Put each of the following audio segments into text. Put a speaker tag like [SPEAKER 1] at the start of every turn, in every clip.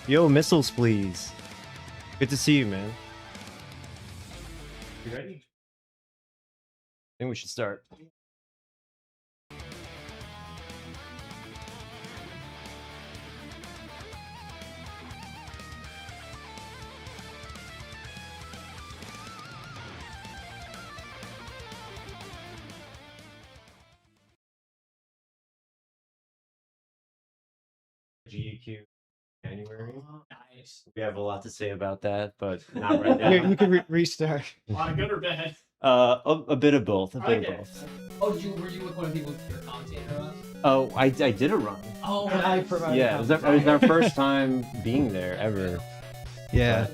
[SPEAKER 1] Yo, missiles, please. Good to see you, man. You ready? I think we should start. GEQ January. Nice. We have a lot to say about that, but not right now.
[SPEAKER 2] You can restart.
[SPEAKER 3] A lot of good or bad?
[SPEAKER 1] A bit of both. A bit of both.
[SPEAKER 3] Oh, were you with one of the people with your commentator on?
[SPEAKER 1] Oh, I did a run.
[SPEAKER 3] Oh,
[SPEAKER 2] nice.
[SPEAKER 1] Yeah, it was our first time being there ever.
[SPEAKER 2] Yeah.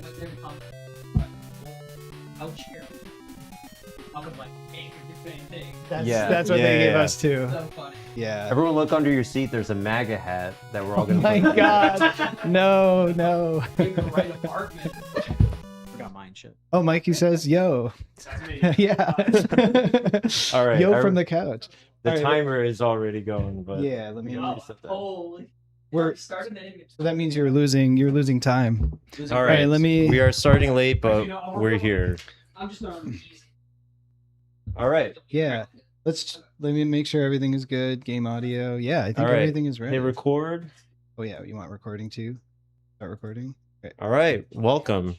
[SPEAKER 3] I'll cheer. I was like, hey, you're doing things.
[SPEAKER 2] That's what they gave us too.
[SPEAKER 3] So funny.
[SPEAKER 2] Yeah.
[SPEAKER 1] Everyone look under your seat. There's a MAGA hat that we're all
[SPEAKER 2] Oh
[SPEAKER 1] gonna
[SPEAKER 2] my
[SPEAKER 1] put on.
[SPEAKER 2] god. No.
[SPEAKER 3] In the right apartment.
[SPEAKER 4] Forgot mine shit.
[SPEAKER 2] Oh, Mikey says yo.
[SPEAKER 3] That's me.
[SPEAKER 2] Yeah.
[SPEAKER 1] All right.
[SPEAKER 2] Yo from the couch.
[SPEAKER 1] The
[SPEAKER 2] All right,
[SPEAKER 1] timer is already going, but
[SPEAKER 2] Yeah, let me
[SPEAKER 3] Oh,
[SPEAKER 1] reset that.
[SPEAKER 3] holy.
[SPEAKER 2] We're
[SPEAKER 3] Started the name.
[SPEAKER 2] so that means you're losing time.
[SPEAKER 1] All right,
[SPEAKER 2] let me
[SPEAKER 1] We are starting late, but we're here.
[SPEAKER 3] I'm just not.
[SPEAKER 1] All right.
[SPEAKER 2] Yeah. Let me make sure everything is good. Game audio. Yeah, I think
[SPEAKER 1] All right.
[SPEAKER 2] everything is ready.
[SPEAKER 1] Hit record.
[SPEAKER 2] Oh yeah, you want recording too? Start recording. Okay.
[SPEAKER 1] All right. Welcome.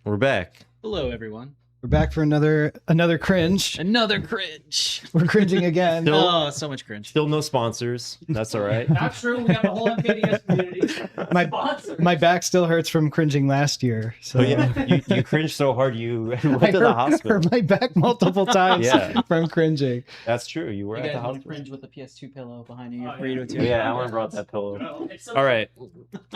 [SPEAKER 1] We're back.
[SPEAKER 4] Hello, everyone.
[SPEAKER 2] We're back for another cringe.
[SPEAKER 4] Another cringe.
[SPEAKER 2] We're cringing again.
[SPEAKER 1] Still-
[SPEAKER 4] Oh, so much cringe.
[SPEAKER 1] Still no sponsors. That's all right.
[SPEAKER 3] Not true. We have a whole MKDS community. Sponsors.
[SPEAKER 2] My back still hurts from cringing last year. So
[SPEAKER 1] Oh yeah, you cringed so hard you went
[SPEAKER 2] I
[SPEAKER 1] to the hospital.
[SPEAKER 2] hurt my back multiple times
[SPEAKER 1] Yeah.
[SPEAKER 2] from cringing.
[SPEAKER 1] That's true. You were
[SPEAKER 4] You
[SPEAKER 1] at the
[SPEAKER 4] guys want to
[SPEAKER 1] hospital.
[SPEAKER 4] cringe with the PS2 pillow behind you?
[SPEAKER 3] Oh, yeah.
[SPEAKER 4] Burrito too.
[SPEAKER 1] Yeah, Alan brought that pillow.
[SPEAKER 3] No, it's so
[SPEAKER 1] All right,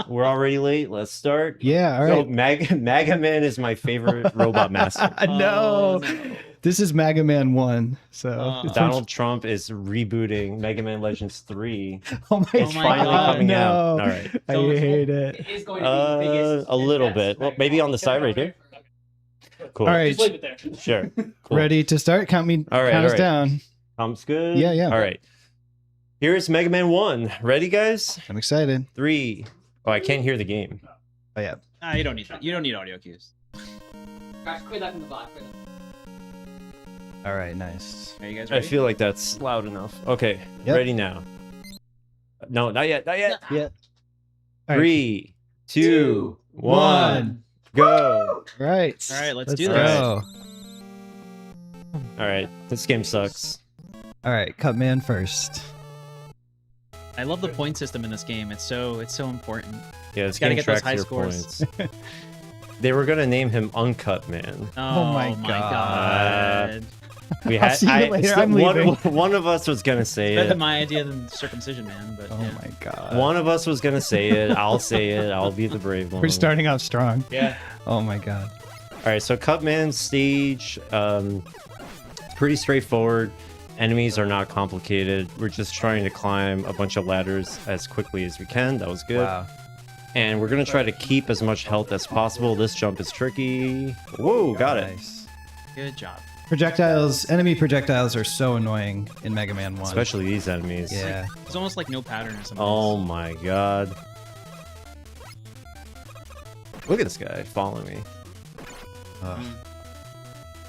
[SPEAKER 1] we're already late. Let's start.
[SPEAKER 2] Yeah, all
[SPEAKER 1] So
[SPEAKER 2] right.
[SPEAKER 1] Megaman is my favorite robot master.
[SPEAKER 2] No.
[SPEAKER 4] no.
[SPEAKER 2] This is Mega Man 1. So it's
[SPEAKER 1] Donald Trump is rebooting Mega Man Legends 3.
[SPEAKER 2] oh my,
[SPEAKER 1] It's
[SPEAKER 4] my
[SPEAKER 1] finally
[SPEAKER 4] God,
[SPEAKER 1] coming
[SPEAKER 2] no.
[SPEAKER 1] out. All right.
[SPEAKER 2] I
[SPEAKER 3] So it's-
[SPEAKER 2] hate it.
[SPEAKER 3] It is going to be the biggest.
[SPEAKER 1] A little
[SPEAKER 3] yes,
[SPEAKER 1] bit. Well,
[SPEAKER 3] right.
[SPEAKER 1] maybe on the side right here. Cool.
[SPEAKER 2] All right.
[SPEAKER 3] Just leave it there.
[SPEAKER 1] Sure. Cool.
[SPEAKER 2] Ready to start? Count us
[SPEAKER 1] all right.
[SPEAKER 2] down.
[SPEAKER 1] Thumbs good.
[SPEAKER 2] Yeah, yeah.
[SPEAKER 1] All right. Here's Mega Man 1. Ready, guys?
[SPEAKER 2] I'm excited.
[SPEAKER 1] 3. Oh, I can't hear the game.
[SPEAKER 2] Oh yeah.
[SPEAKER 4] Ah, you don't need that. You don't need audio cues.
[SPEAKER 3] Guys, quit that from the bot.
[SPEAKER 2] All right, nice.
[SPEAKER 4] Are you guys
[SPEAKER 1] I
[SPEAKER 4] ready?
[SPEAKER 1] feel like that's loud enough. Okay.
[SPEAKER 2] Yep.
[SPEAKER 1] Ready now. No, not yet. Not yet.
[SPEAKER 2] Yeah. All right.
[SPEAKER 1] 3, 2, 1, go.
[SPEAKER 2] Right.
[SPEAKER 4] All right, let's do
[SPEAKER 1] this.
[SPEAKER 2] go.
[SPEAKER 1] All right. This game sucks.
[SPEAKER 2] All right, Cutman first.
[SPEAKER 4] I love the point system in this game. It's so important.
[SPEAKER 1] Yeah, this
[SPEAKER 4] Gotta
[SPEAKER 1] game
[SPEAKER 4] get those
[SPEAKER 1] tracks
[SPEAKER 4] high
[SPEAKER 1] your
[SPEAKER 4] scores.
[SPEAKER 1] points. They were gonna name him Uncut Man.
[SPEAKER 4] Oh,
[SPEAKER 2] my
[SPEAKER 4] god.
[SPEAKER 1] We
[SPEAKER 2] I'll
[SPEAKER 1] had
[SPEAKER 2] see you later. I'm leaving.
[SPEAKER 1] one of us was gonna say
[SPEAKER 4] Better
[SPEAKER 1] it.
[SPEAKER 4] than my idea than circumcision, man. But
[SPEAKER 2] Oh
[SPEAKER 4] yeah.
[SPEAKER 2] my god.
[SPEAKER 1] One of us was gonna say it. I'll say it. I'll be the brave one.
[SPEAKER 2] We're starting out strong.
[SPEAKER 4] Yeah.
[SPEAKER 2] Oh my god.
[SPEAKER 1] All right, so Cutman stage, it's pretty straightforward. Enemies are not complicated. We're just trying to climb a bunch of ladders as quickly as we can. That was good.
[SPEAKER 2] Wow.
[SPEAKER 1] And we're gonna try to keep as much health as possible. This jump is tricky. Whoa, got it.
[SPEAKER 2] Nice.
[SPEAKER 4] Good job.
[SPEAKER 2] Enemy projectiles are so annoying in Mega Man 1.
[SPEAKER 1] Especially these enemies.
[SPEAKER 2] Yeah.
[SPEAKER 4] There's almost like no pattern or something.
[SPEAKER 1] Oh my god. Look at this guy following me.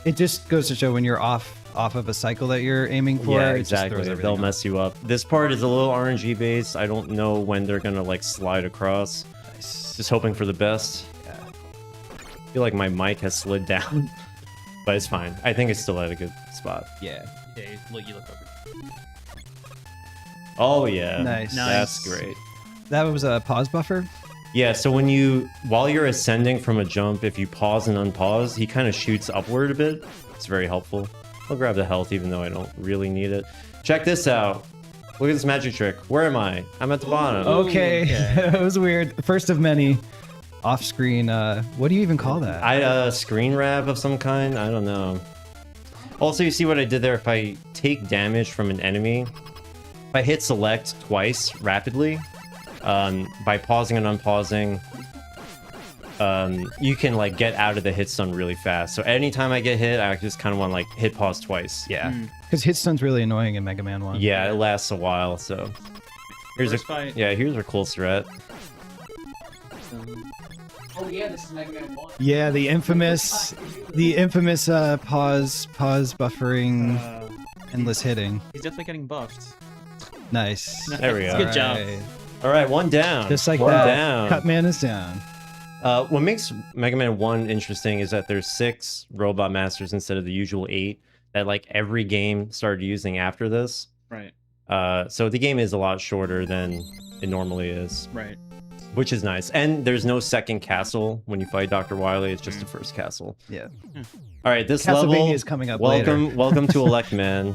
[SPEAKER 2] It just goes to show when you're off of a cycle that you're aiming for.
[SPEAKER 1] Yeah,
[SPEAKER 2] it just
[SPEAKER 1] exactly.
[SPEAKER 2] throws everything
[SPEAKER 1] They'll
[SPEAKER 2] off.
[SPEAKER 1] mess you up. This part is a little RNG based. I don't know when they're gonna like slide across.
[SPEAKER 2] Nice.
[SPEAKER 1] Just hoping for the best.
[SPEAKER 2] Yeah.
[SPEAKER 1] I feel like my mic has slid down, but it's fine. I think it's still at a good spot.
[SPEAKER 2] Yeah.
[SPEAKER 4] Yeah, you look over.
[SPEAKER 1] Oh yeah,
[SPEAKER 2] Nice.
[SPEAKER 1] That's great.
[SPEAKER 2] That was a pause buffer.
[SPEAKER 1] Yeah, so while you're ascending from a jump, if you pause and unpause, he kind of shoots upward a bit. It's very helpful. I'll grab the health even though I don't really need it. Check this out. Look at this magic trick. Where am I? I'm at the bottom.
[SPEAKER 2] Okay.
[SPEAKER 4] okay.
[SPEAKER 2] That was weird. First of many. Off screen. What do you even call that?
[SPEAKER 1] Screen wrap of some kind. I don't know. Also, you see what I did there? If I take damage from an enemy, if I hit select twice rapidly, by pausing and unpausing, you can like get out of the hit stun really fast. So anytime I get hit, I just kind of want to like hit pause twice.
[SPEAKER 2] Yeah. Because hit stun's really annoying in Mega Man 1.
[SPEAKER 1] Yeah, it lasts a while. So here's
[SPEAKER 4] First fight.
[SPEAKER 1] here's a cool threat.
[SPEAKER 3] Oh yeah, this is Mega Man 1.
[SPEAKER 2] Yeah, the infamous pause buffering, endless hitting.
[SPEAKER 4] He's definitely getting buffed.
[SPEAKER 2] Nice.
[SPEAKER 1] There we go.
[SPEAKER 4] Good job.
[SPEAKER 2] Alright.
[SPEAKER 1] All right, one down.
[SPEAKER 2] Just like
[SPEAKER 1] one
[SPEAKER 2] that.
[SPEAKER 1] down.
[SPEAKER 2] Cutman is down.
[SPEAKER 1] What makes Mega Man 1 interesting is that there's 6 robot masters instead of the usual 8 that like every game started using after this.
[SPEAKER 4] Right.
[SPEAKER 1] So the game is a lot shorter than it normally is,
[SPEAKER 4] Right.
[SPEAKER 1] which is nice. And there's no second castle when you fight Dr. Wily. It's just the first castle.
[SPEAKER 2] Yeah.
[SPEAKER 1] All right, this
[SPEAKER 2] Castlevania
[SPEAKER 1] level
[SPEAKER 2] is coming up
[SPEAKER 1] welcome,
[SPEAKER 2] later.
[SPEAKER 1] welcome to Elect Man.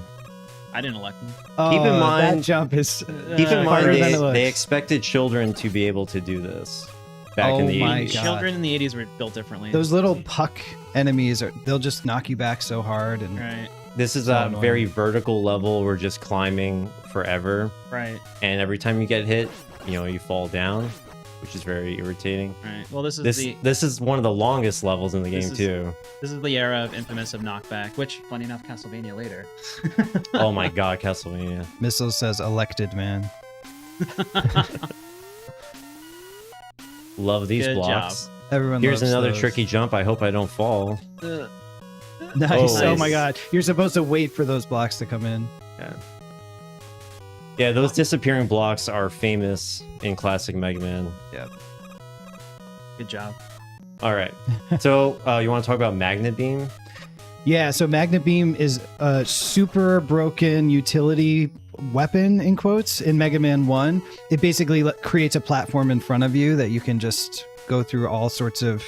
[SPEAKER 4] I didn't elect him.
[SPEAKER 1] Keep in mind-
[SPEAKER 2] that jump is
[SPEAKER 1] Keep in mind
[SPEAKER 2] harder than it looks.
[SPEAKER 1] they expected children to be able to do this back in
[SPEAKER 2] Oh
[SPEAKER 1] the
[SPEAKER 2] my
[SPEAKER 1] 80s.
[SPEAKER 2] God.
[SPEAKER 4] Children in the 80s were built differently.
[SPEAKER 2] Those little puck enemies they'll just knock you back so hard and
[SPEAKER 4] Right.
[SPEAKER 1] This is
[SPEAKER 2] So
[SPEAKER 1] a
[SPEAKER 2] annoying.
[SPEAKER 1] very vertical level. We're just climbing forever,
[SPEAKER 4] Right.
[SPEAKER 1] and every time you get hit, you fall down, which is very irritating.
[SPEAKER 4] Right. Well, this is
[SPEAKER 1] This is one of the longest levels in the
[SPEAKER 4] This
[SPEAKER 1] game
[SPEAKER 4] is-
[SPEAKER 1] too.
[SPEAKER 4] this is the era of infamous of knockback, which, funny enough, Castlevania later.
[SPEAKER 1] Oh my god, Castlevania.
[SPEAKER 2] Missile says elected man.
[SPEAKER 1] Love these
[SPEAKER 4] Good
[SPEAKER 1] blocks.
[SPEAKER 2] Everyone
[SPEAKER 1] Here's
[SPEAKER 2] loves
[SPEAKER 1] another
[SPEAKER 2] those.
[SPEAKER 1] tricky jump. I hope I don't fall.
[SPEAKER 2] Nice.
[SPEAKER 1] Oh,
[SPEAKER 2] Oh my
[SPEAKER 1] nice.
[SPEAKER 2] god. You're supposed to wait for those blocks to come in.
[SPEAKER 1] Yeah, those disappearing blocks are famous in classic Mega Man.
[SPEAKER 4] Good job.
[SPEAKER 1] All right. So you want to talk about Magnet Beam?
[SPEAKER 2] Yeah, so Magnet Beam is a super broken utility weapon, in quotes, in Mega Man 1. It basically creates a platform in front of you that you can just go through all sorts of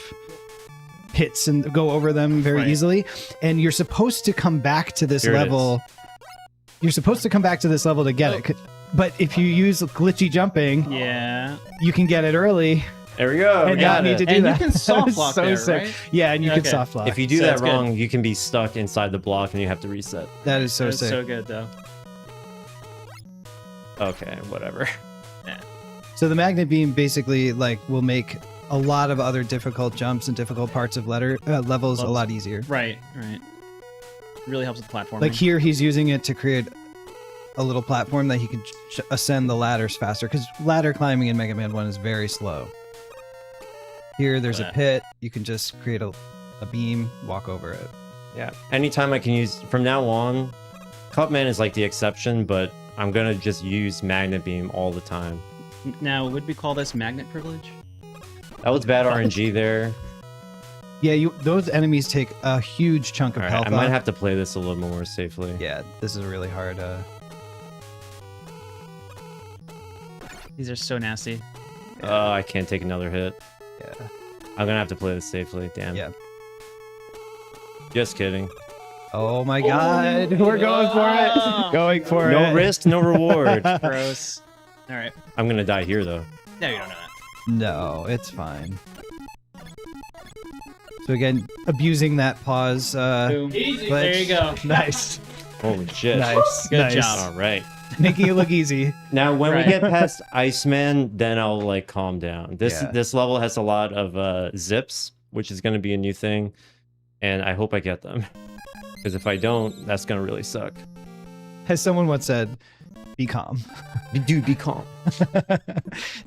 [SPEAKER 2] pits and go over them very
[SPEAKER 4] Right.
[SPEAKER 2] easily. And you're supposed to come back to this
[SPEAKER 1] Here it
[SPEAKER 2] level. You're supposed to come back to this level to get it. But if you use glitchy jumping,
[SPEAKER 4] Yeah.
[SPEAKER 2] you can get it early
[SPEAKER 1] There we go.
[SPEAKER 2] and
[SPEAKER 1] we
[SPEAKER 2] not
[SPEAKER 1] got
[SPEAKER 2] need
[SPEAKER 1] it.
[SPEAKER 2] to do
[SPEAKER 4] And
[SPEAKER 2] that.
[SPEAKER 4] you can
[SPEAKER 2] That
[SPEAKER 4] soft
[SPEAKER 2] was
[SPEAKER 4] block
[SPEAKER 2] so
[SPEAKER 4] there,
[SPEAKER 2] sick.
[SPEAKER 4] right?
[SPEAKER 2] Yeah, and you can
[SPEAKER 4] Okay.
[SPEAKER 2] soft block.
[SPEAKER 1] If you do
[SPEAKER 4] So
[SPEAKER 1] that
[SPEAKER 4] that's good.
[SPEAKER 1] wrong, you can be stuck inside the block and you have to reset.
[SPEAKER 2] That is so
[SPEAKER 4] That's
[SPEAKER 2] sick.
[SPEAKER 4] so good, though.
[SPEAKER 1] Okay, whatever.
[SPEAKER 2] So the magnet beam basically will make a lot of other difficult jumps and difficult parts of levels a lot easier.
[SPEAKER 4] Right. Right. Really helps with platforming.
[SPEAKER 2] Like here, he's using it to create a little platform that he can ascend the ladders faster, because ladder climbing in Mega Man 1 is very slow. Here, there's a
[SPEAKER 1] Yeah.
[SPEAKER 2] pit. You can just create a beam, walk over it.
[SPEAKER 1] Yeah. Anytime I can use from now on, Cutman is like the exception, but I'm gonna just use Magnet Beam all the time.
[SPEAKER 4] Now, would we call this magnet privilege?
[SPEAKER 1] That was bad RNG there.
[SPEAKER 2] Yeah, those enemies take a huge chunk of
[SPEAKER 1] All right,
[SPEAKER 2] health
[SPEAKER 1] I might
[SPEAKER 2] off.
[SPEAKER 1] have to play this a little more safely.
[SPEAKER 2] Yeah, this is really hard.
[SPEAKER 4] These are so nasty.
[SPEAKER 1] Oh, I can't take another hit.
[SPEAKER 2] Yeah.
[SPEAKER 1] I'm gonna have to play this safely. Damn.
[SPEAKER 2] Yeah.
[SPEAKER 1] Just kidding.
[SPEAKER 2] Oh my god, we're going for it. Going for it.
[SPEAKER 1] No risk, no reward.
[SPEAKER 4] Gross. All right.
[SPEAKER 1] I'm gonna die here though.
[SPEAKER 4] No, you don't know that.
[SPEAKER 2] No, it's fine. So again, abusing that pause.
[SPEAKER 4] Boom.
[SPEAKER 3] Easy.
[SPEAKER 2] But-
[SPEAKER 4] There you go.
[SPEAKER 2] Nice.
[SPEAKER 1] Holy shit.
[SPEAKER 2] Nice.
[SPEAKER 4] Good
[SPEAKER 2] nice.
[SPEAKER 4] job.
[SPEAKER 1] All right.
[SPEAKER 2] Making it look easy.
[SPEAKER 1] Now, when
[SPEAKER 4] Right.
[SPEAKER 1] we get past Iceman, then I'll like calm down. This
[SPEAKER 2] Yeah.
[SPEAKER 1] this level has a lot of zips, which is gonna be a new thing, and I hope I get them. Because if I don't, that's gonna really suck.
[SPEAKER 2] As someone once said, be calm.
[SPEAKER 1] Dude, be calm.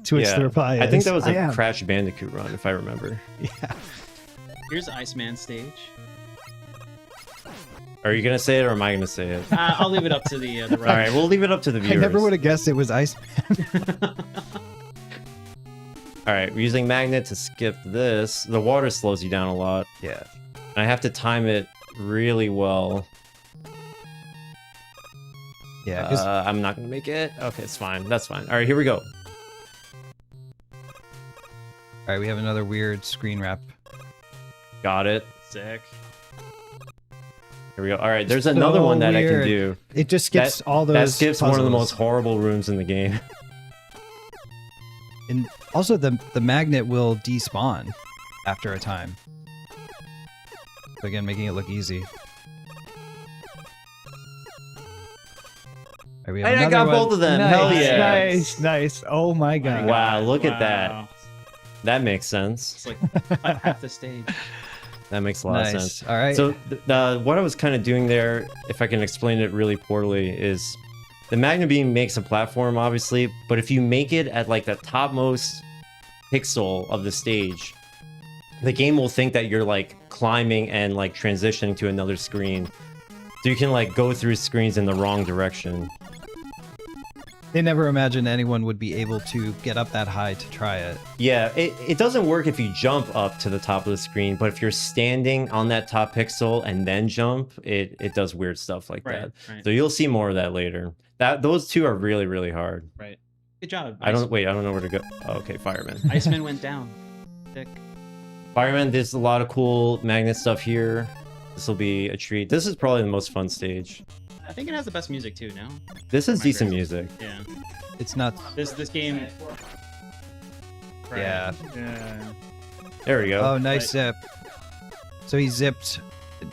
[SPEAKER 2] To which
[SPEAKER 1] Yeah.
[SPEAKER 2] the reply is,
[SPEAKER 1] I think that was
[SPEAKER 2] "I
[SPEAKER 1] a
[SPEAKER 2] am."
[SPEAKER 1] Crash Bandicoot run, if I remember.
[SPEAKER 2] Yeah.
[SPEAKER 4] Here's Iceman stage.
[SPEAKER 1] Are you gonna say it or am I gonna say it?
[SPEAKER 4] I'll leave it up to the
[SPEAKER 1] All
[SPEAKER 4] right.
[SPEAKER 1] right, we'll leave it up to the
[SPEAKER 2] I
[SPEAKER 1] viewers.
[SPEAKER 2] never would have guessed it was Iceman.
[SPEAKER 1] All right, we're using magnet to skip this. The water slows you down a lot.
[SPEAKER 2] Yeah.
[SPEAKER 1] I have to time it really well.
[SPEAKER 2] Yeah, because
[SPEAKER 1] I'm not gonna make it. Okay, it's fine. That's fine. All right, here we go.
[SPEAKER 2] all right, we have another weird screen wrap.
[SPEAKER 1] Got it.
[SPEAKER 4] Sick.
[SPEAKER 1] Here we go. All right, there's another
[SPEAKER 2] So
[SPEAKER 1] one that I can
[SPEAKER 2] weird.
[SPEAKER 1] do.
[SPEAKER 2] It just skips all those.
[SPEAKER 1] That skips one of the most
[SPEAKER 2] puzzles.
[SPEAKER 1] horrible rooms in the game.
[SPEAKER 2] And also, the magnet will despawn after a time. So again, making it look easy. All right, we have
[SPEAKER 1] I
[SPEAKER 2] another
[SPEAKER 1] got
[SPEAKER 2] one.
[SPEAKER 1] both of them.
[SPEAKER 2] Nice,
[SPEAKER 1] Hell yeah.
[SPEAKER 2] Nice, nice. Oh my god.
[SPEAKER 1] Wow, look at that.
[SPEAKER 4] Wow.
[SPEAKER 1] That makes sense.
[SPEAKER 4] It's like cut half the stage.
[SPEAKER 1] That makes a lot of
[SPEAKER 2] Nice.
[SPEAKER 1] sense.
[SPEAKER 2] All right.
[SPEAKER 1] So what I was kind of doing there, if I can explain it really poorly, is the magnet beam makes a platform, obviously, but if you make it at like the topmost pixel of the stage, the game will think that you're like climbing and like transitioning to another screen. So you can like go through screens in the wrong direction.
[SPEAKER 2] They never imagined anyone would be able to get up that high to try it.
[SPEAKER 1] Yeah, it doesn't work if you jump up to the top of the screen, but if you're standing on that top pixel and then jump, it does weird stuff like that.
[SPEAKER 4] Right.
[SPEAKER 1] So you'll see more of that later. Those two are really, really hard.
[SPEAKER 4] Right. Good job.
[SPEAKER 1] I don't know where to go. Oh, okay, Fireman.
[SPEAKER 4] Iceman went down. Sick.
[SPEAKER 1] Fireman, there's a lot of cool magnet stuff here. This will be a treat. This is probably the most fun stage.
[SPEAKER 4] I think it has the best music too. No.
[SPEAKER 1] This is
[SPEAKER 4] My
[SPEAKER 1] decent
[SPEAKER 4] favorite.
[SPEAKER 1] music.
[SPEAKER 4] Yeah.
[SPEAKER 2] It's not.
[SPEAKER 4] This game. Right.
[SPEAKER 2] Yeah.
[SPEAKER 1] There we go.
[SPEAKER 2] Oh, nice
[SPEAKER 4] Right.
[SPEAKER 2] zip. So he zipped.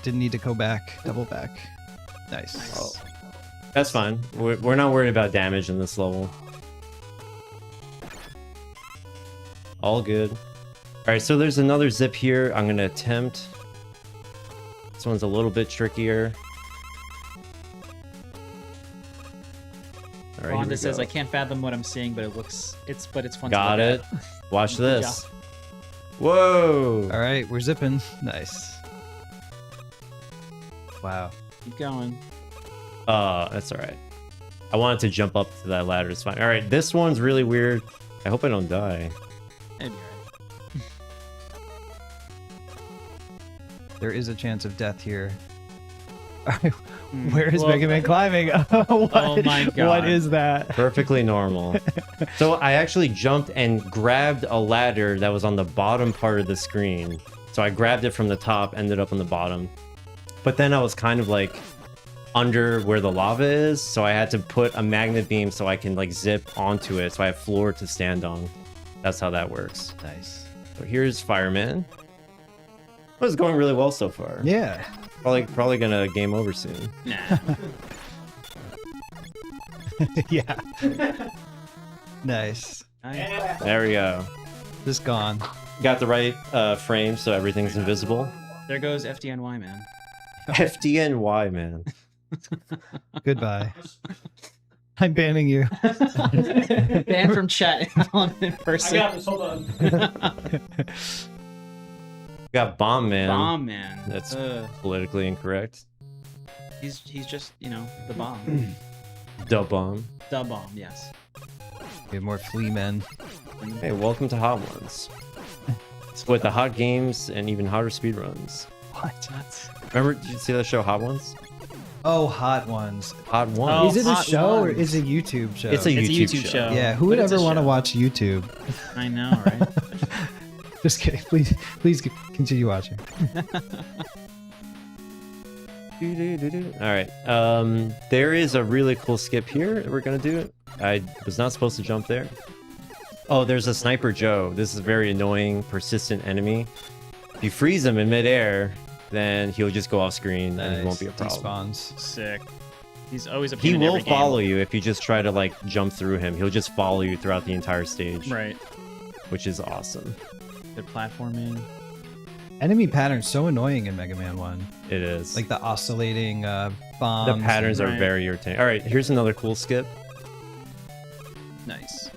[SPEAKER 2] Didn't need to go back. Double back. Nice.
[SPEAKER 1] Oh, that's fine. We're not worried about damage in this level. All good. All right, so there's another zip here. I'm gonna attempt. This one's a little bit trickier. All right, here we
[SPEAKER 4] Wanda says,
[SPEAKER 1] go.
[SPEAKER 4] "I can't fathom what I'm seeing, but it's fun."
[SPEAKER 1] Got
[SPEAKER 4] to
[SPEAKER 1] it.
[SPEAKER 4] look at."
[SPEAKER 1] Watch
[SPEAKER 4] Good
[SPEAKER 1] this. Whoa!
[SPEAKER 2] All right, we're zipping. Nice. Wow.
[SPEAKER 4] Keep going.
[SPEAKER 1] That's all right. I wanted to jump up to that ladder. It's fine. All right, this one's really weird. I hope I don't die.
[SPEAKER 4] It'd be alright.
[SPEAKER 2] There is a chance of death here. All right, where is
[SPEAKER 4] Well,
[SPEAKER 2] Mega Man climbing? What,
[SPEAKER 4] Oh my
[SPEAKER 2] What
[SPEAKER 4] God.
[SPEAKER 2] is that?
[SPEAKER 1] Perfectly normal. So I actually jumped and grabbed a ladder that was on the bottom part of the screen. So I grabbed it from the top, ended up on the bottom. But then I was kind of like under where the lava is, so I had to put a magnet beam so I can like zip onto it, so I have floor to stand on. That's how that works.
[SPEAKER 2] Nice.
[SPEAKER 1] So here's Fireman. Well, it's going really well so far.
[SPEAKER 2] Yeah.
[SPEAKER 1] Probably gonna game over soon.
[SPEAKER 4] Nah.
[SPEAKER 2] Yeah. Nice.
[SPEAKER 4] Nice.
[SPEAKER 1] There we go.
[SPEAKER 2] Just gone.
[SPEAKER 1] Got the right frame, so everything's invisible.
[SPEAKER 4] There goes FDNY, man.
[SPEAKER 1] FDNY, man.
[SPEAKER 2] Goodbye. I'm banning you.
[SPEAKER 4] Banned from chat on in
[SPEAKER 3] I
[SPEAKER 4] person.
[SPEAKER 3] got this. Hold on.
[SPEAKER 1] Got Bomb Man.
[SPEAKER 4] Bomb man.
[SPEAKER 1] That's politically incorrect.
[SPEAKER 4] He's just the bomb.
[SPEAKER 1] Da Bomb.
[SPEAKER 4] The bomb. Yes.
[SPEAKER 2] We have more flea men.
[SPEAKER 1] Hey, welcome to Hot Ones. With the hot games and even hotter speedruns.
[SPEAKER 2] What?
[SPEAKER 1] Remember, did you see that show Hot Ones?
[SPEAKER 2] Oh, Hot Ones.
[SPEAKER 1] Hot
[SPEAKER 4] Oh,
[SPEAKER 1] Ones.
[SPEAKER 2] Is it a
[SPEAKER 4] Hot
[SPEAKER 2] show or
[SPEAKER 4] Ones.
[SPEAKER 2] is it a YouTube show?
[SPEAKER 1] It's a
[SPEAKER 4] It's a
[SPEAKER 1] YouTube
[SPEAKER 4] YouTube
[SPEAKER 1] show.
[SPEAKER 4] show.
[SPEAKER 2] Yeah, who
[SPEAKER 4] But
[SPEAKER 2] would
[SPEAKER 4] it's a
[SPEAKER 2] ever want to
[SPEAKER 4] show.
[SPEAKER 2] watch YouTube?
[SPEAKER 4] I know, right?
[SPEAKER 2] Just kidding. Please continue watching.
[SPEAKER 1] All right. There is a really cool skip here that we're gonna do. I was not supposed to jump there. Oh, there's a Sniper Joe. This is a very annoying, persistent enemy. If you freeze him in midair, then he'll just go off screen and it won't be a problem.
[SPEAKER 2] Despawns.
[SPEAKER 4] Sick. He's always a
[SPEAKER 1] He
[SPEAKER 4] pain in
[SPEAKER 1] will
[SPEAKER 4] every game.
[SPEAKER 1] follow you if you just try to like jump through him. He'll just follow you throughout the entire stage,
[SPEAKER 4] Right.
[SPEAKER 1] which is awesome.
[SPEAKER 4] Good platforming.
[SPEAKER 2] Enemy patterns so annoying in Mega Man 1.
[SPEAKER 1] It is.
[SPEAKER 2] Like the oscillating bombs.
[SPEAKER 1] the patterns are
[SPEAKER 4] Right.
[SPEAKER 1] very irritating. All right, here's another cool skip.
[SPEAKER 4] Nice.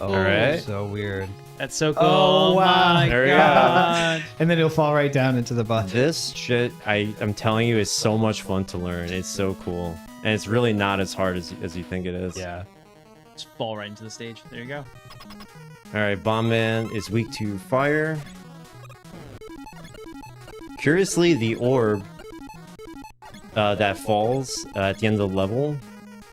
[SPEAKER 2] Oh,
[SPEAKER 1] All right.
[SPEAKER 2] so weird.
[SPEAKER 4] That's so cool.
[SPEAKER 2] Oh, wow.
[SPEAKER 4] My
[SPEAKER 1] There we go.
[SPEAKER 4] God.
[SPEAKER 2] And then he'll fall right down into the bucket.
[SPEAKER 1] This shit, I'm telling you, is so much fun to learn. It's so cool. And it's really not as hard as you think it is.
[SPEAKER 2] Yeah.
[SPEAKER 4] Just fall right into the stage. There you go.
[SPEAKER 1] All right, Bomb Man is weak to fire. Curiously, the orb that falls at the end of the level,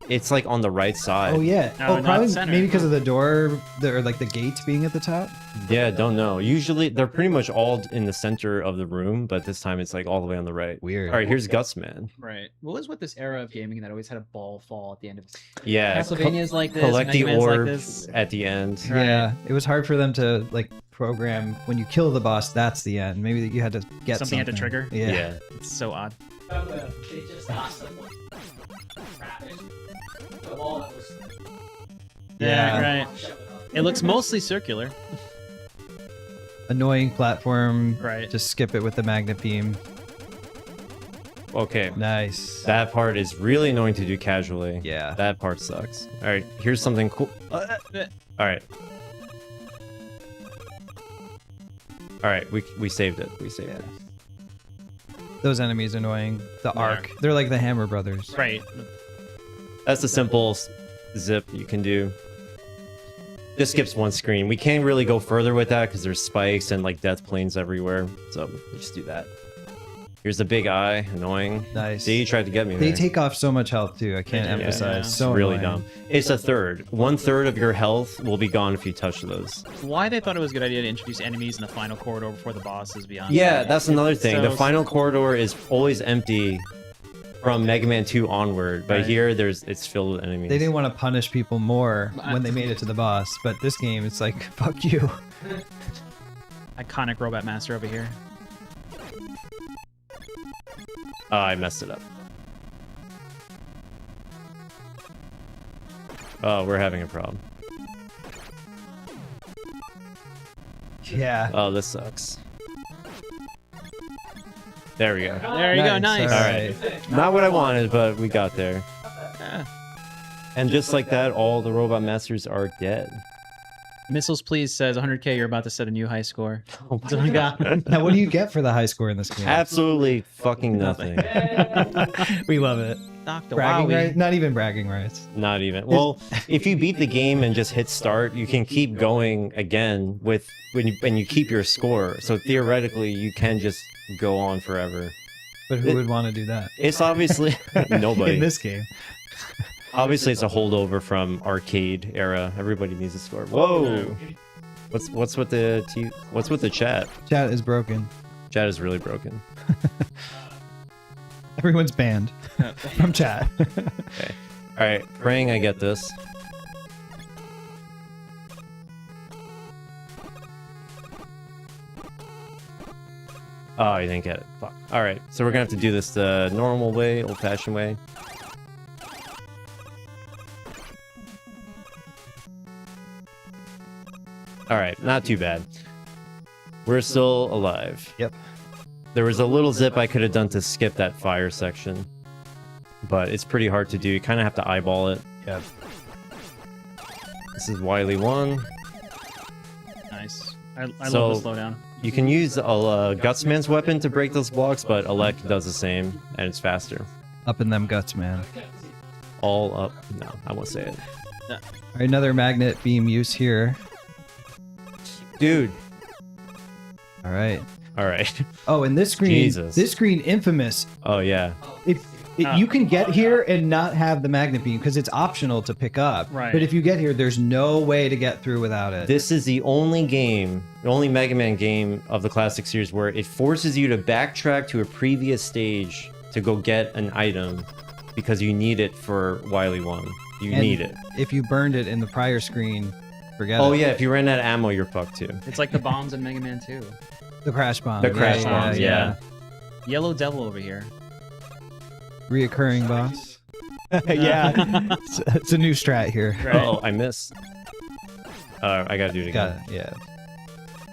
[SPEAKER 1] it's like on the right side.
[SPEAKER 2] Oh yeah.
[SPEAKER 4] No,
[SPEAKER 2] Oh,
[SPEAKER 4] not
[SPEAKER 2] probably
[SPEAKER 4] center.
[SPEAKER 2] maybe because of the door, or like the gate being at the top.
[SPEAKER 1] Yeah, don't know. Usually, they're pretty much all in the center of the room, but this time it's like all the way on the right.
[SPEAKER 2] Weird.
[SPEAKER 1] All right, here's Guts Man.
[SPEAKER 4] Right. What was with this era of gaming that always had a ball fall at the end of
[SPEAKER 1] Yeah,
[SPEAKER 4] Castlevania's like this,
[SPEAKER 1] collect the
[SPEAKER 4] Megaman's like
[SPEAKER 1] orb
[SPEAKER 4] this.
[SPEAKER 1] at the end.
[SPEAKER 4] Right.
[SPEAKER 2] Yeah, it was hard for them to like program when you kill the boss. That's the end. Maybe you had to get
[SPEAKER 4] Something had to trigger?
[SPEAKER 2] Yeah.
[SPEAKER 1] Yeah.
[SPEAKER 4] It's so odd.
[SPEAKER 3] They just asked someone. The wall that was.
[SPEAKER 2] Yeah.
[SPEAKER 4] Right. It looks mostly circular.
[SPEAKER 2] Annoying platform.
[SPEAKER 4] Right.
[SPEAKER 2] Just skip it with the magnet beam.
[SPEAKER 1] Okay.
[SPEAKER 2] Nice.
[SPEAKER 1] That part is really annoying to do casually.
[SPEAKER 2] Yeah.
[SPEAKER 1] That part sucks. All right, here's something cool. All right. All right, we saved it. We saved it.
[SPEAKER 2] Those enemies annoying. The arc. They're like the Hammer Brothers.
[SPEAKER 4] Right.
[SPEAKER 1] That's the simple zip you can do. This skips one screen. We can't really go further with that because there's spikes and like death planes everywhere. So we just do that. Here's the big eye, annoying.
[SPEAKER 2] Nice.
[SPEAKER 1] See, you tried to get me
[SPEAKER 2] They
[SPEAKER 1] there.
[SPEAKER 2] take off so much health too. I can't emphasize.
[SPEAKER 1] It's
[SPEAKER 2] So
[SPEAKER 1] really
[SPEAKER 2] annoying.
[SPEAKER 1] dumb. It's a third. 1/3 of your health will be gone if you touch those.
[SPEAKER 4] Why they thought it was a good idea to introduce enemies in the final corridor before the boss is beyond.
[SPEAKER 1] Yeah, that's another thing.
[SPEAKER 4] So-
[SPEAKER 1] The final corridor is always empty from Mega Man 2 onward, but
[SPEAKER 4] Right.
[SPEAKER 1] here it's filled with enemies.
[SPEAKER 2] They didn't want to punish people more when they made it to the boss, but this game, it's like, fuck you.
[SPEAKER 4] Iconic Robot Master over here.
[SPEAKER 1] Oh, I messed it up. Oh, we're having a problem.
[SPEAKER 2] Yeah.
[SPEAKER 1] Oh, this sucks. There we go.
[SPEAKER 4] There you go, nice.
[SPEAKER 2] All
[SPEAKER 1] All right. Not what I wanted, but we got there.
[SPEAKER 4] Yeah.
[SPEAKER 1] And just like that, all the Robot Masters are dead.
[SPEAKER 4] Missiles Please says 100K, you're about to set a new high score.
[SPEAKER 1] Oh
[SPEAKER 4] That's what I got.
[SPEAKER 2] Now, what do you get for the high score in this game?
[SPEAKER 1] Absolutely fucking nothing.
[SPEAKER 2] We love it.
[SPEAKER 4] Dr.
[SPEAKER 2] Bragging
[SPEAKER 4] Wowie.
[SPEAKER 2] rights? Not even bragging rights.
[SPEAKER 1] Not even. Well, if you beat the game and just hit start, you can keep going again with when you keep your score. So theoretically, you can just go on forever.
[SPEAKER 2] But who would want to do that?
[SPEAKER 1] It's obviously nobody.
[SPEAKER 2] In this game.
[SPEAKER 1] Obviously, it's a holdover from arcade era. Everybody needs a score. Whoa! What's with the chat?
[SPEAKER 2] Chat is broken.
[SPEAKER 1] Chat is really broken.
[SPEAKER 2] Everyone's banned from chat.
[SPEAKER 1] Okay. All right, praying I get this. Oh, I didn't get it. Fuck. All right, so we're gonna have to do this the normal way, old-fashioned way. All right, not too bad. We're still alive.
[SPEAKER 2] Yep.
[SPEAKER 1] There was a little zip I could have done to skip that fire section, but it's pretty hard to do. You kind of have to eyeball it.
[SPEAKER 2] Yep.
[SPEAKER 1] This is Wily 1.
[SPEAKER 4] Nice. I
[SPEAKER 1] So-
[SPEAKER 4] love the slowdown.
[SPEAKER 1] You can use a Gutsman's weapon to break those blocks, but Elect does the same, and it's faster.
[SPEAKER 2] Up in them guts, man.
[SPEAKER 1] All up. No, I won't say it.
[SPEAKER 2] All right, another magnet beam use here.
[SPEAKER 1] Dude.
[SPEAKER 2] All right.
[SPEAKER 1] All right.
[SPEAKER 2] Oh, and this screen,
[SPEAKER 1] Jesus.
[SPEAKER 2] this screen, infamous.
[SPEAKER 1] Oh, yeah.
[SPEAKER 2] You can get here and not have the magnet beam because it's optional to pick up.
[SPEAKER 4] Right.
[SPEAKER 2] But if you get here, there's no way to get through without it.
[SPEAKER 1] This is the only game, the only Mega Man game of the classic series where it forces you to backtrack to a previous stage to go get an item because you need it for Wily 1. You
[SPEAKER 2] And
[SPEAKER 1] need it.
[SPEAKER 2] If you burned it in the prior screen, forget
[SPEAKER 1] Oh,
[SPEAKER 2] it.
[SPEAKER 1] yeah. If you ran out of ammo, you're fucked too.
[SPEAKER 4] It's like the bombs in Mega Man 2.
[SPEAKER 2] The crash bomb.
[SPEAKER 1] The crash bombs, yeah.
[SPEAKER 4] Yellow Devil over here.
[SPEAKER 2] Reoccurring boss. Yeah. It's a new strat here.
[SPEAKER 4] Right.
[SPEAKER 1] Oh, I missed. I gotta do it again.
[SPEAKER 2] Got it. Yeah.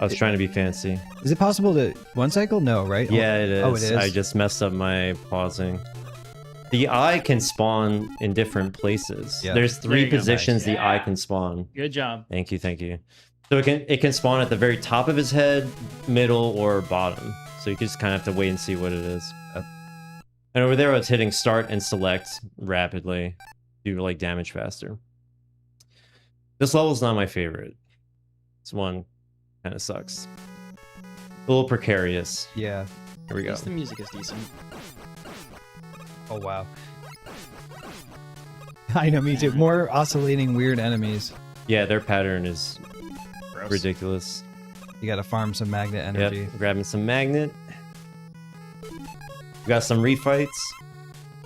[SPEAKER 1] I was trying to be fancy.
[SPEAKER 2] Is it possible to one cycle? No, right?
[SPEAKER 1] Yeah, it is.
[SPEAKER 2] Oh, it is.
[SPEAKER 1] I just messed up my pausing. The eye can spawn in different places.
[SPEAKER 2] Yeah.
[SPEAKER 1] There's
[SPEAKER 4] There
[SPEAKER 1] 3
[SPEAKER 4] you go,
[SPEAKER 1] positions
[SPEAKER 4] nice.
[SPEAKER 1] the eye can spawn.
[SPEAKER 4] Good job.
[SPEAKER 1] Thank you, thank you. So it can spawn at the very top of his head, middle, or bottom. So you just kind of have to wait and see what it is. And over there, I was hitting start and select rapidly to like damage faster. This level's not my favorite. This one kind of sucks. A little precarious.
[SPEAKER 2] Yeah.
[SPEAKER 1] Here we
[SPEAKER 4] At
[SPEAKER 1] go.
[SPEAKER 4] least the music is decent.
[SPEAKER 2] Oh, wow. I know, me too. More oscillating weird enemies.
[SPEAKER 1] Yeah, their pattern is
[SPEAKER 4] Gross.
[SPEAKER 1] ridiculous.
[SPEAKER 2] You gotta farm some magnet energy.
[SPEAKER 1] Yep, grabbing some magnet. We got some refights.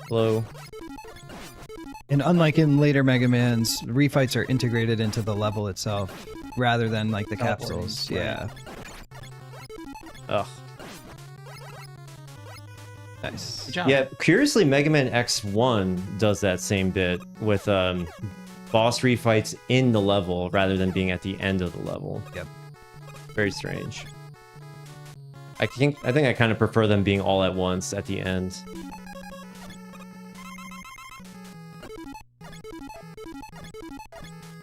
[SPEAKER 1] Hello.
[SPEAKER 2] And unlike in later Mega Mans, refights are integrated into the level itself rather than like the capsules.
[SPEAKER 4] Right.
[SPEAKER 2] Yeah.
[SPEAKER 1] Ugh.
[SPEAKER 2] Nice.
[SPEAKER 4] Good job.
[SPEAKER 1] Yeah, curiously, Mega Man X1 does that same bit with boss refights in the level rather than being at the end of the level.
[SPEAKER 2] Yep.
[SPEAKER 1] Very strange. I think I kind of prefer them being all at once at the end.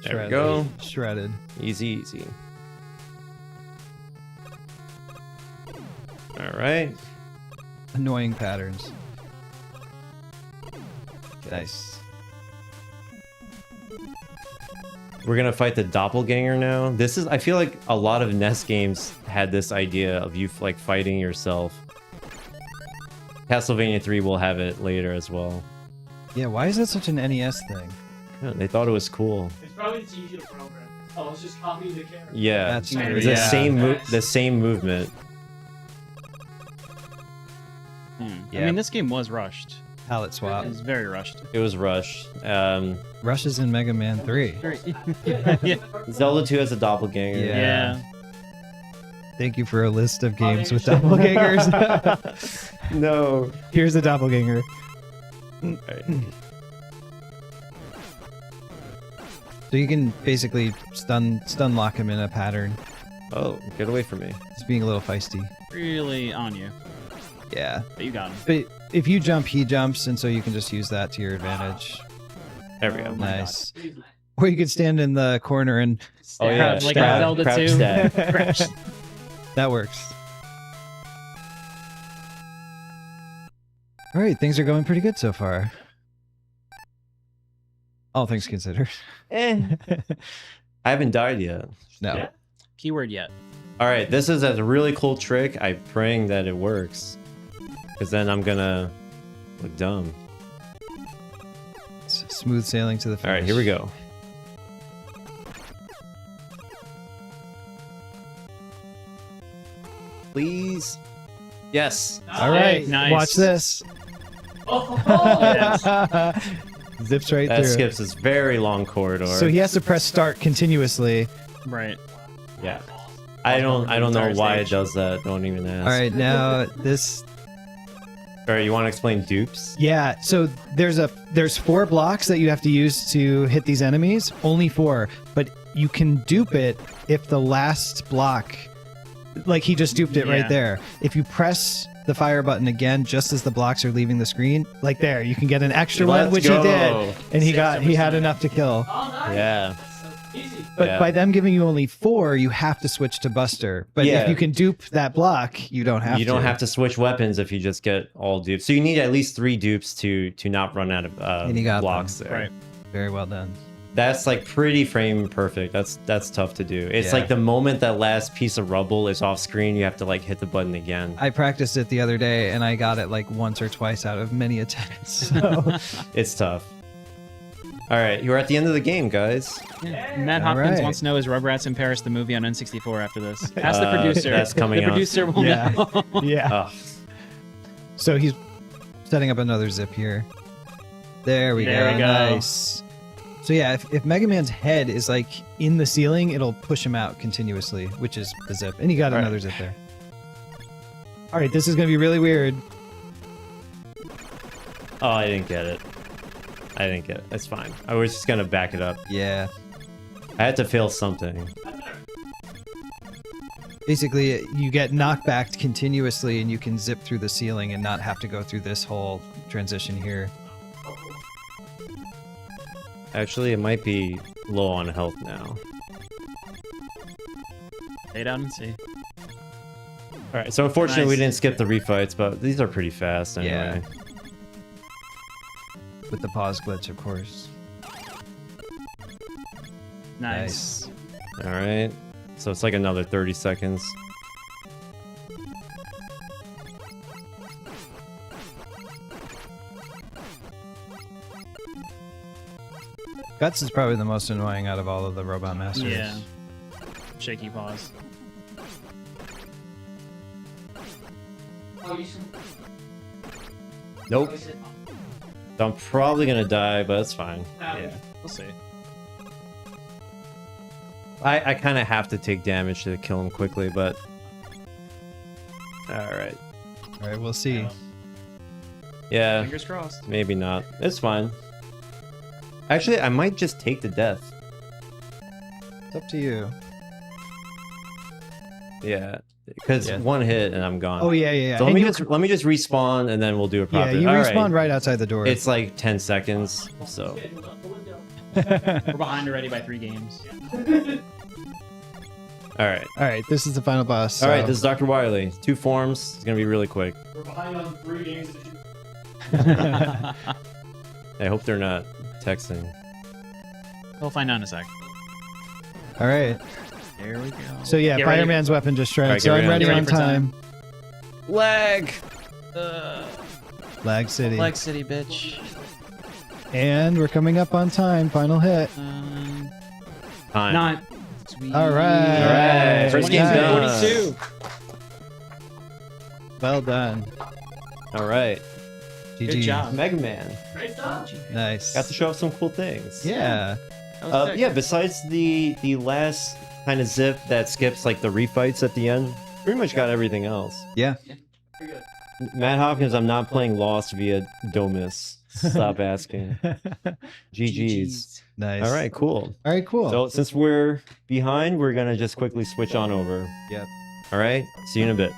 [SPEAKER 1] There we go.
[SPEAKER 2] Shredded.
[SPEAKER 1] Easy, easy. All right.
[SPEAKER 2] Annoying patterns. Nice.
[SPEAKER 1] We're gonna fight the doppelganger now. This is, I feel like a lot of NES games had this idea of you like fighting yourself. Castlevania 3 will have it later as well.
[SPEAKER 2] Yeah, why is that such an NES thing?
[SPEAKER 1] Yeah, they thought it was cool.
[SPEAKER 3] It's probably it's easy to program. Oh, let's just copy the character.
[SPEAKER 1] Yeah,
[SPEAKER 2] That's
[SPEAKER 1] it's
[SPEAKER 2] true.
[SPEAKER 1] the
[SPEAKER 4] Yeah.
[SPEAKER 1] same movement.
[SPEAKER 2] Yeah.
[SPEAKER 4] I mean, this game was rushed.
[SPEAKER 2] Palette swap.
[SPEAKER 4] It was very rushed.
[SPEAKER 1] It was rushed.
[SPEAKER 2] Rushes in Mega Man 3.
[SPEAKER 4] Yeah.
[SPEAKER 1] Zelda 2 has a doppelganger.
[SPEAKER 2] Yeah.
[SPEAKER 4] Yeah.
[SPEAKER 2] Thank you for a list of games with doppelgangers.
[SPEAKER 1] No.
[SPEAKER 2] Here's a doppelganger.
[SPEAKER 1] Alright.
[SPEAKER 2] So you can basically stun lock him in a pattern.
[SPEAKER 1] Oh, get away from me.
[SPEAKER 2] It's being a little feisty.
[SPEAKER 4] Really on you.
[SPEAKER 2] Yeah.
[SPEAKER 4] But you got him.
[SPEAKER 2] But if you jump, he jumps, and so you can just use that to your advantage.
[SPEAKER 1] There we go.
[SPEAKER 4] Oh my
[SPEAKER 2] Nice. Or you could stand in the corner and
[SPEAKER 1] Oh yeah,
[SPEAKER 4] Like
[SPEAKER 1] stab,
[SPEAKER 4] Zelda
[SPEAKER 1] crab
[SPEAKER 4] 2.
[SPEAKER 1] stab.
[SPEAKER 4] Crash.
[SPEAKER 2] that works. All right, things are going pretty good so far. All things considered.
[SPEAKER 1] I haven't died yet.
[SPEAKER 2] No.
[SPEAKER 3] Yeah.
[SPEAKER 4] Keyword yet.
[SPEAKER 1] All right, this is a really cool trick. I'm praying that it works, because then I'm gonna look dumb.
[SPEAKER 2] It's smooth sailing to the finish.
[SPEAKER 1] All right, here we go. Please. Yes.
[SPEAKER 2] All right,
[SPEAKER 4] Nice.
[SPEAKER 2] watch this.
[SPEAKER 3] Oh,
[SPEAKER 2] Zips right
[SPEAKER 1] That
[SPEAKER 2] through.
[SPEAKER 1] skips this very long corridor.
[SPEAKER 2] So he has to press start continuously.
[SPEAKER 4] Right.
[SPEAKER 1] Yeah. I don't know
[SPEAKER 4] Entire
[SPEAKER 1] why it
[SPEAKER 4] stage.
[SPEAKER 1] does that. Don't even ask.
[SPEAKER 2] All right, now this.
[SPEAKER 1] All right, you want to explain dupes?
[SPEAKER 2] Yeah, so there's 4 blocks that you have to use to hit these enemies. Only 4, but you can dupe it if the last block, like he just duped it
[SPEAKER 4] Yeah.
[SPEAKER 2] right there. If you press the fire button again just as the blocks are leaving the screen, like there, you can get an extra one,
[SPEAKER 1] Let's
[SPEAKER 2] which
[SPEAKER 1] go.
[SPEAKER 2] he did, and he had enough to kill.
[SPEAKER 3] oh, nice.
[SPEAKER 1] Yeah.
[SPEAKER 3] That's so easy.
[SPEAKER 2] But
[SPEAKER 1] Yeah.
[SPEAKER 2] by them giving you only 4, you have to switch to Buster. But
[SPEAKER 1] Yeah.
[SPEAKER 2] if you can dupe that block, you don't have to.
[SPEAKER 1] You don't have to switch weapons if you just get all dupes. So you need at least 3 dupes to not run out of
[SPEAKER 2] And you got
[SPEAKER 1] blocks
[SPEAKER 2] them.
[SPEAKER 1] there.
[SPEAKER 4] Right.
[SPEAKER 2] Very well done.
[SPEAKER 1] That's like pretty frame perfect. That's tough to do. It's
[SPEAKER 2] Yeah.
[SPEAKER 1] like the moment that last piece of rubble is off screen, you have to like hit the button again.
[SPEAKER 2] I practiced it the other day, and I got it like once or twice out of many attempts. So.
[SPEAKER 1] It's tough. All right, you're at the end of the game, guys.
[SPEAKER 4] Yeah. Matt
[SPEAKER 2] All
[SPEAKER 4] Hopkins
[SPEAKER 2] right.
[SPEAKER 4] wants to know, is Rugrats in Paris the movie on N64 after this? Ask the producer.
[SPEAKER 1] That's coming
[SPEAKER 4] The
[SPEAKER 1] up.
[SPEAKER 4] producer will
[SPEAKER 2] Yeah.
[SPEAKER 4] know.
[SPEAKER 2] Yeah.
[SPEAKER 1] Ugh.
[SPEAKER 2] So he's setting up another zip here. There we
[SPEAKER 4] There
[SPEAKER 2] go.
[SPEAKER 4] we go.
[SPEAKER 2] Nice. So yeah, if Mega Man's head is like in the ceiling, it'll push him out continuously, which is the zip. And you got
[SPEAKER 1] All right.
[SPEAKER 2] another zip there. All right, this is going to be really weird.
[SPEAKER 1] Oh, I didn't get it. I didn't get it. It's fine. I was just gonna back it up.
[SPEAKER 2] Yeah.
[SPEAKER 1] I had to fail something.
[SPEAKER 2] Basically, you get knocked back continuously and you can zip through the ceiling and not have to go through this whole transition here.
[SPEAKER 1] Actually, it might be low on health now.
[SPEAKER 4] Stay down and see.
[SPEAKER 1] All right, so unfortunately we
[SPEAKER 4] Nice.
[SPEAKER 1] didn't skip the refights, but these are pretty fast anyway.
[SPEAKER 2] With the pause glitch, of course.
[SPEAKER 4] Nice.
[SPEAKER 1] All right, so it's like another 30 seconds.
[SPEAKER 2] Guts is probably the most annoying out of all of the Robot Masters.
[SPEAKER 4] Yeah. Shaky pause.
[SPEAKER 3] Oh, you should.
[SPEAKER 1] Nope. So I'm probably gonna die, but it's fine.
[SPEAKER 4] Yeah. We'll see.
[SPEAKER 1] I kind of have to take damage to kill him quickly, but all right.
[SPEAKER 2] All right, we'll see.
[SPEAKER 1] Yeah,
[SPEAKER 4] Fingers crossed.
[SPEAKER 1] maybe not. It's fine. Actually, I might just take the death.
[SPEAKER 2] It's up to you.
[SPEAKER 1] Yeah, because
[SPEAKER 2] Yeah.
[SPEAKER 1] one hit and I'm gone.
[SPEAKER 2] Oh yeah, yeah, yeah.
[SPEAKER 1] So let
[SPEAKER 2] And
[SPEAKER 1] me
[SPEAKER 2] you-
[SPEAKER 1] let me just respawn and then we'll do it
[SPEAKER 2] yeah,
[SPEAKER 1] properly.
[SPEAKER 2] you
[SPEAKER 1] All
[SPEAKER 2] respawn
[SPEAKER 1] right.
[SPEAKER 2] right outside the door.
[SPEAKER 1] It's like 10 seconds, so
[SPEAKER 4] We're behind already by 3 games.
[SPEAKER 1] All right.
[SPEAKER 2] All right, this is the final boss.
[SPEAKER 1] All right,
[SPEAKER 2] so-
[SPEAKER 1] this is Dr. Wily. 2 forms. It's going to be really quick.
[SPEAKER 3] We're behind on 3 games.
[SPEAKER 1] I hope they're not texting.
[SPEAKER 4] We'll find out in a sec.
[SPEAKER 2] All right.
[SPEAKER 4] There we go.
[SPEAKER 2] So yeah,
[SPEAKER 4] Get ready.
[SPEAKER 2] Fireman's weapon just shred.
[SPEAKER 1] Alright,
[SPEAKER 2] So
[SPEAKER 1] get
[SPEAKER 2] I'm
[SPEAKER 1] ready
[SPEAKER 2] ready
[SPEAKER 1] on
[SPEAKER 2] on
[SPEAKER 4] for
[SPEAKER 2] time.
[SPEAKER 1] Lag!
[SPEAKER 2] Lag City.
[SPEAKER 4] Flag City, bitch.
[SPEAKER 2] And we're coming up on time. Final hit.
[SPEAKER 1] Time.
[SPEAKER 4] Not. Sweet.
[SPEAKER 2] All right.
[SPEAKER 1] All right, first game done.
[SPEAKER 4] 22.
[SPEAKER 2] Well done.
[SPEAKER 1] All right.
[SPEAKER 2] GG.
[SPEAKER 4] Good job.
[SPEAKER 1] Megaman.
[SPEAKER 3] Great stuff.
[SPEAKER 2] Nice.
[SPEAKER 1] Got to show off some cool things.
[SPEAKER 2] Yeah.
[SPEAKER 4] That was sick.
[SPEAKER 1] Yeah, besides the last kind of zip that skips like the refights at the end, pretty much got everything else.
[SPEAKER 2] Yeah.
[SPEAKER 3] Pretty good.
[SPEAKER 1] Matt Hopkins, I'm not playing Lost via Domus. Stop asking. GG's.
[SPEAKER 2] Nice.
[SPEAKER 1] All right, cool.
[SPEAKER 2] All right, cool.
[SPEAKER 1] So since we're behind, we're gonna just quickly switch on over.
[SPEAKER 2] Yep.
[SPEAKER 1] All right, see you in a bit.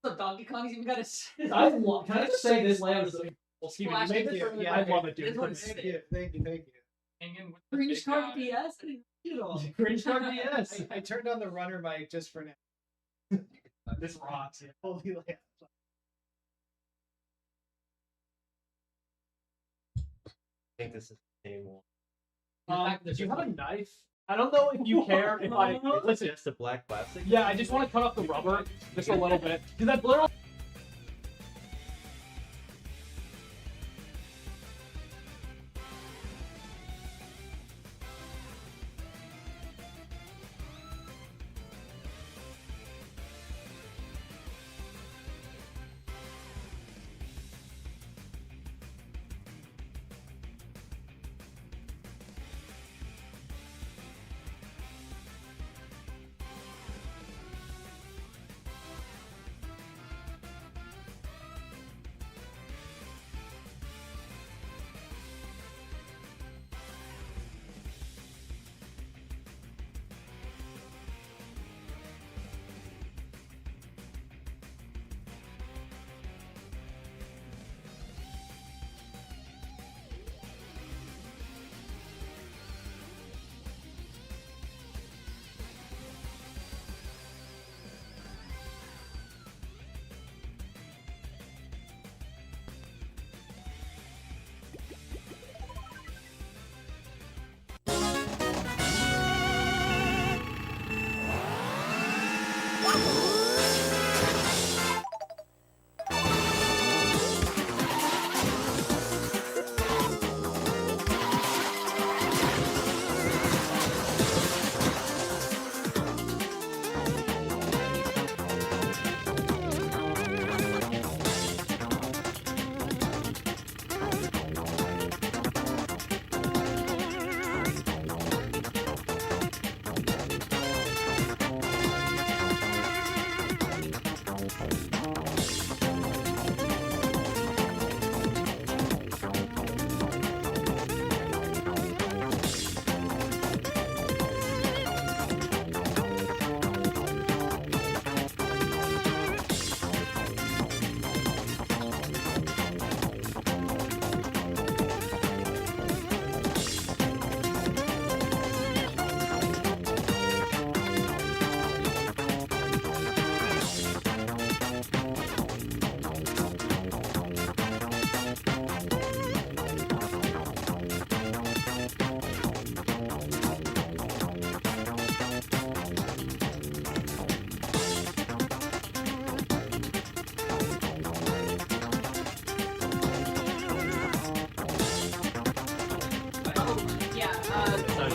[SPEAKER 3] So Donkey Kong's even got a.
[SPEAKER 5] Can I just say this layout is like, well, Steven, you made this.
[SPEAKER 3] Yeah,
[SPEAKER 5] I love it,
[SPEAKER 3] this
[SPEAKER 5] dude.
[SPEAKER 3] one's
[SPEAKER 5] Thank
[SPEAKER 3] sick.
[SPEAKER 5] you, thank you, thank you.
[SPEAKER 3] Hanging with the Cringe Card DS. I didn't see it all.
[SPEAKER 5] Cringe Card DS.
[SPEAKER 2] I turned on the runner mic just for now.
[SPEAKER 5] This rocks. Yeah.
[SPEAKER 2] Holy layout.
[SPEAKER 1] I think this is the same one.
[SPEAKER 5] Do you have a knife? I don't know if you care if I listen.
[SPEAKER 1] Just a black plastic.
[SPEAKER 5] Yeah, I just want to cut off the rubber just a little bit because that's literally.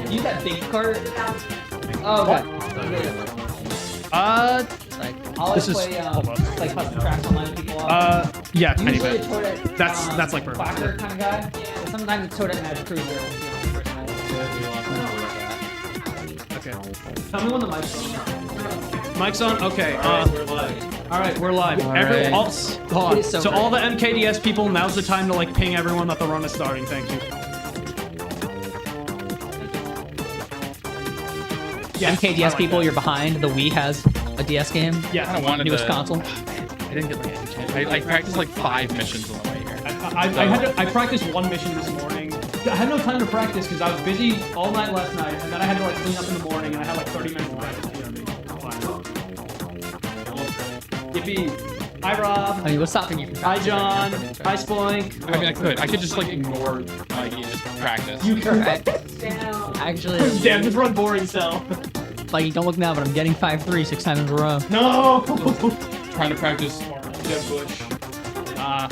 [SPEAKER 3] Use that big cart. Oh, okay. I'll
[SPEAKER 5] This is-
[SPEAKER 3] play,
[SPEAKER 5] hold on.
[SPEAKER 3] like custom tracks online with people.
[SPEAKER 5] Yeah, tiny
[SPEAKER 3] Usually
[SPEAKER 5] bit.
[SPEAKER 3] a Toadette,
[SPEAKER 5] That's like perfect.
[SPEAKER 3] Quacker kind of guy. But sometimes a Toadette Mad Cruiser.
[SPEAKER 5] Okay. Tell me when the mic's on. Mic's on? Okay.
[SPEAKER 1] We're live.
[SPEAKER 5] Alright, we're live.
[SPEAKER 4] All
[SPEAKER 5] Hold
[SPEAKER 4] right.
[SPEAKER 5] on.
[SPEAKER 3] It is so
[SPEAKER 5] So all the
[SPEAKER 3] great.
[SPEAKER 5] MKDS people, now's the time to like ping everyone that the run is starting. Thank you. Yes, I
[SPEAKER 6] MKDS
[SPEAKER 5] like
[SPEAKER 6] people,
[SPEAKER 5] that.
[SPEAKER 6] you're behind. The Wii has a DS game.
[SPEAKER 5] Yes.
[SPEAKER 7] I wanted
[SPEAKER 6] Newest
[SPEAKER 7] to.
[SPEAKER 6] console.
[SPEAKER 7] I didn't get like any chance. I practiced like 5 missions on the way here.
[SPEAKER 5] I practiced one mission this morning. I had no time to practice because I was busy all night last night, and then I had to like clean up in the morning, and I had like 30 minutes to practice PRB. Yippee! Hi Rob.
[SPEAKER 6] I mean, what's stopping you from
[SPEAKER 5] Hi John.
[SPEAKER 6] practicing?
[SPEAKER 5] Hi Spoink.
[SPEAKER 7] I mean, I could just like ignore Mikey and just practice.
[SPEAKER 5] You
[SPEAKER 6] Alright. Actually,
[SPEAKER 5] damn, just run boring cell.
[SPEAKER 6] like, don't look now, but I'm getting 5-3 6 times in a row.
[SPEAKER 5] No.
[SPEAKER 7] Trying to practice Jeb Bush.
[SPEAKER 6] No.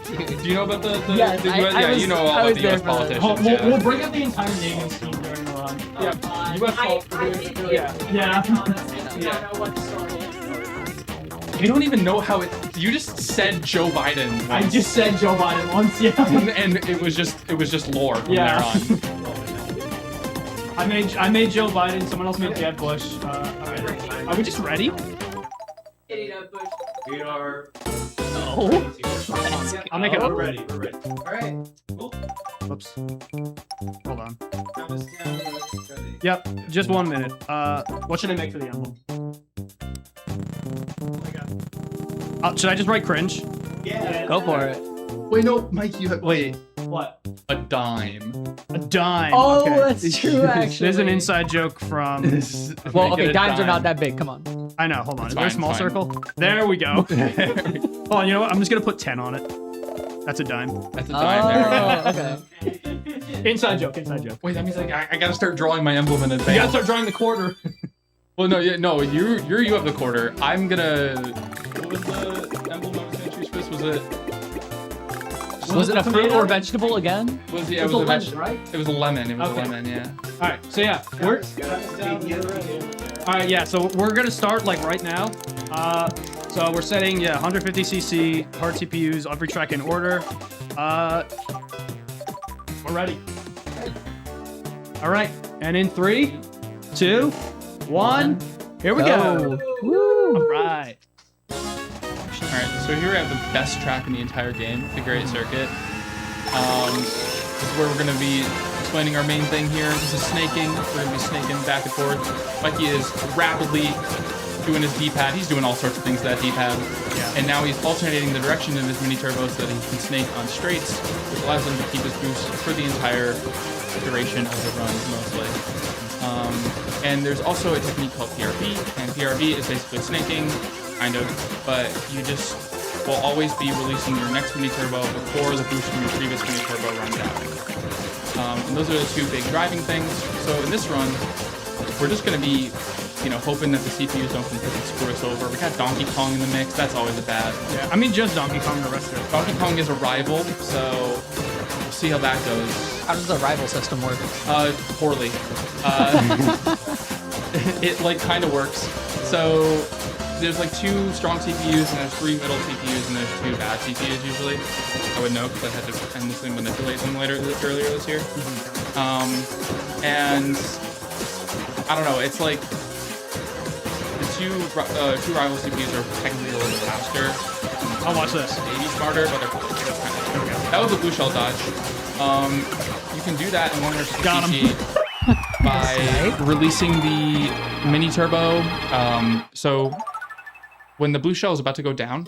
[SPEAKER 7] Do you know about the
[SPEAKER 6] Yes,
[SPEAKER 7] the
[SPEAKER 6] I
[SPEAKER 7] yeah,
[SPEAKER 6] was-
[SPEAKER 7] you know all
[SPEAKER 6] I
[SPEAKER 7] about
[SPEAKER 6] was
[SPEAKER 7] the
[SPEAKER 6] there
[SPEAKER 7] U.S.
[SPEAKER 6] for that.
[SPEAKER 7] politicians.
[SPEAKER 5] We'll,
[SPEAKER 7] Yeah.
[SPEAKER 5] we'll bring up the entire naming scheme during the run.
[SPEAKER 7] Yeah, U.S. politicians. Yeah.
[SPEAKER 5] Yeah.
[SPEAKER 7] You don't even know how it. You just said Joe Biden.
[SPEAKER 5] I
[SPEAKER 7] once.
[SPEAKER 5] just said Joe Biden once, yeah.
[SPEAKER 7] and it was just lore from
[SPEAKER 5] Yeah.
[SPEAKER 7] there on.
[SPEAKER 5] I made Joe Biden. Someone else made Jeb Bush. Are we just ready?
[SPEAKER 1] We are.
[SPEAKER 6] Oh.
[SPEAKER 5] I'll make it.
[SPEAKER 1] We're ready. We're ready.
[SPEAKER 3] Alright.
[SPEAKER 5] Whoops. Hold on. Yep. Just 1 minute. What should I make for the emblem? Oh my god. Should I just write cringe?
[SPEAKER 6] Go for it.
[SPEAKER 7] Wait, no, Mike, you have. Wait.
[SPEAKER 5] What?
[SPEAKER 7] A dime.
[SPEAKER 5] A dime.
[SPEAKER 6] Oh,
[SPEAKER 5] okay.
[SPEAKER 6] that's true, actually.
[SPEAKER 5] There's an inside joke from.
[SPEAKER 6] Well,
[SPEAKER 7] Make it
[SPEAKER 6] okay,
[SPEAKER 7] a
[SPEAKER 6] dimes are
[SPEAKER 7] dime.
[SPEAKER 6] not that big. Come on.
[SPEAKER 5] I know. Hold on. Is
[SPEAKER 7] It's
[SPEAKER 5] there a
[SPEAKER 7] fine,
[SPEAKER 5] small
[SPEAKER 7] it's fine.
[SPEAKER 5] circle? There we go. Hold on. You know what? I'm just gonna put 10 on it. That's a dime.
[SPEAKER 7] That's a dime
[SPEAKER 6] Oh,
[SPEAKER 7] there.
[SPEAKER 6] okay.
[SPEAKER 5] Inside joke. Inside joke.
[SPEAKER 7] Wait, that means like I gotta start drawing my emblem in
[SPEAKER 5] You gotta
[SPEAKER 7] advance.
[SPEAKER 5] start drawing the quarter.
[SPEAKER 7] Well, no, no, you have the quarter. I'm gonna. What was the emblem I was gonna choose first? Was it?
[SPEAKER 6] Was it a fruit or vegetable again?
[SPEAKER 7] Was it?
[SPEAKER 5] It was a lemon, right?
[SPEAKER 7] It was a lemon. It was
[SPEAKER 5] Okay.
[SPEAKER 7] a lemon. Yeah.
[SPEAKER 5] All right. So yeah, we're. All right. Yeah. So we're gonna start like right now. So we're setting 150cc hard CPUs every track in order. We're ready. All right. And in 3, 2, 1. Here we go.
[SPEAKER 6] Woo.
[SPEAKER 5] All right.
[SPEAKER 7] Alright, so here we have the best track in the entire game, the Great Circuit. This is where we're going to be explaining our main thing here. This is snaking. We're going to be snaking back and forth. Mikey is rapidly doing his D-pad. He's doing all sorts of things to that D-pad.
[SPEAKER 5] Yeah.
[SPEAKER 7] And now he's alternating the direction of his mini turbo so that he can snake on straights, which allows him to keep his boost for the entire duration of the run, mostly. And there's also a technique called PRB, and PRB is basically snaking, kind of, but you just will always be releasing your next mini turbo before the boost from your previous mini turbo runs out. And those are the two big driving things. So in this run, we're just going to be, hoping that the CPUs don't completely screw us over. We got Donkey Kong in the mix. That's always a bad.
[SPEAKER 5] Yeah. I mean, just Donkey Kong. The rest of it.
[SPEAKER 7] Donkey Kong is a rival, so we'll see how that goes.
[SPEAKER 6] How does the rival system work?
[SPEAKER 7] Poorly. It kind of works. So there's 2 strong CPUs and there's 3 middle CPUs and there's 2 bad CPUs usually. I would know because I had to endlessly manipulate them earlier this year. And I don't know. It's like the two rival CPUs are technically a little bit faster.
[SPEAKER 5] I'll watch this.
[SPEAKER 7] Maybe smarter, but they're close. That's kind of that was a blue shell dodge. You can do that in 1 versus
[SPEAKER 5] Got him.
[SPEAKER 7] CG by releasing the mini turbo. So when the blue shell is about to go down,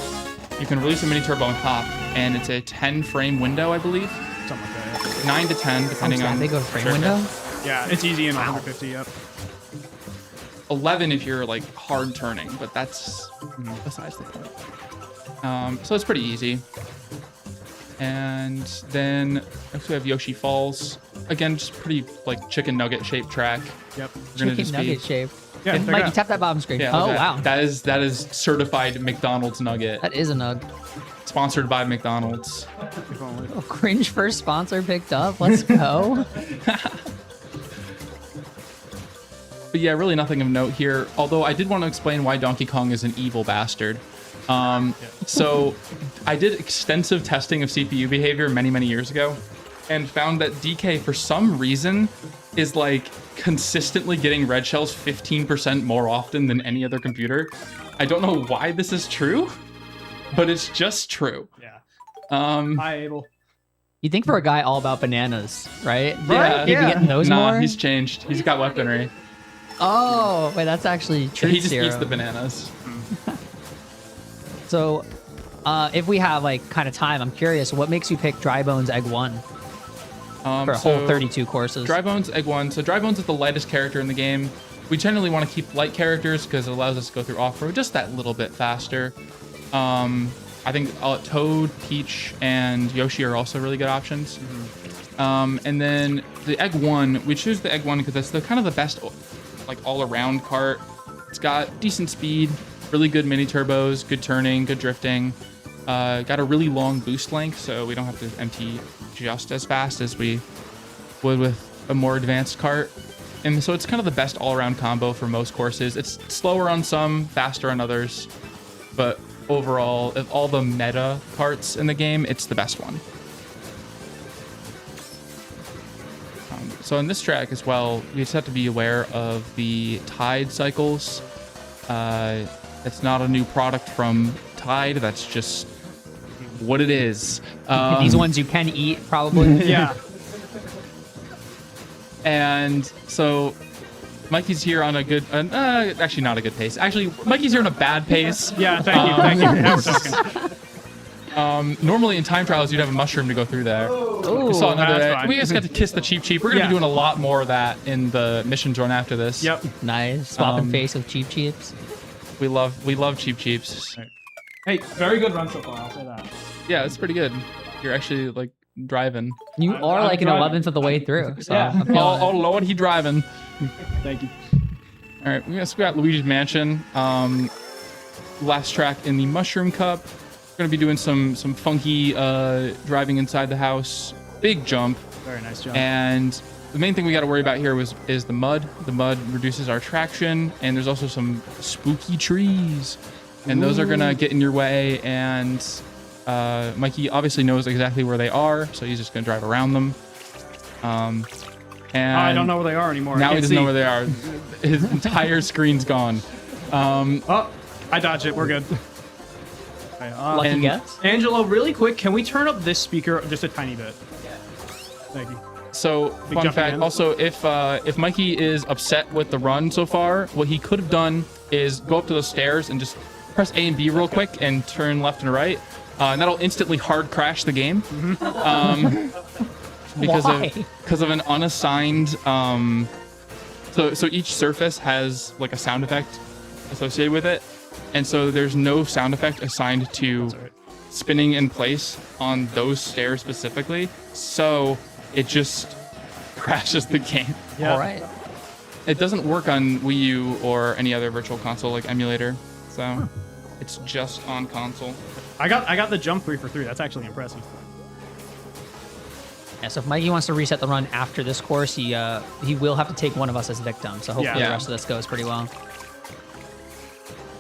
[SPEAKER 7] you can release a mini turbo and hop, and it's a 10 frame window, I believe.
[SPEAKER 5] Something like that.
[SPEAKER 7] 9 to 10, depending on.
[SPEAKER 6] They go frame
[SPEAKER 7] circuit.
[SPEAKER 6] window?
[SPEAKER 5] Yeah, it's easy in 150. Yep.
[SPEAKER 7] 11 if you're hard turning, but that's besides the point. So it's pretty easy. And then we have Yoshi Falls. Again, just pretty chicken nugget shaped track.
[SPEAKER 5] Yep.
[SPEAKER 7] We're gonna
[SPEAKER 6] Chicken
[SPEAKER 7] just
[SPEAKER 6] nugget shape.
[SPEAKER 5] Yeah. check it
[SPEAKER 6] Mikey,
[SPEAKER 5] out.
[SPEAKER 6] tap that bottom screen.
[SPEAKER 7] Yeah,
[SPEAKER 6] Oh,
[SPEAKER 7] look at
[SPEAKER 6] wow.
[SPEAKER 7] that is certified McDonald's nugget,
[SPEAKER 6] That is a nug.
[SPEAKER 7] sponsored by McDonald's.
[SPEAKER 5] If only.
[SPEAKER 6] Oh, Cringe first sponsor picked up. Let's go.
[SPEAKER 7] But yeah, really nothing of note here. Although I did want to explain why Donkey Kong is an evil bastard. So I did extensive testing of CPU behavior many, many years ago and found that DK for some reason is consistently getting red shells 15% more often than any other computer. I don't know why this is true, but it's just true.
[SPEAKER 5] Yeah.
[SPEAKER 7] Hi,
[SPEAKER 5] Abel.
[SPEAKER 6] You think for a guy all about bananas, right?
[SPEAKER 7] Yeah.
[SPEAKER 6] He'd be getting those
[SPEAKER 7] Nah,
[SPEAKER 6] more?
[SPEAKER 7] he's changed. He's got weaponry.
[SPEAKER 6] Oh, wait, that's actually true.
[SPEAKER 7] He just eats the bananas.
[SPEAKER 6] So, if we have kind of time, I'm curious, what makes you pick Dry Bones Egg 1 for a whole 32 courses?
[SPEAKER 7] Dry Bones Egg 1. So Dry Bones is the lightest character in the game. We generally want to keep light characters because it allows us to go through off-road just that little bit faster. I think Toad, Peach, and Yoshi are also really good options. And then the Egg 1, we choose the Egg 1 because that's kind of the best all-around kart. It's got decent speed, really good mini turbos, good turning, good drifting. Got a really long boost length, so we don't have to empty just as fast as we would with a more advanced kart. And so it's kind of the best all-around combo for most courses. It's slower on some, faster on others, but overall, of all the meta karts in the game, it's the best one. So in this track as well, we just have to be aware of the tide cycles. It's not a new product from Tide. That's just what it is.
[SPEAKER 6] These ones you can eat, probably.
[SPEAKER 5] Yeah.
[SPEAKER 7] And so Mikey's here on a good, actually not a good pace. Actually, Mikey's here on a bad pace.
[SPEAKER 5] Yeah, thank you. Now we're talking.
[SPEAKER 7] Normally in time trials, you'd have a mushroom to go through there.
[SPEAKER 6] Ooh.
[SPEAKER 7] We saw another.
[SPEAKER 5] That's fine.
[SPEAKER 7] We just got to kiss the Cheep Cheep. We're gonna be doing a lot more of that in the missions run after this.
[SPEAKER 5] Yep.
[SPEAKER 6] Nice. Swapping face with Cheep Cheeps.
[SPEAKER 7] We love Cheep Cheeps.
[SPEAKER 5] Hey, very good run so far. I'll say that.
[SPEAKER 7] Yeah, it's pretty good. You're actually like driving.
[SPEAKER 6] You are
[SPEAKER 5] I'm
[SPEAKER 6] like an
[SPEAKER 5] driving.
[SPEAKER 6] 11th of the way through. So
[SPEAKER 5] Yeah.
[SPEAKER 6] I'm feeling
[SPEAKER 7] Oh
[SPEAKER 6] it.
[SPEAKER 7] Lord, he driving.
[SPEAKER 5] Thank you.
[SPEAKER 7] All right, we got Luigi's Mansion. Last track in the Mushroom Cup. We're gonna be doing some funky driving inside the house. Big jump.
[SPEAKER 5] Very nice job.
[SPEAKER 7] And the main thing we got to worry about here is the mud. The mud reduces our traction, and there's also some spooky trees, and those are gonna get in your way. And Mikey obviously knows exactly where they are, so he's just gonna drive around them. And
[SPEAKER 5] I don't know where they are anymore.
[SPEAKER 7] now
[SPEAKER 5] I
[SPEAKER 7] he
[SPEAKER 5] can't
[SPEAKER 7] doesn't know
[SPEAKER 5] see.
[SPEAKER 7] where they are. His entire screen's gone.
[SPEAKER 5] Oh, I dodged it. We're good. Okay,
[SPEAKER 6] Lucky
[SPEAKER 7] and-
[SPEAKER 6] guess.
[SPEAKER 5] Angelo, really quick, can we turn up this speaker just a tiny bit? Thank you.
[SPEAKER 7] So,
[SPEAKER 5] Big
[SPEAKER 7] fun
[SPEAKER 5] jump
[SPEAKER 7] fact.
[SPEAKER 5] again.
[SPEAKER 7] Also, if Mikey is upset with the run so far, what he could have done is go up to those stairs and just press A and B real quick and turn left and right, and that'll instantly hard crash the game.
[SPEAKER 6] Why?
[SPEAKER 7] Because of an unassigned. So each surface has like a sound effect associated with it, and so there's no sound effect assigned to spinning in place on those stairs specifically. So it just crashes the game.
[SPEAKER 5] Yeah.
[SPEAKER 6] All right.
[SPEAKER 7] It doesn't work on Wii U or any other virtual console like emulator, so it's just on console.
[SPEAKER 5] I got the jump 3 for 3. That's actually impressive.
[SPEAKER 6] Yeah, so if Mikey wants to reset the run after this course, he will have to take one of us as victim. So hopefully
[SPEAKER 5] Yeah.
[SPEAKER 6] the rest of this goes pretty well.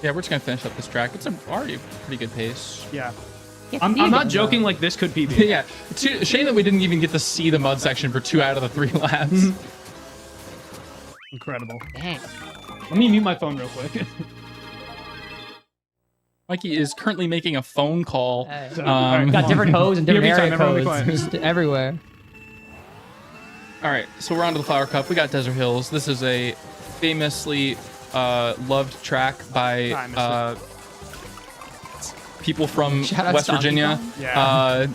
[SPEAKER 7] Yeah, we're just gonna finish up this track. It's already a pretty good pace.
[SPEAKER 5] Yeah.
[SPEAKER 6] Yeah,
[SPEAKER 5] I'm
[SPEAKER 6] you
[SPEAKER 5] not
[SPEAKER 6] can,
[SPEAKER 5] joking. Like this could PB.
[SPEAKER 7] Yeah, shame that we didn't even get to see the mud section for 2 out of the 3 laps.
[SPEAKER 5] Incredible.
[SPEAKER 6] Dang.
[SPEAKER 5] Let me mute my phone real quick.
[SPEAKER 7] Mikey is currently making a phone call.
[SPEAKER 6] Hey.
[SPEAKER 5] Alright.
[SPEAKER 6] Got different hose and different
[SPEAKER 5] PRB time,
[SPEAKER 6] area
[SPEAKER 5] everyone be
[SPEAKER 6] codes
[SPEAKER 5] quiet.
[SPEAKER 6] just everywhere.
[SPEAKER 7] All right, so we're on to the Flower Cup. We got Desert Hills. This is a famously loved track by people from
[SPEAKER 6] Shout out
[SPEAKER 7] West
[SPEAKER 6] to Donkey
[SPEAKER 7] Virginia,
[SPEAKER 6] Kong.
[SPEAKER 5] Yeah.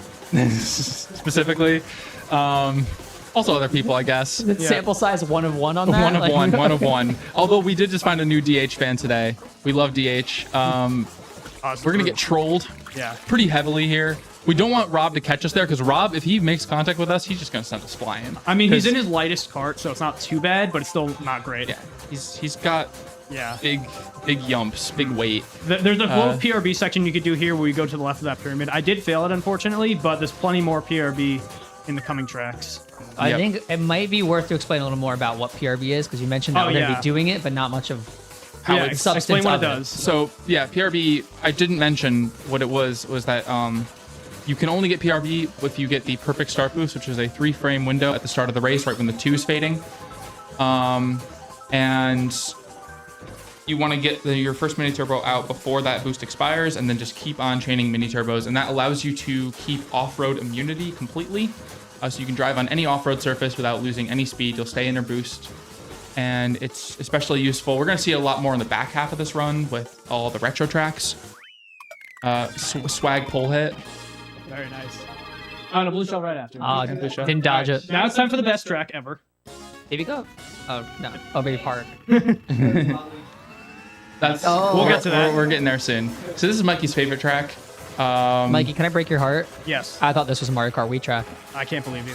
[SPEAKER 7] specifically. Also other people, I guess.
[SPEAKER 6] Sample size 1 of 1 on that.
[SPEAKER 7] One of
[SPEAKER 6] Like-
[SPEAKER 7] one, one of one. Although we did just find a new DH fan today. We love DH. We're gonna get trolled
[SPEAKER 5] Yeah.
[SPEAKER 7] pretty heavily here. We don't want Rob to catch us there because Rob, if he makes contact with us, he's just gonna send us flying.
[SPEAKER 5] I mean, he's
[SPEAKER 7] 'Cause-
[SPEAKER 5] in his lightest cart, so it's not too bad, but it's still not great.
[SPEAKER 7] Yeah, he's got
[SPEAKER 5] Yeah.
[SPEAKER 7] big yumps, big weight.
[SPEAKER 5] There's a little PRB section you could do here where you go to the left of that pyramid. I did fail it, unfortunately, but there's plenty more PRB in the coming tracks.
[SPEAKER 6] I
[SPEAKER 7] Yep.
[SPEAKER 6] think it might be worth to explain a little more about what PRB is because you mentioned that
[SPEAKER 5] Oh,
[SPEAKER 6] we're going to
[SPEAKER 5] yeah.
[SPEAKER 6] be doing it, but not much of how
[SPEAKER 5] Yeah,
[SPEAKER 6] it's
[SPEAKER 5] explain
[SPEAKER 6] substance
[SPEAKER 5] what
[SPEAKER 6] of
[SPEAKER 5] it
[SPEAKER 6] it.
[SPEAKER 5] does.
[SPEAKER 7] So yeah, PRB. I didn't mention what it was that you can only get PRB if you get the perfect start boost, which is a 3-frame window at the start of the race, right when the 2 is fading. And you want to get your first mini turbo out before that boost expires, and then just keep on chaining mini turbos, and that allows you to keep off-road immunity completely. So you can drive on any off-road surface without losing any speed. You'll stay in your boost, and it's especially useful. We're going to see a lot more in the back half of this run with all the retro tracks. Swag pole hit.
[SPEAKER 5] Very nice. Oh, and a blue shell right after.
[SPEAKER 6] Didn't dodge it.
[SPEAKER 5] Now it's time for the best track ever.
[SPEAKER 6] Baby go. Oh, no. Oh, Baby Park.
[SPEAKER 7] That's
[SPEAKER 5] We'll get to that.
[SPEAKER 7] We're getting there soon. So this is Mikey's favorite track.
[SPEAKER 6] Mikey, can I break your heart?
[SPEAKER 5] Yes.
[SPEAKER 6] I thought this was a Mario Kart Wii track.
[SPEAKER 5] I can't believe you.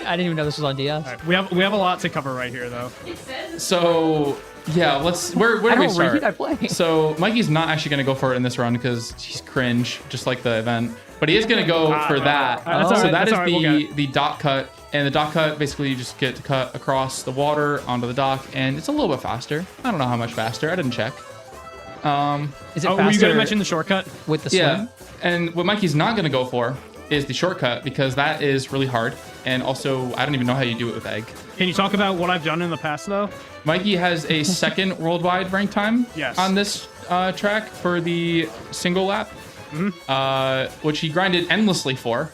[SPEAKER 6] I didn't even know this was on DS.
[SPEAKER 5] All right, we have a lot to cover right here, though.
[SPEAKER 7] So yeah, where do
[SPEAKER 6] I
[SPEAKER 7] we
[SPEAKER 6] don't
[SPEAKER 7] start?
[SPEAKER 6] read, I play.
[SPEAKER 7] So Mikey's not actually going to go for it in this run because he's cringe, just like the event. But he is going to go for that.
[SPEAKER 5] That's all
[SPEAKER 7] So
[SPEAKER 5] right,
[SPEAKER 7] that
[SPEAKER 5] that's
[SPEAKER 7] is
[SPEAKER 5] all right, we'll get
[SPEAKER 7] the dock cut. And the dock cut, basically you just get to cut across the water onto the dock. And it's a little bit faster. I don't know how much faster. I didn't check.
[SPEAKER 6] Is it
[SPEAKER 5] Oh, were you
[SPEAKER 6] faster
[SPEAKER 5] going to mention the shortcut?
[SPEAKER 6] with the swim?
[SPEAKER 7] Yeah. And what Mikey's not going to go for is the shortcut because that is really hard. And also, I don't even know how you do it with egg.
[SPEAKER 5] Can you talk about what I've done in the past, though?
[SPEAKER 7] Mikey has a second worldwide rank time
[SPEAKER 5] Yes.
[SPEAKER 7] on this track for the single lap, which he grinded endlessly for.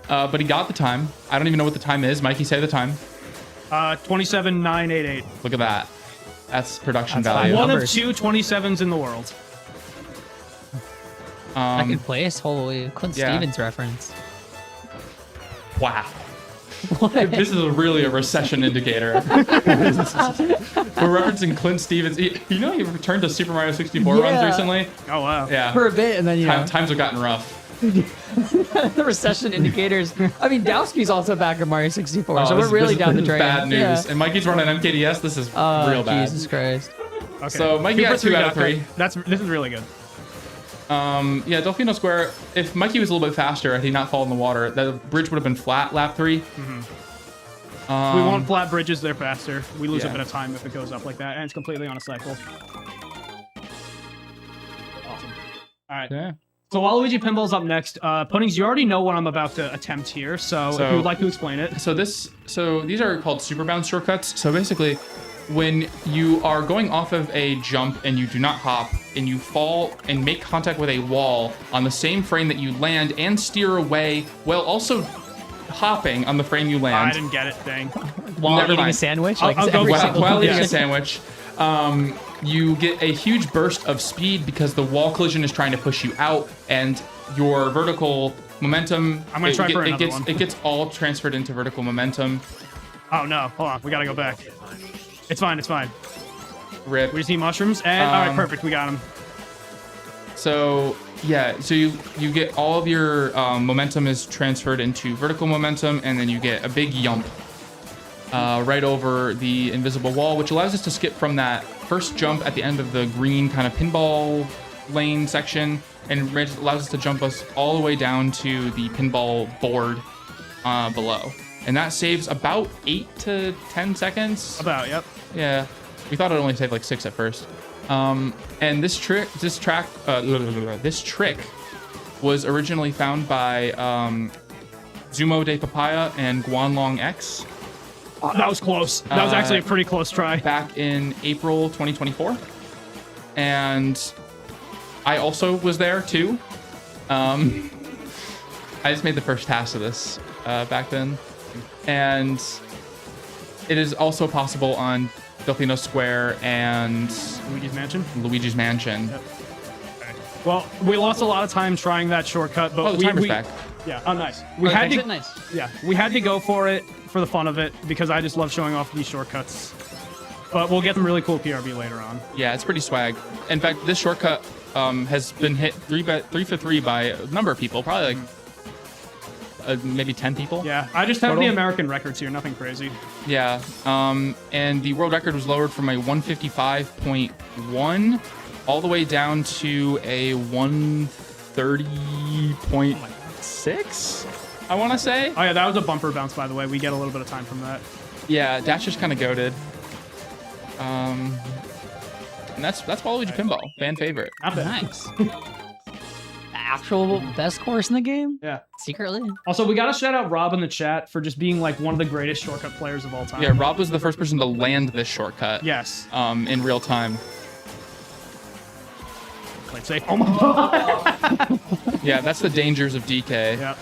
[SPEAKER 7] But he got the time. I don't even know what the time is. Mikey, say the time.
[SPEAKER 5] 27,988.
[SPEAKER 7] Look at that. That's production
[SPEAKER 6] That's
[SPEAKER 7] value.
[SPEAKER 5] One of
[SPEAKER 6] numbers.
[SPEAKER 5] 2 27s in the world.
[SPEAKER 6] Second place. Holy Clint
[SPEAKER 7] yeah.
[SPEAKER 6] Stevens reference.
[SPEAKER 7] Wow.
[SPEAKER 6] What?
[SPEAKER 7] This is really a recession indicator. We're referencing Clint Stevens. You know, he returned to Super Mario 64 runs
[SPEAKER 6] Yeah.
[SPEAKER 7] recently.
[SPEAKER 5] Oh, wow.
[SPEAKER 7] Yeah.
[SPEAKER 6] For a bit, and then
[SPEAKER 7] Times have gotten rough.
[SPEAKER 6] the recession indicators. I mean, Dowski's also back in Mario 64, so
[SPEAKER 7] this-
[SPEAKER 6] we're really
[SPEAKER 7] this
[SPEAKER 6] down the
[SPEAKER 7] is
[SPEAKER 6] drain.
[SPEAKER 7] Bad news.
[SPEAKER 6] Yeah.
[SPEAKER 7] And Mikey's running MKDS. This is real bad.
[SPEAKER 6] Jesus Christ.
[SPEAKER 5] Okay.
[SPEAKER 7] So Mikey got 2 out of 3.
[SPEAKER 5] This is really good.
[SPEAKER 7] Yeah, Delfino Square. If Mikey was a little bit faster, had he not fallen in the water, the bridge would have been flat lap 3.
[SPEAKER 5] We want flat bridges, they're faster. We lose
[SPEAKER 7] yeah.
[SPEAKER 5] a bit of time if it goes up like that, and it's completely on a cycle. Awesome. All right.
[SPEAKER 7] Yeah.
[SPEAKER 5] So Waluigi Pinball's up next. Puddings, you already know what I'm about to attempt here, so if you would like to explain it.
[SPEAKER 7] So these are called super bounce shortcuts. So basically, when you are going off of a jump and you do not hop and you fall and make contact with a wall on the same frame that you land and steer away while also hopping on the frame you
[SPEAKER 5] I
[SPEAKER 7] land.
[SPEAKER 5] didn't get it, dang.
[SPEAKER 6] While
[SPEAKER 7] Never
[SPEAKER 6] eating
[SPEAKER 7] mind.
[SPEAKER 6] a sandwich?
[SPEAKER 5] I'll
[SPEAKER 6] Like,
[SPEAKER 5] go
[SPEAKER 6] every
[SPEAKER 5] while-
[SPEAKER 6] single
[SPEAKER 7] While eating a
[SPEAKER 6] condition.
[SPEAKER 7] sandwich, you get a huge burst of speed because the wall collision is trying to push you out, and your vertical momentum.
[SPEAKER 5] I'm gonna try for another
[SPEAKER 7] gets,
[SPEAKER 5] one.
[SPEAKER 7] It gets all transferred into vertical momentum.
[SPEAKER 5] Oh, no. Hold on. We got to go back. It's fine. It's fine.
[SPEAKER 7] Rip.
[SPEAKER 5] We just need mushrooms, and all right, perfect. We got them.
[SPEAKER 7] So yeah, so you get all of your momentum is transferred into vertical momentum, and then you get a big yump right over the invisible wall, which allows us to skip from that first jump at the end of the green kind of pinball lane section, and allows us to jump us all the way down to the pinball board below. And that saves about 8 to 10 seconds.
[SPEAKER 5] About, yep.
[SPEAKER 7] Yeah, we thought it only saved like 6 at first. And this trick was originally found by Zumo de Papaya and Guanlong X
[SPEAKER 5] That was close. That was actually a pretty close try.
[SPEAKER 7] back in April 2024. And I also was there too. I just made the first task of this back then. And it is also possible on Delfino Square and
[SPEAKER 5] Luigi's Mansion.
[SPEAKER 7] Luigi's Mansion.
[SPEAKER 5] Well, we lost a lot of time trying that shortcut, but
[SPEAKER 7] Oh, the timer's back.
[SPEAKER 5] Yeah. Oh, nice. We had to.
[SPEAKER 6] Nice.
[SPEAKER 5] Yeah, we had to go for it for the fun of it because I just love showing off these shortcuts. But we'll get some really cool PRB later on.
[SPEAKER 7] Yeah, it's pretty swag. In fact, this shortcut has been hit 3 for 3 by a number of people, probably like maybe 10 people.
[SPEAKER 5] Yeah, I just have
[SPEAKER 7] Total?
[SPEAKER 5] the American records here, nothing crazy.
[SPEAKER 7] Yeah. And the world record was lowered from a 155.1 all the way down to a 130.6, I want to say.
[SPEAKER 5] Oh yeah, that was a bumper bounce, by the way. We get a little bit of time from that.
[SPEAKER 7] Yeah, Dasher's kind of goated. And that's Waluigi Pinball, fan favorite.
[SPEAKER 5] Not bad.
[SPEAKER 6] Nice. Actual best course in the game?
[SPEAKER 5] Yeah.
[SPEAKER 6] Secretly?
[SPEAKER 5] Also, we gotta shout out Rob in the chat for just being like one of the greatest shortcut players of all time.
[SPEAKER 7] Yeah, Rob was the first person to land this shortcut.
[SPEAKER 5] Yes.
[SPEAKER 7] In real time.
[SPEAKER 5] Let's say. Oh my god.
[SPEAKER 7] Yeah, that's the dangers of DK.
[SPEAKER 5] Yeah.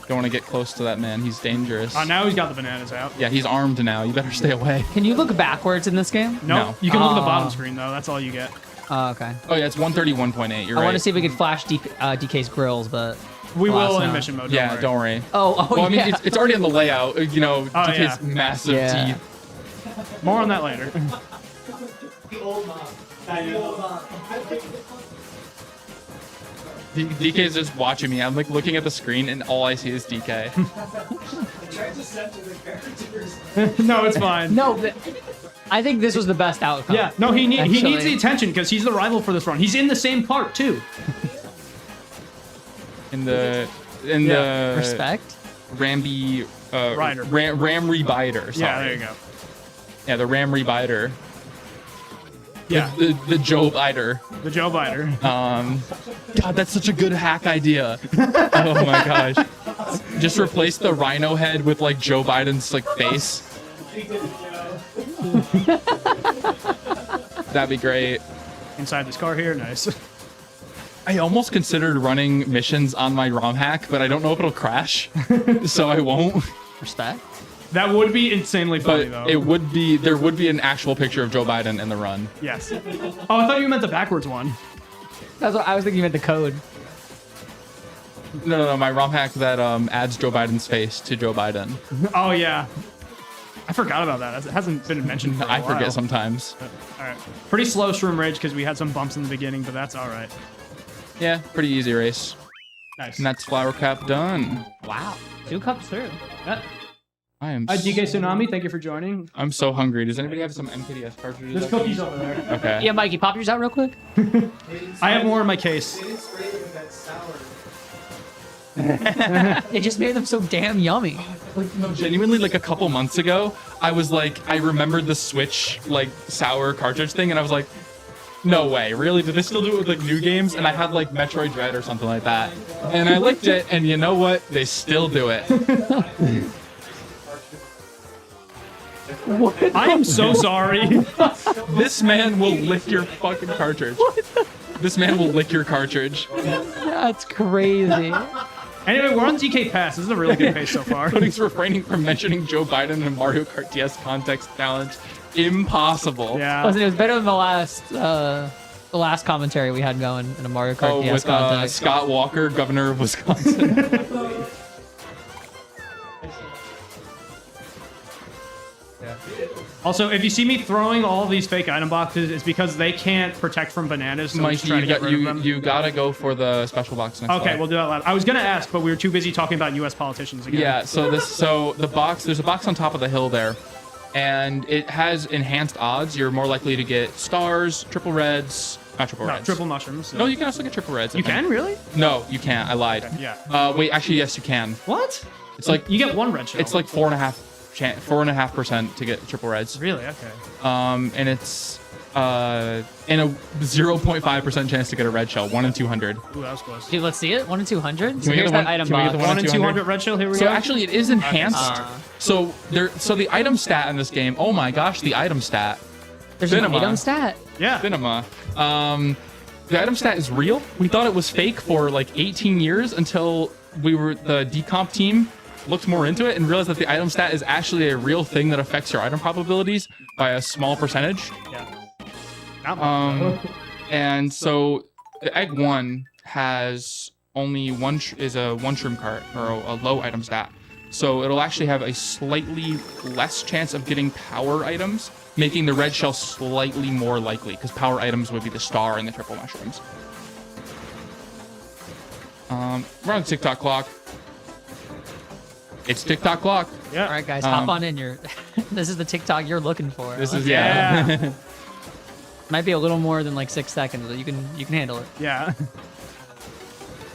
[SPEAKER 7] Don't want to get close to that man. He's dangerous.
[SPEAKER 5] Now he's got the bananas out.
[SPEAKER 7] Yeah, he's armed now. You better stay away.
[SPEAKER 6] Can you look backwards in this game?
[SPEAKER 5] No,
[SPEAKER 7] No.
[SPEAKER 5] you can look at the bottom screen though. That's all you get.
[SPEAKER 6] Oh, okay.
[SPEAKER 7] Oh yeah, it's 131.8. You're
[SPEAKER 6] I
[SPEAKER 7] right.
[SPEAKER 6] want to see if we could flash DK's grills, but
[SPEAKER 5] We
[SPEAKER 6] Alas,
[SPEAKER 5] will in
[SPEAKER 6] no.
[SPEAKER 5] mission mode.
[SPEAKER 7] Yeah, don't worry.
[SPEAKER 6] oh,
[SPEAKER 7] Well, I mean,
[SPEAKER 6] yeah.
[SPEAKER 7] it's already in the layout. You know, DK's
[SPEAKER 5] yeah.
[SPEAKER 7] massive
[SPEAKER 6] Yeah.
[SPEAKER 7] teeth.
[SPEAKER 5] More on that later.
[SPEAKER 7] DK's just watching me. I'm like looking at the screen, and all I see is DK.
[SPEAKER 5] No, it's fine.
[SPEAKER 6] No, I think this was the best outcome.
[SPEAKER 5] Yeah, no, he needs
[SPEAKER 6] Actually.
[SPEAKER 5] the attention because he's the rival for this run. He's in the same part too.
[SPEAKER 7] In the
[SPEAKER 6] Respect.
[SPEAKER 7] Ramby
[SPEAKER 5] Rider.
[SPEAKER 7] Ramry Biter. Sorry.
[SPEAKER 5] Yeah, there you go.
[SPEAKER 7] Yeah, the Ramry Biter.
[SPEAKER 5] Yeah,
[SPEAKER 7] The Joe Biter.
[SPEAKER 5] the Joe Biter.
[SPEAKER 7] God, that's such a good hack idea. Oh my gosh. Just replace the rhino head with like Joe Biden's like face. That'd be great.
[SPEAKER 5] Inside this car here, nice.
[SPEAKER 7] I almost considered running missions on my ROM hack, but I don't know if it'll crash, so I won't.
[SPEAKER 6] Respect.
[SPEAKER 5] That would be insanely funny,
[SPEAKER 7] But
[SPEAKER 5] though.
[SPEAKER 7] it would be there would be an actual picture of Joe Biden in the run.
[SPEAKER 5] Yes. Oh, I thought you meant the backwards one.
[SPEAKER 6] That's what I was thinking. You meant the code.
[SPEAKER 7] No, my ROM hack that adds Joe Biden's face to Joe Biden.
[SPEAKER 5] Oh yeah. I forgot about that. It hasn't been mentioned for a
[SPEAKER 7] I
[SPEAKER 5] while.
[SPEAKER 7] forget sometimes.
[SPEAKER 5] All right. Pretty slow Shroom Ridge because we had some bumps in the beginning, but that's all right.
[SPEAKER 7] Yeah, pretty easy race.
[SPEAKER 5] Nice.
[SPEAKER 7] And that's Flower Cap done.
[SPEAKER 6] Wow. 2 cups through.
[SPEAKER 5] Yeah.
[SPEAKER 7] I am.
[SPEAKER 5] DK Tsunami, thank you for joining.
[SPEAKER 7] I'm so hungry. Does anybody have some MKDS cartridges?
[SPEAKER 5] There's cookies over there.
[SPEAKER 7] Okay.
[SPEAKER 6] Yeah, Mikey, pop yours out real quick.
[SPEAKER 5] I have more in my case.
[SPEAKER 6] They just made them so damn yummy.
[SPEAKER 7] No, genuinely, like a couple months ago, I was like, I remembered the Switch like sour cartridge thing, and I was like, no way, really? Did they still do it with like new games? And I had like Metroid Dread or something like that, and I licked it, and you know what? They still do it.
[SPEAKER 5] I am so sorry.
[SPEAKER 7] This man will lick your fucking cartridge. This man will lick your cartridge.
[SPEAKER 6] That's crazy.
[SPEAKER 5] Anyway, we're on DK Pass. This is a really good pace so far.
[SPEAKER 7] Cody's refraining from mentioning Joe Biden in Mario Kart DS context challenge. Impossible.
[SPEAKER 5] Yeah.
[SPEAKER 6] Listen, it was better than the last commentary we had going in a Mario Kart
[SPEAKER 7] Oh,
[SPEAKER 6] DS
[SPEAKER 7] with
[SPEAKER 6] context.
[SPEAKER 7] Scott Walker, governor of Wisconsin.
[SPEAKER 5] Also, if you see me throwing all these fake item boxes, it's because they can't protect from bananas, so I'm just trying to get rid of them.
[SPEAKER 7] You gotta go for the special box next
[SPEAKER 5] Okay,
[SPEAKER 7] time.
[SPEAKER 5] we'll do that loud. I was gonna ask, but we were too busy talking about U.S. politicians again.
[SPEAKER 7] Yeah, so the box, there's a box on top of the hill there, and it has enhanced odds. You're more likely to get stars, triple reds, not triple
[SPEAKER 5] No,
[SPEAKER 7] reds.
[SPEAKER 5] triple mushrooms.
[SPEAKER 7] No, you can also get triple reds. I
[SPEAKER 5] You
[SPEAKER 7] think.
[SPEAKER 5] can really?
[SPEAKER 7] No, you can't. I lied.
[SPEAKER 5] Yeah.
[SPEAKER 7] Wait, actually, yes, you can.
[SPEAKER 5] What?
[SPEAKER 7] It's like
[SPEAKER 5] You get one red shell.
[SPEAKER 7] it's like 4.5% to get triple reds.
[SPEAKER 5] Really? Okay.
[SPEAKER 7] And it's and a 0.5% chance to get a red shell. 1 in 200.
[SPEAKER 5] Ooh, that was close.
[SPEAKER 6] Dude, let's see it. 1 in 200. So
[SPEAKER 7] we get
[SPEAKER 6] here's
[SPEAKER 7] the
[SPEAKER 6] that
[SPEAKER 7] one-
[SPEAKER 6] item
[SPEAKER 7] can we get
[SPEAKER 6] box.
[SPEAKER 7] the
[SPEAKER 5] 1 in
[SPEAKER 7] 200?
[SPEAKER 5] 200 red shell. Here we
[SPEAKER 7] So
[SPEAKER 5] go.
[SPEAKER 7] actually, it is enhanced. So the item stat in this game. Oh my gosh, the item stat.
[SPEAKER 6] There's
[SPEAKER 7] Cinema.
[SPEAKER 6] an item stat.
[SPEAKER 5] Yeah.
[SPEAKER 7] Cinema. The item stat is real. We thought it was fake for like 18 years until the decomp team looked more into it and realized that the item stat is actually a real thing that affects your item probabilities by a small percentage.
[SPEAKER 5] Yeah. Not much.
[SPEAKER 7] And so the egg 1 has only is a 1 shroom cart or a low item stat. So it'll actually have a slightly less chance of getting power items, making the red shell slightly more likely because power items would be the star and the triple mushrooms. We're on the TikTok clock. It's TikTok clock.
[SPEAKER 5] Yeah.
[SPEAKER 6] All right, guys, hop on in. This is the TikTok you're looking for.
[SPEAKER 7] This is
[SPEAKER 5] Yeah.
[SPEAKER 6] Might be a little more than like 6 seconds, but you can handle it.
[SPEAKER 5] Yeah.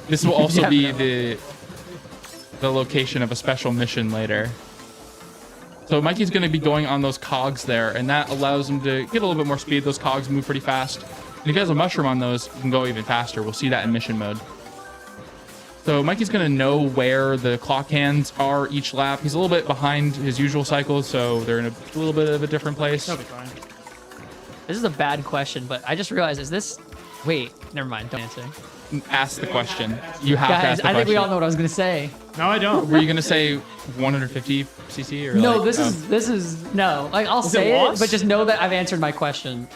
[SPEAKER 7] This will also
[SPEAKER 6] Yeah,
[SPEAKER 7] be
[SPEAKER 6] bro.
[SPEAKER 7] the location of a special mission later. So Mikey's going to be going on those cogs there, and that allows him to get a little bit more speed. Those cogs move pretty fast. And if he has a mushroom on those, you can go even faster. We'll see that in mission mode. So Mikey's going to know where the clock hands are each lap. He's a little bit behind his usual cycles, so they're in a little bit of a different place.
[SPEAKER 5] That'll be fine.
[SPEAKER 6] This is a bad question, but I just realized, is this... Wait, never mind. Don't answer.
[SPEAKER 7] Ask the question. You have to
[SPEAKER 6] Guys,
[SPEAKER 7] ask the
[SPEAKER 6] I think we
[SPEAKER 7] question.
[SPEAKER 6] all know what I was going to say.
[SPEAKER 5] No, I don't.
[SPEAKER 7] Were you going to say 150 cc? Or
[SPEAKER 6] No,
[SPEAKER 7] like,
[SPEAKER 6] this is... No. Like, I'll
[SPEAKER 5] it
[SPEAKER 6] say it,
[SPEAKER 5] lost?
[SPEAKER 6] but just know that I've answered my question.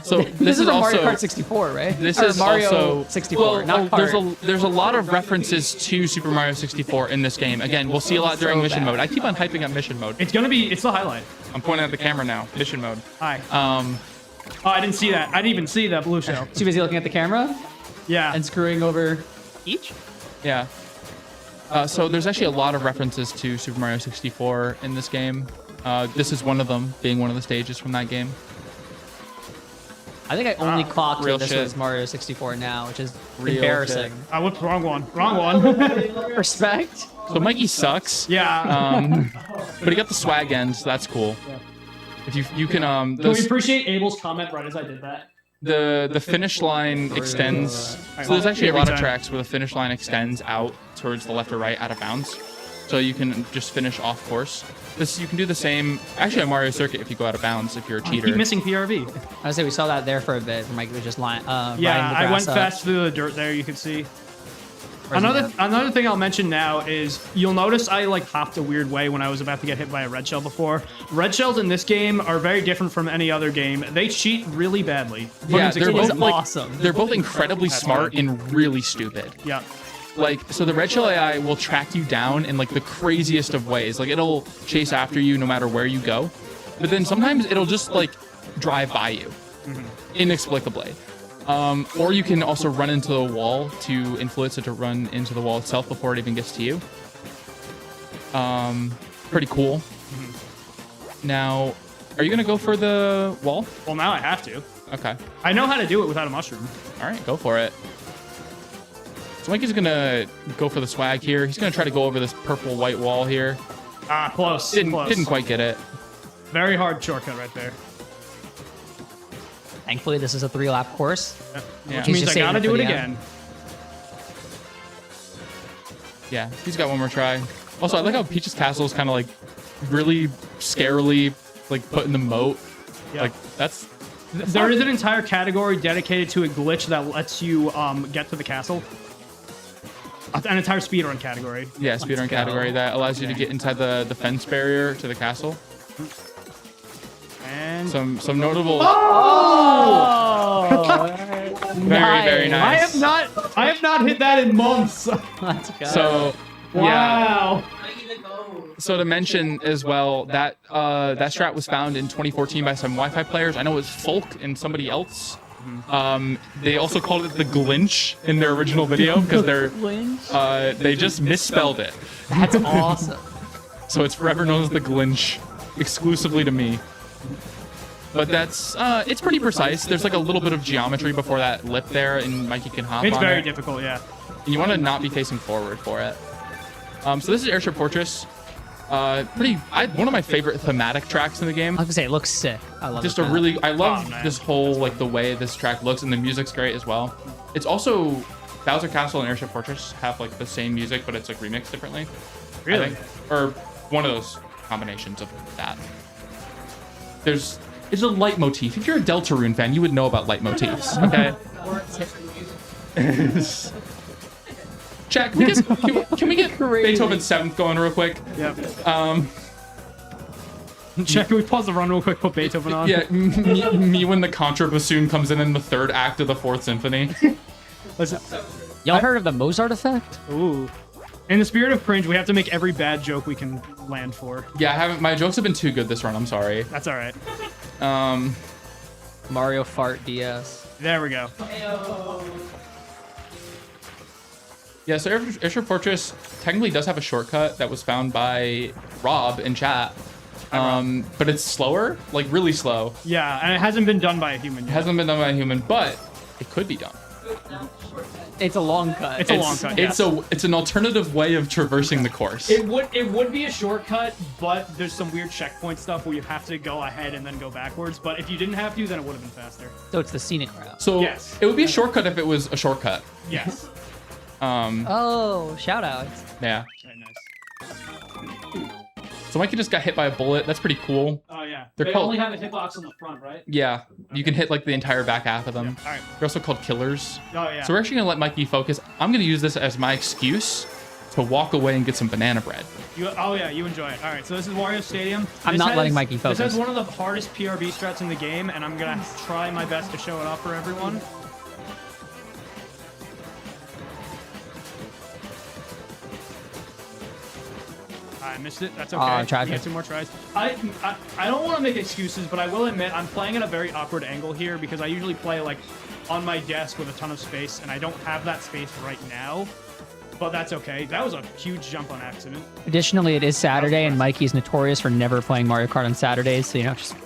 [SPEAKER 7] So
[SPEAKER 6] This is
[SPEAKER 7] also
[SPEAKER 6] Mario Kart 64, right?
[SPEAKER 7] This
[SPEAKER 6] Or
[SPEAKER 7] is
[SPEAKER 6] Mario
[SPEAKER 7] also
[SPEAKER 6] 64,
[SPEAKER 7] well,
[SPEAKER 6] not Kart.
[SPEAKER 7] there's a lot of references to Super Mario 64 in this game. Again, we'll see a lot during
[SPEAKER 6] So
[SPEAKER 7] mission
[SPEAKER 6] bad.
[SPEAKER 7] mode. I keep on hyping up mission mode.
[SPEAKER 5] It's the highlight.
[SPEAKER 7] I'm pointing at the camera now. Mission mode.
[SPEAKER 5] Hi.
[SPEAKER 7] Um,
[SPEAKER 5] Oh, I didn't see that. I didn't even see that blue shell.
[SPEAKER 6] Too busy looking at the camera
[SPEAKER 5] Yeah.
[SPEAKER 6] and screwing over each?
[SPEAKER 7] yeah. So there's actually a lot of references to Super Mario 64 in this game. This is one of them, being one of the stages from that game.
[SPEAKER 6] I think I only clocked
[SPEAKER 7] real
[SPEAKER 6] that this
[SPEAKER 7] shit.
[SPEAKER 6] was Mario 64 now, which is
[SPEAKER 7] Real
[SPEAKER 6] embarrassing.
[SPEAKER 7] shit.
[SPEAKER 5] I went wrong one. Wrong one.
[SPEAKER 6] Respect.
[SPEAKER 7] So Mikey sucks.
[SPEAKER 5] Yeah.
[SPEAKER 7] But he got the swag end, so that's cool. If you can
[SPEAKER 5] Can we appreciate Abel's comment right as I did that?
[SPEAKER 7] the finish line extends. So there's actually a lot of tracks where the finish line extends out towards the left or right out of bounds. So you can just finish off course. You can do the same actually on Mario Circuit if you go out of bounds if you're a cheater.
[SPEAKER 5] Keep missing PRV.
[SPEAKER 6] I would say we saw that there for a bit. Mike was just riding the
[SPEAKER 5] Yeah, I went
[SPEAKER 6] grass up.
[SPEAKER 5] fast through the dirt there. You can see. Another thing I'll mention now is you'll notice I like hopped a weird way when I was about to get hit by a red shell before. Red shells in this game are very different from any other game. They cheat really badly.
[SPEAKER 7] Yeah, they're both like,
[SPEAKER 6] awesome.
[SPEAKER 7] They're both incredibly smart and really stupid.
[SPEAKER 5] Yeah.
[SPEAKER 7] Like, so the red shell AI will track you down in like the craziest of ways. Like, it'll chase after you no matter where you go. But then sometimes it'll just like drive by you inexplicably. Or you can also run into the wall to influence it to run into the wall itself before it even gets to you. Pretty cool. Now, are you gonna go for the wall?
[SPEAKER 5] Well, now I have to.
[SPEAKER 7] Okay.
[SPEAKER 5] I know how to do it without a mushroom.
[SPEAKER 7] All right, go for it. So Mikey's gonna go for the swag here. He's gonna try to go over this purple-white wall here.
[SPEAKER 5] Ah, close. Close.
[SPEAKER 7] Didn't quite get it.
[SPEAKER 5] Very hard shortcut right there.
[SPEAKER 6] Thankfully, this is a 3-lap course.
[SPEAKER 7] Yeah.
[SPEAKER 5] Which means
[SPEAKER 6] just
[SPEAKER 5] I gotta
[SPEAKER 6] saving it
[SPEAKER 5] do
[SPEAKER 6] for
[SPEAKER 5] it
[SPEAKER 6] the
[SPEAKER 5] again.
[SPEAKER 7] Yeah, he's got one more try. Also, I like how Peach's castle is kind of like really scarily like put in the moat.
[SPEAKER 5] Yeah.
[SPEAKER 7] Like that's
[SPEAKER 5] There is an entire category dedicated to a glitch that lets you get to the castle. An entire speedrun category.
[SPEAKER 7] yeah, speedrun category that allows you to get inside the fence barrier to the castle.
[SPEAKER 5] And
[SPEAKER 7] Some notable.
[SPEAKER 6] Oh!
[SPEAKER 7] Very nice.
[SPEAKER 5] I have not hit that in months.
[SPEAKER 6] Let's go.
[SPEAKER 7] So yeah.
[SPEAKER 5] Wow.
[SPEAKER 7] So to mention as well that that strat was found in 2014 by some Wi-Fi players. I know it was Folk and somebody else. They also called it the Glinch in their original video because they just misspelled it.
[SPEAKER 6] That's awesome.
[SPEAKER 7] So it's forever known as the Glinch, exclusively to me. But that's it's pretty precise. There's like a little bit of geometry before that lip there, and Mikey can hop
[SPEAKER 5] It's
[SPEAKER 7] on
[SPEAKER 5] very
[SPEAKER 7] it.
[SPEAKER 5] difficult, yeah.
[SPEAKER 7] And you want to not be facing forward for it. So this is Airship Fortress. One of my favorite thematic tracks in the game.
[SPEAKER 6] I was gonna say it looks sick. I love
[SPEAKER 7] Just
[SPEAKER 6] it.
[SPEAKER 7] I love
[SPEAKER 5] Oh, man.
[SPEAKER 7] this whole like the way this track looks, and the music's great as well. It's also Bowser Castle and Airship Fortress have like the same music, but it's like remixed differently.
[SPEAKER 5] Really?
[SPEAKER 7] I think. Or one of those combinations of that. It's a leitmotif. If you're a Deltarune fan, you would know about leitmotifs. Okay. Chat, can we get Beethoven's 7th going real quick?
[SPEAKER 5] Yep. Check, can we pause the run real quick, put Beethoven on?
[SPEAKER 7] Yeah, me when the contra bassoon comes in the 3rd act of the 4th symphony.
[SPEAKER 6] Y'all heard of the Mozart effect?
[SPEAKER 5] Ooh. In the spirit of cringe, we have to make every bad joke we can land for.
[SPEAKER 7] Yeah, my jokes have been too good this run. I'm sorry.
[SPEAKER 5] That's all right.
[SPEAKER 6] Mario Fart DS.
[SPEAKER 5] There we go.
[SPEAKER 7] Yeah, so Airship Fortress technically does have a shortcut that was found by Rob in chat. But it's slower, like really slow.
[SPEAKER 5] Yeah, and it hasn't been done by a human
[SPEAKER 7] It
[SPEAKER 5] yet.
[SPEAKER 7] hasn't been done by a human, but it could be done.
[SPEAKER 6] It's a long cut.
[SPEAKER 5] It's a long cut.
[SPEAKER 7] It's
[SPEAKER 5] yes.
[SPEAKER 7] it's an alternative way of traversing the course.
[SPEAKER 5] It would be a shortcut, but there's some weird checkpoint stuff where you have to go ahead and then go backwards. But if you didn't have to, then it would have been faster.
[SPEAKER 6] So it's the scenic route.
[SPEAKER 7] So
[SPEAKER 5] Yes.
[SPEAKER 7] it would be a shortcut if it was a shortcut.
[SPEAKER 5] Yes.
[SPEAKER 6] Oh, shout outs.
[SPEAKER 7] Yeah.
[SPEAKER 5] Very nice.
[SPEAKER 7] So Mikey just got hit by a bullet. That's pretty cool.
[SPEAKER 5] Oh yeah.
[SPEAKER 7] They're
[SPEAKER 5] They
[SPEAKER 7] called-
[SPEAKER 5] only have a hitbox on the front, right?
[SPEAKER 7] Yeah, you can hit like the entire back half of them.
[SPEAKER 5] All right.
[SPEAKER 7] They're also called killers.
[SPEAKER 5] Oh yeah.
[SPEAKER 7] So we're actually gonna let Mikey focus. I'm gonna use this as my excuse to walk away and get some banana bread.
[SPEAKER 5] Oh yeah, you enjoy it. All right, so this is Wario Stadium.
[SPEAKER 6] I'm
[SPEAKER 5] This
[SPEAKER 6] not letting Mikey focus.
[SPEAKER 5] This has one of the hardest PRB strats in the game, and I'm gonna try my best to show it off for everyone. I missed it. That's okay.
[SPEAKER 6] Aw, tragic.
[SPEAKER 5] You get 2 more tries. I don't want to make excuses, but I will admit I'm playing at a very awkward angle here because I usually play like on my desk with a ton of space, and I don't have that space right now. But that's okay. That was a huge jump on accident.
[SPEAKER 6] Additionally, it is Saturday, and Mikey's notorious for never playing Mario Kart on Saturdays, so, you know, just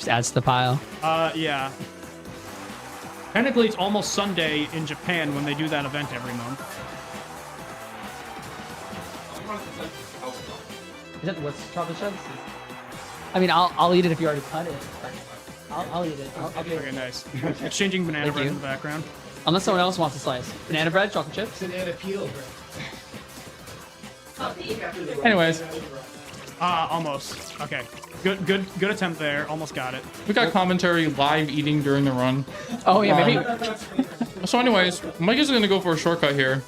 [SPEAKER 6] adds to the pile.
[SPEAKER 5] Yeah. Technically, it's almost Sunday in Japan when they do that event every month.
[SPEAKER 6] Is that what's chocolate chips? I mean, I'll eat it if you already cut it. I'll eat it. I'll do
[SPEAKER 5] Okay,
[SPEAKER 6] it.
[SPEAKER 5] nice. Exchanging banana
[SPEAKER 6] Thank
[SPEAKER 5] bread
[SPEAKER 6] you.
[SPEAKER 5] in the background.
[SPEAKER 6] Unless someone else wants a slice. Banana bread, chocolate chips.
[SPEAKER 7] Anyways,
[SPEAKER 5] Almost. Okay. Good attempt there. Almost got it.
[SPEAKER 7] we got commentary live eating during the run.
[SPEAKER 6] Oh, yeah, maybe.
[SPEAKER 7] So anyways, Mikey's gonna go for a shortcut here.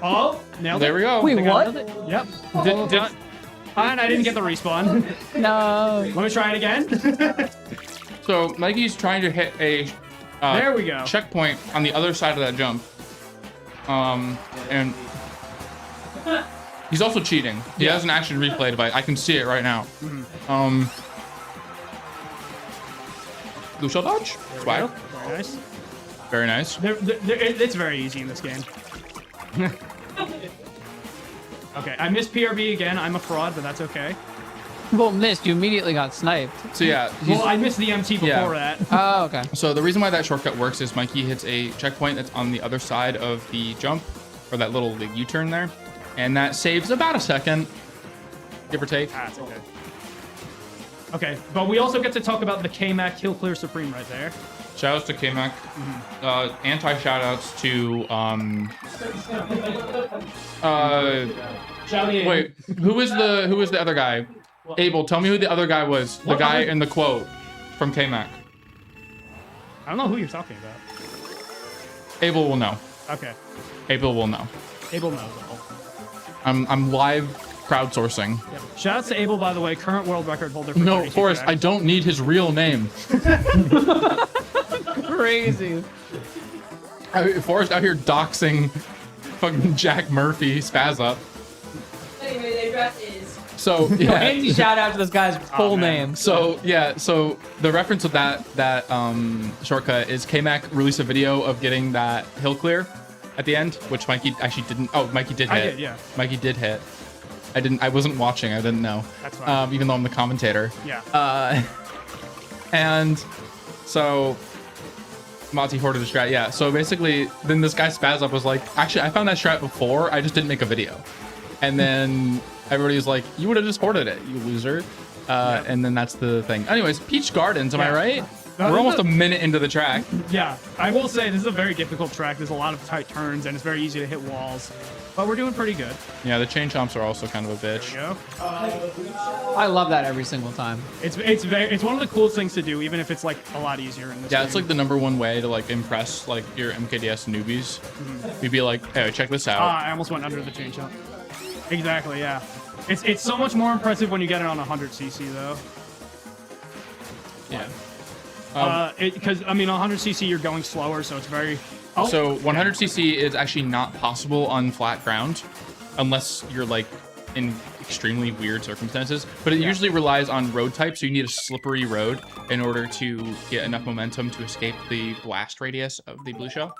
[SPEAKER 5] Oh, nailed it.
[SPEAKER 7] There we go.
[SPEAKER 6] Wait, what?
[SPEAKER 5] Yep.
[SPEAKER 7] Did-
[SPEAKER 5] Fine, I didn't get the respawn.
[SPEAKER 6] No.
[SPEAKER 5] Let me try it again.
[SPEAKER 7] So Mikey's trying to hit a
[SPEAKER 5] There we go.
[SPEAKER 7] checkpoint on the other side of that jump. And he's also cheating. He has an action replay device. I can see it right now. Blue shell dodge. Swag.
[SPEAKER 5] Very nice.
[SPEAKER 7] Very nice.
[SPEAKER 5] It's very easy in this game. Okay, I missed PRB again. I'm a fraud, but that's okay.
[SPEAKER 6] Well, missed. You immediately got sniped.
[SPEAKER 7] So yeah.
[SPEAKER 5] Well, I missed the MT before
[SPEAKER 7] Yeah.
[SPEAKER 5] that.
[SPEAKER 6] Oh, okay.
[SPEAKER 7] So the reason why that shortcut works is Mikey hits a checkpoint that's on the other side of the jump, or that little U-turn there, and that saves about a second, give or take.
[SPEAKER 5] Ah, it's okay. Okay, but we also get to talk about the K-Mac Kill Clear Supreme right there.
[SPEAKER 7] Shoutouts to K-Mac. Anti-shoutouts to wait, who was the other guy? Abel, tell me who the other guy was. The guy in the quote from K-Mac.
[SPEAKER 5] I don't know who you're talking about.
[SPEAKER 7] Abel will know.
[SPEAKER 5] Okay,
[SPEAKER 7] Abel will know.
[SPEAKER 5] Abel knows all.
[SPEAKER 7] I'm live crowdsourcing.
[SPEAKER 5] Yep. Shoutouts to Abel, by the way, current world record holder for
[SPEAKER 7] No,
[SPEAKER 5] 32
[SPEAKER 7] Forrest, I
[SPEAKER 5] tracks.
[SPEAKER 7] don't need his real name.
[SPEAKER 6] Crazy.
[SPEAKER 7] Forrest out here doxing fucking Jack Murphy spaz up.
[SPEAKER 3] Anyway, the address is.
[SPEAKER 7] So
[SPEAKER 6] And
[SPEAKER 7] yeah.
[SPEAKER 6] you shout out to this guy's full
[SPEAKER 5] man.
[SPEAKER 6] name.
[SPEAKER 7] So yeah. So the reference of that shortcut is K-Mac released a video of getting that hill clear at the end, which Mikey actually didn't. Oh, Mikey did hit.
[SPEAKER 5] I did, yeah.
[SPEAKER 7] Mikey did hit. I wasn't watching. I didn't know.
[SPEAKER 5] That's fine.
[SPEAKER 7] Even though I'm the commentator.
[SPEAKER 5] Yeah.
[SPEAKER 7] And so Monty hoarded the strat. Yeah. So basically, then this guy Spaz Up was like, actually, I found that strat before. I just didn't make a video. And then everybody was like, you would have just hoarded it, you loser. And then that's the thing. Anyways, Peach Gardens, am I
[SPEAKER 5] Yeah.
[SPEAKER 7] right? We're almost a minute into the track.
[SPEAKER 5] Yeah, I will say this is a very difficult track. There's a lot of tight turns, and it's very easy to hit walls. But we're doing pretty good.
[SPEAKER 7] Yeah, the chain chomps are also kind of a bitch.
[SPEAKER 5] There we go.
[SPEAKER 6] I love that every single time.
[SPEAKER 5] It's one of the coolest things to do, even if it's like a lot easier in this
[SPEAKER 7] Yeah,
[SPEAKER 5] game.
[SPEAKER 7] it's like the #1 way to like impress like your MKDS newbies. You'd be like, hey, check this out.
[SPEAKER 5] I almost went under the chain jump. Exactly, yeah. It's so much more impressive when you get it on 100cc though.
[SPEAKER 7] Yeah.
[SPEAKER 5] Because I mean, on 100cc you're going slower, so it's very. Oh,
[SPEAKER 7] So 100cc is actually not possible on flat ground unless you're like in extremely weird circumstances, but it usually relies on road type, so you need a slippery road in order to get enough momentum to escape the blast radius of the blue shell.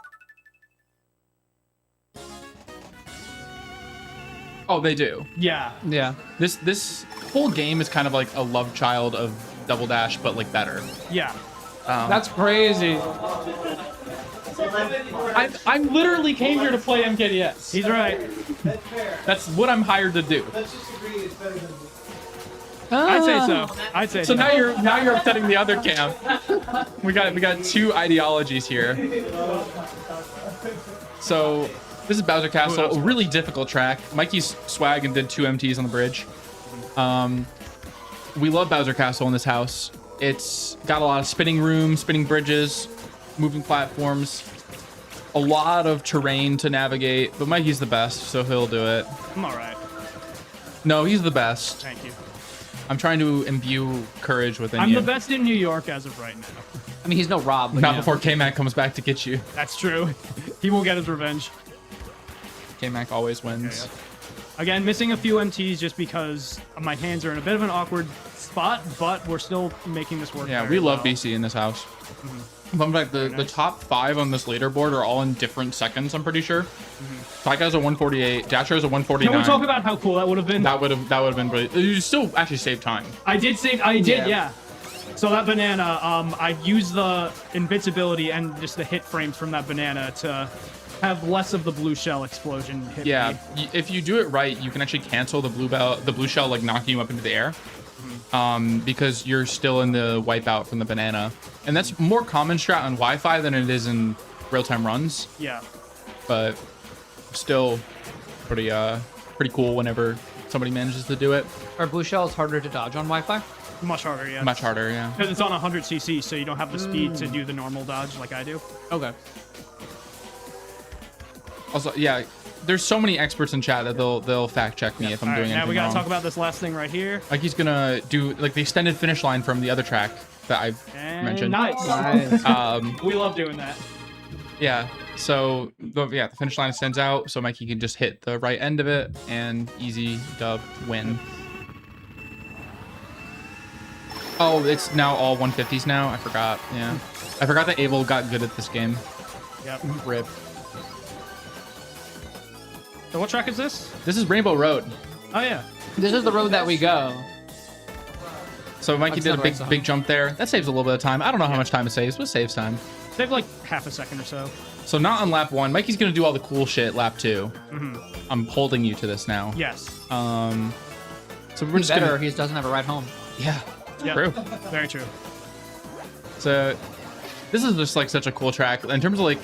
[SPEAKER 7] Oh, they do.
[SPEAKER 5] yeah.
[SPEAKER 6] Yeah.
[SPEAKER 7] This whole game is kind of like a love child of Double Dash, but like better.
[SPEAKER 5] Yeah.
[SPEAKER 6] That's crazy.
[SPEAKER 7] I literally came here to play MKDS.
[SPEAKER 5] He's right.
[SPEAKER 7] That's what I'm hired to do.
[SPEAKER 5] I'd say so. I'd say
[SPEAKER 7] So now you're upsetting the other camp. We got two ideologies here. So this is Bowser Castle, a really difficult track. Mikey's swag and did 2 MTs on the bridge. We love Bowser Castle in this house. It's got a lot of spinning rooms, spinning bridges, moving platforms, a lot of terrain to navigate, but Mikey's the best, so he'll do it.
[SPEAKER 5] I'm all right.
[SPEAKER 7] No, he's the best.
[SPEAKER 5] Thank you.
[SPEAKER 7] I'm trying to imbue courage within
[SPEAKER 5] I'm
[SPEAKER 7] you.
[SPEAKER 5] the best in New York as of right now.
[SPEAKER 6] I mean, he's no Rob, but
[SPEAKER 7] Not
[SPEAKER 6] yeah.
[SPEAKER 7] before K-Mac comes back to get you.
[SPEAKER 5] That's true. He will get his revenge.
[SPEAKER 7] K-Mac always wins.
[SPEAKER 5] Again, missing a few MTs just because my hands are in a bit of an awkward spot, but we're still making this work.
[SPEAKER 7] Yeah,
[SPEAKER 5] very
[SPEAKER 7] we love
[SPEAKER 5] well.
[SPEAKER 7] BC in this house. Fun fact, the top 5 on this leaderboard are all in different seconds, I'm pretty sure. Taika's a 148, Dacho's a 149.
[SPEAKER 5] Can we talk about how cool that would have been?
[SPEAKER 7] That would have been brilliant. You still actually saved time.
[SPEAKER 5] I did. Yeah. So that banana, I used the invincibility and just the hit frames from that banana to have less of the blue shell explosion hit
[SPEAKER 7] Yeah,
[SPEAKER 5] me.
[SPEAKER 7] if you do it right, you can actually cancel the blue shell like knocking you up into the air. Because you're still in the wipeout from the banana. And that's more common strat on Wi-Fi than it is in real-time runs.
[SPEAKER 5] Yeah.
[SPEAKER 7] But still pretty cool whenever somebody manages to do it.
[SPEAKER 6] Are blue shells harder to dodge on Wi-Fi?
[SPEAKER 5] Much harder, yeah.
[SPEAKER 7] Much harder, yeah.
[SPEAKER 5] Because it's on 100cc, so you don't have the speed to do the normal dodge like I do.
[SPEAKER 6] Okay.
[SPEAKER 7] Also, yeah, there's so many experts in chat that they'll fact check me if I'm
[SPEAKER 5] All right,
[SPEAKER 7] doing
[SPEAKER 5] now
[SPEAKER 7] anything
[SPEAKER 5] we gotta
[SPEAKER 7] wrong.
[SPEAKER 5] talk about this last thing right here.
[SPEAKER 7] Mikey's gonna do like the extended finish line from the other track that I
[SPEAKER 5] And
[SPEAKER 7] mentioned.
[SPEAKER 5] nice.
[SPEAKER 2] Nice.
[SPEAKER 5] We love doing that.
[SPEAKER 7] Yeah. So the finish line extends out, so Mikey can just hit the right end of it and easy dub win. Oh, it's now all 150s now. I forgot. Yeah, I forgot that Abel got good at this game.
[SPEAKER 5] Yep.
[SPEAKER 7] Rip.
[SPEAKER 5] So what track is this?
[SPEAKER 7] This is Rainbow Road.
[SPEAKER 5] Oh yeah.
[SPEAKER 6] This is the road that we go.
[SPEAKER 7] So Mikey
[SPEAKER 6] That's
[SPEAKER 7] did a
[SPEAKER 6] not the right song.
[SPEAKER 7] big jump there. That saves a little bit of time. I don't know how much time it saves, but it saves time.
[SPEAKER 5] Save like half a second or so.
[SPEAKER 7] So not on lap 1. Mikey's gonna do all the cool shit lap 2. I'm holding you to this now.
[SPEAKER 5] Yes.
[SPEAKER 7] So we're just
[SPEAKER 6] Better,
[SPEAKER 7] gonna.
[SPEAKER 6] he doesn't have a ride home.
[SPEAKER 7] Yeah.
[SPEAKER 5] Yep.
[SPEAKER 7] True.
[SPEAKER 5] Very true.
[SPEAKER 7] So this is just like such a cool track in terms of like,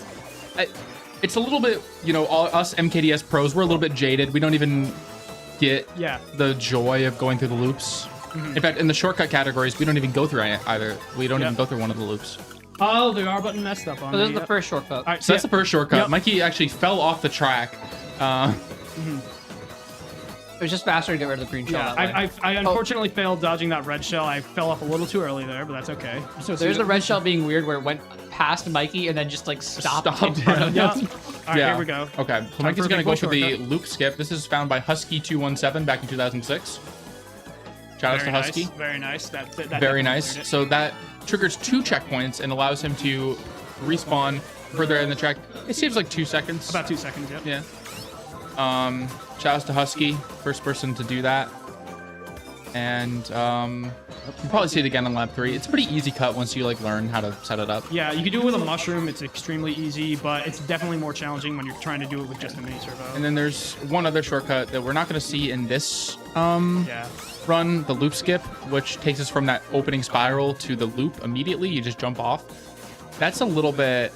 [SPEAKER 7] it's a little bit, you know, us MKDS pros, we're a little bit jaded. We don't even get
[SPEAKER 5] Yeah.
[SPEAKER 7] the joy of going through the loops. In fact, in the shortcut categories, we don't even go through either. We don't even go through one of the loops.
[SPEAKER 5] Oh, the R button messed up on
[SPEAKER 6] So
[SPEAKER 5] me.
[SPEAKER 6] this is the first shortcut.
[SPEAKER 5] All right,
[SPEAKER 7] So that's the first shortcut.
[SPEAKER 5] Yep.
[SPEAKER 7] Mikey actually fell off the track.
[SPEAKER 6] It was just faster to get rid of the green shell.
[SPEAKER 5] Yeah,
[SPEAKER 6] that way.
[SPEAKER 5] I unfortunately failed dodging that red shell. I fell off a little too early there, but that's okay.
[SPEAKER 6] So there's the red shell being weird where it went past Mikey and then just like stopped in
[SPEAKER 7] Stopped,
[SPEAKER 6] front of
[SPEAKER 5] Yeah.
[SPEAKER 6] him.
[SPEAKER 5] All right, here we go.
[SPEAKER 7] Okay, so
[SPEAKER 5] Time
[SPEAKER 7] Mikey's
[SPEAKER 5] for a
[SPEAKER 7] gonna
[SPEAKER 5] big
[SPEAKER 7] go
[SPEAKER 5] boy
[SPEAKER 7] for the
[SPEAKER 5] shortcut.
[SPEAKER 7] loop skip. This is found by Husky217 back in 2006. Shout out to
[SPEAKER 5] Very
[SPEAKER 7] Husky.
[SPEAKER 5] nice. Very nice. That
[SPEAKER 7] Very
[SPEAKER 5] definitely
[SPEAKER 7] nice.
[SPEAKER 5] cleared it.
[SPEAKER 7] So that triggers 2 checkpoints and allows him to respawn further in the track. It saves like 2 seconds.
[SPEAKER 5] About 2 seconds, yep.
[SPEAKER 7] Yeah. Shout outs to Husky, first person to do that. And you'll probably see it again on lap 3. It's a pretty easy cut once you like learn how to set it up.
[SPEAKER 5] Yeah, you can do it with a mushroom. It's extremely easy, but it's definitely more challenging when you're trying to do it with just a mini turbo.
[SPEAKER 7] And then there's one other shortcut that we're not going to see in this
[SPEAKER 5] Yeah.
[SPEAKER 7] run, the loop skip, which takes us from that opening spiral to the loop immediately. You just jump off. That's a little bit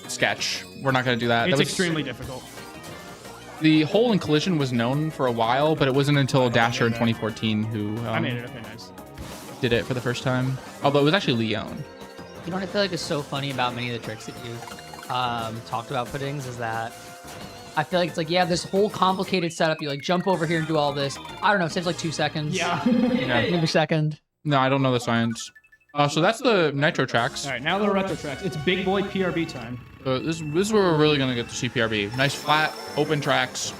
[SPEAKER 7] sketch. We're not going to do that.
[SPEAKER 5] It's
[SPEAKER 7] That was-
[SPEAKER 5] extremely difficult.
[SPEAKER 7] The hole in collision was known for a while, but it wasn't until Dasher in 2014 who
[SPEAKER 5] I made it. Okay, nice.
[SPEAKER 7] did it for the first time. Although it was actually Leon.
[SPEAKER 6] You know what I feel like is so funny about many of the tricks that you talked about puddings is that I feel like it's like, yeah, this whole complicated setup. You like jump over here and do all this. I don't know. It saves like 2 seconds.
[SPEAKER 5] Yeah.
[SPEAKER 7] Yeah.
[SPEAKER 6] Maybe a second.
[SPEAKER 7] No, I don't know the science. So that's the nitro tracks.
[SPEAKER 5] All right, now the retro tracks. It's big boy PRB time.
[SPEAKER 7] This is where we're really gonna get to CPRB. Nice flat open tracks.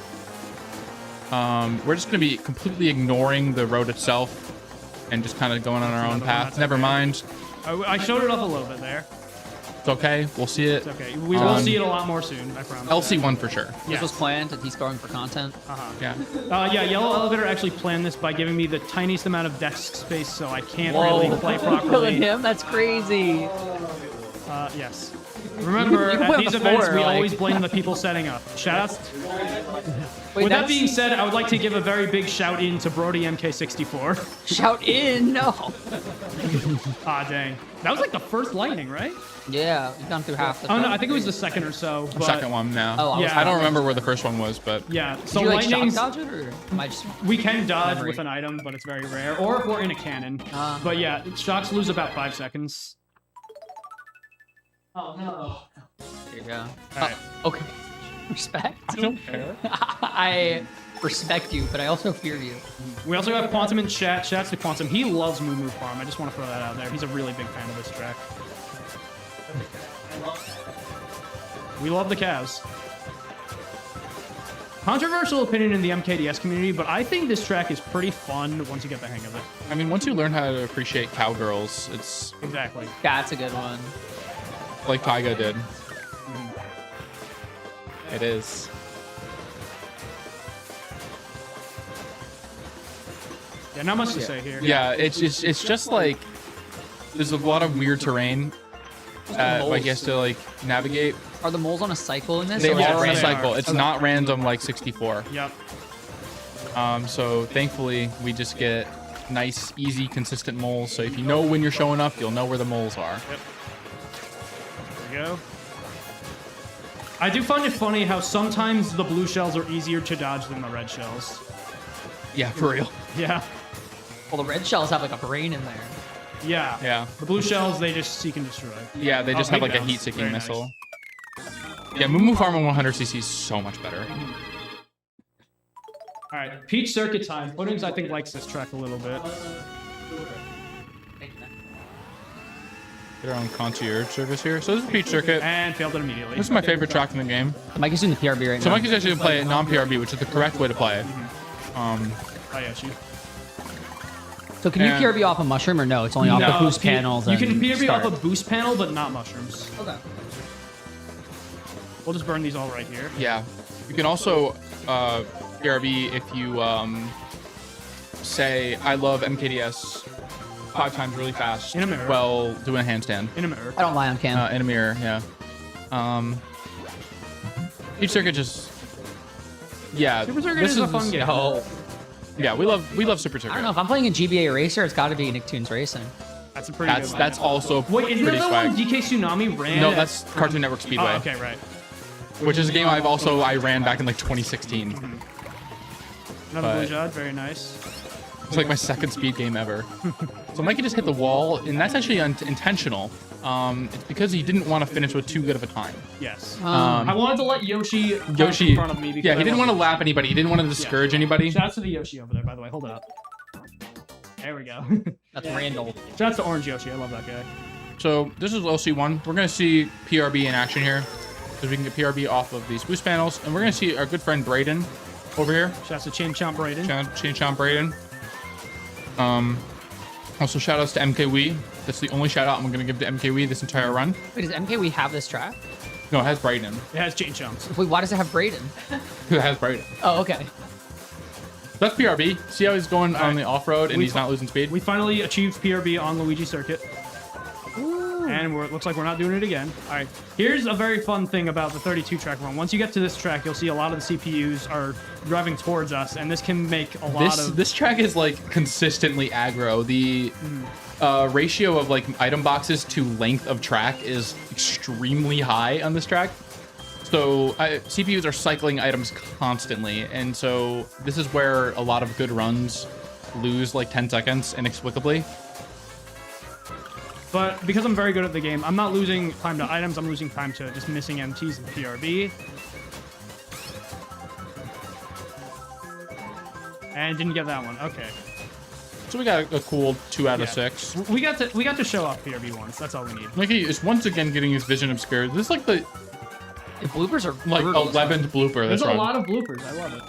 [SPEAKER 7] We're just gonna be completely ignoring the road itself and just kind of going on our own path.
[SPEAKER 5] That's
[SPEAKER 7] Never
[SPEAKER 5] okay.
[SPEAKER 7] mind.
[SPEAKER 5] I showed it up a little bit there.
[SPEAKER 7] It's okay. We'll see it.
[SPEAKER 5] It's okay. We will see it a lot more soon, I promise.
[SPEAKER 7] LC1 for sure.
[SPEAKER 6] This
[SPEAKER 5] Yes.
[SPEAKER 6] was planned and he's going for content.
[SPEAKER 7] Yeah.
[SPEAKER 5] Yeah, YellowElevator actually planned this by giving me the tiniest amount of desk space, so I can't really play
[SPEAKER 6] Killing
[SPEAKER 5] properly.
[SPEAKER 6] him? That's crazy.
[SPEAKER 5] Yes. Remember,
[SPEAKER 6] You can
[SPEAKER 5] at
[SPEAKER 6] play on
[SPEAKER 5] these
[SPEAKER 6] the
[SPEAKER 5] events,
[SPEAKER 6] floor,
[SPEAKER 5] we
[SPEAKER 6] like-
[SPEAKER 5] always blame the people setting up. Shoutouts.
[SPEAKER 6] Wait,
[SPEAKER 5] With that
[SPEAKER 6] that's-
[SPEAKER 5] being said, I would like to give a very big shout in to Brody MK64.
[SPEAKER 6] Shout in, no.
[SPEAKER 5] Ah, dang. That was like the first lightning, right?
[SPEAKER 6] Yeah, we've gone through half the
[SPEAKER 5] Oh, no, I think it was the second or so. But
[SPEAKER 7] Second one now.
[SPEAKER 6] Oh, I was-
[SPEAKER 5] Yeah.
[SPEAKER 7] I don't remember where the first one was, but
[SPEAKER 5] Yeah,
[SPEAKER 6] Did
[SPEAKER 5] so
[SPEAKER 6] you like shock
[SPEAKER 5] lightnings,
[SPEAKER 6] dodge it, or am I just...
[SPEAKER 5] we can dodge
[SPEAKER 6] Memory.
[SPEAKER 5] with an item, but it's very rare. Or if we're in a cannon. But yeah, shocks lose about 5 seconds.
[SPEAKER 3] Oh no.
[SPEAKER 6] There you go.
[SPEAKER 5] Alright.
[SPEAKER 6] Okay. Respect.
[SPEAKER 7] I don't care.
[SPEAKER 6] I respect you, but I also fear you.
[SPEAKER 5] We also have Quantum in chat. Shouts to Quantum. He loves Moo Moo Farm. I just want to throw that out there. He's a really big fan of this track. We love the cows. Controversial opinion in the MKDS community, but I think this track is pretty fun once you get the hang of it.
[SPEAKER 7] I mean, once you learn how to appreciate cowgirls, it's
[SPEAKER 5] Exactly.
[SPEAKER 6] That's a good one.
[SPEAKER 7] like Tyga did. It is.
[SPEAKER 5] Yeah, not much to say here.
[SPEAKER 7] Yeah, it's just like there's a lot of weird terrain that like he has to like navigate.
[SPEAKER 6] Are the moles on a cycle in this?
[SPEAKER 7] They
[SPEAKER 6] or is it
[SPEAKER 7] are on a
[SPEAKER 5] they
[SPEAKER 6] random?
[SPEAKER 7] cycle.
[SPEAKER 5] are.
[SPEAKER 7] It's not random like 64.
[SPEAKER 5] Yep.
[SPEAKER 7] So thankfully we just get nice, easy, consistent moles. So if you know when you're showing up, you'll know where the moles are.
[SPEAKER 5] There we go. I do find it funny how sometimes the blue shells are easier to dodge than the red shells.
[SPEAKER 7] Yeah, for real.
[SPEAKER 5] Yeah.
[SPEAKER 6] Well, the red shells have like a brain in there.
[SPEAKER 5] Yeah.
[SPEAKER 7] Yeah.
[SPEAKER 5] The blue shells, they just seek and destroy.
[SPEAKER 7] Yeah, they just
[SPEAKER 5] Oh,
[SPEAKER 7] have like a
[SPEAKER 5] big bounce.
[SPEAKER 7] heat-seeking
[SPEAKER 5] Very nice.
[SPEAKER 7] missile. Yeah, Moo Farm on 100cc is so much better.
[SPEAKER 5] All right, Peach Circuit time. Puddings, I think, likes this track a little bit.
[SPEAKER 7] Get our own concierge service here. So this is Peach Circuit.
[SPEAKER 5] And failed it immediately.
[SPEAKER 7] This is my favorite track in the game.
[SPEAKER 6] Mikey's doing the PRB right
[SPEAKER 7] So
[SPEAKER 6] now.
[SPEAKER 7] Mikey's actually gonna play it non-PRB, which is the correct way to play it.
[SPEAKER 5] I got you.
[SPEAKER 6] So can you
[SPEAKER 7] and-
[SPEAKER 6] PRB off a mushroom or no? It's only off the boost panels.
[SPEAKER 5] You can
[SPEAKER 6] and
[SPEAKER 5] PRB
[SPEAKER 6] start.
[SPEAKER 5] off a boost panel, but not mushrooms.
[SPEAKER 6] Okay.
[SPEAKER 5] We'll just burn these all right here.
[SPEAKER 7] Yeah. You can also PRB if you say, I love MKDS 5 times really fast
[SPEAKER 5] In a mirror.
[SPEAKER 7] while doing a handstand.
[SPEAKER 5] In a mirror.
[SPEAKER 6] I don't lie on cam.
[SPEAKER 7] In a mirror, yeah. Each circuit just... Yeah.
[SPEAKER 5] Super Circuit
[SPEAKER 7] this
[SPEAKER 5] is a fun game.
[SPEAKER 6] No.
[SPEAKER 7] Yeah, we love Super Circuit.
[SPEAKER 6] I don't know. If I'm playing a GBA racer, it's got to be Nicktoons Racing.
[SPEAKER 5] That's a pretty good one.
[SPEAKER 7] That's also
[SPEAKER 5] Wait, isn't
[SPEAKER 7] pretty
[SPEAKER 5] that the
[SPEAKER 7] swag.
[SPEAKER 5] one DK Tsunami ran?
[SPEAKER 7] No,
[SPEAKER 5] at-
[SPEAKER 7] that's Cartoon Network Speedway.
[SPEAKER 5] Oh, okay, right.
[SPEAKER 7] Which is a game I ran back in like 2016.
[SPEAKER 5] Another
[SPEAKER 7] But-
[SPEAKER 5] Blue Jod, very nice.
[SPEAKER 7] It's like my second speed game ever. So Mikey just hit the wall, and that's actually intentional. It's because he didn't want to finish with too good of a time.
[SPEAKER 5] Yes.
[SPEAKER 7] Um,
[SPEAKER 5] I wanted to let Yoshi pass
[SPEAKER 7] Yoshi,
[SPEAKER 5] in front of me. Because
[SPEAKER 7] yeah, he
[SPEAKER 5] I
[SPEAKER 7] didn't want to lap anybody. He didn't want to discourage anybody.
[SPEAKER 5] Shouts to the Yoshi over there, by the way. Hold it up. There we go.
[SPEAKER 6] That's Randall.
[SPEAKER 5] Shouts to Orange Yoshi. I love that guy.
[SPEAKER 7] So this is LC1. We're gonna see PRB in action here, because we can get PRB off of these boost panels, and we're gonna see our good friend Brayden over here.
[SPEAKER 5] Shouts to Chain Chomp Raiden.
[SPEAKER 7] Chain Chomp Brayden. Also shout outs to MKWE. That's the only shout out I'm gonna give to MKWE this entire run.
[SPEAKER 6] Wait, does MKWE have this track?
[SPEAKER 7] No, it has Brayden.
[SPEAKER 5] It has Chain Chomps.
[SPEAKER 6] Wait, why does it have Brayden?
[SPEAKER 7] It has Brayden.
[SPEAKER 6] Oh, okay.
[SPEAKER 7] That's PRB. See how he's going on the off-road and
[SPEAKER 5] We
[SPEAKER 7] he's not losing speed?
[SPEAKER 5] We finally achieved PRB on Luigi Circuit. And it looks like we're not doing it again. All right. Here's a very fun thing about the 32-track run. Once you get to this track, you'll see a lot of the CPUs are driving towards us, and this can make a lot of...
[SPEAKER 7] This track is like consistently aggro. The ratio of like item boxes to length of track is extremely high on this track. So CPUs are cycling items constantly, and so this is where a lot of good runs lose like 10 seconds inexplicably.
[SPEAKER 5] But because I'm very good at the game, I'm not losing time to items. I'm losing time to just missing MTs and PRB. And didn't get that one. Okay.
[SPEAKER 7] So we got a cool 2 out of 6.
[SPEAKER 5] We got to show off PRB once. That's all we need.
[SPEAKER 7] Mickey is once again getting his vision obscured. This is like the
[SPEAKER 6] The bloopers are
[SPEAKER 7] like
[SPEAKER 6] brutal.
[SPEAKER 7] 11th blooper
[SPEAKER 5] There's
[SPEAKER 7] this
[SPEAKER 5] a
[SPEAKER 7] run.
[SPEAKER 5] lot of bloopers. I love it.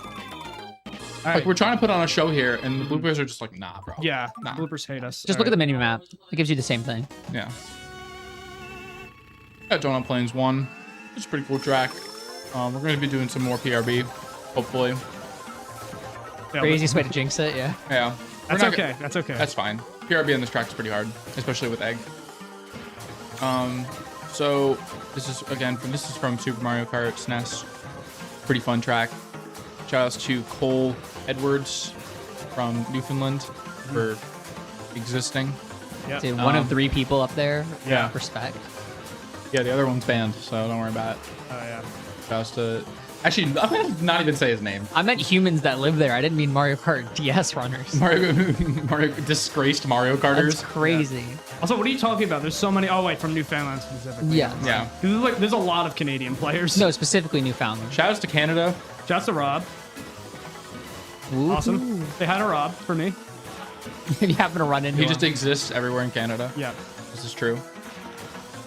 [SPEAKER 5] All
[SPEAKER 7] Like
[SPEAKER 5] right.
[SPEAKER 7] we're trying to put on a show here, and the bloopers are just like, nah, bro.
[SPEAKER 5] Yeah,
[SPEAKER 7] Nah.
[SPEAKER 5] bloopers hate us.
[SPEAKER 6] Just look at the mini map. It gives you the same thing.
[SPEAKER 7] Yeah. Got Donut Plains 1. It's a pretty cool track. We're going to be doing some more PRB, hopefully.
[SPEAKER 5] Yeah,
[SPEAKER 6] Craziest way to jinx it, yeah.
[SPEAKER 7] Yeah. We're
[SPEAKER 5] That's
[SPEAKER 7] not
[SPEAKER 5] okay. That's okay.
[SPEAKER 7] That's fine. PRB on this track is pretty hard, especially with Egg. So this is from Super Mario Kart SNES. Pretty fun track. Shoutouts to Cole Edwards from Newfoundland for existing.
[SPEAKER 5] Yeah.
[SPEAKER 6] Dude, one of 3 people up there.
[SPEAKER 7] Yeah.
[SPEAKER 6] Respect.
[SPEAKER 7] Yeah, the other one's banned, so don't worry about it.
[SPEAKER 5] Oh yeah.
[SPEAKER 7] Shoutouts to... Actually, I'm going to not even say his name.
[SPEAKER 6] I meant humans that live there. I didn't mean Mario Kart DS runners.
[SPEAKER 7] Mario disgraced Mario Karters.
[SPEAKER 6] That's crazy.
[SPEAKER 5] Also, what are you talking about? There's so many. Oh wait, from Newfoundland specifically.
[SPEAKER 6] Yeah.
[SPEAKER 7] Yeah.
[SPEAKER 5] There's a lot of Canadian players.
[SPEAKER 6] No, specifically Newfoundland.
[SPEAKER 7] Shoutouts to Canada.
[SPEAKER 5] Shouts to Rob.
[SPEAKER 6] Ooh.
[SPEAKER 5] Awesome. They had a Rob for me.
[SPEAKER 6] If you happen to run into
[SPEAKER 7] He
[SPEAKER 6] him.
[SPEAKER 7] just exists everywhere in Canada.
[SPEAKER 5] Yeah.
[SPEAKER 7] This is true.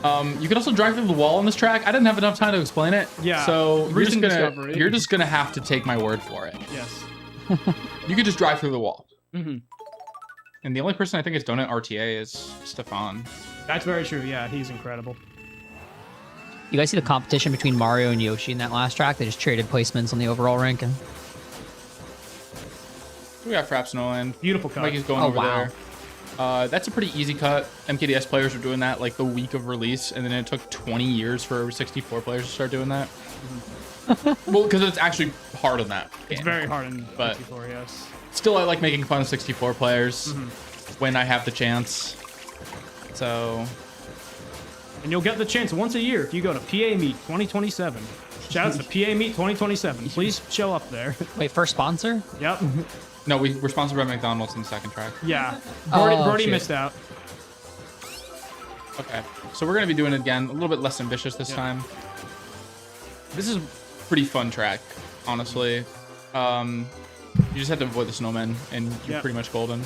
[SPEAKER 7] You can also drive through the wall on this track. I didn't have enough time to explain it.
[SPEAKER 5] Yeah.
[SPEAKER 7] So
[SPEAKER 5] Recent discovery.
[SPEAKER 7] you're just gonna have to take my word for it.
[SPEAKER 5] Yes.
[SPEAKER 7] You could just drive through the wall.
[SPEAKER 5] Mm-hmm.
[SPEAKER 7] And the only person I think is donut RTA is Stefan.
[SPEAKER 5] That's very true. Yeah, he's incredible.
[SPEAKER 6] You guys see the competition between Mario and Yoshi in that last track? They just traded placements on the overall ranking.
[SPEAKER 7] We got Fraps Noland.
[SPEAKER 5] Beautiful cut.
[SPEAKER 7] Mikey's going
[SPEAKER 6] Oh,
[SPEAKER 7] over
[SPEAKER 6] wow.
[SPEAKER 7] there. That's a pretty easy cut. MKDS players were doing that like the week of release, and then it took 20 years for 64 players to start doing that. Well, because it's actually hard on that.
[SPEAKER 5] It's
[SPEAKER 7] game.
[SPEAKER 5] very hard in
[SPEAKER 7] But-
[SPEAKER 5] 64, yes.
[SPEAKER 7] Still, I like making fun of 64 players when I have the chance. So,
[SPEAKER 5] And you'll get the chance once a year if you go to PA Meet 2027. Shouts to PA Meet 2027. Please show up there.
[SPEAKER 6] Wait, first sponsor?
[SPEAKER 5] Yep.
[SPEAKER 7] no, we're sponsored by McDonald's in the second track.
[SPEAKER 5] Yeah.
[SPEAKER 6] Oh,
[SPEAKER 5] Brody
[SPEAKER 6] shoot.
[SPEAKER 5] missed out.
[SPEAKER 7] Okay, so we're gonna be doing it again, a little bit less ambitious this time. This is a pretty fun track, honestly. You just have to avoid the snowmen, and you're pretty much golden.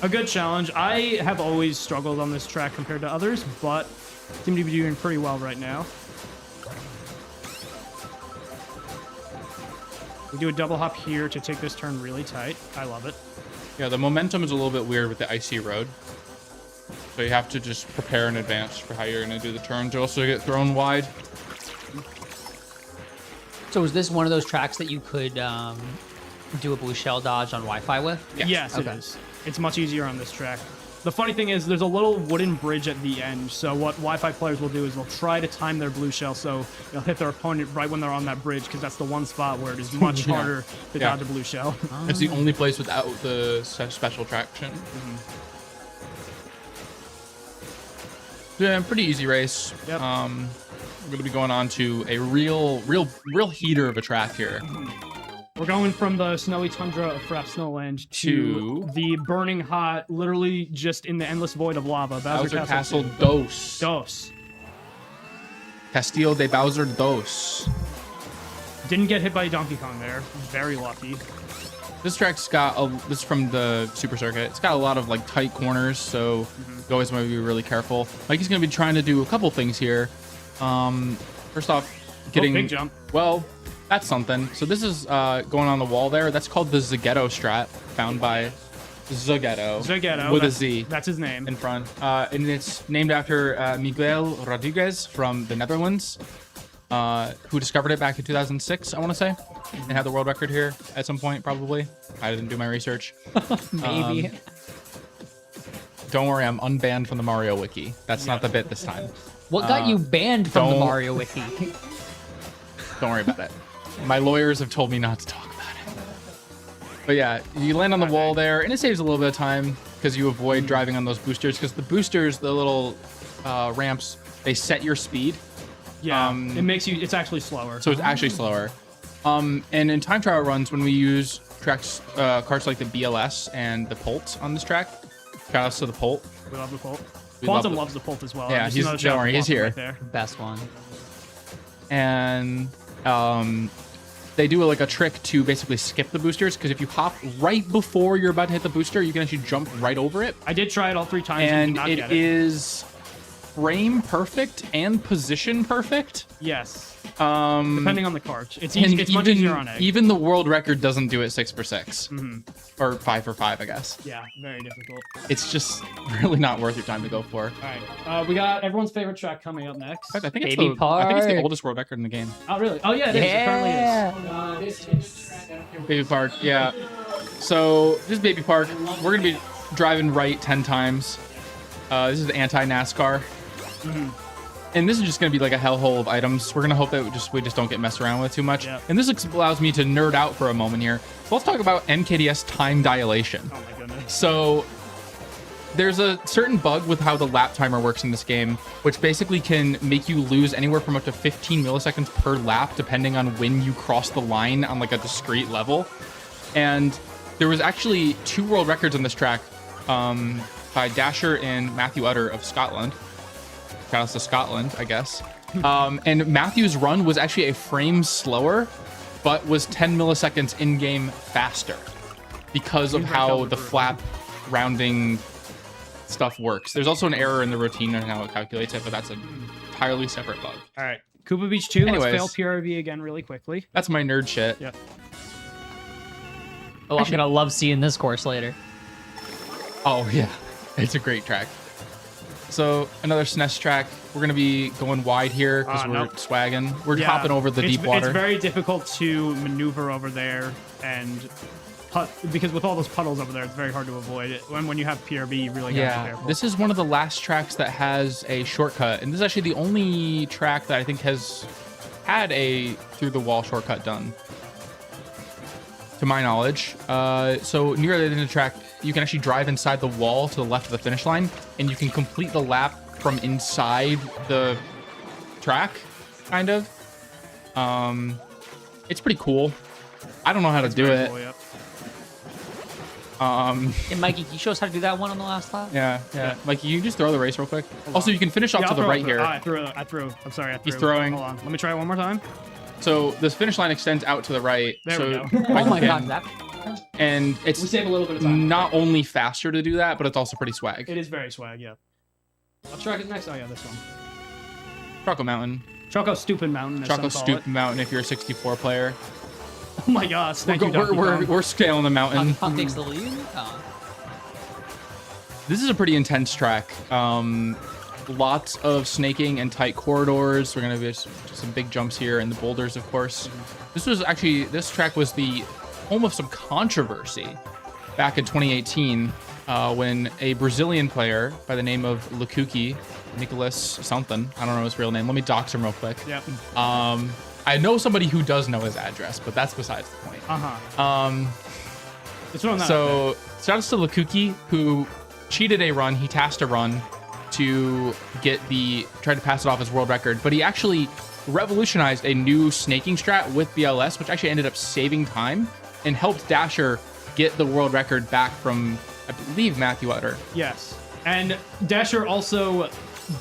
[SPEAKER 5] A good challenge. I have always struggled on this track compared to others, but seem to be doing pretty well right now. We do a double hop here to take this turn really tight. I love it.
[SPEAKER 7] Yeah, the momentum is a little bit weird with the icy road. So you have to just prepare in advance for how you're going to do the turn to also get thrown wide.
[SPEAKER 6] So is this one of those tracks that you could do a blue shell dodge on Wi-Fi with?
[SPEAKER 5] Yes, it is. It's much easier on this track. The funny thing is there's a little wooden bridge at the end. So what Wi-Fi players will do is they'll try to time their blue shell so they'll hit their opponent right when they're on that bridge, because that's the one spot where it is much harder to dodge a blue shell.
[SPEAKER 7] It's the only place without the special traction. Yeah, pretty easy race.
[SPEAKER 5] Yep.
[SPEAKER 7] We're going to be going on to a real heater of a track here.
[SPEAKER 5] We're going from the snowy tundra of Frapp Snowland to the burning hot, literally just in the endless void of lava, Bowser
[SPEAKER 7] Castle Dos. Castillo de Bowser Dos.
[SPEAKER 5] Didn't get hit by Donkey Kong there. Very lucky.
[SPEAKER 7] This track's got this is from the Super Circuit. It's got a lot of like tight corners, so you always want to be really careful. Mikey's going to be trying to do a couple things here. First off, getting
[SPEAKER 5] big jump.
[SPEAKER 7] Well, that's something. So this is going on the wall there. That's called the Zaghetto strat, found by Zaghetto with a Z.
[SPEAKER 5] That's his name.
[SPEAKER 7] In front. And it's named after Miguel Rodriguez from the Netherlands, who discovered it back in 2006, I want to say, and had the world record here at some point, probably. I didn't do my research.
[SPEAKER 6] Maybe.
[SPEAKER 7] Don't worry, I'm unbanned from the Mario Wiki. That's not the bit this time.
[SPEAKER 6] What got you banned from the Mario Wiki?
[SPEAKER 7] Don't worry about it. My lawyers have told me not to talk about it. But yeah, you land on the wall there, and it saves a little bit of time because you avoid driving on those boosters, because the boosters, the little ramps, they set your speed.
[SPEAKER 5] Yeah, it makes you, it's actually slower.
[SPEAKER 7] So it's actually slower. And in time trial runs, when we use carts like the BLS and the Polt on this track, shout outs to the Polt.
[SPEAKER 5] We love the Polt. Quantum loves the Polt as well.
[SPEAKER 7] Yeah, don't worry, he's here.
[SPEAKER 5] Right there.
[SPEAKER 6] Best one.
[SPEAKER 7] And they do like a trick to basically skip the boosters, because if you hop right before you're about to hit the booster, you can actually jump right over it.
[SPEAKER 5] I did try it all 3 times
[SPEAKER 7] and it is frame perfect and position perfect.
[SPEAKER 5] Yes. Depending on the cart. It's easy. It's much easier on egg.
[SPEAKER 7] Even the world record doesn't do it 6x6. Or 5x5, I guess.
[SPEAKER 5] Yeah, very difficult.
[SPEAKER 7] It's just really not worth your time to go for.
[SPEAKER 5] All right. We got everyone's favorite track coming up next.
[SPEAKER 7] In fact, I think it's the oldest world record in the game.
[SPEAKER 5] Oh, really? Oh, yeah, it is. It currently is.
[SPEAKER 7] Baby Park, yeah. So, this is Baby Park. We're going to be driving right 10 times. This is anti-NASCAR. And this is just going to be like a hellhole of items. We're going to hope that we just don't get messed around with too much. Yep. And this allows me to nerd out for a moment here. So let's talk about NKDS time dilation.
[SPEAKER 5] Oh my goodness.
[SPEAKER 7] So there's a certain bug with how the lap timer works in this game, which basically can make you lose anywhere from up to 15 milliseconds per lap, depending on when you cross the line on like a discrete level. And there was actually 2 world records on this track by Dasher and Matthew Utter of Scotland. Shout out to Scotland, I guess. And Matthew's run was actually a frame slower, but was 10 milliseconds in-game faster because of how the flap rounding stuff works. There's also an error in the routine on how it calculates it, but that's an entirely separate bug.
[SPEAKER 5] All right. Koopa Beach 2,
[SPEAKER 7] Anyways,
[SPEAKER 5] let's fail PRV again really quickly.
[SPEAKER 7] That's my nerd shit.
[SPEAKER 5] Yep.
[SPEAKER 6] Oh, I'm gonna love seeing this course later.
[SPEAKER 7] Oh, yeah. It's a great track. So another SNES track. We're going to be going wide here because we're swagging. We're hopping over the deep water.
[SPEAKER 5] It's very difficult to maneuver over there, and because with all those puddles over there, it's very hard to avoid it. When you have PRB, you really got to be careful.
[SPEAKER 7] This is one of the last tracks that has a shortcut, and this is actually the only track that I think has had a through-the-wall shortcut done, to my knowledge. So near the end of the track, you can actually drive inside the wall to the left of the finish line, and you can complete the lap from inside the track, kind of. It's pretty cool. I don't know how to do it.
[SPEAKER 5] Cool, yep.
[SPEAKER 6] Hey, Mikey, can you show us how to do that one on the last lap?
[SPEAKER 7] Yeah. Mikey, you just throw the race real quick. Also, you can finish off to the right here.
[SPEAKER 5] I threw. I'm sorry, I threw.
[SPEAKER 7] He's throwing.
[SPEAKER 5] Hold on. Let me try it one more time.
[SPEAKER 7] So this finish line extends out to the right.
[SPEAKER 5] There
[SPEAKER 7] so
[SPEAKER 5] we go.
[SPEAKER 6] Oh my
[SPEAKER 7] you
[SPEAKER 6] god,
[SPEAKER 7] can-
[SPEAKER 6] that.
[SPEAKER 7] And
[SPEAKER 5] We
[SPEAKER 7] it's
[SPEAKER 5] save a little bit of time.
[SPEAKER 7] not only faster to do that, but it's also pretty swag.
[SPEAKER 5] It is very swag, yeah. What track is next? Oh yeah, this one.
[SPEAKER 7] Choco Mountain.
[SPEAKER 5] Choco Stupid Mountain. As
[SPEAKER 7] Choco
[SPEAKER 5] some call it.
[SPEAKER 7] Stupid Mountain if you're a 64 player.
[SPEAKER 5] Oh my gosh! Thank you, Donkey Kong.
[SPEAKER 7] We're scaling the mountain.
[SPEAKER 6] Pop takes the lead.
[SPEAKER 7] This is a pretty intense track. Lots of snaking and tight corridors. We're gonna be just some big jumps here and the boulders, of course. This track was the home of some controversy back in 2018 when a Brazilian player by the name of Lukuki, Nicholas something, I don't know his real name. Let me dox him real quick.
[SPEAKER 5] Yep.
[SPEAKER 7] I know somebody who does know his address, but that's besides the point.
[SPEAKER 5] It's not
[SPEAKER 7] So shout outs to Lukuki, who cheated a run. He tasked a run to try to pass it off as world record, but he actually revolutionized a new snaking strat with BLS, which actually ended up saving time and helped Dasher get the world record back from, I believe, Matthew Utter.
[SPEAKER 5] Yes. And Dasher also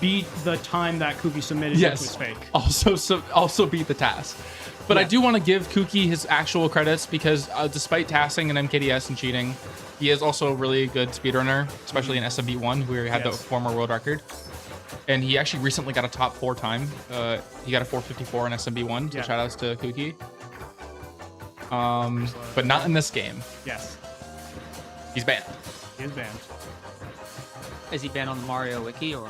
[SPEAKER 5] beat the time that Kuki submitted, which was fake.
[SPEAKER 7] Also beat the task. But I do want to give Kuki his actual credits because despite tassing and MKDS and cheating, he is also a really good speedrunner, especially in SMB1, where he had the former world record. And he actually recently got a top 4 time. He got a 454 in SMB1, so shout outs to Kuki. But not in this game.
[SPEAKER 5] Yes.
[SPEAKER 7] He's banned.
[SPEAKER 5] He is banned.
[SPEAKER 6] Is he banned on the Mario Wiki or?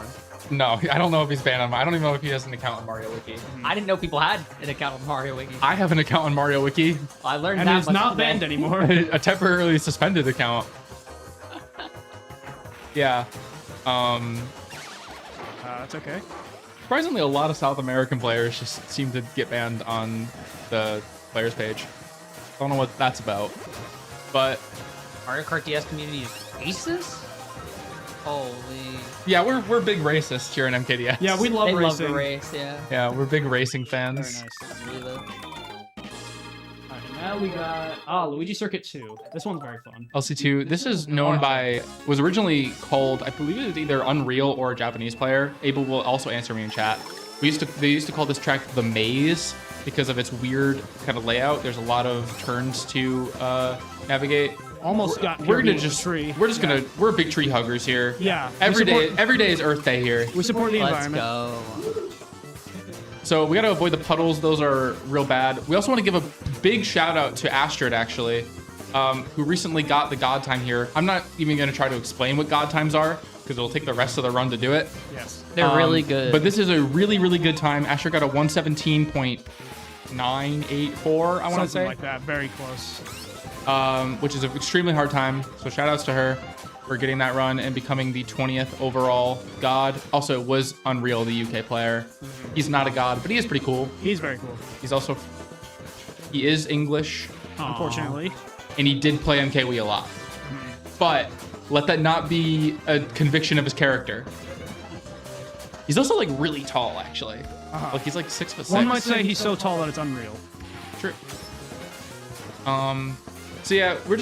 [SPEAKER 7] No, I don't know if he's banned on. I don't even know if he has an account on Mario Wiki.
[SPEAKER 6] I didn't know people had an account on Mario Wiki.
[SPEAKER 7] I have an account on Mario Wiki.
[SPEAKER 6] I learned
[SPEAKER 5] And
[SPEAKER 6] that
[SPEAKER 5] it's
[SPEAKER 6] much
[SPEAKER 5] not
[SPEAKER 6] today.
[SPEAKER 5] banned anymore.
[SPEAKER 7] A temporarily suspended account. Yeah.
[SPEAKER 5] That's okay.
[SPEAKER 7] Surprisingly, a lot of South American players just seem to get banned on the players page. I don't know what that's about, but
[SPEAKER 6] Mario Kart DS community is racist? Holy.
[SPEAKER 7] yeah, we're big racists here in MKDS.
[SPEAKER 5] Yeah, we love
[SPEAKER 6] They love
[SPEAKER 5] racing.
[SPEAKER 6] the race, yeah.
[SPEAKER 7] Yeah, we're big racing
[SPEAKER 5] Very
[SPEAKER 7] fans.
[SPEAKER 5] nice.
[SPEAKER 6] Believe it.
[SPEAKER 5] Alright, now we got Luigi Circuit 2. This one's very fun.
[SPEAKER 7] LC2. This is known was originally called, I believe it was either Unreal or a Japanese player. Abel will also answer me in chat. They used to call this track the Maze because of its weird kind of layout. There's a lot of turns to navigate.
[SPEAKER 5] Almost got
[SPEAKER 7] We're gonna
[SPEAKER 5] PRB
[SPEAKER 7] just
[SPEAKER 5] tree.
[SPEAKER 7] We're big tree huggers here.
[SPEAKER 5] Yeah.
[SPEAKER 7] Every day is Earth Day here.
[SPEAKER 5] We support the
[SPEAKER 6] Let's
[SPEAKER 5] environment.
[SPEAKER 6] go.
[SPEAKER 7] So we gotta avoid the puddles. Those are real bad. We also want to give a big shout out to Astrid actually, who recently got the God time here. I'm not even gonna try to explain what God times are because it'll take the rest of the run to do it.
[SPEAKER 5] Yes.
[SPEAKER 6] They're really good.
[SPEAKER 7] But this is a really, really good time. Astrid got a 117.984, I want to
[SPEAKER 5] Something
[SPEAKER 7] say.
[SPEAKER 5] like that. Very close.
[SPEAKER 7] Which is an extremely hard time. So shout outs to her for getting that run and becoming the 20th overall God. Also was Unreal, the UK player. He's not a God, but he is pretty cool.
[SPEAKER 5] He's very cool.
[SPEAKER 7] He is English,
[SPEAKER 5] Unfortunately.
[SPEAKER 7] and he did play MKWe a lot. But let that not be a conviction of his character. He's also like really tall, actually. Like he's like 6'6".
[SPEAKER 5] One might say he's so tall that it's unreal.
[SPEAKER 7] True. So yeah, we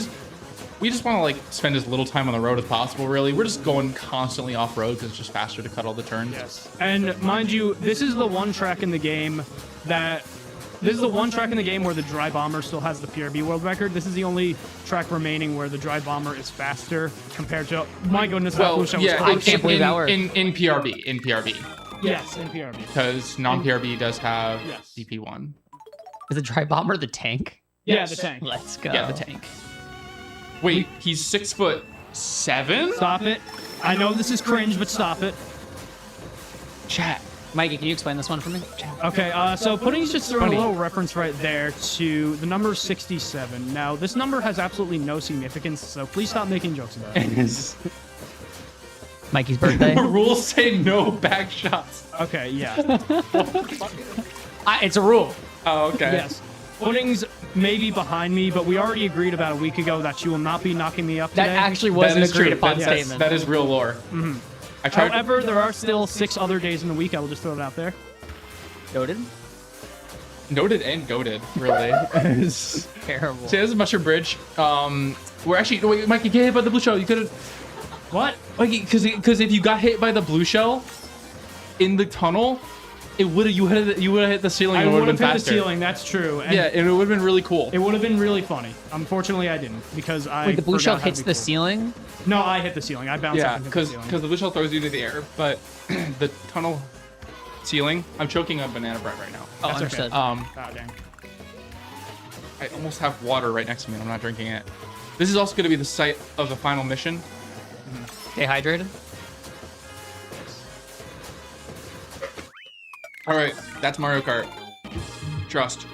[SPEAKER 7] just want to like spend as little time on the road as possible. Really, we're just going constantly off road because it's just faster to cut all the turns.
[SPEAKER 5] Yes. And mind you, this is the one track in the game where the Dry Bomber still has the PRB world record. This is the only track remaining where the Dry Bomber is faster compared to, my goodness, that blue shell was
[SPEAKER 6] I
[SPEAKER 5] close.
[SPEAKER 6] can't believe that worked.
[SPEAKER 7] in PRB.
[SPEAKER 5] Yes, in PRB.
[SPEAKER 7] Because non-PRB does have
[SPEAKER 5] Yes.
[SPEAKER 7] DP1.
[SPEAKER 6] Is the Dry Bomber the tank?
[SPEAKER 5] Yeah, the tank.
[SPEAKER 6] Let's go.
[SPEAKER 7] Yeah, the tank. Wait, he's 6'7"?
[SPEAKER 5] Stop it. I know this is cringe, but stop it.
[SPEAKER 7] Chat.
[SPEAKER 6] Mikey, can you explain this one for me?
[SPEAKER 5] Okay, so Pudding's just throwing
[SPEAKER 7] Funny.
[SPEAKER 5] a little reference right there to the number 67. Now, this number has absolutely no significance, so please stop making jokes about it.
[SPEAKER 6] Mikey's birthday?
[SPEAKER 7] The rules say no back shots.
[SPEAKER 5] Okay, yeah.
[SPEAKER 6] It's a rule.
[SPEAKER 7] Oh, okay.
[SPEAKER 5] Yes. Pudding's maybe behind me, but we already agreed about a week ago that she will not be knocking me up
[SPEAKER 6] That
[SPEAKER 5] today.
[SPEAKER 6] actually was an agreed upon
[SPEAKER 7] That's-
[SPEAKER 6] statement.
[SPEAKER 7] That is real lore. I tried.
[SPEAKER 5] However, there are still 6 other days in the week. I will just throw it out there.
[SPEAKER 6] Noted.
[SPEAKER 7] Noted and goaded, really.
[SPEAKER 6] Terrible.
[SPEAKER 7] See, this is Mushroom Bridge. We're actually wait, Mikey, get hit by the blue shell. You could have,
[SPEAKER 5] What?
[SPEAKER 7] Mikey, because if you got hit by the blue shell in the tunnel, it would have you would have hit the ceiling.
[SPEAKER 5] I
[SPEAKER 7] and it
[SPEAKER 5] would
[SPEAKER 7] would
[SPEAKER 5] have
[SPEAKER 7] have
[SPEAKER 5] hit
[SPEAKER 7] been
[SPEAKER 5] the
[SPEAKER 7] faster.
[SPEAKER 5] ceiling. That's true. And
[SPEAKER 7] Yeah, and it would have been really cool.
[SPEAKER 5] it would have been really funny. Unfortunately, I didn't because I.
[SPEAKER 6] Wait, the blue
[SPEAKER 5] forgot
[SPEAKER 6] shell
[SPEAKER 5] how to
[SPEAKER 6] hits
[SPEAKER 5] be
[SPEAKER 6] the
[SPEAKER 5] cool.
[SPEAKER 6] ceiling?
[SPEAKER 5] No, I hit the ceiling. I bounced
[SPEAKER 7] Yeah,
[SPEAKER 5] up into the
[SPEAKER 7] because
[SPEAKER 5] ceiling.
[SPEAKER 7] the blue shell throws you into the air, but the tunnel ceiling. I'm choking on banana bread right now.
[SPEAKER 6] Oh,
[SPEAKER 5] That's
[SPEAKER 6] understood.
[SPEAKER 5] Oh, dang.
[SPEAKER 7] I almost have water right next to me, and I'm not drinking it. This is also going to be the site of the final mission.
[SPEAKER 6] Stay hydrated.
[SPEAKER 7] All right, that's Mario Kart. Trust.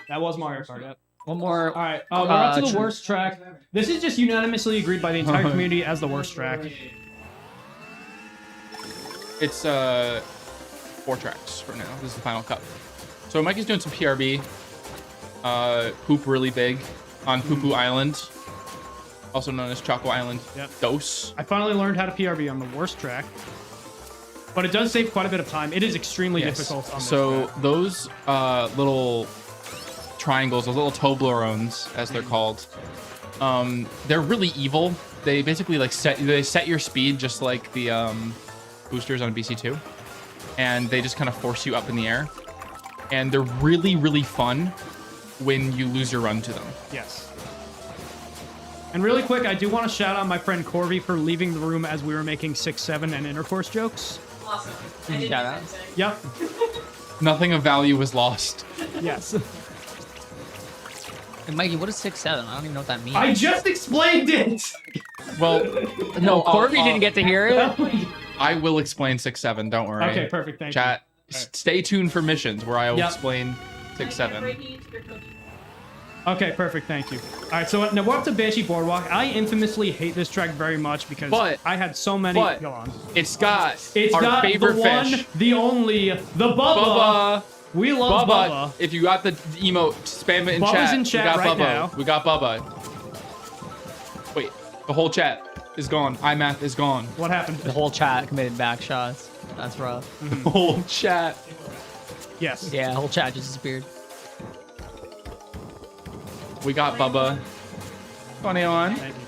[SPEAKER 5] That was Mario Kart. Yep.
[SPEAKER 6] One more.
[SPEAKER 5] All right, we're up to the
[SPEAKER 6] true.
[SPEAKER 5] worst track. This is just unanimously agreed by the entire community as the worst track.
[SPEAKER 7] It's 4 tracks for now. This is the final cup. So Mikey's doing some PRB. Poop really big on Poo Poo Island, also known as Choco Island.
[SPEAKER 5] Yep.
[SPEAKER 7] Dose.
[SPEAKER 5] I finally learned how to PRB on the worst track, but it does save quite a bit of time. It is extremely difficult on this
[SPEAKER 7] So
[SPEAKER 5] track.
[SPEAKER 7] those little triangles, those little Toblerones, as they're called, they're really evil. They basically like set your speed just like the boosters on BC2, and they just kind of force you up in the air. And they're really, really fun when you lose your run to them.
[SPEAKER 5] Yes. And really quick, I do want to shout out my friend Corby for leaving the room as we were making 6-7 and intercourse jokes.
[SPEAKER 3] Awesome. I didn't
[SPEAKER 6] Shout
[SPEAKER 3] know
[SPEAKER 6] out.
[SPEAKER 3] what to say.
[SPEAKER 5] Yep.
[SPEAKER 7] Nothing of value was lost.
[SPEAKER 5] Yes.
[SPEAKER 6] And Mikey, what is 6-7? I don't even know what that means.
[SPEAKER 5] I just explained it.
[SPEAKER 7] Well,
[SPEAKER 6] No, Corby didn't get to hear it.
[SPEAKER 7] I will explain 6-7. Don't worry.
[SPEAKER 5] Okay, perfect. Thank
[SPEAKER 7] Chat.
[SPEAKER 5] you. All right.
[SPEAKER 7] Stay tuned for missions where I will
[SPEAKER 5] Yep.
[SPEAKER 7] explain
[SPEAKER 3] Breaking
[SPEAKER 7] 6-7.
[SPEAKER 3] into your cookie.
[SPEAKER 5] Okay, perfect. Thank you. All right, so now we're up to Banshee Boardwalk. I infamously hate this track very much because
[SPEAKER 7] But-
[SPEAKER 5] I had so many.
[SPEAKER 7] but-
[SPEAKER 5] Go on.
[SPEAKER 7] It's got
[SPEAKER 5] It's
[SPEAKER 7] our
[SPEAKER 5] got
[SPEAKER 7] favorite
[SPEAKER 5] the one,
[SPEAKER 7] fish,
[SPEAKER 5] the only, the Bubba.
[SPEAKER 7] Bubba.
[SPEAKER 5] We love
[SPEAKER 7] Bubba.
[SPEAKER 5] Bubba.
[SPEAKER 7] If you got the emote, spam it in
[SPEAKER 5] Bubba's
[SPEAKER 7] chat.
[SPEAKER 5] in chat
[SPEAKER 7] we got
[SPEAKER 5] right
[SPEAKER 7] Bubba.
[SPEAKER 5] now.
[SPEAKER 7] We got Bubba. Wait, the whole chat is gone. iMath is gone.
[SPEAKER 5] What happened?
[SPEAKER 6] The whole chat committed back shots. That's rough.
[SPEAKER 7] The whole chat.
[SPEAKER 5] Yes.
[SPEAKER 6] Yeah, the whole chat just disappeared.
[SPEAKER 7] We got Bubba. 21.
[SPEAKER 5] Thank you.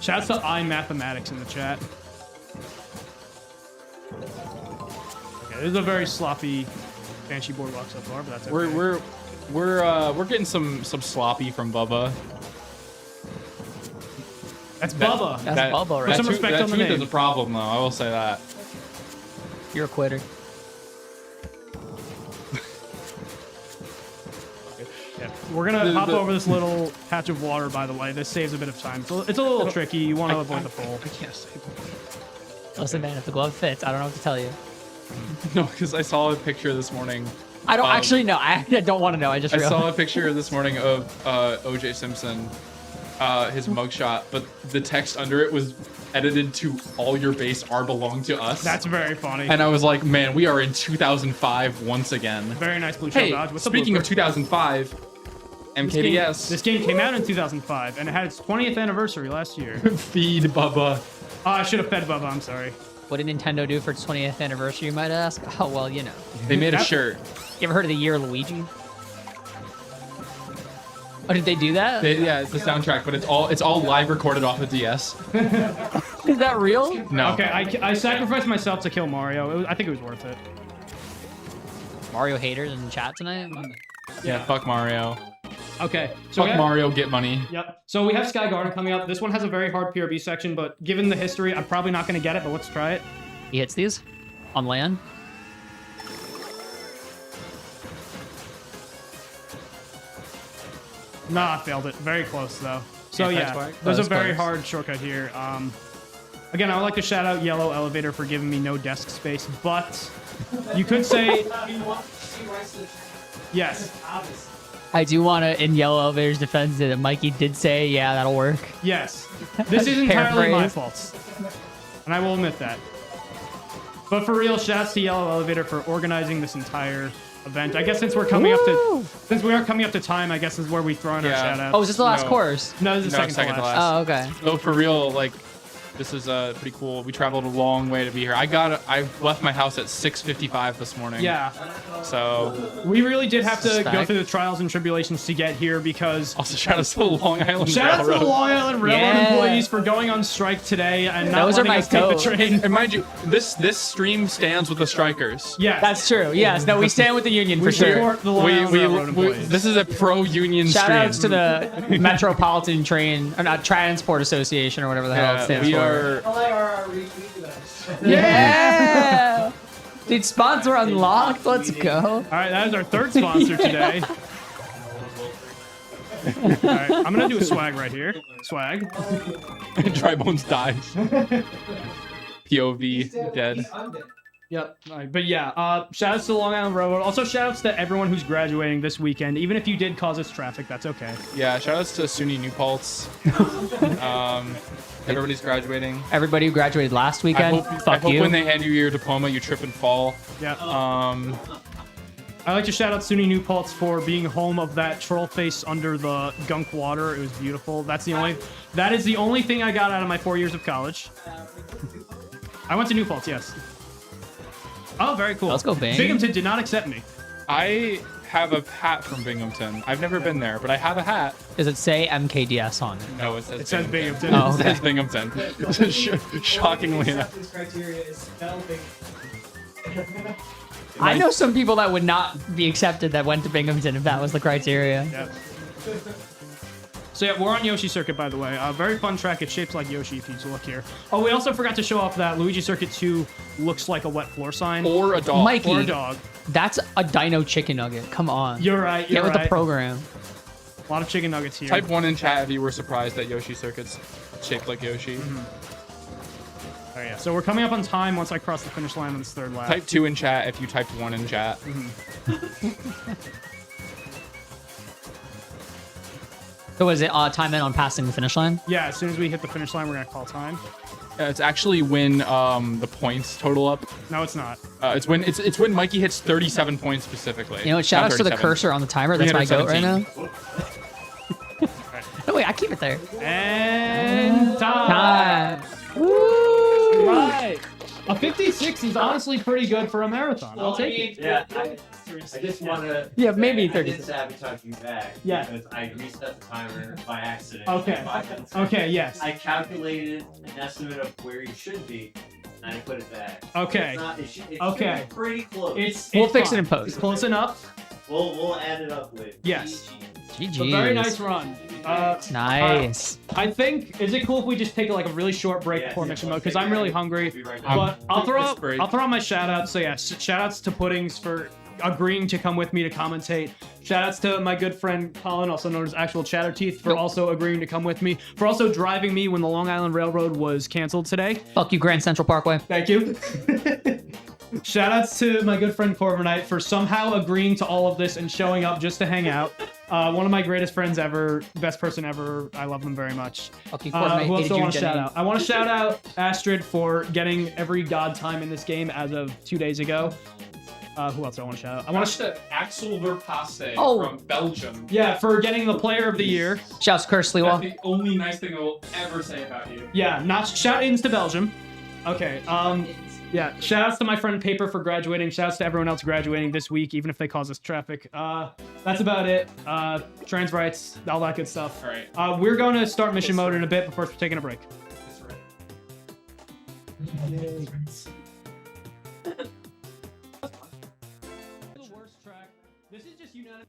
[SPEAKER 5] Shouts to iMathematics in the chat. Okay, this is a very sloppy Banshee Boardwalk so far, but that's okay.
[SPEAKER 7] We're getting some sloppy from Bubba.
[SPEAKER 5] That's Bubba.
[SPEAKER 6] That's Bubba, right?
[SPEAKER 5] Put some respect
[SPEAKER 7] that
[SPEAKER 5] on the
[SPEAKER 7] tooth
[SPEAKER 5] name.
[SPEAKER 7] is a problem, though. I will say that.
[SPEAKER 6] You're a quitter.
[SPEAKER 5] Yeah. We're gonna
[SPEAKER 7] The-
[SPEAKER 5] hop
[SPEAKER 7] the-
[SPEAKER 5] over this little patch of water, by the way. This saves a bit of time. So it's a little tricky. You want to avoid the fall.
[SPEAKER 7] I can't say
[SPEAKER 6] Listen, man, if the glove fits, I don't know what to tell you.
[SPEAKER 7] no, because I saw a picture this morning.
[SPEAKER 6] I don't
[SPEAKER 7] Um,
[SPEAKER 6] actually know. I don't want to know. I just
[SPEAKER 7] I
[SPEAKER 6] realized.
[SPEAKER 7] saw a picture this morning of O.J. Simpson, his mugshot, but the text under it was edited to "All your base are belong to us."
[SPEAKER 5] That's very funny.
[SPEAKER 7] and I was like, man, we are in 2005 once again.
[SPEAKER 5] Very nice blue shell
[SPEAKER 7] Hey,
[SPEAKER 5] dodge. What's up,
[SPEAKER 7] speaking of
[SPEAKER 5] Blooper?
[SPEAKER 7] 2005, MKDS,
[SPEAKER 5] This game came out in 2005, and it had its 20th anniversary last year.
[SPEAKER 7] feed Bubba.
[SPEAKER 5] Oh, I should have fed Bubba. I'm sorry.
[SPEAKER 6] What did Nintendo do for its 20th anniversary, you might ask? Oh, well, you know.
[SPEAKER 7] They made a
[SPEAKER 5] That-
[SPEAKER 7] shirt.
[SPEAKER 6] You ever heard of the Year Luigi? Oh, did they do that?
[SPEAKER 7] Yeah, it's the soundtrack, but it's all live recorded off the DS.
[SPEAKER 6] Is that real?
[SPEAKER 7] No.
[SPEAKER 5] Okay, I sacrificed myself to kill Mario. I think it was worth it.
[SPEAKER 6] Mario haters in chat tonight?
[SPEAKER 7] Yeah, fuck Mario.
[SPEAKER 5] Okay, so
[SPEAKER 7] Fuck Mario, get money.
[SPEAKER 5] Yep. So we have Sky Garden coming up. This one has a very hard PRB section, but given the history, I'm probably not going to get it, but let's try it.
[SPEAKER 6] He hits these on land.
[SPEAKER 5] Nah, I failed it. Very close, though. So
[SPEAKER 7] Yeah,
[SPEAKER 5] yeah,
[SPEAKER 7] that's
[SPEAKER 5] there's a
[SPEAKER 6] That's
[SPEAKER 5] very
[SPEAKER 6] close.
[SPEAKER 5] hard shortcut here. Again, I would like to shout out YellowElevator for giving me no desk space, but you could say yes.
[SPEAKER 6] I do want to, in Yellow Elevator's defense, that Mikey did say, yeah, that'll work.
[SPEAKER 5] Yes. This is entirely my
[SPEAKER 6] Paraphrase.
[SPEAKER 5] fault. And I will admit that. But for real, shouts to YellowElevator for organizing this entire event. I guess since we're coming up to we are coming up to time, I guess is where we throw in our
[SPEAKER 7] Yeah.
[SPEAKER 5] shout outs.
[SPEAKER 6] Oh, is this the last
[SPEAKER 7] No.
[SPEAKER 6] course?
[SPEAKER 5] No, this is
[SPEAKER 7] No,
[SPEAKER 5] second to last.
[SPEAKER 6] Oh, okay.
[SPEAKER 7] Oh, for real, like, This is pretty cool. We traveled a long way to be here. I left my house at 6:55 this morning.
[SPEAKER 5] Yeah.
[SPEAKER 7] So
[SPEAKER 5] We really did have to go
[SPEAKER 6] Respect.
[SPEAKER 5] through the trials and tribulations to get here because
[SPEAKER 7] also shout out to the Long Island
[SPEAKER 5] shout out to the
[SPEAKER 7] Railroad.
[SPEAKER 5] Long Island Railroad
[SPEAKER 6] Yeah.
[SPEAKER 5] employees for going on strike today and not
[SPEAKER 6] Those are
[SPEAKER 5] letting
[SPEAKER 6] my
[SPEAKER 5] us take the
[SPEAKER 6] codes.
[SPEAKER 5] train.
[SPEAKER 7] And mind you, this stream stands with the strikers.
[SPEAKER 5] Yes.
[SPEAKER 6] That's true. Yes. No, we stand with the union for sure.
[SPEAKER 5] support the Long Island Railroad employees.
[SPEAKER 7] This is a pro-union stream.
[SPEAKER 6] Shout outs to the Metropolitan Train, or not Transport Association, or whatever the hell it stands
[SPEAKER 7] we
[SPEAKER 6] for.
[SPEAKER 7] are.
[SPEAKER 6] Yeah. Dude, sponsor unlocked. Let's go.
[SPEAKER 5] All right, that is our third sponsor today. All right, I'm gonna do a swag right here. Swag.
[SPEAKER 7] Drybones dies. POV dead.
[SPEAKER 5] Yep. All right, but yeah, shout outs to the Long Island Railroad. Also, shout outs to everyone who's graduating this weekend. Even if you did cause us traffic, that's okay.
[SPEAKER 7] Yeah, shout outs to SUNY New Paltz. Everybody's graduating.
[SPEAKER 6] Everybody who graduated last weekend,
[SPEAKER 7] I
[SPEAKER 6] fuck
[SPEAKER 7] hope
[SPEAKER 6] you.
[SPEAKER 7] when they hand you your diploma, you trip and fall.
[SPEAKER 5] Yeah.
[SPEAKER 7] I
[SPEAKER 5] I like to shout out SUNY New Paltz for being home of that troll face under the gunk water. It was beautiful. That is the only thing I got out of my 4 years of college. I went to New Paltz, yes. Oh, very cool.
[SPEAKER 6] Let's go, Bing.
[SPEAKER 5] Binghamton did not accept me.
[SPEAKER 7] I have a hat from Binghamton. I've never been there, but I have a hat.
[SPEAKER 6] Does it say MKDS on it?
[SPEAKER 7] No, it says,
[SPEAKER 5] It says Binghamton.
[SPEAKER 6] Oh,
[SPEAKER 7] It says Binghamton. Shockingly enough.
[SPEAKER 3] This criteria is spelling.
[SPEAKER 6] I know some people that would not be accepted that went to Binghamton if that was the criteria.
[SPEAKER 5] Yep. So yeah, we're on Yoshi Circuit, by the way. Very fun track. It's shaped like Yoshi, if you look here. Oh, we also forgot to show off that Luigi Circuit 2 looks like a wet floor sign.
[SPEAKER 7] Or a dog.
[SPEAKER 6] Mikey,
[SPEAKER 5] Or a dog.
[SPEAKER 6] that's a dino chicken nugget. Come on.
[SPEAKER 5] You're right,
[SPEAKER 6] Get
[SPEAKER 5] you're
[SPEAKER 6] with
[SPEAKER 5] right.
[SPEAKER 6] the program.
[SPEAKER 5] A lot of chicken nuggets here.
[SPEAKER 7] Type 1 in chat if you were surprised that Yoshi Circuit's shaped like Yoshi.
[SPEAKER 5] Oh yeah, so we're coming up on time once I cross the finish line on this third lap.
[SPEAKER 7] Type 2 in chat if you typed 1 in chat.
[SPEAKER 6] So was it time in on passing the finish line?
[SPEAKER 5] Yeah, as soon as we hit the finish line, we're gonna call time.
[SPEAKER 7] It's actually when the points total up.
[SPEAKER 5] No, it's not.
[SPEAKER 7] It's when Mikey hits 37 points specifically.
[SPEAKER 6] You know what? Shout
[SPEAKER 7] Not
[SPEAKER 6] outs to the
[SPEAKER 7] 37.
[SPEAKER 6] cursor on the timer. That's my goat right now.
[SPEAKER 7] 317.
[SPEAKER 6] No, wait, I keep it there.
[SPEAKER 5] And
[SPEAKER 6] Time.
[SPEAKER 5] time. Right. A 56 is honestly pretty good for a marathon. I'll take it.
[SPEAKER 1] Yeah, I just want to.
[SPEAKER 6] Yeah, maybe
[SPEAKER 1] I did
[SPEAKER 6] 36.
[SPEAKER 1] sabotage you back.
[SPEAKER 5] Yeah.
[SPEAKER 1] Because I reset the timer by accident.
[SPEAKER 5] Okay.
[SPEAKER 1] 5 minutes.
[SPEAKER 5] Okay, yes.
[SPEAKER 1] I calculated an estimate of where you should be, and I put it back.
[SPEAKER 5] Okay.
[SPEAKER 1] It's not, it should be
[SPEAKER 5] Okay.
[SPEAKER 1] pretty close.
[SPEAKER 5] We'll
[SPEAKER 6] fix it
[SPEAKER 5] fine.
[SPEAKER 6] in post.
[SPEAKER 5] It's close enough.
[SPEAKER 1] We'll add it up later.
[SPEAKER 5] Yes.
[SPEAKER 6] GG.
[SPEAKER 5] A very nice run.
[SPEAKER 6] Nice.
[SPEAKER 5] I think, is it cool if we just take like a really short break before mission mode? Because I'm really hungry.
[SPEAKER 1] Be right back.
[SPEAKER 5] But I'll throw out
[SPEAKER 7] break.
[SPEAKER 5] my shout outs. So yeah, shout outs to Puddings for agreeing to come with me to commentate. Shout outs to my good friend Colin, also known as ActualChatterteeth, for also agreeing to come with me. For also driving me when the Long Island Railroad was canceled today.
[SPEAKER 6] Fuck you, Grand Central Parkway.
[SPEAKER 5] Thank you. Shout outs to my good friend Corviknight for somehow agreeing to all of this and showing up just to hang out. One of my greatest friends ever, best person ever. I love them very much.
[SPEAKER 6] Fuck you,
[SPEAKER 5] Who
[SPEAKER 6] Corviknight.
[SPEAKER 5] else
[SPEAKER 6] Hated
[SPEAKER 5] do I
[SPEAKER 6] you,
[SPEAKER 5] want to shout
[SPEAKER 6] Jenny.
[SPEAKER 5] out? I want to shout out Astrid for getting every god time in this game as of 2 days ago. Who else do I want to shout out? I want to
[SPEAKER 7] to Axel Verpaste
[SPEAKER 6] Oh.
[SPEAKER 7] from Belgium.
[SPEAKER 5] yeah, for getting the player of the year.
[SPEAKER 6] Shouts to Curse Sliwa.
[SPEAKER 7] the only nice thing I will ever say about you.
[SPEAKER 5] Yeah, not shout ins to Belgium. Okay. Yeah, shout outs to my friend Paper for graduating. Shout outs to everyone else graduating this week, even if they cause us traffic. That's about it. Trans rights, all that good stuff.
[SPEAKER 7] All right.
[SPEAKER 5] We're going to start mission mode in a bit, but first we're taking a break. The worst track. This is just unanimous.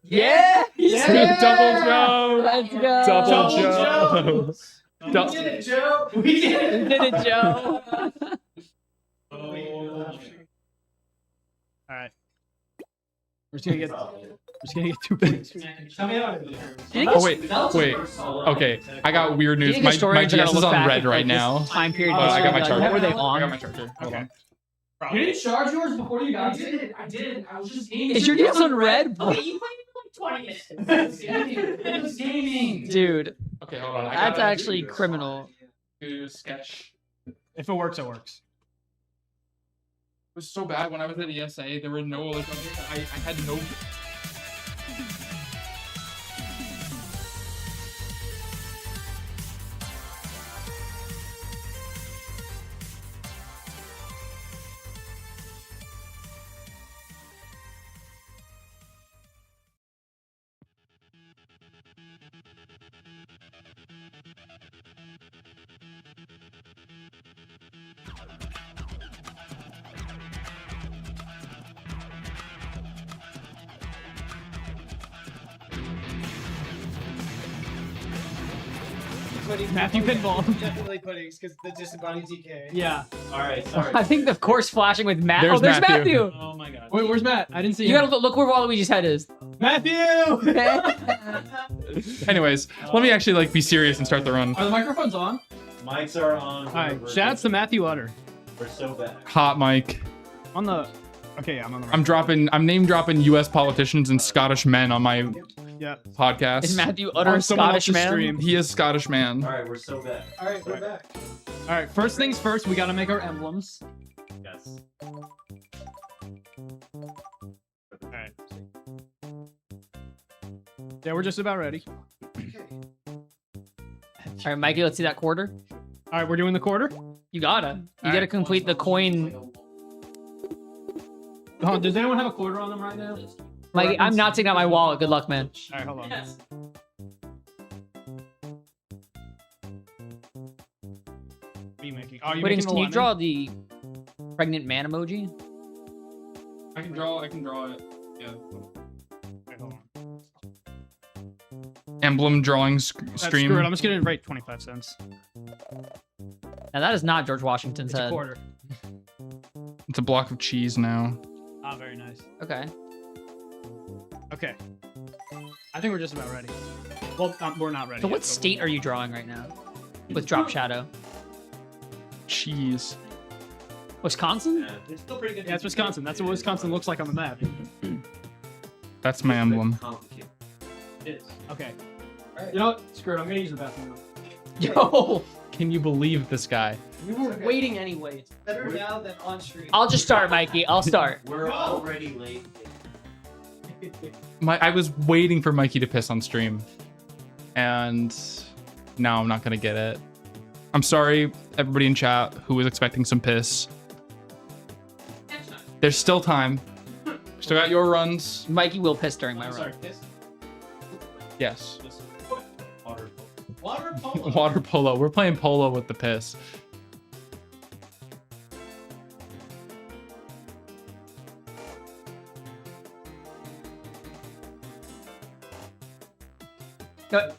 [SPEAKER 6] Yeah.
[SPEAKER 7] Double Joe.
[SPEAKER 6] Let's go.
[SPEAKER 7] Double Joe.
[SPEAKER 5] We did it, Joe. We did it.
[SPEAKER 6] We did it, Joe.
[SPEAKER 5] All right. We're just gonna get 2 points. Tell me how to do it.
[SPEAKER 7] Oh wait. Okay, I got weird news. My DS is on red right now.
[SPEAKER 6] Time period.
[SPEAKER 7] I got my
[SPEAKER 6] like,
[SPEAKER 7] charger.
[SPEAKER 6] What were they
[SPEAKER 7] I got
[SPEAKER 6] on?
[SPEAKER 7] my charger. Hold on.
[SPEAKER 5] You didn't charge yours before you got it? I did. I was just gaming.
[SPEAKER 6] Is your DS on red?
[SPEAKER 3] Okay, you played for like 20 minutes.
[SPEAKER 5] It was gaming.
[SPEAKER 6] Dude,
[SPEAKER 7] Okay, hold on.
[SPEAKER 6] that's actually criminal.
[SPEAKER 7] Do sketch.
[SPEAKER 5] If it works, it works.
[SPEAKER 7] It was so bad when I was at ESA. There were no other. I had no.
[SPEAKER 5] Matthew Pinball.
[SPEAKER 2] Definitely puddings because the disembodied DK.
[SPEAKER 5] Yeah.
[SPEAKER 1] All right, sorry.
[SPEAKER 6] I think the course flashing with Matt.
[SPEAKER 7] There's
[SPEAKER 6] Oh, there's
[SPEAKER 7] Matthew.
[SPEAKER 6] Matthew.
[SPEAKER 1] Oh my god.
[SPEAKER 5] Wait, where's Matt? I didn't see
[SPEAKER 6] You
[SPEAKER 5] him.
[SPEAKER 6] gotta look where Waluigi's head is.
[SPEAKER 5] Matthew!
[SPEAKER 7] Anyways, let me actually like be serious and start the run.
[SPEAKER 5] Are the microphones on?
[SPEAKER 1] Mics are on.
[SPEAKER 5] All right. Shouts to Matthew Utter.
[SPEAKER 1] We're so bad.
[SPEAKER 7] Hot mic.
[SPEAKER 5] On the. Okay, yeah, I'm on the.
[SPEAKER 7] I'm name dropping U.S. politicians and Scottish men on my
[SPEAKER 5] Yeah.
[SPEAKER 7] podcast.
[SPEAKER 6] Is Matthew utter
[SPEAKER 5] On someone
[SPEAKER 6] Scottish
[SPEAKER 5] else's
[SPEAKER 6] man?
[SPEAKER 5] stream.
[SPEAKER 7] He is Scottish man.
[SPEAKER 1] All right, we're so bad.
[SPEAKER 2] All right, we're back.
[SPEAKER 5] All right. First things first. We gotta make our emblems.
[SPEAKER 1] Yes.
[SPEAKER 5] All right. Yeah, we're just about ready.
[SPEAKER 6] All right, Mikey, let's see that quarter.
[SPEAKER 5] All right, we're doing the quarter.
[SPEAKER 6] You gotta. You gotta complete the coin.
[SPEAKER 5] Oh, does anyone have a quarter on them right now?
[SPEAKER 6] Mikey, I'm not taking out my wallet. Good luck, man.
[SPEAKER 5] All right, hold on.
[SPEAKER 3] Yes.
[SPEAKER 5] What are you making? Oh, you
[SPEAKER 6] Puddings,
[SPEAKER 5] making
[SPEAKER 6] can you draw the pregnant man emoji?
[SPEAKER 7] I can draw it. Yeah.
[SPEAKER 5] Wait, hold on.
[SPEAKER 7] Emblem drawing
[SPEAKER 5] That's
[SPEAKER 7] stream.
[SPEAKER 5] screw it. I'm just gonna write 25 cents.
[SPEAKER 6] Now that is not George Washington's
[SPEAKER 5] It's a
[SPEAKER 6] head.
[SPEAKER 5] quarter.
[SPEAKER 7] It's a block of cheese now.
[SPEAKER 5] Ah, very nice.
[SPEAKER 6] Okay.
[SPEAKER 5] Okay. I think we're just about ready. Well, we're not ready.
[SPEAKER 6] So
[SPEAKER 5] yet,
[SPEAKER 6] what
[SPEAKER 5] but
[SPEAKER 6] state are you drawing right now? With Drop Shadow?
[SPEAKER 7] Cheese.
[SPEAKER 6] Wisconsin?
[SPEAKER 1] It's still pretty good.
[SPEAKER 5] Yeah, it's Wisconsin. That's what Wisconsin looks like on the map.
[SPEAKER 7] That's my emblem.
[SPEAKER 1] Complicated.
[SPEAKER 5] It is. Okay. You know what? Screw it. I'm gonna use the bathroom.
[SPEAKER 6] Yo!
[SPEAKER 7] Can you believe this guy?
[SPEAKER 5] We were waiting anyway.
[SPEAKER 2] Better now than on stream.
[SPEAKER 6] I'll just start, Mikey. I'll start.
[SPEAKER 1] We're already late.
[SPEAKER 7] I was waiting for Mikey to piss on stream, and now I'm not gonna get it. I'm sorry, everybody in chat who was expecting some piss. There's still time. Still got your runs.
[SPEAKER 6] Mikey will piss during my run.
[SPEAKER 7] Yes.
[SPEAKER 1] Water.
[SPEAKER 2] Water polo.
[SPEAKER 7] Water polo. We're playing polo with the piss.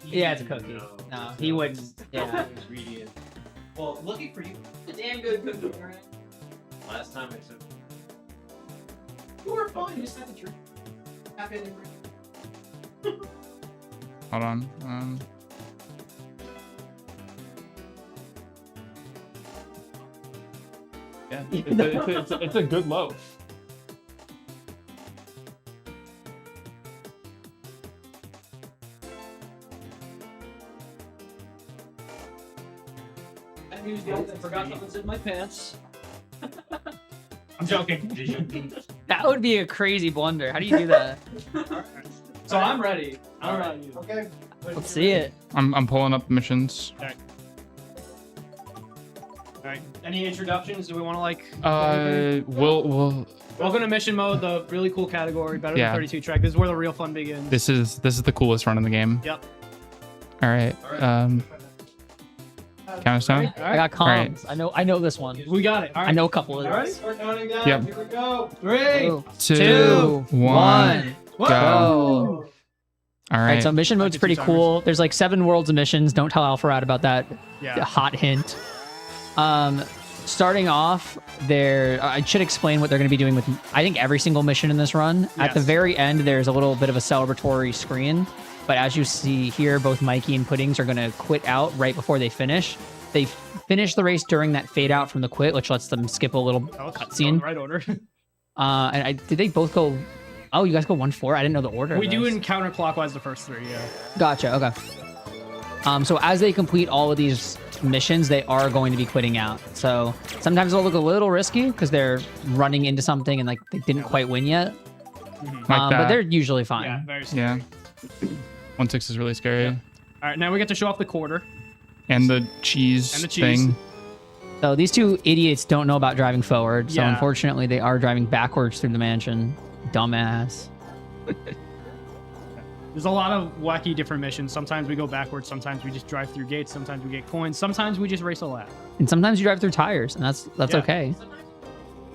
[SPEAKER 6] Yeah, it's a cookie. No, he wouldn't. Yeah.
[SPEAKER 1] Ingredient. Well, looking for you.
[SPEAKER 3] A damn good cookie, right?
[SPEAKER 1] Last time I took.
[SPEAKER 3] You were fine. You just had the drink. Happy ending.
[SPEAKER 7] Hold on. Yeah, it's a good loaf.
[SPEAKER 5] That news guys, I forgot something's in my pants. I'm joking.
[SPEAKER 6] That would be a crazy blunder. How do you do that?
[SPEAKER 5] So I'm ready. I'm ready.
[SPEAKER 2] Okay.
[SPEAKER 6] Let's see it.
[SPEAKER 7] I'm pulling up missions.
[SPEAKER 5] All right. Any introductions? Do we want to like?
[SPEAKER 7] We'll
[SPEAKER 5] Welcome to mission mode, the really cool category, better
[SPEAKER 7] Yeah.
[SPEAKER 5] than 32 track. This is where the real fun begins.
[SPEAKER 7] This is the coolest run in the game.
[SPEAKER 5] Yep.
[SPEAKER 7] All right. Count us down.
[SPEAKER 6] I got
[SPEAKER 7] right.
[SPEAKER 6] comms. I know this one.
[SPEAKER 5] We got it. All right.
[SPEAKER 6] I know a couple of
[SPEAKER 5] All right.
[SPEAKER 6] these.
[SPEAKER 5] We're counting down.
[SPEAKER 7] Yep.
[SPEAKER 5] Here we go. 3,
[SPEAKER 7] 2, 1,
[SPEAKER 6] Go.
[SPEAKER 7] All
[SPEAKER 6] All
[SPEAKER 7] right.
[SPEAKER 6] right, so mission mode's
[SPEAKER 5] did
[SPEAKER 6] pretty
[SPEAKER 5] 2
[SPEAKER 6] cool. There's like 7 worlds of missions. Don't tell Alpharad about that.
[SPEAKER 5] Yeah.
[SPEAKER 6] Hot hint. Starting off, I should explain what they're going to be doing with, I think, every single mission in this run. At the
[SPEAKER 5] Yes.
[SPEAKER 6] very end, there's a little bit of a celebratory screen. But as you see here, both Mikey and Puddings are going to quit out right before they finish. They finish the race during that fade out from the quit, which lets them skip a little
[SPEAKER 5] That was
[SPEAKER 6] cutscene.
[SPEAKER 5] Right order.
[SPEAKER 6] Did they both go? Oh, you guys go 1-4. I didn't know the order.
[SPEAKER 5] We
[SPEAKER 6] of
[SPEAKER 5] do
[SPEAKER 6] this.
[SPEAKER 5] in counterclockwise the first 3. Yeah.
[SPEAKER 6] Gotcha. Okay. So as they complete all of these missions, they are going to be quitting out. So sometimes it'll look a little risky because they're running into something and like they didn't quite win yet.
[SPEAKER 7] Like
[SPEAKER 6] But
[SPEAKER 7] that.
[SPEAKER 6] they're usually fine.
[SPEAKER 5] Yeah. Very scary.
[SPEAKER 7] Yeah. 1-6 is really scary.
[SPEAKER 5] All right. Now we get to show off the quarter.
[SPEAKER 7] And the cheese
[SPEAKER 5] And the cheese.
[SPEAKER 7] thing.
[SPEAKER 6] So these two idiots don't know about driving forward. So
[SPEAKER 5] Yeah.
[SPEAKER 6] unfortunately, they are driving backwards through the mansion. Dumbass.
[SPEAKER 5] There's a lot of wacky different missions. Sometimes we go backwards. Sometimes we just drive through gates. Sometimes we get coins. Sometimes we just race a lap.
[SPEAKER 6] And sometimes you drive through tires, and that's
[SPEAKER 5] Yeah.
[SPEAKER 6] okay.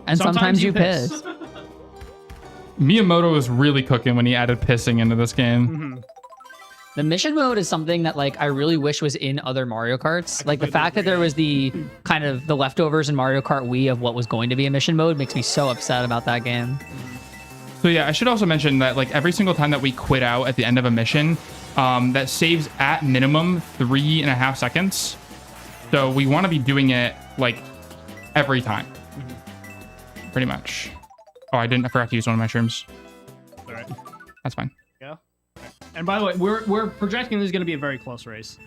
[SPEAKER 6] And sometimes you piss.
[SPEAKER 7] Miyamoto was really cooking when he added pissing into this game.
[SPEAKER 5] Mhm.
[SPEAKER 6] The mission mode is something that like I really wish was in other Mario Karts. Like the
[SPEAKER 5] completely
[SPEAKER 6] fact that there was the kind of the leftovers in Mario Kart Wii of what was going to be a mission mode makes me so upset about that game.
[SPEAKER 7] So yeah, I should also mention that like every single time that we quit out at the end of a mission, that saves at minimum 3.5 seconds. So we want to be doing it like every time, pretty much. Oh, I forgot to use one of my shrooms.
[SPEAKER 5] All right.
[SPEAKER 7] That's fine.
[SPEAKER 5] Yeah. And by the way, we're projecting this is going to be a very close race.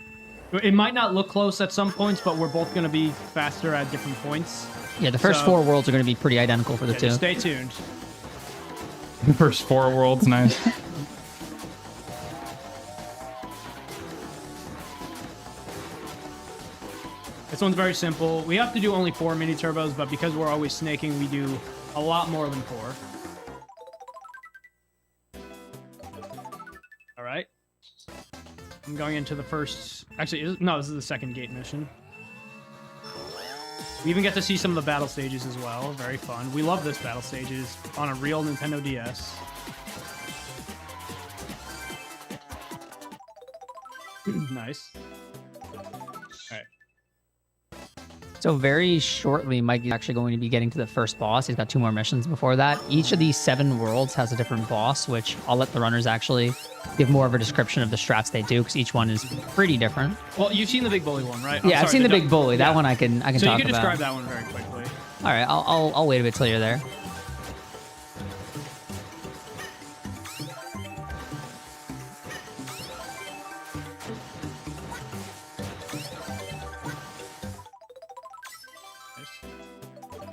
[SPEAKER 5] It might not look close at some points, but we're both going to be faster at different points.
[SPEAKER 6] Yeah, the first
[SPEAKER 5] So-
[SPEAKER 6] 4 worlds are going to be pretty identical for the
[SPEAKER 5] Yeah,
[SPEAKER 6] two.
[SPEAKER 5] just stay tuned.
[SPEAKER 7] The first 4 worlds, nice.
[SPEAKER 5] This one's very simple. We have to do only 4 mini turbos, but because we're always snaking, we do a lot more than 4. All right. I'm going into the first. Actually, no, this is the second gate mission. We even get to see some of the battle stages as well. Very fun. We love this battle stages on a real Nintendo DS. Nice.
[SPEAKER 6] So very shortly, Mikey's actually going to be getting to the first boss. He's got 2 more missions before that. Each of these 7 worlds has a different boss, which I'll let the runners actually give more of a description of the strats they do, because each one is pretty different.
[SPEAKER 5] Well, you've seen the big bully one, right?
[SPEAKER 6] Yeah, I've seen the big bully. That
[SPEAKER 5] yeah.
[SPEAKER 6] one I can
[SPEAKER 5] So
[SPEAKER 6] talk
[SPEAKER 5] you can
[SPEAKER 6] about.
[SPEAKER 5] describe that one very quickly.
[SPEAKER 6] All right, I'll wait a bit till you're there.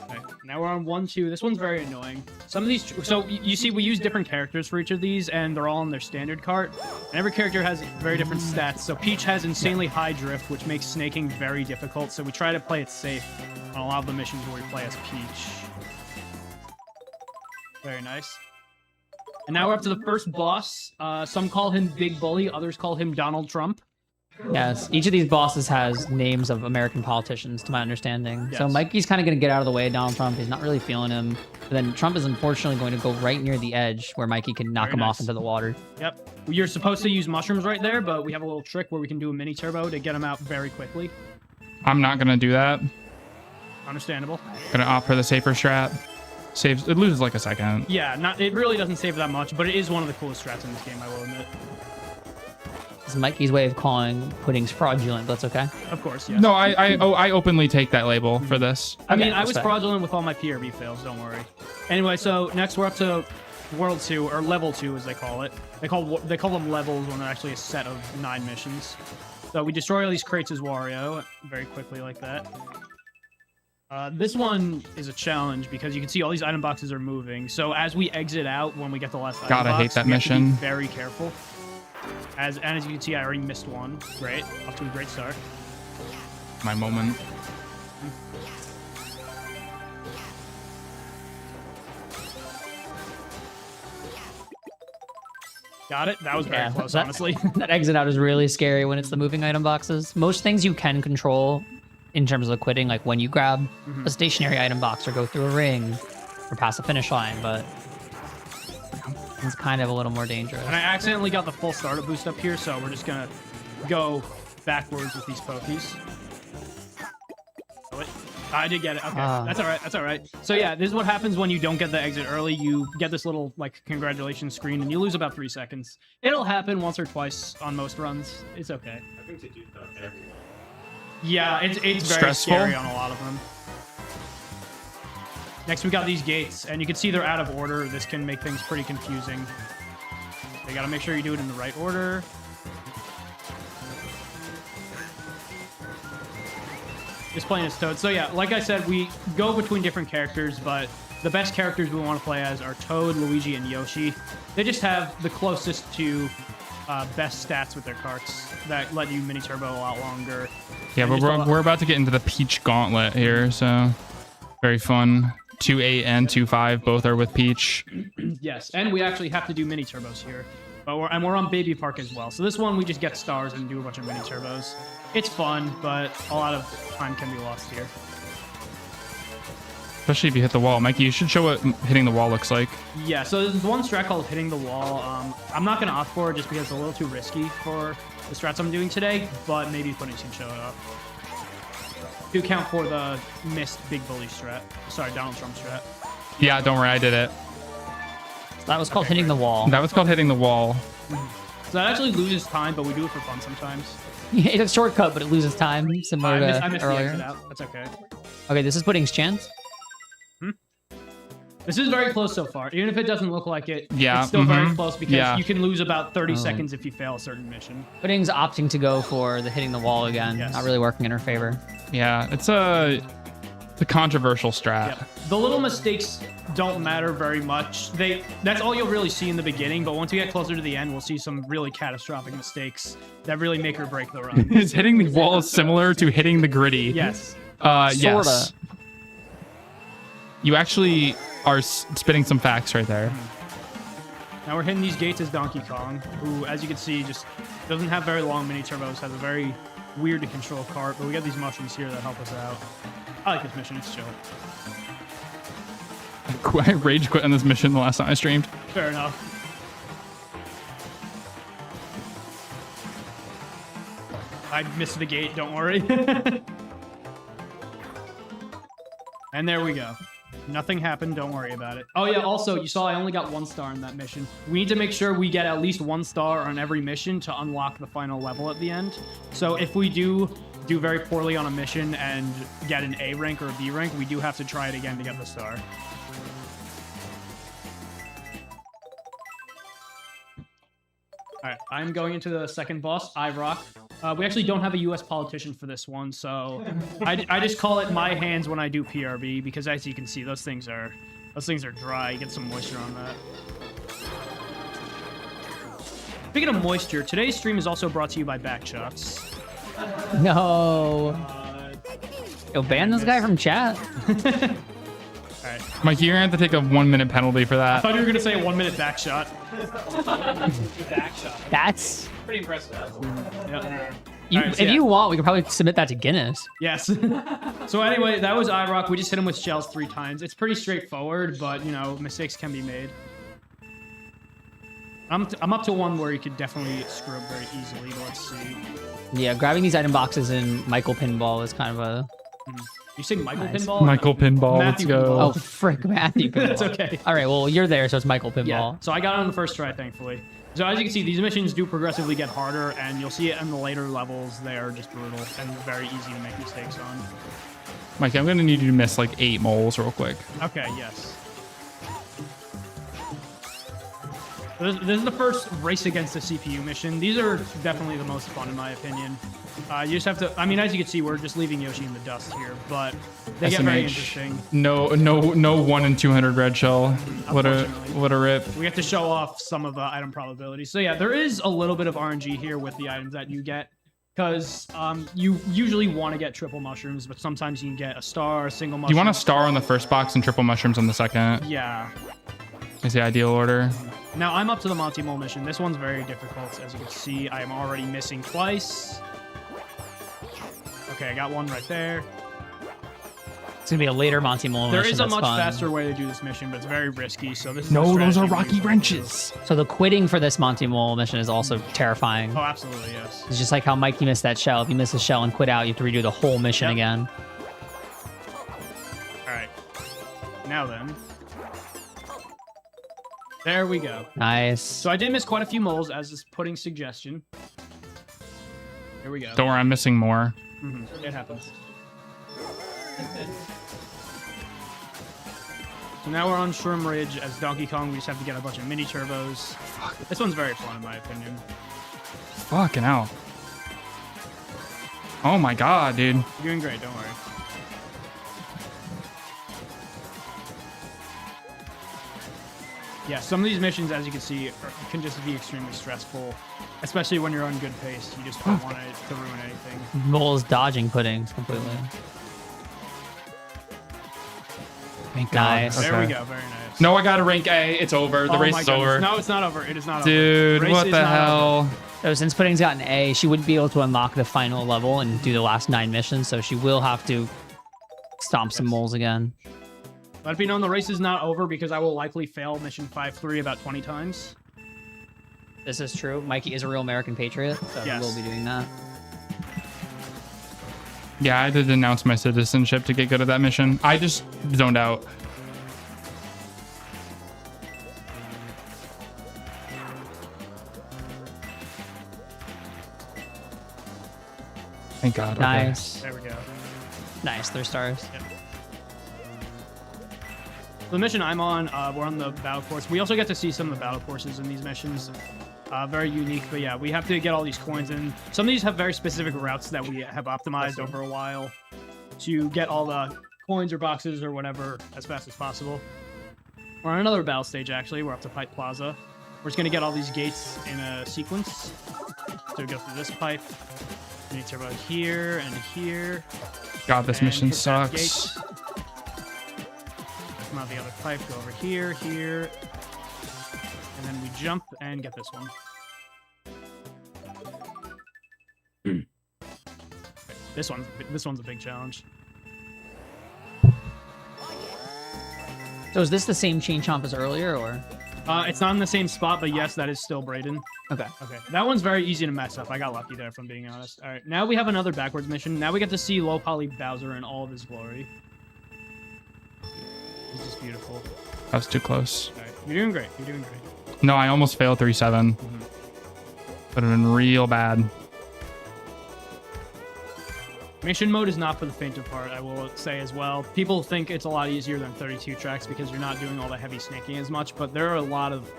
[SPEAKER 5] Okay, now we're on 1-2. This one's very annoying. Some of these, so you see, we use different characters for each of these, and they're all on their standard cart. And every character has very different stats. So Peach has insanely high drift, which makes snaking very difficult. So we try to play it safe on a lot of the missions where we play as Peach. Very nice. And now we're up to the first boss. Some call him Big Bully, others call him Donald Trump.
[SPEAKER 6] Yes, each of these bosses has names of American politicians, to my understanding. So
[SPEAKER 5] Yes.
[SPEAKER 6] Mikey's kind of going to get out of the way of Donald Trump. He's not really feeling him. But then Trump is unfortunately going to go right near the edge where Mikey can knock
[SPEAKER 5] Very
[SPEAKER 6] him off
[SPEAKER 5] nice.
[SPEAKER 6] into the water.
[SPEAKER 5] Yep. You're supposed to use mushrooms right there, but we have a little trick where we can do a mini turbo to get him out very quickly.
[SPEAKER 7] I'm not gonna do that.
[SPEAKER 5] Understandable.
[SPEAKER 7] Gonna opt for the safer strat. Saves. It loses like a second.
[SPEAKER 5] Yeah, it really doesn't save that much, but it is one of the coolest strats in this game, I will admit.
[SPEAKER 6] This is Mikey's way of calling puddings fraudulent. That's okay.
[SPEAKER 5] Of course, yes.
[SPEAKER 7] No, I openly take that label for this.
[SPEAKER 5] I mean,
[SPEAKER 6] Okay,
[SPEAKER 5] I was
[SPEAKER 6] respect.
[SPEAKER 5] fraudulent with all my PRB fails, don't worry. Anyway, so next we're up to World 2, or Level 2 as they call it. They call them levels when they're actually a set of 9 missions. So we destroy all these crates as Wario very quickly like that. This one is a challenge because you can see all these item boxes are moving. So as we exit out, when we get the last item
[SPEAKER 7] God, I
[SPEAKER 5] box,
[SPEAKER 7] hate that
[SPEAKER 5] we have to be
[SPEAKER 7] mission.
[SPEAKER 5] very careful. As you can see, I already missed one. Great, off to a great start.
[SPEAKER 7] My moment.
[SPEAKER 5] Got it. That was very
[SPEAKER 6] Yeah,
[SPEAKER 5] close,
[SPEAKER 6] that-
[SPEAKER 5] honestly.
[SPEAKER 6] That exit out is really scary when it's the moving item boxes. Most things you can control in terms of quitting, like when you grab a stationary item box or go through a ring or pass a finish line, but it's kind of a little more dangerous.
[SPEAKER 5] And I accidentally got the full startup boost up here, so we're just gonna go backwards with these pokies. Oh, wait. I did get it. Okay, that's all right. That's all right. So yeah, this is what happens when you don't get the exit early. You get this little like congratulations screen, and you lose about 3 seconds. It'll happen once or twice on most runs. It's okay. Yeah, it's very
[SPEAKER 7] Stressful?
[SPEAKER 5] scary on a lot of them. Next, we got these gates, and you can see they're out of order. This can make things pretty confusing. You gotta make sure you do it in the right order. Just playing as Toad. So yeah, like I said, we go between different characters, but the best characters we want to play as are Toad, Luigi, and Yoshi. They just have the closest to best stats with their carts that let you mini turbo a lot longer.
[SPEAKER 7] Yeah, but we're about to get into the Peach Gauntlet here, so very fun. 2.8 and 2.5 both are with Peach.
[SPEAKER 5] Yes, and we actually have to do mini turbos here. But we're on Baby Park as well. So this one we just get stars and do a bunch of mini turbos. It's fun, but a lot of time can be lost here.
[SPEAKER 7] Especially if you hit the wall. Mikey, you should show what hitting the wall looks like.
[SPEAKER 5] Yeah, so there's one strat called hitting the wall. I'm not going to opt for it just because it's a little too risky for the strats I'm doing today, but maybe Phineas can show it up. Do count for the missed Big Bully strat. Sorry, Donald Trump strat.
[SPEAKER 7] Yeah, don't worry, I did it.
[SPEAKER 6] That was called hitting the wall.
[SPEAKER 7] That was called hitting the wall.
[SPEAKER 5] So that actually loses time, but we do it for fun sometimes.
[SPEAKER 6] It's a shortcut, but it loses time, similar
[SPEAKER 5] I
[SPEAKER 6] to
[SPEAKER 5] missed the
[SPEAKER 6] earlier.
[SPEAKER 5] exit out. That's okay.
[SPEAKER 6] Okay, this is Pudding's chance.
[SPEAKER 5] This is very close so far. Even if it doesn't look like it,
[SPEAKER 7] Yeah,
[SPEAKER 5] it's still very close because
[SPEAKER 7] yeah.
[SPEAKER 5] you can lose about 30 seconds if you fail a certain mission.
[SPEAKER 6] Pudding's opting to go for the hitting the wall again.
[SPEAKER 5] Yes.
[SPEAKER 6] Not really working in her favor.
[SPEAKER 7] Yeah, it's a controversial strat.
[SPEAKER 5] Yep. The little mistakes don't matter very much. That's all you'll really see in the beginning, but once we get closer to the end, we'll see some really catastrophic mistakes that really make or break the run.
[SPEAKER 7] Is hitting the wall similar to hitting the gritty?
[SPEAKER 5] Yes.
[SPEAKER 7] Yes.
[SPEAKER 6] Sorta.
[SPEAKER 7] You actually are spitting some facts right there.
[SPEAKER 5] Now we're hitting these gates as Donkey Kong, who, as you can see, just doesn't have very long mini turbos, has a very weird to control cart, but we got these mushrooms here that help us out. I like this mission, it's chill.
[SPEAKER 7] I rage quit on this mission the last time I streamed.
[SPEAKER 5] Fair enough. I missed the gate, don't worry. And there we go. Nothing happened, don't worry about it. Oh yeah, also, you saw I only got 1 star in that mission. We need to make sure we get at least 1 star on every mission to unlock the final level at the end. So if we do very poorly on a mission and get an A rank or a B rank, we do have to try it again to get the star. Alright, I'm going into the second boss, iRock. We actually don't have a US politician for this one, so I just call it my hands when I do PRB, because as you can see, those things are dry. You get some moisture on that. Speaking of moisture, today's stream is also brought to you by Backshots.
[SPEAKER 6] No. Yo, ban this guy from chat.
[SPEAKER 5] Alright.
[SPEAKER 7] Mikey, you're gonna have to take a 1-minute penalty for
[SPEAKER 5] I
[SPEAKER 7] that.
[SPEAKER 5] thought you were gonna say a 1-minute backshot.
[SPEAKER 6] That's
[SPEAKER 3] Pretty impressive.
[SPEAKER 5] Yep.
[SPEAKER 6] you.
[SPEAKER 5] Alright, so
[SPEAKER 6] If
[SPEAKER 5] yeah.
[SPEAKER 6] you want, we could probably submit that to Guinness.
[SPEAKER 5] Yes. So anyway, that was iRock. We just hit him with shells 3 times. It's pretty straightforward, but you know, mistakes can be made. I'm up to one where you could definitely screw up very easily. But let's see.
[SPEAKER 6] Yeah, grabbing these item boxes in Michael Pinball is kind of a.
[SPEAKER 5] You say Michael
[SPEAKER 6] Nice.
[SPEAKER 5] Pinball?
[SPEAKER 7] Michael Pinball, let's
[SPEAKER 5] Matthew
[SPEAKER 7] go.
[SPEAKER 6] Oh, frick, Matthew Pinball.
[SPEAKER 5] That's okay.
[SPEAKER 6] All right, well, you're there, so it's Michael Pinball.
[SPEAKER 5] Yeah. So I got it on the first try, thankfully. So as you can see, these missions do progressively get harder, and you'll see it in the later levels. They are just brutal and very easy to make mistakes on.
[SPEAKER 7] Mikey, I'm gonna need you to miss like 8 moles real quick.
[SPEAKER 5] Okay, yes. This is the first race against the CPU mission. These are definitely the most fun in my opinion. You just have to, I mean, as you can see, we're just leaving Yoshi in the dust here, but they get very interesting.
[SPEAKER 7] No 1 in 200 red shell. What a rip.
[SPEAKER 5] We have to show off some of the item probabilities. So yeah, there is a little bit of RNG here with the items that you get, because you usually want to get triple mushrooms, but sometimes you can get a star, a single mushroom.
[SPEAKER 7] Do you want a star on the first box and triple mushrooms on the second?
[SPEAKER 5] Yeah.
[SPEAKER 7] Is the ideal order.
[SPEAKER 5] Now I'm up to the Monty Mole mission. This one's very difficult. As you can see, I am already missing twice. Okay, I got one right there.
[SPEAKER 6] It's gonna be a later Monty Mole
[SPEAKER 5] There
[SPEAKER 6] mission.
[SPEAKER 5] is a
[SPEAKER 6] that's
[SPEAKER 5] much
[SPEAKER 6] fun.
[SPEAKER 5] faster way to do this mission, but it's very risky. So this is
[SPEAKER 7] No,
[SPEAKER 5] the
[SPEAKER 7] those are
[SPEAKER 5] strategy we
[SPEAKER 7] rocky
[SPEAKER 5] usually
[SPEAKER 7] wrenches.
[SPEAKER 6] So the quitting for this Monty Mole mission is also terrifying.
[SPEAKER 5] do. Oh, absolutely, yes.
[SPEAKER 6] It's just like how Mikey missed that shell. If you miss a shell and quit out, you have to redo the whole mission
[SPEAKER 5] Yep.
[SPEAKER 6] again.
[SPEAKER 5] All right. Now then. There we go.
[SPEAKER 6] Nice.
[SPEAKER 5] So I did miss quite a few moles, as is pudding suggestion. Here we go.
[SPEAKER 7] Don't worry, I'm missing more.
[SPEAKER 5] It happens. So now we're on Shroom Ridge as Donkey Kong. We just have to get a bunch of mini turbos. This one's very fun in my opinion.
[SPEAKER 7] Fucking hell. Oh my god, dude.
[SPEAKER 5] You're doing great, don't worry. Yeah, some of these missions, as you can see, can just be extremely stressful, especially when you're on good pace. You just don't want it to ruin anything.
[SPEAKER 6] Mole is dodging puddings completely.
[SPEAKER 7] Thank god.
[SPEAKER 6] Nice.
[SPEAKER 5] There we
[SPEAKER 7] Okay.
[SPEAKER 5] go, very nice.
[SPEAKER 7] No, I got a rank A. It's over. The
[SPEAKER 5] Oh
[SPEAKER 7] race
[SPEAKER 5] my
[SPEAKER 7] is
[SPEAKER 5] goodness.
[SPEAKER 7] over.
[SPEAKER 5] No, it's not over. It is not
[SPEAKER 7] Dude,
[SPEAKER 5] over. Race
[SPEAKER 7] what
[SPEAKER 5] is
[SPEAKER 7] the
[SPEAKER 5] not over.
[SPEAKER 7] hell?
[SPEAKER 6] So since Pudding's got an A, she wouldn't be able to unlock the final level and do the last 9 missions, so she will have to stomp some moles again.
[SPEAKER 5] Let it be known the race is not over because I will likely fail mission 5-3 about 20 times.
[SPEAKER 6] This is true. Mikey is a real American patriot, so
[SPEAKER 5] Yes.
[SPEAKER 6] he will be doing that.
[SPEAKER 7] Yeah, I had to denounce my citizenship to get good at that mission. I just zoned out. Thank god. Okay.
[SPEAKER 6] Nice.
[SPEAKER 5] There we go.
[SPEAKER 6] Nice, 3 stars.
[SPEAKER 5] The mission I'm on, we're on the battle course. We also get to see some of the battle courses in these missions. Very unique, but yeah, we have to get all these coins in. Some of these have very specific routes that we have optimized over a while to get all the coins or boxes or whatever as fast as possible. We're on another battle stage, actually. We're up to Pipe Plaza. We're just going to get all these gates in a sequence. So we go through this pipe. We need to go here and here.
[SPEAKER 7] God, this
[SPEAKER 5] and
[SPEAKER 7] mission
[SPEAKER 5] hit that
[SPEAKER 7] sucks.
[SPEAKER 5] gate. Come out the other pipe, go over here, here, and then we jump and get this one. This one's a big challenge.
[SPEAKER 6] So is this the same chain chomp as earlier, or?
[SPEAKER 5] It's not in the same spot, but yes, that is still Brayden.
[SPEAKER 6] Okay.
[SPEAKER 5] Okay, that one's very easy to mess up. I got lucky there, if I'm being honest. All right, now we have another backwards mission. Now we get to see low poly Bowser in all of his glory. It's just beautiful.
[SPEAKER 7] That was too close.
[SPEAKER 5] All right, you're doing great. You're doing great.
[SPEAKER 7] No, I almost failed 3-7. Would have been real bad.
[SPEAKER 5] Mission mode is not for the faint of heart, I will say as well. People think it's a lot easier than 32 tracks because you're not doing all the heavy snaking as much, but there are a lot of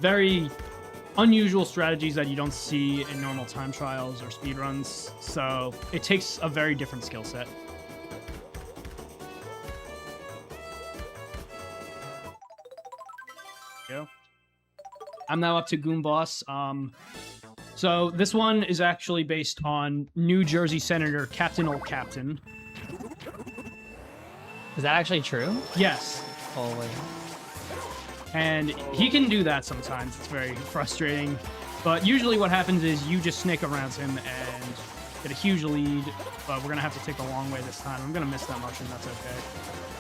[SPEAKER 5] very unusual strategies that you don't see in normal time trials or speedruns, so it takes a very different skill set. Go. I'm now up to Goon Boss. So this one is actually based on New Jersey Senator Captain Old Captain.
[SPEAKER 6] Is that actually true?
[SPEAKER 5] Yes.
[SPEAKER 6] Oh, wait.
[SPEAKER 5] And he can do that sometimes. It's very frustrating. But usually what happens is you just snake around him and get a huge lead. But we're going to have to take the long way this time. I'm going to miss that mushroom. That's okay.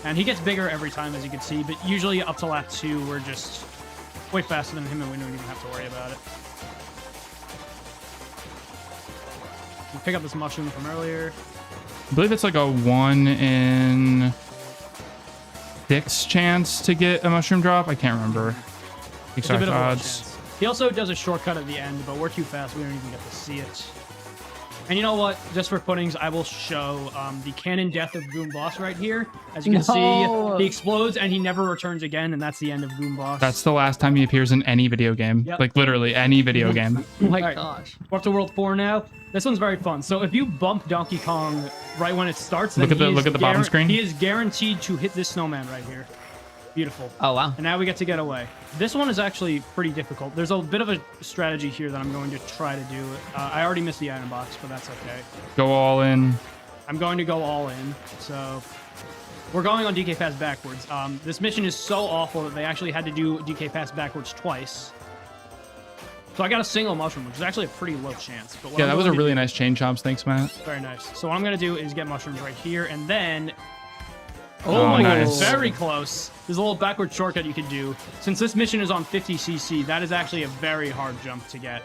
[SPEAKER 5] And he gets bigger every time, as you can see. But usually up to lap 2, we're just way faster than him and we don't even have to worry about it. We pick up this mushroom from earlier.
[SPEAKER 7] I believe it's like a 1 in 6 chance to get a mushroom drop. I can't remember.
[SPEAKER 5] It's a bit of a low
[SPEAKER 7] Odds.
[SPEAKER 5] chance. He also does a shortcut at the end, but we're too fast. We don't even get to see it. And you know what? Just for puddings, I will show the canon death of Goon Boss right here. As you can see, he explodes and he never returns again, and that's the end of Goon Boss.
[SPEAKER 7] That's the last time he appears in any video game.
[SPEAKER 5] Yep.
[SPEAKER 7] Like literally any video game.
[SPEAKER 6] Oh my
[SPEAKER 5] Alright.
[SPEAKER 6] gosh.
[SPEAKER 5] We're up to World 4 now. This one's very fun. So if you bump Donkey Kong right when it starts, then
[SPEAKER 7] Look at the bottom screen.
[SPEAKER 5] He is guaranteed to hit this snowman right here. Beautiful.
[SPEAKER 6] Oh, wow.
[SPEAKER 5] And now we get to get away. This one is actually pretty difficult. There's a bit of a strategy here that I'm going to try to do. I already missed the item box, but that's okay.
[SPEAKER 7] Go all in.
[SPEAKER 5] I'm going to go all in. So We're going on DK Pass backwards. This mission is so awful that they actually had to do DK Pass backwards twice. So I got a single mushroom, which is actually a pretty low chance. But
[SPEAKER 7] Yeah, that was a really nice chain chomps. Thanks, Matt.
[SPEAKER 5] Very nice. So what I'm going to do is get mushrooms right here, and then...
[SPEAKER 7] Oh,
[SPEAKER 5] my god,
[SPEAKER 7] nice.
[SPEAKER 5] very close. There's a little backward shortcut you can do. Since this mission is on 50cc, that is actually a very hard jump to get.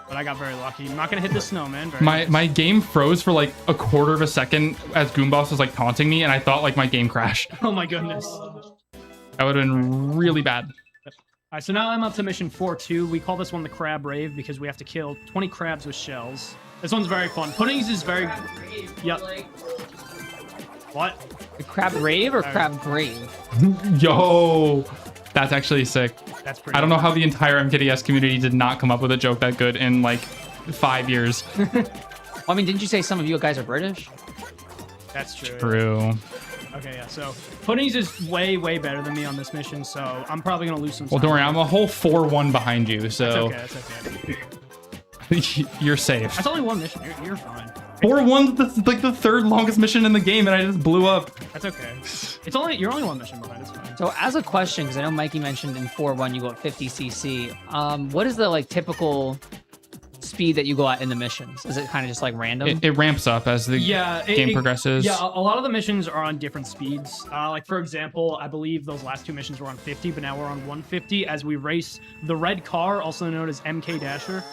[SPEAKER 5] But I got very lucky. I'm not going to hit the snowman. Very nice.
[SPEAKER 7] My game froze for like a quarter of a second as Goomboss was like taunting me, and I thought like my game crashed.
[SPEAKER 5] Oh my goodness.
[SPEAKER 7] That would have been really bad.
[SPEAKER 5] All right, so now I'm up to mission 4-2. We call this one the Crab Rave because we have to kill 20 crabs with shells. This one's very fun. Puddings is very... Yep. What?
[SPEAKER 6] The crab rave or crab grave?
[SPEAKER 7] Yo, that's actually sick.
[SPEAKER 5] That's pretty
[SPEAKER 7] I don't know how the entire MKDS community did not come up with a joke that good in like 5 years.
[SPEAKER 6] Well, I mean, didn't you say some of you guys are British?
[SPEAKER 5] That's true.
[SPEAKER 7] True.
[SPEAKER 5] Okay, yeah, so Puddings is way, way better than me on this mission, so I'm probably going to lose some
[SPEAKER 7] Well,
[SPEAKER 5] time.
[SPEAKER 7] don't worry, I'm a whole 4-1 behind you, so
[SPEAKER 5] That's okay, that's okay.
[SPEAKER 7] you're safe.
[SPEAKER 5] That's only one mission. You're fine.
[SPEAKER 7] 4-1, that's like the third longest mission in the game, and I just blew up.
[SPEAKER 5] That's okay. You're only one mission behind. It's fine.
[SPEAKER 6] So as a question, because I know Mikey mentioned in 4-1 you go at 50cc. What is the like typical speed that you go at in the missions? Is it kind of just like random?
[SPEAKER 7] It ramps up as the game progresses.
[SPEAKER 5] Yeah, a lot of the missions are on different speeds. Like, for example, I believe those last two missions were on 50, but now we're on 150 as we race the red car, also known as MK Dasher.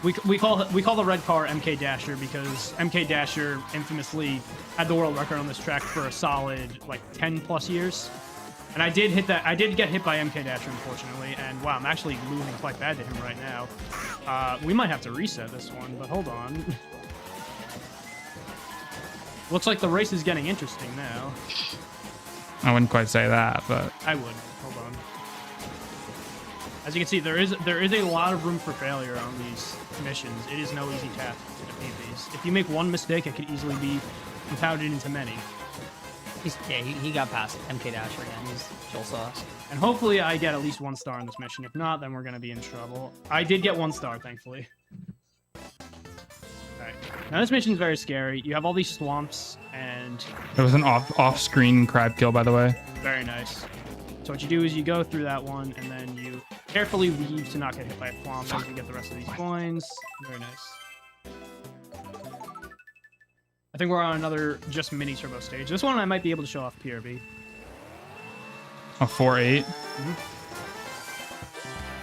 [SPEAKER 5] We call the red car MK Dasher because MK Dasher infamously had the world record on this track for a solid like 10 plus years. And I did get hit by MK Dasher, unfortunately, and wow, I'm actually losing quite bad to him right now. We might have to reset this one, but hold on. Looks like the race is getting interesting now.
[SPEAKER 7] I wouldn't quite say that, but
[SPEAKER 5] I would. Hold on. As you can see, there is a lot of room for failure on these missions. It is no easy task to defeat these. If you make one mistake, it could easily be compounded into many.
[SPEAKER 6] He got past MK Dasher again. He's chill sauce.
[SPEAKER 5] And hopefully I get at least 1 star in this mission. If not, then we're going to be in trouble. I did get 1 star, thankfully. Alright. Now this mission is very scary. You have all these swamps, and...
[SPEAKER 7] it was an off-screen crab kill, by the way.
[SPEAKER 5] Very nice. So what you do is you go through that one, and then you carefully weave to not get hit by a swamp as you get the rest of these coins. Very nice. I think we're on another just mini turbo stage. This one I might be able to show off PRB.
[SPEAKER 7] A 4-8.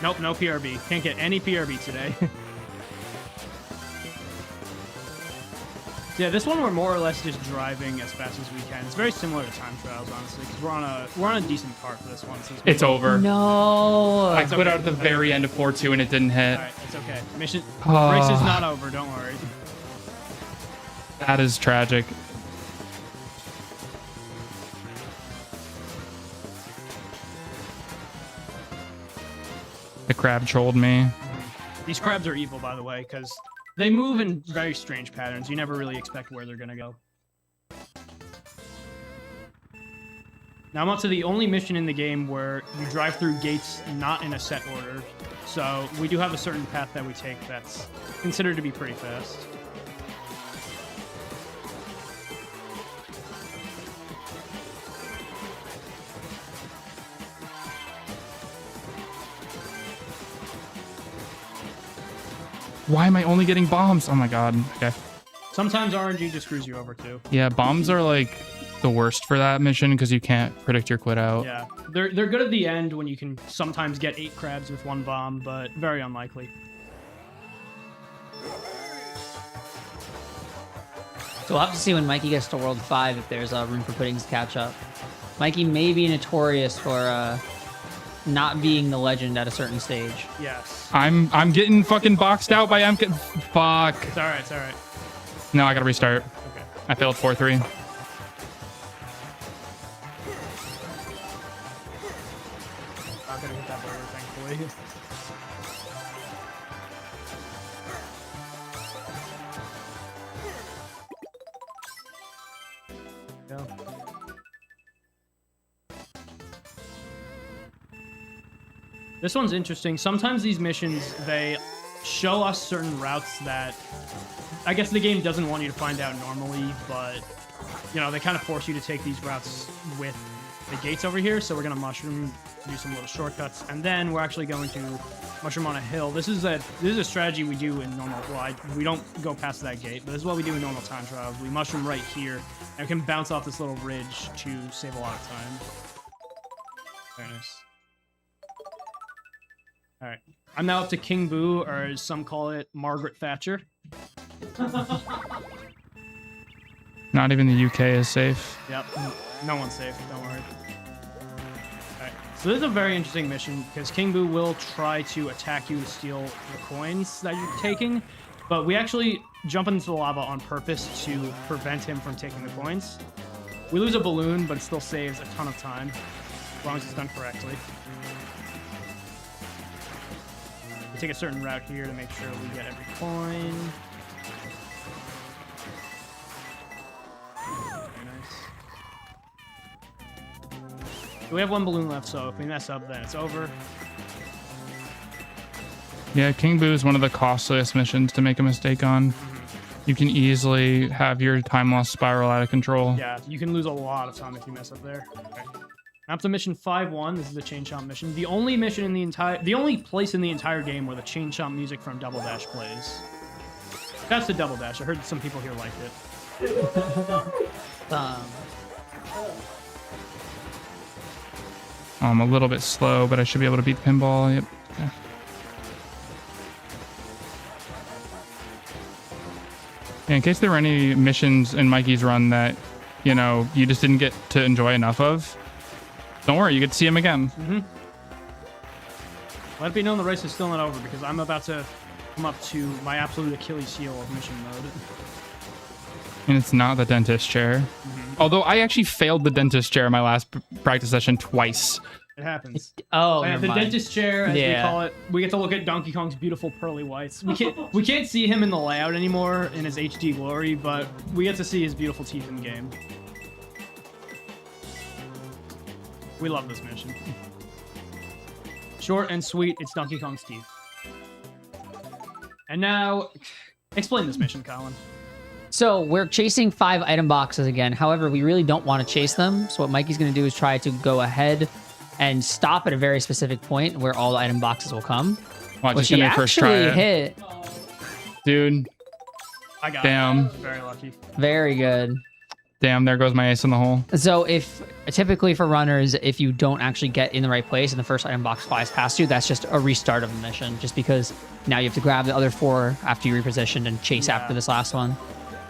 [SPEAKER 5] Nope, no PRB. Can't get any PRB today. Yeah, this one we're more or less just driving as fast as we can. It's very similar to time trials, honestly, because we're on a decent part for this one. So
[SPEAKER 7] It's over.
[SPEAKER 6] No.
[SPEAKER 7] I quit out at the very end of 4-2 and it didn't hit.
[SPEAKER 5] Alright, it's okay. Race is not over, don't worry.
[SPEAKER 7] That is tragic. The crab trolled me.
[SPEAKER 5] These crabs are evil, by the way, because they move in very strange patterns. You never really expect where they're going to go. Now I'm up to the only mission in the game where you drive through gates not in a set order. So we do have a certain path that we take that's considered to be pretty fast.
[SPEAKER 7] Why am I only getting bombs? Oh my god. Okay.
[SPEAKER 5] Sometimes RNG just screws you over too.
[SPEAKER 7] Yeah, bombs are like the worst for that mission because you can't predict your quit out.
[SPEAKER 5] Yeah, they're good at the end when you can sometimes get 8 crabs with 1 bomb, but very unlikely.
[SPEAKER 6] So we'll have to see when Mikey gets to World 5 if there's room for Puddings to catch up. Mikey may be notorious for not being the legend at a certain stage.
[SPEAKER 5] Yes.
[SPEAKER 7] I'm getting fucking boxed out by MK. Fuck.
[SPEAKER 5] It's alright, it's alright.
[SPEAKER 7] No, I gotta restart.
[SPEAKER 5] Okay.
[SPEAKER 7] I failed 4-3.
[SPEAKER 5] Not gonna hit that border, thankfully. Go. This one's interesting. Sometimes these missions, they show us certain routes that I guess the game doesn't want you to find out normally, but you know, they kind of force you to take these routes with the gates over here. So we're gonna mushroom, do some little shortcuts, and then we're actually going to mushroom on a hill. This is a strategy we do in normal. Well, we don't go past that gate, but this is what we do in normal time trials. We mushroom right here, and we can bounce off this little ridge to save a lot of time. Very nice. All right, I'm now up to King Boo, or as some call it, Margaret Thatcher.
[SPEAKER 7] Not even the UK is safe.
[SPEAKER 5] Yep, no one's safe, don't worry. Alright, so this is a very interesting mission, because King Boo will try to attack you to steal the coins that you're taking, but we actually jump into the lava on purpose to prevent him from taking the coins. We lose a balloon, but it still saves a ton of time, as long as it's done correctly. We take a certain route here to make sure we get every coin. We have one balloon left, so if we mess up, then it's over.
[SPEAKER 7] Yeah, King Boo is one of the costliest missions to make a mistake on. You can easily have your time loss spiral out of control.
[SPEAKER 5] Yeah, you can lose a lot of time if you mess up there. Okay. Up to mission 5-1. This is the chain chomp mission. The only mission in the only place in the entire game where the chain chomp music from Double Dash plays. That's the Double Dash. I heard some people here liked it.
[SPEAKER 7] I'm a little bit slow, but I should be able to beat the pinball. Yep. Okay. Yeah, in case there were any missions in Mikey's run that, you know, you just didn't get to enjoy enough of, don't worry, you get to see him again.
[SPEAKER 5] Let it be known the race is still not over, because I'm about to come up to my absolute Achilles heel of mission mode.
[SPEAKER 7] And it's not the dentist chair. Although I actually failed the dentist chair in my last practice session twice.
[SPEAKER 5] It happens.
[SPEAKER 6] Oh,
[SPEAKER 5] Yeah, the dentist chair, as we call it. We get to look at Donkey Kong's beautiful pearly whites. We can't see him in the layout anymore in his HD glory, but we get to see his beautiful teeth in game. We love this mission. Short and sweet, it's Donkey Kong's teeth. And now, explain this mission, Colin.
[SPEAKER 6] So we're chasing 5 item boxes again. However, we really don't want to chase them. So what Mikey's going to do is try to go ahead and stop at a very specific point where all the item boxes will come.
[SPEAKER 7] Watch,
[SPEAKER 6] Which
[SPEAKER 7] he's
[SPEAKER 6] he
[SPEAKER 7] gonna first try
[SPEAKER 6] actually
[SPEAKER 7] it.
[SPEAKER 6] hit.
[SPEAKER 7] Dude,
[SPEAKER 5] I got
[SPEAKER 7] damn.
[SPEAKER 5] it. Very lucky.
[SPEAKER 6] Very good.
[SPEAKER 7] Damn, there goes my ace in the hole.
[SPEAKER 6] So if typically for runners, if you don't actually get in the right place and the first item box flies past you, that's just a restart of the mission. Just because now you have to grab the other 4 after you repositioned and chase after this last one.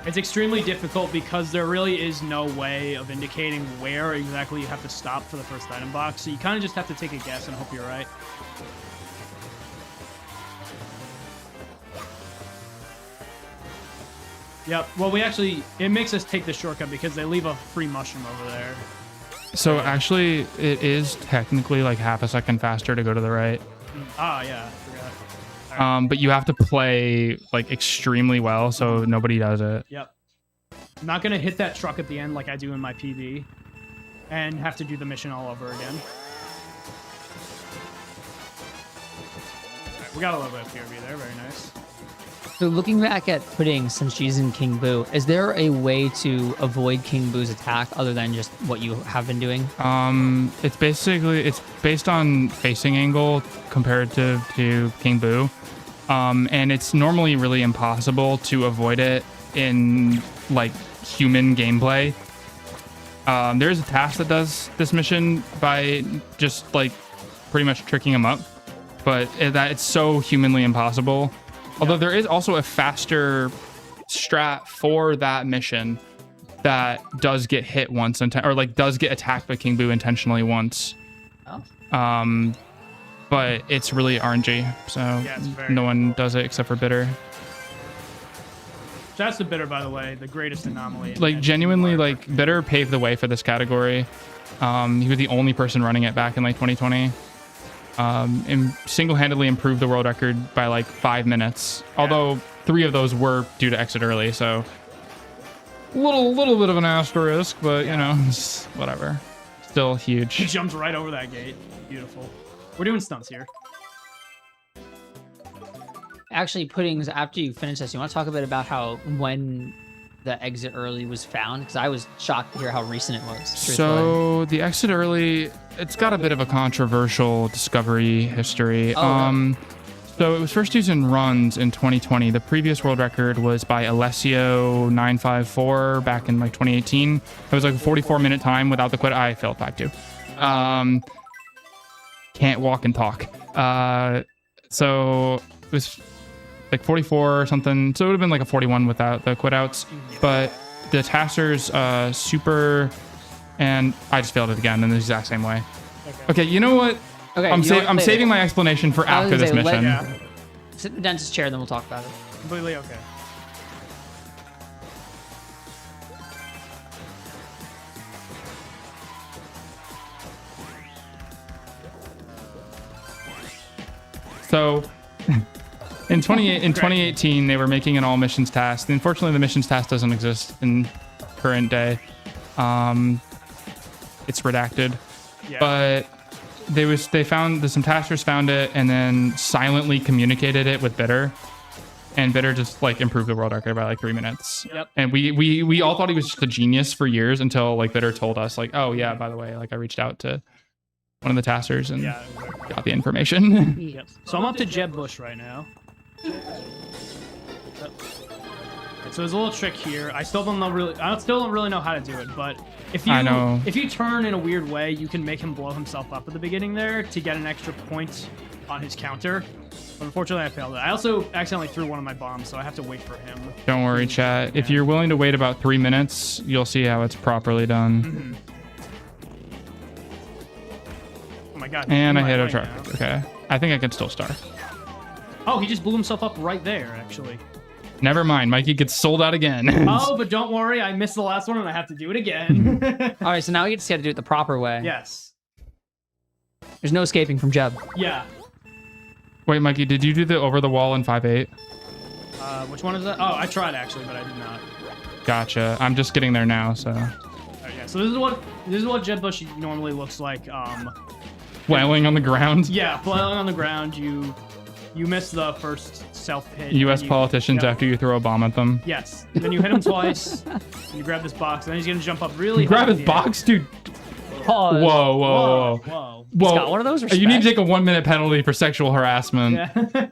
[SPEAKER 5] It's extremely difficult because there really is no way of indicating where exactly you have to stop for the first item box. So you kind of just have to take a guess and hope you're right. Yep. Well, it makes us take the shortcut because they leave a free mushroom over there.
[SPEAKER 7] So actually, it is technically like half a second faster to go to the right.
[SPEAKER 5] Ah, yeah. I forgot.
[SPEAKER 7] But you have to play like extremely well, so nobody does it.
[SPEAKER 5] Yep. I'm not gonna hit that truck at the end like I do in my PB, and have to do the mission all over again. Right, we got a little bit of PRV there. Very nice.
[SPEAKER 6] So looking back at Pudding since she's in King Boo, is there a way to avoid King Boo's attack other than just what you have been doing?
[SPEAKER 7] It's based on facing angle comparative to King Boo. And it's normally really impossible to avoid it in like human gameplay. There's a task that does this mission by just like pretty much tricking him up, but it's so humanly impossible. Although there is also a faster strat for that mission that does get hit once, or like does get attacked by King Boo intentionally once.
[SPEAKER 6] Oh.
[SPEAKER 7] But it's really RNG, so no one does it except for Bitter.
[SPEAKER 5] Shouts to Bitter, by the way, the greatest anomaly.
[SPEAKER 7] Like genuinely, like Bitter paved the way for this category. He was the only person running it back in like 2020. And single-handedly improved the world record by like 5 minutes. Yeah. Although 3 of those were due to exit early, so little bit of an asterisk, but you know, whatever. Still huge.
[SPEAKER 5] He jumps right over that gate. Beautiful. We're doing stunts here.
[SPEAKER 6] actually putting after you finish this, you want to talk a bit about how when the exit early was found? Because I was shocked to hear how recent it was. Truthfully.
[SPEAKER 7] So the exit early, it's got a bit of a controversial discovery history.
[SPEAKER 6] Really?
[SPEAKER 7] So it was first used in runs in 2020. The previous world record was by Alessio 954 back in like 2018. It was like a 44-minute time without the quit. I failed 5-2. Can't walk and talk. So it was like 44 or something. So it would have been like a 41 without the quit outs. But the Taster's super, and I just failed it again in the exact same way. Okay, you know what?
[SPEAKER 6] Okay,
[SPEAKER 7] I'm saving my explanation for after this mission.
[SPEAKER 6] Sit in the dentist's chair, then we'll talk about it.
[SPEAKER 5] Completely okay.
[SPEAKER 7] So in 2018, they were making an all missions task. Unfortunately, the missions task doesn't exist in current day. It's redacted.
[SPEAKER 5] Yeah.
[SPEAKER 7] But some tasters found it and then silently communicated it with Bitter. And Bitter just like improved the world record by like 3 minutes.
[SPEAKER 5] Yep.
[SPEAKER 7] And we all thought he was just a genius for years until like Bitter told us like, oh yeah, by the way, like I reached out to one of the tasters and got the information.
[SPEAKER 5] Yep. So I'm up to Jeb Bush right now. So there's a little trick here. I still don't really know how to do it, but if you turn in a weird way, you can make him blow himself up at the beginning there to get an extra point on his counter. But unfortunately, I failed it. I also accidentally threw one of my bombs, so I have to wait for him.
[SPEAKER 7] Don't worry, chat. If you're willing to wait about 3 minutes, you'll see how it's properly done.
[SPEAKER 5] Mm-hmm. Oh my god.
[SPEAKER 7] And I hit a traffic. Okay. I think I can still start.
[SPEAKER 5] Oh, he just blew himself up right there, actually.
[SPEAKER 7] Never mind. Mikey gets sold out again.
[SPEAKER 5] Oh, but don't worry. I missed the last one and I have to do it again.
[SPEAKER 6] All right, so now we get to see how to do it the proper way.
[SPEAKER 5] Yes.
[SPEAKER 6] There's no escaping from Jeb.
[SPEAKER 5] Yeah.
[SPEAKER 7] Wait, Mikey, did you do the over the wall in 5.8?
[SPEAKER 5] Which one is that? Oh, I tried actually, but I did not.
[SPEAKER 7] Gotcha. I'm just getting there now, so.
[SPEAKER 5] Oh, yeah. So this is what Jeb Bush normally looks like.
[SPEAKER 7] Flailing on the ground.
[SPEAKER 5] Yeah, flailing on the ground. You miss the first self-hit.
[SPEAKER 7] U.S. politicians after you throw a bomb at them.
[SPEAKER 5] Yes. Then you hit him twice. And you grab this box, and then he's gonna jump up really high.
[SPEAKER 7] Grab his box, dude.
[SPEAKER 6] Pause.
[SPEAKER 7] Whoa.
[SPEAKER 6] He's got one of those.
[SPEAKER 7] You need to take a 1 minute penalty for sexual harassment.
[SPEAKER 5] Yeah.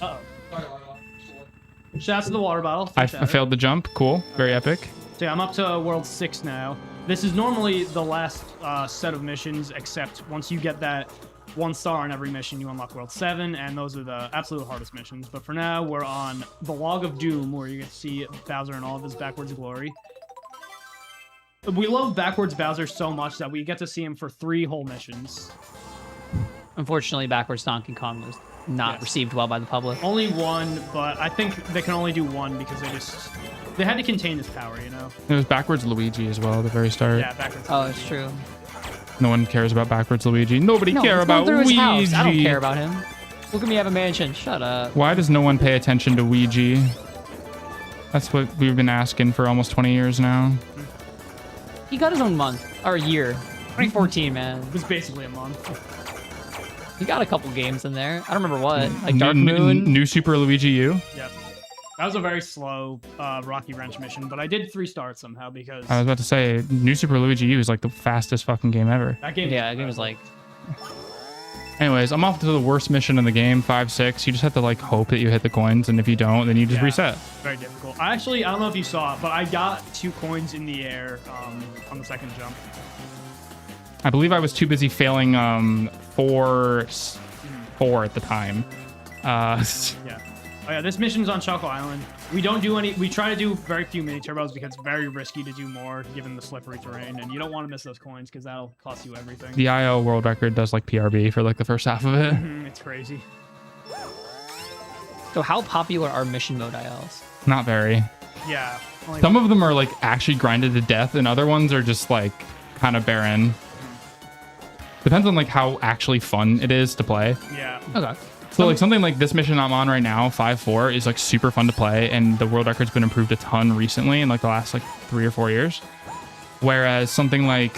[SPEAKER 5] Uh-oh. Shouts to the water bottle.
[SPEAKER 7] I failed the jump. Cool. Very epic.
[SPEAKER 5] So yeah, I'm up to World 6 now. This is normally the last set of missions, except once you get that 1 star on every mission, you unlock World 7, and those are the absolute hardest missions. But for now, we're on the Log of Doom, where you get to see Bowser in all of his backwards glory. We love backwards Bowser so much that we get to see him for 3 whole missions.
[SPEAKER 6] Unfortunately, backwards Donkey Kong was not received well by the public.
[SPEAKER 5] Only 1, but I think they can only do 1 because they had to contain his power, you know?
[SPEAKER 7] It was backwards Luigi as well at the very start.
[SPEAKER 5] Yeah, backwards
[SPEAKER 6] Luigi. It's true.
[SPEAKER 7] No one cares about backwards Luigi. Nobody cares about Luigi.
[SPEAKER 6] House. I don't care about him. Look at me have a mansion. Shut up.
[SPEAKER 7] Why does no one pay attention to Ouija? That's what we've been asking for almost 20 years now.
[SPEAKER 6] He got his own month or year. 2014, man.
[SPEAKER 5] It was basically a month.
[SPEAKER 6] He got a couple games in there. I don't remember what. Like Dark Moon.
[SPEAKER 7] New Super Luigi U.
[SPEAKER 5] Yep. That was a very slow Rocky Wrench mission, but I did 3 stars somehow because...
[SPEAKER 7] I was about to say, New Super Luigi U is like the fastest fucking game ever.
[SPEAKER 5] That game
[SPEAKER 6] was like...
[SPEAKER 7] Anyways, I'm off to the worst mission in the game, 5-6. You just have to like hope that you hit the coins, and if you don't, then you just reset.
[SPEAKER 5] Very difficult. I don't know if you saw it, but I got 2 coins in the air on the second jump.
[SPEAKER 7] I believe I was too busy failing 4 at the time.
[SPEAKER 5] Yeah. Oh yeah, this mission's on Choco Island. We don't do any. We try to do very few mini turbos because it's very risky to do more given the slippery terrain, and you don't want to miss those coins because that'll cost you everything.
[SPEAKER 7] The IO world record does like PRB for like the first half of it.
[SPEAKER 5] It's crazy.
[SPEAKER 6] So how popular are mission mode ILs?
[SPEAKER 7] Not very.
[SPEAKER 5] Yeah.
[SPEAKER 7] Some of them are like actually grinded to death, and other ones are just like kind of barren. Depends on like how actually fun it is to play.
[SPEAKER 5] Yeah.
[SPEAKER 6] Okay.
[SPEAKER 7] So like something like this mission I'm on right now, 5-4, is like super fun to play, and the world record's been improved a ton recently in like the last like 3 or 4 years. Whereas something like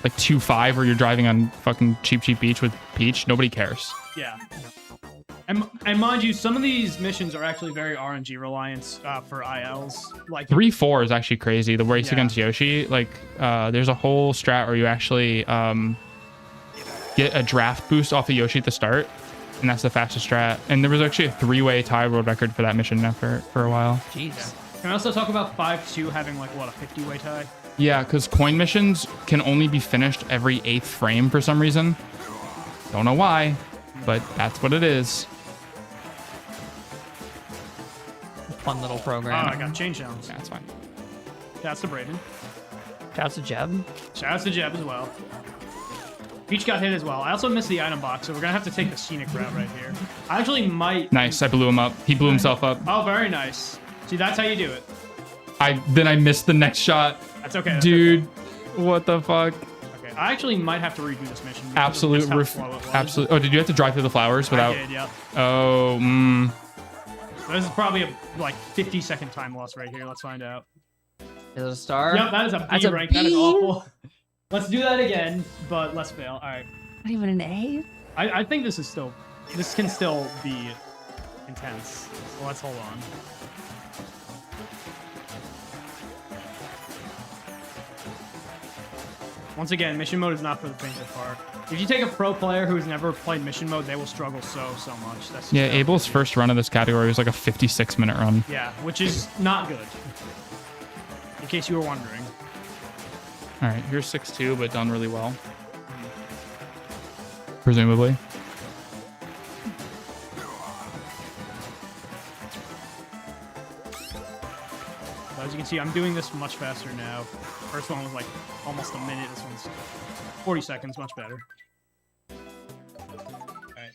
[SPEAKER 7] 2-5, where you're driving on fucking Cheap Beach with Peach, nobody cares.
[SPEAKER 5] Yeah. And mind you, some of these missions are actually very RNG reliant for ILs. Like
[SPEAKER 7] 3-4 is actually crazy. The race
[SPEAKER 5] Yeah.
[SPEAKER 7] against Yoshi, like there's a whole strat where you actually get a draft boost off of Yoshi at the start, and that's the fastest strat. And there was actually a 3-way tie world record for that mission now for a while.
[SPEAKER 6] Jeez.
[SPEAKER 5] Can I also talk about 5-2 having like what, a 50-way tie?
[SPEAKER 7] Yeah, because coin missions can only be finished every 8th frame for some reason. Don't know why, but that's what it is.
[SPEAKER 6] Fun little
[SPEAKER 5] Oh,
[SPEAKER 6] program.
[SPEAKER 5] I got chain challenge.
[SPEAKER 7] Yeah, that's fine.
[SPEAKER 5] Shouts to Brayden.
[SPEAKER 6] Shouts to Jeb.
[SPEAKER 5] Shouts to Jeb as well. Peach got hit as well. I also missed the item box, so we're gonna have to take the scenic route right here. I actually might.
[SPEAKER 7] Nice, I blew him up. He blew himself up.
[SPEAKER 5] Oh, very nice. See, that's how you do it.
[SPEAKER 7] Then I missed the next shot.
[SPEAKER 5] That's okay. That's
[SPEAKER 7] Dude, what the fuck?
[SPEAKER 5] Okay, I actually might have to redo this mission. because of
[SPEAKER 7] Absolute,
[SPEAKER 5] just how slow it was.
[SPEAKER 7] absolute. Oh, did you have to drive through the flowers without?
[SPEAKER 5] I did, yeah.
[SPEAKER 7] Oh,
[SPEAKER 5] So this is probably a like 50-second time loss right here. Let's find out.
[SPEAKER 6] Is it a star?
[SPEAKER 5] Yep, that is a B
[SPEAKER 6] That's a
[SPEAKER 5] rank. That is
[SPEAKER 6] B?
[SPEAKER 5] awful. Let's do that again, but let's fail. All right.
[SPEAKER 6] Not even an A?
[SPEAKER 5] I think this can still be intense. So let's hold on. Once again, mission mode is not for the faint of heart. If you take a pro player who's never played mission mode, they will struggle so much. That's just
[SPEAKER 7] yeah.
[SPEAKER 5] how-
[SPEAKER 7] Abel's first run of this category was like a 56-minute run.
[SPEAKER 5] Yeah, which is not good. In case you were wondering.
[SPEAKER 7] All right, here's 6-2, but done really well. Presumably.
[SPEAKER 5] So as you can see, I'm doing this much faster now. First one was like almost a minute. This one's 40 seconds, much better. Alright.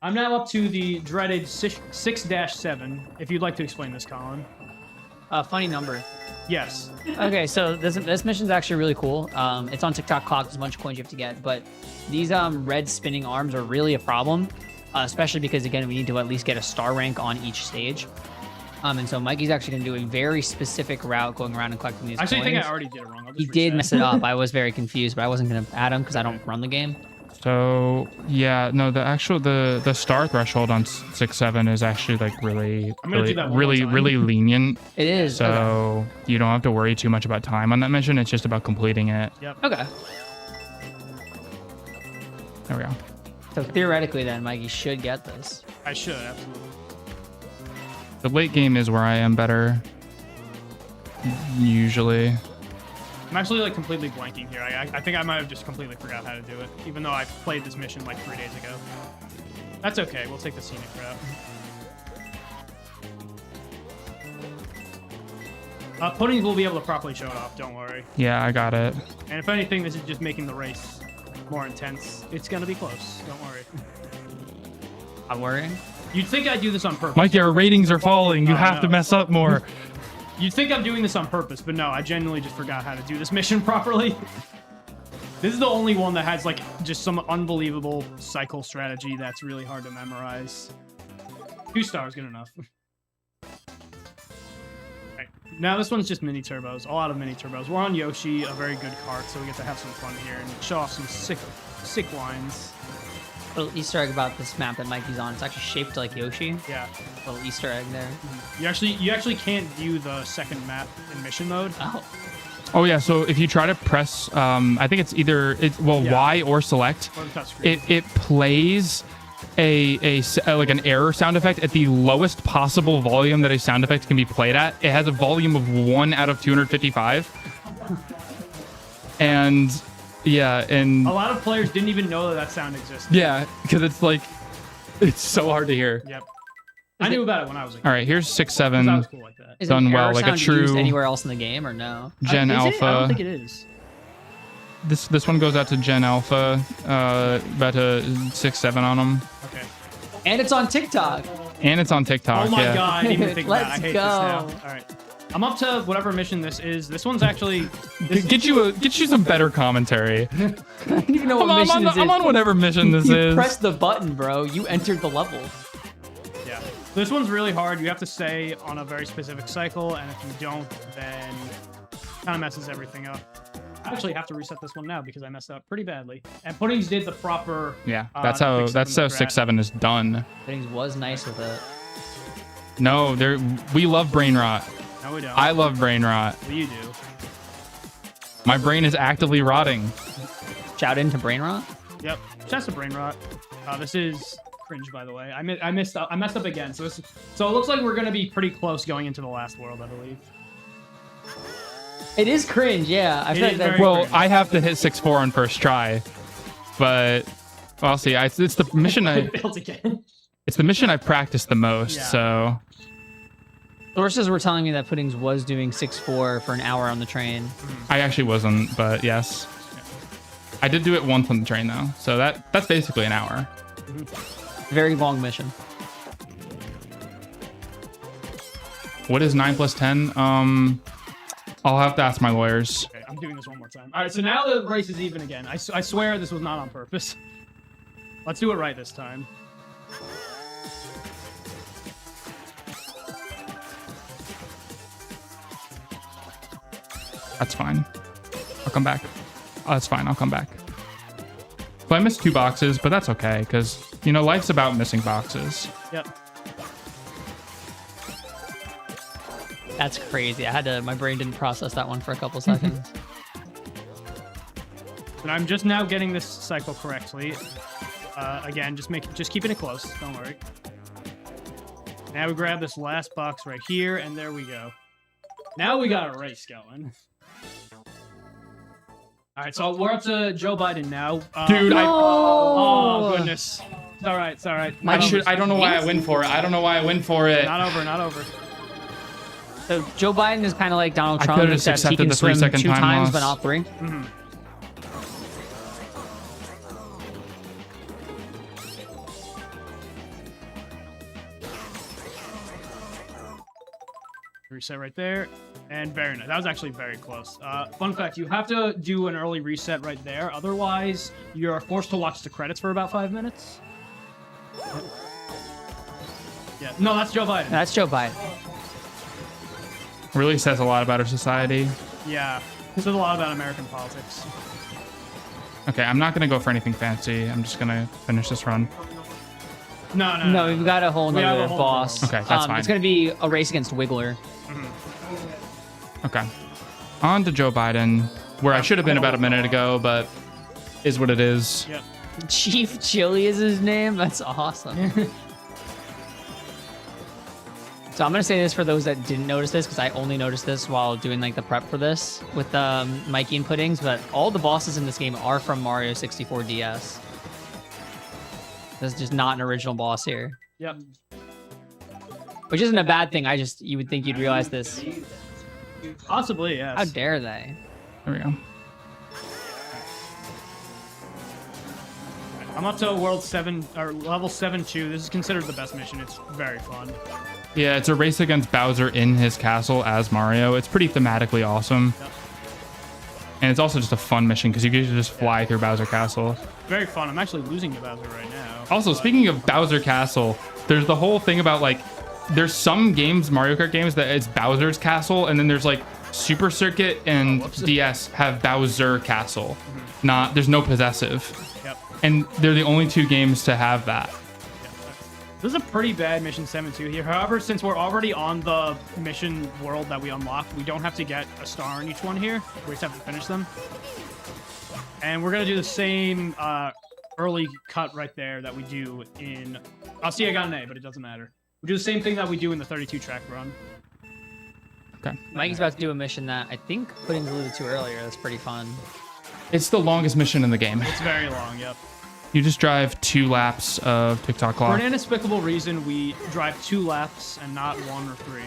[SPEAKER 5] I'm now up to the dreaded 6-7, if you'd like to explain this, Colin.
[SPEAKER 6] Funny number.
[SPEAKER 5] Yes.
[SPEAKER 6] Okay, so this mission's actually really cool. It's on TikTok Clock. There's a bunch of coins you have to get, but these red spinning arms are really a problem, especially because, again, we need to at least get a star rank on each stage. And so Mikey's actually going to do a very specific route going around and collecting these
[SPEAKER 5] Actually, I
[SPEAKER 6] coins.
[SPEAKER 5] think I already did it wrong. I'll just
[SPEAKER 6] He did
[SPEAKER 5] reset.
[SPEAKER 6] mess it up. I was very confused, but I wasn't going to add him because I don't run the game.
[SPEAKER 7] So yeah, no, the star threshold on 6-7 is actually like really,
[SPEAKER 5] I'm gonna do that one more
[SPEAKER 7] really,
[SPEAKER 5] time.
[SPEAKER 7] really lenient.
[SPEAKER 6] It is.
[SPEAKER 7] So you don't have to worry too much about time on that mission. It's just about completing it.
[SPEAKER 5] Yep.
[SPEAKER 6] Okay.
[SPEAKER 7] There we go.
[SPEAKER 6] So theoretically, then Mikey should get this.
[SPEAKER 5] I should, absolutely.
[SPEAKER 7] The late game is where I am better. Usually.
[SPEAKER 5] I'm actually like completely blanking here. I think I might have just completely forgot how to do it, even though I played this mission like 3 days ago. That's okay. We'll take the scenic route. Puddings will be able to properly show it off. Don't worry.
[SPEAKER 7] Yeah, I got it.
[SPEAKER 5] And if anything, this is just making the race more intense. It's gonna be close. Don't worry.
[SPEAKER 6] I'm worrying.
[SPEAKER 5] You'd think I'd do this on purpose.
[SPEAKER 7] Mikey, our ratings are falling. You
[SPEAKER 5] Oh,
[SPEAKER 7] have
[SPEAKER 5] no.
[SPEAKER 7] to mess up more.
[SPEAKER 5] You'd think I'm doing this on purpose, but no, I genuinely just forgot how to do this mission properly. This is the only one that has like just some unbelievable cycle strategy that's really hard to memorize. 2 stars, good enough. Right. Now this one's just mini turbos, a lot of mini turbos. We're on Yoshi, a very good kart, so we get to have some fun here and show off some sick lines.
[SPEAKER 6] Little Easter egg about this map that Mikey's on. It's actually shaped like Yoshi.
[SPEAKER 5] Yeah.
[SPEAKER 6] Little Easter egg there.
[SPEAKER 5] You actually can't view the second map in mission mode.
[SPEAKER 6] Oh.
[SPEAKER 7] Oh yeah, so if you try to press, I think it's either Y or select.
[SPEAKER 5] Or the touchscreen.
[SPEAKER 7] It plays like an error sound effect at the lowest possible volume that a sound effect can be played at. It has a volume of 1 out of 255. And yeah, and
[SPEAKER 5] A lot of players didn't even know that sound existed.
[SPEAKER 7] yeah, because it's so hard to hear.
[SPEAKER 5] Yep. I knew about it when I was a kid.
[SPEAKER 7] All right, here's
[SPEAKER 5] 'cause I
[SPEAKER 7] 6-7
[SPEAKER 5] was cool like that.
[SPEAKER 6] Is
[SPEAKER 7] Done
[SPEAKER 6] an
[SPEAKER 7] well,
[SPEAKER 6] error
[SPEAKER 7] like a
[SPEAKER 6] sound used
[SPEAKER 7] true-
[SPEAKER 6] anywhere else in the game or no?
[SPEAKER 7] Gen
[SPEAKER 5] Is it? I don't
[SPEAKER 7] Alpha.
[SPEAKER 5] think it is.
[SPEAKER 7] This one goes out to Gen Alpha. About a 6-7 on them,
[SPEAKER 5] Okay.
[SPEAKER 6] And it's on TikTok.
[SPEAKER 7] and it's on TikTok.
[SPEAKER 5] Oh my
[SPEAKER 7] yeah.
[SPEAKER 5] god, I didn't even think about it. I
[SPEAKER 6] Let's
[SPEAKER 5] hate
[SPEAKER 6] go.
[SPEAKER 5] this now. All right. I'm up to whatever mission this is. This one's actually...
[SPEAKER 7] Get you some better commentary.
[SPEAKER 6] I don't even know what mission this is.
[SPEAKER 7] I'm on whatever mission this
[SPEAKER 6] You
[SPEAKER 7] is.
[SPEAKER 6] press the button, bro. You entered the level.
[SPEAKER 5] Yeah. This one's really hard. You have to stay on a very specific cycle, and if you don't, then it kind of messes everything up. I actually have to reset this one now because I messed up pretty badly. And Puddings did the proper.
[SPEAKER 7] Yeah, that's how
[SPEAKER 5] fix them in the
[SPEAKER 7] 6-7 is done.
[SPEAKER 6] Puddings was nice with it.
[SPEAKER 7] No, we love brain rot.
[SPEAKER 5] No, we don't.
[SPEAKER 7] I love brain rot.
[SPEAKER 5] Well, you do.
[SPEAKER 7] My brain is actively rotting.
[SPEAKER 6] Shout into brain rot.
[SPEAKER 5] Yep, just a brain rot. This is cringe, by the way. I messed up again. So it looks like we're gonna be pretty close going into the last world, I believe.
[SPEAKER 6] It is cringe, yeah. I feel like that.
[SPEAKER 7] Well, I have to hit 6-4 on first try, but I'll see. It's the mission
[SPEAKER 5] Built again.
[SPEAKER 7] it's the mission I practiced the most.
[SPEAKER 5] Yeah.
[SPEAKER 7] So
[SPEAKER 6] Sources were telling me that Puddings was doing 6-4 for an hour on the train.
[SPEAKER 7] I actually wasn't, but yes, I did do it once on the train though. So that's basically an hour.
[SPEAKER 6] Very long mission.
[SPEAKER 7] What is 9 plus 10? I'll have to ask my lawyers.
[SPEAKER 5] Okay, I'm doing this one more time. All right, so now the race is even again. I swear this was not on purpose. Let's do it right this time.
[SPEAKER 7] That's fine. I'll come back. Oh, that's fine. I'll come back. So I missed 2 boxes, but that's okay because life's about missing boxes.
[SPEAKER 5] Yep.
[SPEAKER 6] That's crazy. my brain didn't process that one for a couple seconds.
[SPEAKER 5] And I'm just now getting this cycle correctly. Again, just keeping it close. Don't worry. Now we grab this last box right here, and there we go. Now we got a race going. All right, so we're up to Joe Biden now.
[SPEAKER 7] Dude,
[SPEAKER 5] oh goodness. It's all right. It's all right.
[SPEAKER 7] I don't know why I win for it.
[SPEAKER 5] Not over. Not over.
[SPEAKER 6] So Joe Biden is kind of like Donald
[SPEAKER 7] I
[SPEAKER 6] Trump,
[SPEAKER 7] could've
[SPEAKER 6] except he
[SPEAKER 7] accepted
[SPEAKER 6] can
[SPEAKER 7] the
[SPEAKER 6] swim
[SPEAKER 7] 3-second
[SPEAKER 6] 2
[SPEAKER 7] time
[SPEAKER 6] times,
[SPEAKER 7] loss.
[SPEAKER 6] but not 3.
[SPEAKER 5] Mm-hmm. Reset right there, and very nice. That was actually very close. Fun fact, you have to do an early reset right there, otherwise you're forced to watch the credits for about 5 minutes. Yeah, no, that's Joe Biden.
[SPEAKER 6] That's Joe Biden.
[SPEAKER 7] Really says a lot about our society.
[SPEAKER 5] Yeah, this is a lot about American politics.
[SPEAKER 7] Okay, I'm not gonna go for anything fancy. I'm just gonna finish this run.
[SPEAKER 5] No,
[SPEAKER 6] We've got a whole
[SPEAKER 5] We have a
[SPEAKER 6] nother
[SPEAKER 5] whole
[SPEAKER 6] boss.
[SPEAKER 7] Okay, that's fine.
[SPEAKER 6] It's going to be a race against Wiggler.
[SPEAKER 7] Okay, on to Joe Biden, where I should have been about a minute ago, but is what it is.
[SPEAKER 5] Yep.
[SPEAKER 6] Chief Chili is his name? That's awesome. So I'm going to say this for those that didn't notice this, because I only noticed this while doing like the prep for this with Mikey and Puddings, but all the bosses in this game are from Mario 64 DS. There's just not an original boss here.
[SPEAKER 5] Yep.
[SPEAKER 6] Which isn't a bad thing. You would think you'd realize this.
[SPEAKER 5] Possibly, yes.
[SPEAKER 6] How dare they?
[SPEAKER 7] There we go.
[SPEAKER 5] I'm up to level 7-2. This is considered the best mission. It's very fun.
[SPEAKER 7] Yeah, it's a race against Bowser in his castle as Mario. It's pretty thematically awesome.
[SPEAKER 5] Yep.
[SPEAKER 7] And it's also just a fun mission because you get to just fly through Bowser Castle.
[SPEAKER 5] Very fun. I'm actually losing to Bowser right now.
[SPEAKER 7] Also, speaking of Bowser Castle, there's the whole thing about like, there's some games, Mario Kart games, that it's Bowser's Castle, and then there's like Super Circuit and DS have Bowser Castle. There's no possessive.
[SPEAKER 5] Yep.
[SPEAKER 7] And they're the only 2 games to have that.
[SPEAKER 5] This is a pretty bad mission 7-2 here. However, since we're already on the mission world that we unlocked, we don't have to get a star in each one here. We just have to finish them. And we're going to do the same early cut right there that we do in... I'll see I got an A, but it doesn't matter. We do the same thing that we do in the 32-track run.
[SPEAKER 7] Okay.
[SPEAKER 6] Mikey's about to do a mission that I think Puddings alluded to earlier. That's pretty fun.
[SPEAKER 7] It's the longest mission in the game.
[SPEAKER 5] It's very long, yep.
[SPEAKER 7] You just drive 2 laps of TikTok
[SPEAKER 5] For
[SPEAKER 7] clock.
[SPEAKER 5] an inexplicable reason, we drive 2 laps and not 1 or 3.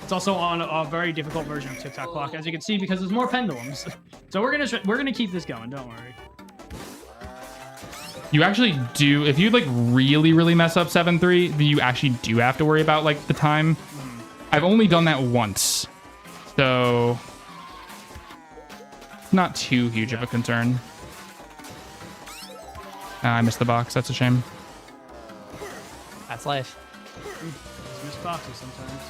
[SPEAKER 5] It's also on a very difficult version of TikTok clock, as you can see, because there's more pendulums. So we're gonna keep this going. Don't worry.
[SPEAKER 7] You actually do, if you like really mess up 7-3, then you actually do have to worry about like the time. I've only done that once, so not too huge of a concern. I missed the box. That's a shame.
[SPEAKER 6] That's life.
[SPEAKER 5] Just miss boxes sometimes.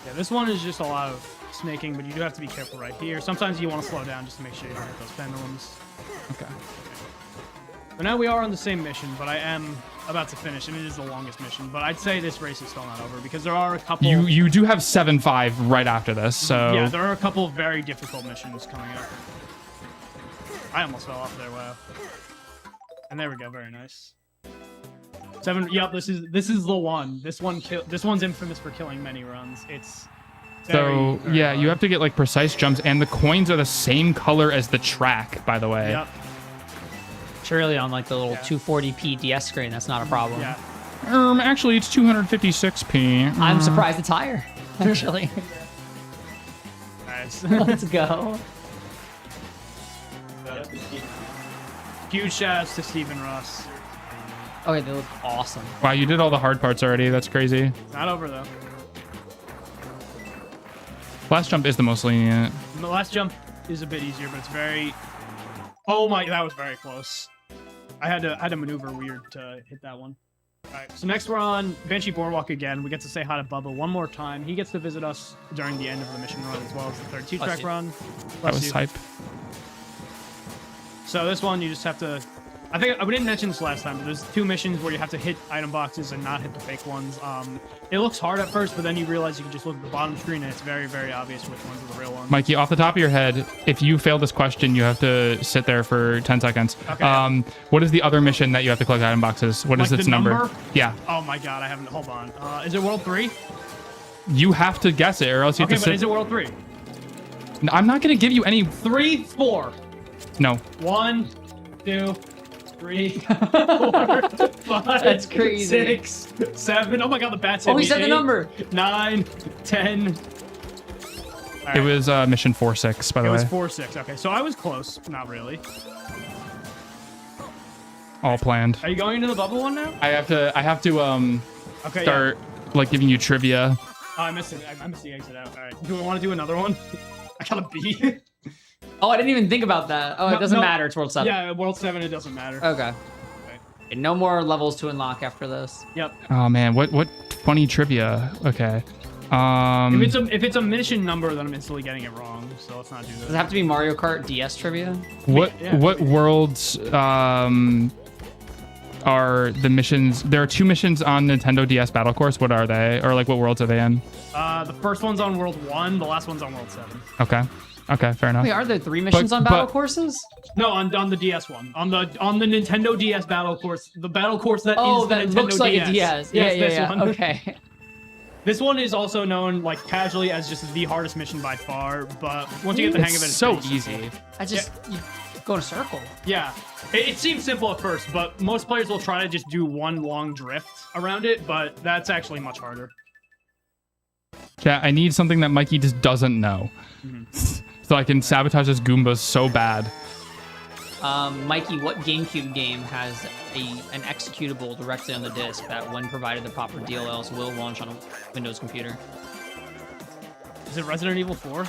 [SPEAKER 5] Yeah, this one is just a lot of snaking, but you do have to be careful right here. Sometimes you want to slow down just to make sure you don't hit those pendulums.
[SPEAKER 7] Okay.
[SPEAKER 5] So now we are on the same mission, but I am about to finish, and it is the longest mission. But I'd say this race is still not over because there are a couple.
[SPEAKER 7] You do have 7-5 right after this, so
[SPEAKER 5] Yeah, there are a couple of very difficult missions coming up. I almost fell off there. Wow. And there we go. Very nice. 7. Yep. This is the one. This one's infamous for killing many runs. It's.
[SPEAKER 7] So
[SPEAKER 5] very
[SPEAKER 7] yeah,
[SPEAKER 5] hard.
[SPEAKER 7] you have to get like precise jumps, and the coins are the same color as the track, by the way.
[SPEAKER 5] Yep.
[SPEAKER 6] Surely on like the little 240p DS screen, that's not a problem.
[SPEAKER 5] Yeah.
[SPEAKER 7] Actually, it's 256p.
[SPEAKER 6] I'm surprised it's higher, actually.
[SPEAKER 5] Nice.
[SPEAKER 6] Let's go.
[SPEAKER 5] Huge shout outs to Stephen Ross.
[SPEAKER 6] Okay, they look awesome.
[SPEAKER 7] Wow, you did all the hard parts already. That's crazy.
[SPEAKER 5] It's not over though.
[SPEAKER 7] Last jump is the most lenient.
[SPEAKER 5] The last jump is a bit easier, but it's very. Oh my, that was very close. I had to maneuver weird to hit that one. All right, so next we're on Banshee Boardwalk again. We get to say hi to Bubba one more time. He gets to visit us during the end of the mission run as well as the third 2-track run.
[SPEAKER 7] That was hype.
[SPEAKER 5] So this one, you just have to. I think we didn't mention this last time, but there's 2 missions where you have to hit item boxes and not hit the fake ones. It looks hard at first, but then you realize you can just look at the bottom screen and it's very, very obvious which ones are the real ones.
[SPEAKER 7] Mikey, off the top of your head, if you fail this question, you have to sit there for 10 seconds.
[SPEAKER 5] Okay.
[SPEAKER 7] What is the other mission that you have to collect item boxes? What is
[SPEAKER 5] Like
[SPEAKER 7] its
[SPEAKER 5] the
[SPEAKER 7] number?
[SPEAKER 5] number?
[SPEAKER 7] Yeah.
[SPEAKER 5] Oh my god, I haven't. Hold on. Is it World 3?
[SPEAKER 7] You have to guess it, or else you
[SPEAKER 5] Okay,
[SPEAKER 7] have to
[SPEAKER 5] but
[SPEAKER 7] sit.
[SPEAKER 5] is it World 3?
[SPEAKER 7] I'm not going to give you any.
[SPEAKER 5] 3, 4.
[SPEAKER 7] No.
[SPEAKER 5] 1, 2, 3, 4, 5.
[SPEAKER 6] That's crazy.
[SPEAKER 5] 6, 7. Oh my god, the bats hit
[SPEAKER 6] Oh, he
[SPEAKER 5] me.
[SPEAKER 6] said the
[SPEAKER 5] 8,
[SPEAKER 6] number.
[SPEAKER 5] 9, 10. All right.
[SPEAKER 7] It was mission 4-6, by the
[SPEAKER 5] It
[SPEAKER 7] way.
[SPEAKER 5] was 4, 6. Okay, so I was close. Not really.
[SPEAKER 7] All planned.
[SPEAKER 5] Are you going into the bubble one now?
[SPEAKER 7] I have to
[SPEAKER 5] Okay.
[SPEAKER 7] start like giving you trivia.
[SPEAKER 5] Yeah. Oh, I missed it. I missed the exit out. All right. Do we want to do another one? I got a B.
[SPEAKER 6] Oh, I didn't even think about that. Oh,
[SPEAKER 5] No,
[SPEAKER 6] it doesn't
[SPEAKER 5] no.
[SPEAKER 6] matter. It's World 7.
[SPEAKER 5] Yeah, World 7. It doesn't matter.
[SPEAKER 6] Okay. And no more levels to unlock after this.
[SPEAKER 5] Yep.
[SPEAKER 7] Oh man, what funny trivia. Okay.
[SPEAKER 5] If it's a mission number, then I'm instantly getting it wrong. So let's not do
[SPEAKER 6] Does it
[SPEAKER 5] that.
[SPEAKER 6] have to be Mario Kart DS trivia?
[SPEAKER 7] What worlds are the missions? There are 2 missions on Nintendo DS Battle Course. What are they? Or like what worlds are they in?
[SPEAKER 5] The first one's on World 1. The last one's on World 7.
[SPEAKER 7] Okay. Okay, fair enough.
[SPEAKER 6] Wait, are there 3 missions on battle courses?
[SPEAKER 5] No, on the DS one. On the Nintendo DS battle course. The battle course that
[SPEAKER 6] Oh,
[SPEAKER 5] is the
[SPEAKER 6] that
[SPEAKER 5] Nintendo
[SPEAKER 6] looks like
[SPEAKER 5] DS.
[SPEAKER 6] a DS.
[SPEAKER 5] Yes,
[SPEAKER 6] Yeah,
[SPEAKER 5] this
[SPEAKER 6] yeah.
[SPEAKER 5] one.
[SPEAKER 6] Okay.
[SPEAKER 5] This one is also known like casually as just the hardest mission by far, but once you get the hang of it,
[SPEAKER 7] It's
[SPEAKER 5] it's
[SPEAKER 7] so
[SPEAKER 5] pretty
[SPEAKER 7] easy.
[SPEAKER 5] simple.
[SPEAKER 6] I just you go in a circle.
[SPEAKER 5] Yeah, it seems simple at first, but most players will try to just do one long drift around it, but that's actually much harder.
[SPEAKER 7] Yeah, I need something that Mikey just doesn't know. So I can sabotage his Goombas so bad.
[SPEAKER 6] Mikey, what GameCube game has an executable directly on the disc that, when provided the proper DLLs, will launch on a Windows computer?
[SPEAKER 5] Is it Resident Evil 4?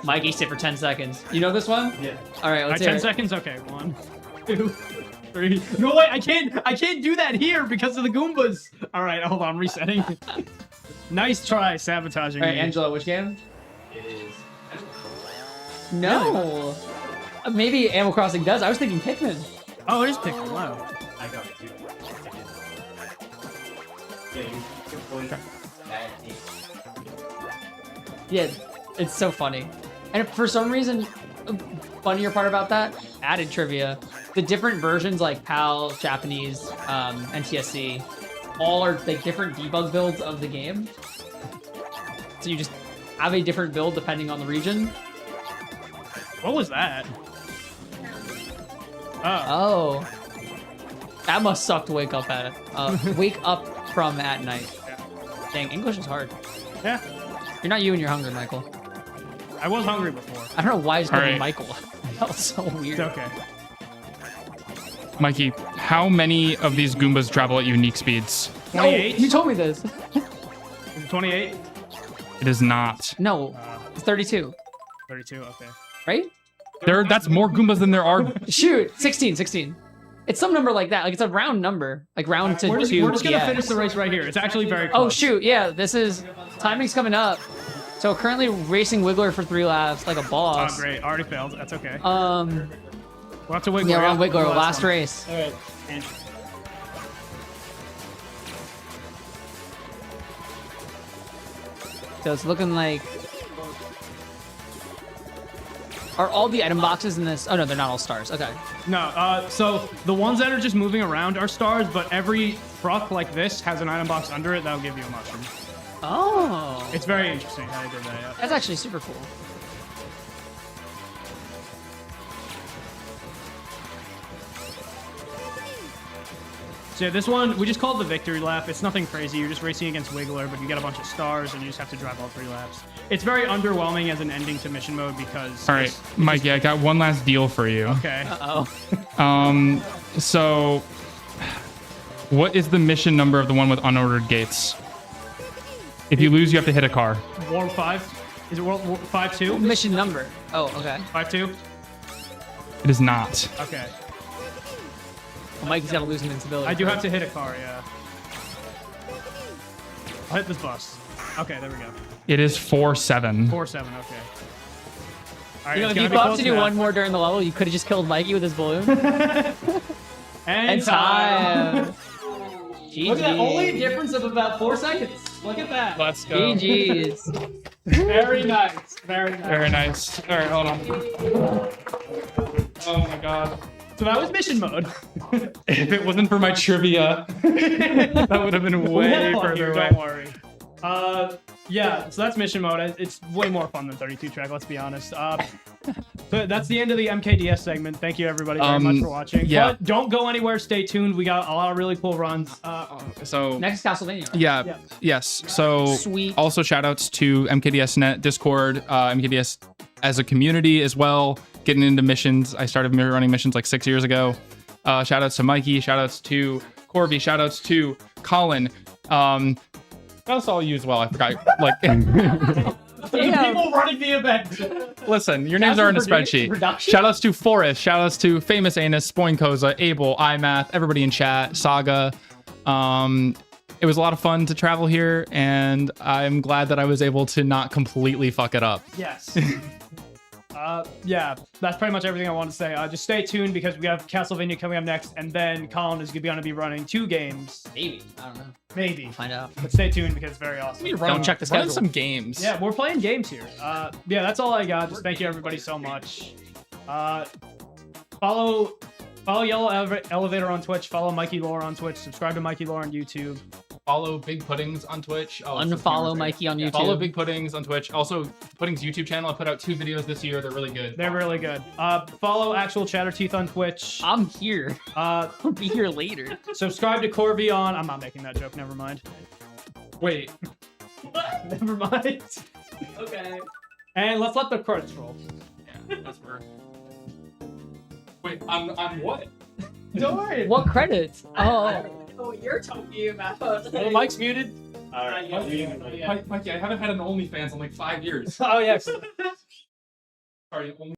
[SPEAKER 6] Mikey, sit for 10 seconds. You know this one?
[SPEAKER 3] Yeah.
[SPEAKER 6] All right, let's
[SPEAKER 5] 10
[SPEAKER 6] hear it.
[SPEAKER 5] seconds? Okay, 1, 2, 3. No, wait, I can't do that here because of the Goombas. All right, hold on, resetting. Nice try sabotaging
[SPEAKER 6] All right,
[SPEAKER 5] me.
[SPEAKER 6] Angela, which game?
[SPEAKER 3] It is.
[SPEAKER 6] No. Maybe Animal Crossing does. I was thinking Pikmin.
[SPEAKER 5] Oh, it is Pikmin. Wow.
[SPEAKER 3] I got it too. Yeah, you can point that.
[SPEAKER 6] Yeah, it's so funny. And for some reason, funnier part about that, added trivia. The different versions like PAL, Japanese, NTSC, all are like different debug builds of the game. So you just have a different build depending on the region.
[SPEAKER 5] What was that? Oh.
[SPEAKER 6] Oh. That must suck to wake up at. Wake up from at night. Dang, English is hard.
[SPEAKER 5] Yeah.
[SPEAKER 6] You're not you when you're hungry, Michael.
[SPEAKER 5] I was hungry before.
[SPEAKER 6] I don't know why he's called
[SPEAKER 7] All right.
[SPEAKER 6] Michael. That was so weird.
[SPEAKER 5] It's okay.
[SPEAKER 7] Mikey, how many of these Goombas travel at unique speeds?
[SPEAKER 5] 28?
[SPEAKER 6] You told me this.
[SPEAKER 5] Is it 28?
[SPEAKER 7] It is not.
[SPEAKER 6] No, it's 32,
[SPEAKER 5] 32, okay.
[SPEAKER 6] right?
[SPEAKER 7] That's more Goombas than there are.
[SPEAKER 6] Shoot, 16. It's some number like that. Like it's a round number, like round to
[SPEAKER 5] We're just
[SPEAKER 6] 2.
[SPEAKER 5] gonna
[SPEAKER 6] TX.
[SPEAKER 5] finish the race right here. It's actually very close.
[SPEAKER 6] Oh shoot, yeah. This is timing's coming up. So currently racing Wiggler for 3 laps like a
[SPEAKER 5] Oh,
[SPEAKER 6] boss.
[SPEAKER 5] great. Already failed. That's okay.
[SPEAKER 6] Um,
[SPEAKER 5] We're up to Wiggler.
[SPEAKER 6] yeah, we're on Wiggler,
[SPEAKER 5] The
[SPEAKER 6] last
[SPEAKER 5] one.
[SPEAKER 6] race.
[SPEAKER 3] All right. And
[SPEAKER 6] So it's looking like. Are all the item boxes in this? Oh no, they're not all stars. Okay.
[SPEAKER 5] No, so the ones that are just moving around are stars, but every truck like this has an item box under it that'll give you a mushroom.
[SPEAKER 6] Oh.
[SPEAKER 5] It's very interesting how they did that, yeah.
[SPEAKER 6] That's actually super cool.
[SPEAKER 5] So yeah, this one, we just call it the victory lap. It's nothing crazy. You're just racing against Wiggler, but you get a bunch of stars, and you just have to drive all 3 laps. It's very underwhelming as an ending to mission mode because...
[SPEAKER 7] All right, Mikey, I got one last deal for you.
[SPEAKER 5] Okay.
[SPEAKER 6] Uh-oh.
[SPEAKER 7] So what is the mission number of the one with unordered gates? If you lose, you have to hit a car.
[SPEAKER 5] World 5? Is it World 5-2?
[SPEAKER 6] Mission number. Oh, okay.
[SPEAKER 5] 5-2?
[SPEAKER 7] It is not.
[SPEAKER 5] Okay.
[SPEAKER 6] Well, Mikey's got to lose invincibility.
[SPEAKER 5] I do have to hit a car, yeah. I'll hit this bus. Okay, there we go.
[SPEAKER 7] It is 4-7.
[SPEAKER 5] 4-7, okay. All right,
[SPEAKER 6] You know,
[SPEAKER 5] it's
[SPEAKER 6] if you
[SPEAKER 5] gonna be
[SPEAKER 6] thought
[SPEAKER 5] close
[SPEAKER 6] to do
[SPEAKER 5] now.
[SPEAKER 6] one more during the level, you could have just killed Mikey with his balloon.
[SPEAKER 5] And
[SPEAKER 6] time.
[SPEAKER 3] look at that. Only a difference of about 4 seconds. Look at that.
[SPEAKER 7] Let's go.
[SPEAKER 6] GG's.
[SPEAKER 3] Very nice. Very nice.
[SPEAKER 7] Very nice. All right, hold on. Oh my god.
[SPEAKER 5] So that was mission mode.
[SPEAKER 7] If it wasn't for my trivia, that would have been way further away.
[SPEAKER 5] Don't worry. Yeah, so that's mission mode. It's way more fun than 32 track, let's be honest. So that's the end of the MKDS segment. Thank you everybody very much for watching.
[SPEAKER 7] yeah.
[SPEAKER 5] But don't go anywhere, stay tuned. We got a lot of really cool runs.
[SPEAKER 7] So
[SPEAKER 6] Next Castlevania. Right?
[SPEAKER 7] yeah, yes. So
[SPEAKER 6] Sweet.
[SPEAKER 7] also shout outs to MKDSnet Discord, MKDS as a community as well, getting into missions. I started running missions like 6 years ago. Shout outs to Mikey, shout outs to Corby, shout outs to Colin. That's all you as well. I forgot. Like,
[SPEAKER 3] People running the event.
[SPEAKER 7] listen, your names are in a spreadsheet.
[SPEAKER 3] Production?
[SPEAKER 7] Shout outs to Forrest, shout outs to Famous Anus, Spoinkoza, Abel, iMath, everybody in chat, Saga. It was a lot of fun to travel here, and I'm glad that I was able to not completely fuck it up.
[SPEAKER 5] Yes. Yeah, that's pretty much everything I want to say. Just stay tuned because we have Castlevania coming up next, and then Colin is going to be running 2 games.
[SPEAKER 6] Maybe. I don't know.
[SPEAKER 5] Maybe.
[SPEAKER 6] Find out.
[SPEAKER 5] But stay tuned because it's very awesome.
[SPEAKER 6] Don't check the
[SPEAKER 7] Run
[SPEAKER 6] schedule.
[SPEAKER 7] some games.
[SPEAKER 5] Yeah, we're playing games here. Yeah, that's all I got. Just thank you everybody so much. Follow Yellow Elevator on Twitch. Follow MikeyLORR on Twitch. Subscribe to MikeyLORR on YouTube.
[SPEAKER 7] Follow Big Puddings on Twitch. Oh,
[SPEAKER 6] Unfollow Mikey on YouTube.
[SPEAKER 7] Follow Big Puddings on Twitch. Also, Puddings YouTube channel. I put out 2 videos this year. They're really good.
[SPEAKER 5] They're really good. Follow ActualChatterteteeth on Twitch.
[SPEAKER 6] I'm here. I'll be here later.
[SPEAKER 5] Subscribe to Corby on. I'm not making that joke. Never mind.
[SPEAKER 7] Wait.
[SPEAKER 5] Never mind.
[SPEAKER 3] Okay.
[SPEAKER 5] And let's let the credits roll.
[SPEAKER 7] Yeah, that's where. Wait, on what?
[SPEAKER 5] Don't worry.
[SPEAKER 6] What credits?
[SPEAKER 3] I
[SPEAKER 6] Oh.
[SPEAKER 3] don't know what you're talking about.
[SPEAKER 5] Oh, Mike's muted.
[SPEAKER 3] All right.
[SPEAKER 7] Mikey, I haven't had an OnlyFans in like 5 years.
[SPEAKER 5] Oh yes.
[SPEAKER 7] Sorry, only.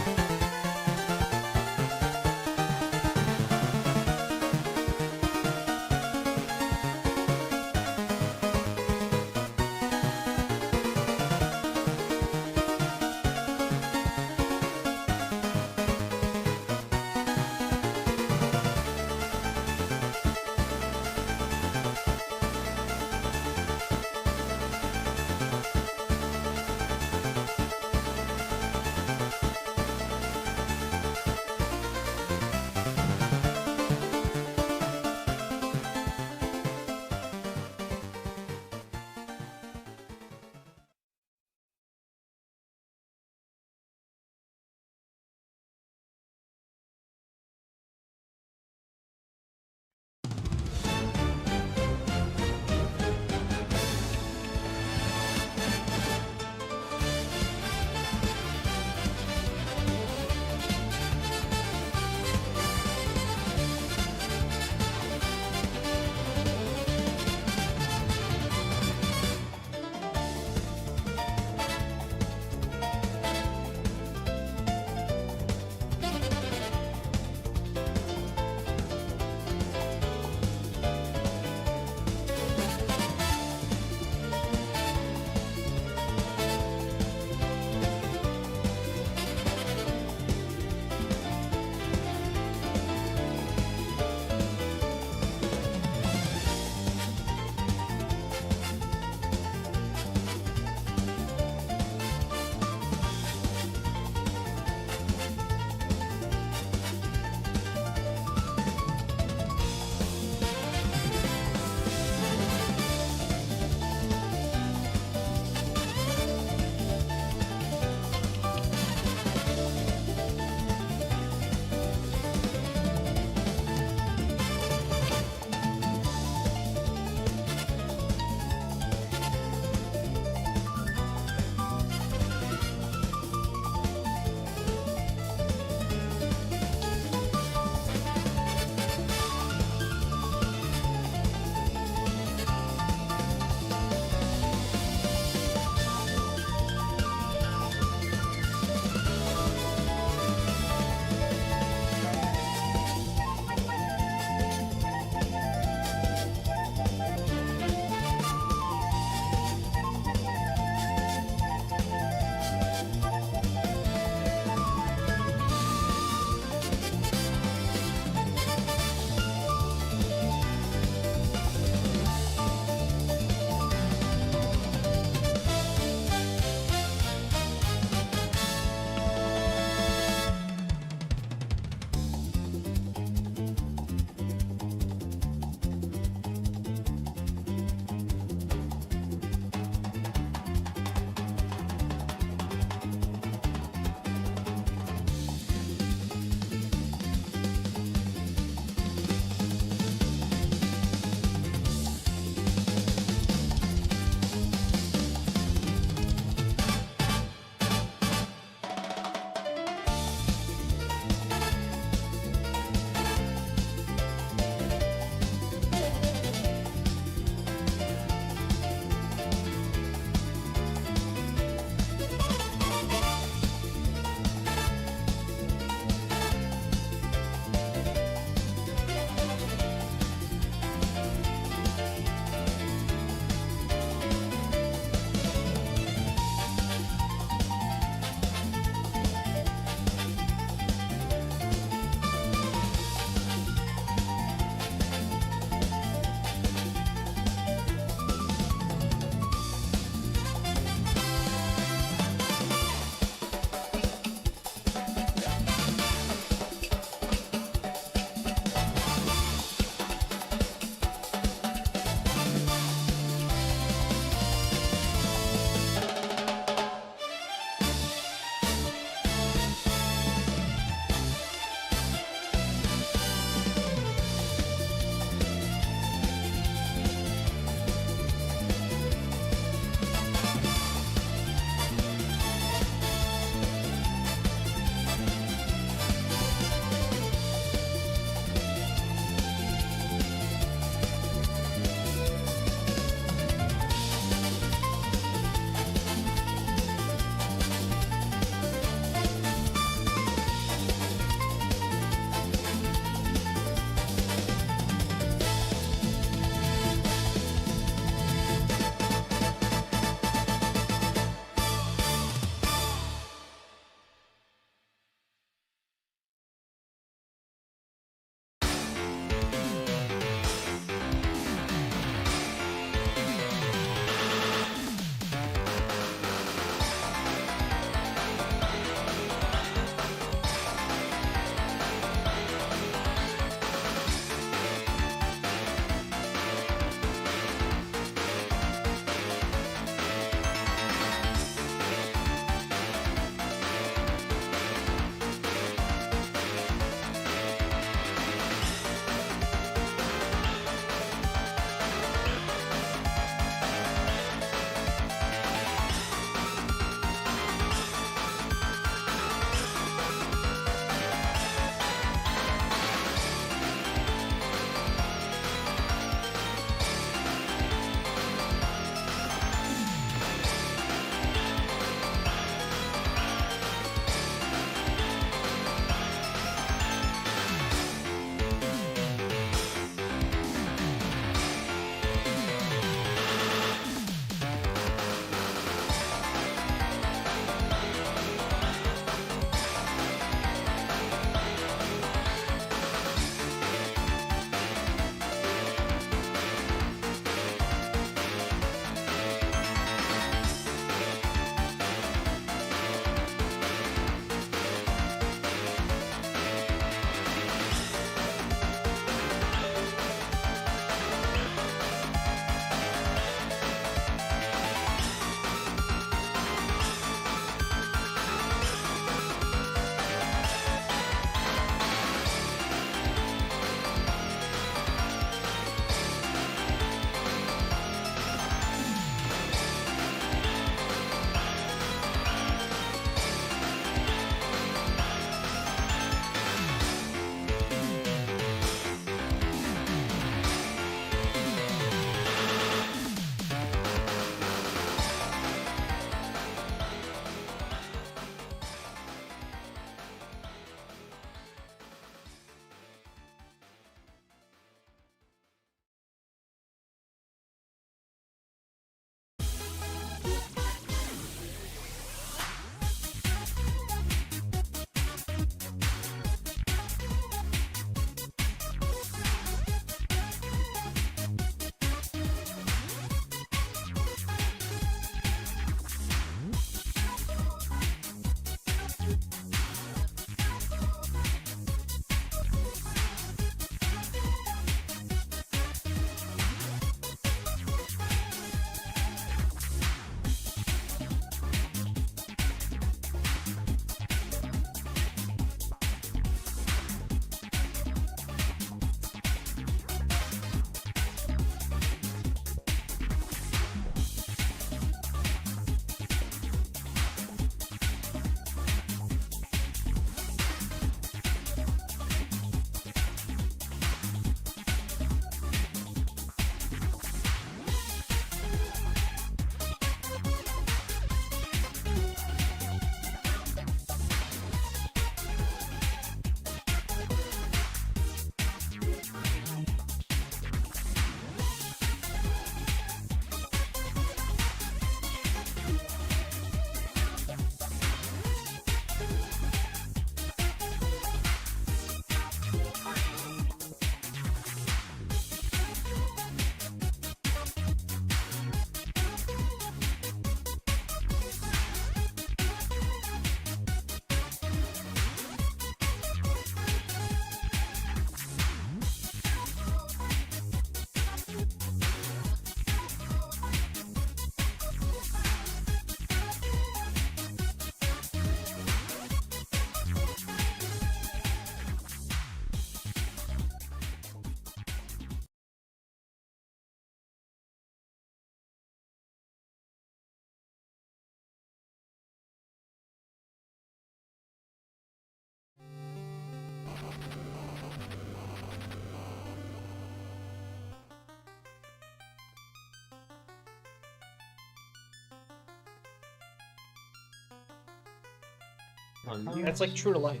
[SPEAKER 5] That's like true to life.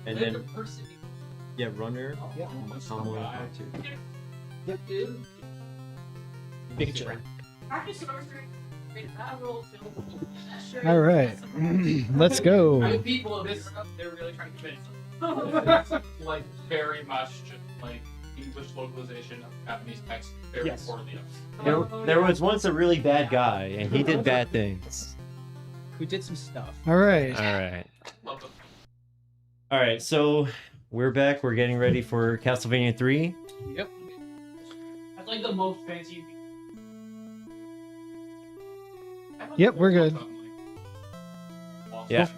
[SPEAKER 1] And then yeah, runner.
[SPEAKER 3] Yeah.
[SPEAKER 5] Big trend.
[SPEAKER 2] All right, let's go.
[SPEAKER 3] People, they're really trying to convince
[SPEAKER 7] Like very much just like English localization of Japanese text very
[SPEAKER 5] Yes.
[SPEAKER 7] poorly.
[SPEAKER 1] There was once a really bad guy, and he did bad things.
[SPEAKER 3] who did some stuff.
[SPEAKER 2] All right.
[SPEAKER 1] All right. So we're back. We're getting ready for Castlevania 3.
[SPEAKER 3] Yep. That's like the most fancy.
[SPEAKER 2] Yep, we're good.
[SPEAKER 1] Yeah.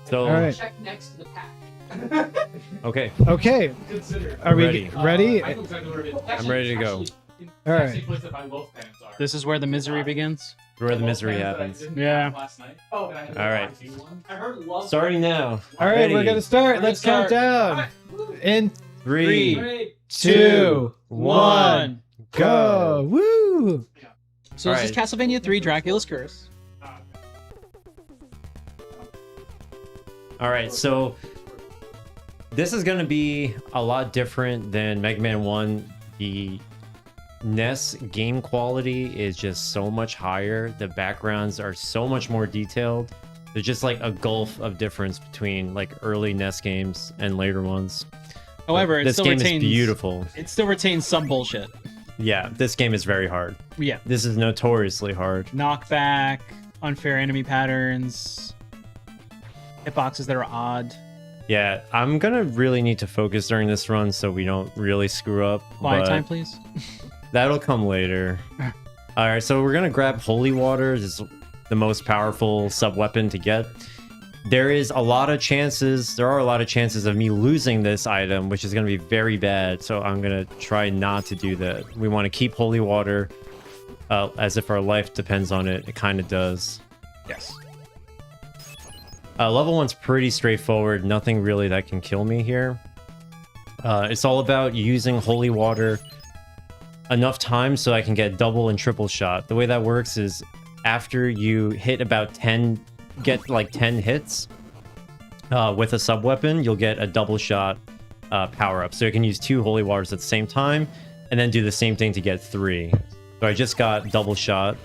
[SPEAKER 1] So
[SPEAKER 2] All right.
[SPEAKER 3] Check next to the pack.
[SPEAKER 1] okay.
[SPEAKER 2] Okay. Are we ready?
[SPEAKER 1] I'm ready to go.
[SPEAKER 2] All right.
[SPEAKER 4] This is where the misery begins.
[SPEAKER 1] Where the misery happens.
[SPEAKER 5] Yeah.
[SPEAKER 3] Oh,
[SPEAKER 1] All right.
[SPEAKER 3] I heard love.
[SPEAKER 1] Starting now.
[SPEAKER 2] All right, we're gonna start. Let's count down. In
[SPEAKER 1] 3,
[SPEAKER 2] 2, 1, go! Woo!
[SPEAKER 4] So this is
[SPEAKER 1] Alright.
[SPEAKER 4] Castlevania 3 Dracula's Curse.
[SPEAKER 1] All right. So this is going to be a lot different than Mega Man 1. The NES game quality is just so much higher. The backgrounds are so much more detailed. There's just like a gulf of difference between like early NES games and later ones.
[SPEAKER 4] However, it
[SPEAKER 1] This
[SPEAKER 4] still
[SPEAKER 1] game
[SPEAKER 4] retains
[SPEAKER 1] is beautiful.
[SPEAKER 4] It still retains some bullshit.
[SPEAKER 1] Yeah, this game is very hard.
[SPEAKER 4] Yeah.
[SPEAKER 1] This is notoriously hard.
[SPEAKER 4] Knockback, unfair enemy patterns, hitboxes that are odd.
[SPEAKER 1] Yeah, I'm gonna really need to focus during this run so we don't really screw up.
[SPEAKER 4] Quiet
[SPEAKER 1] but
[SPEAKER 4] time, please.
[SPEAKER 1] That'll come later. All right, so we're gonna grab Holy Water. This is the most powerful sub-weapon to get. There are a lot of chances of me losing this item, which is gonna be very bad. So I'm gonna try not to do that. We want to keep Holy Water as if our life depends on it. It kind of does.
[SPEAKER 5] Yes.
[SPEAKER 1] Level 1's pretty straightforward. Nothing really that can kill me here. It's all about using Holy Water enough times so I can get double and triple shot. The way that works is after you hit about 10, get like 10 hits with a sub-weapon, you'll get a double shot power-up. So you can use 2 Holy Waters at the same time and then do the same thing to get 3. So I just got double shot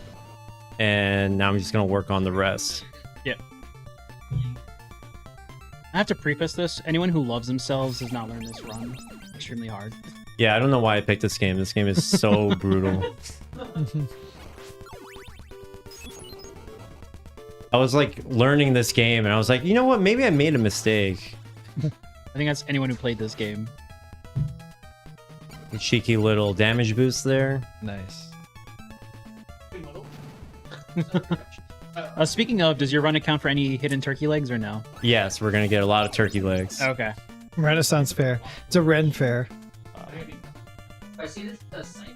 [SPEAKER 1] and now I'm just going to work on the rest.
[SPEAKER 4] Yeah. I have to preface this. Anyone who loves themselves does not learn this run. Extremely hard.
[SPEAKER 1] Yeah, I don't know why I picked this game. This game is so brutal. I was like learning this game and I was like, you know what? Maybe I made a mistake.
[SPEAKER 4] I think that's anyone who played this game.
[SPEAKER 1] A cheeky little damage boost there.
[SPEAKER 2] Nice.
[SPEAKER 4] Speaking of, does your run account for any hidden turkey legs or no?
[SPEAKER 1] Yes, we're going to get a lot of turkey legs.
[SPEAKER 4] Okay.
[SPEAKER 2] Renaissance Fair. It's a Ren Fair.
[SPEAKER 3] I see this the site.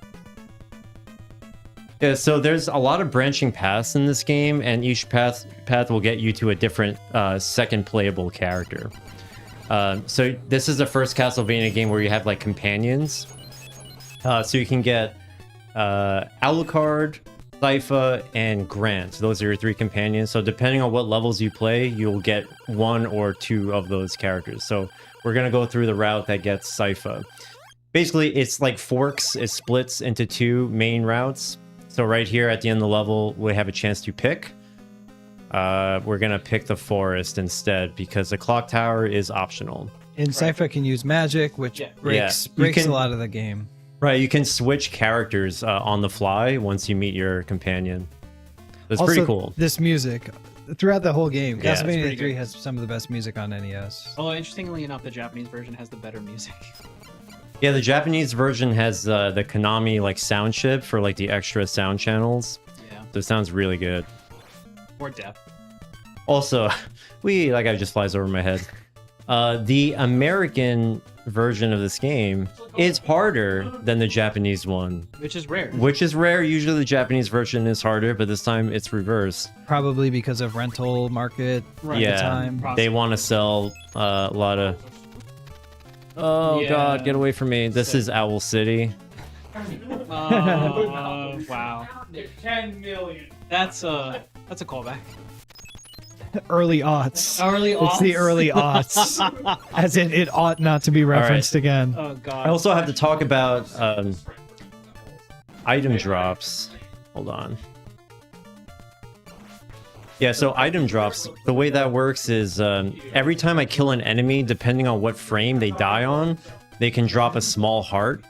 [SPEAKER 1] Yeah, so there's a lot of branching paths in this game, and each path will get you to a different second playable character. So this is the first Castlevania game where you have like companions. So you can get Alucard, Sypha, and Grant. Those are your 3 companions. So depending on what levels you play, you'll get 1 or 2 of those characters. So we're gonna go through the route that gets Sypha. Basically, it's like forks. It splits into 2 main routes. So right here at the end of the level, we have a chance to pick. We're gonna pick the forest instead because the clock tower is optional.
[SPEAKER 2] And Sypha can use magic, which breaks
[SPEAKER 1] You can-
[SPEAKER 2] a lot of the game.
[SPEAKER 1] Right, you can switch characters on the fly once you meet your companion. That's
[SPEAKER 2] Also,
[SPEAKER 1] pretty cool.
[SPEAKER 2] This music throughout the whole game.
[SPEAKER 1] Yeah, it's
[SPEAKER 2] Castlevania
[SPEAKER 4] pretty
[SPEAKER 2] 3
[SPEAKER 4] good.
[SPEAKER 2] has some of the best music on NES.
[SPEAKER 4] Although, interestingly enough, the Japanese version has the better music.
[SPEAKER 1] Yeah, the Japanese version has the Konami like sound chip for like the extra sound channels.
[SPEAKER 4] Yeah.
[SPEAKER 1] So it sounds really good.
[SPEAKER 4] More depth.
[SPEAKER 1] Also, that guy just flies over my head. The American version of this game is harder than the Japanese one,
[SPEAKER 4] Which is rare.
[SPEAKER 1] which is rare. Usually the Japanese version is harder, but this time it's reversed.
[SPEAKER 2] Probably because of rental market at
[SPEAKER 1] Yeah,
[SPEAKER 2] the time.
[SPEAKER 1] they want to sell a lot of... Oh
[SPEAKER 4] Yeah.
[SPEAKER 1] god, get away from me. This is Owl City.
[SPEAKER 4] Wow.
[SPEAKER 3] 10 million.
[SPEAKER 4] That's a callback.
[SPEAKER 2] Early aughts.
[SPEAKER 4] Early
[SPEAKER 2] It's the early aughts. As in, it ought not to be referenced again.
[SPEAKER 4] Oh
[SPEAKER 1] I
[SPEAKER 4] god.
[SPEAKER 1] also have to talk about item drops. Hold on. Yeah, so item drops, the way that works is every time I kill an enemy, depending on what frame they die on, they can drop a small heart.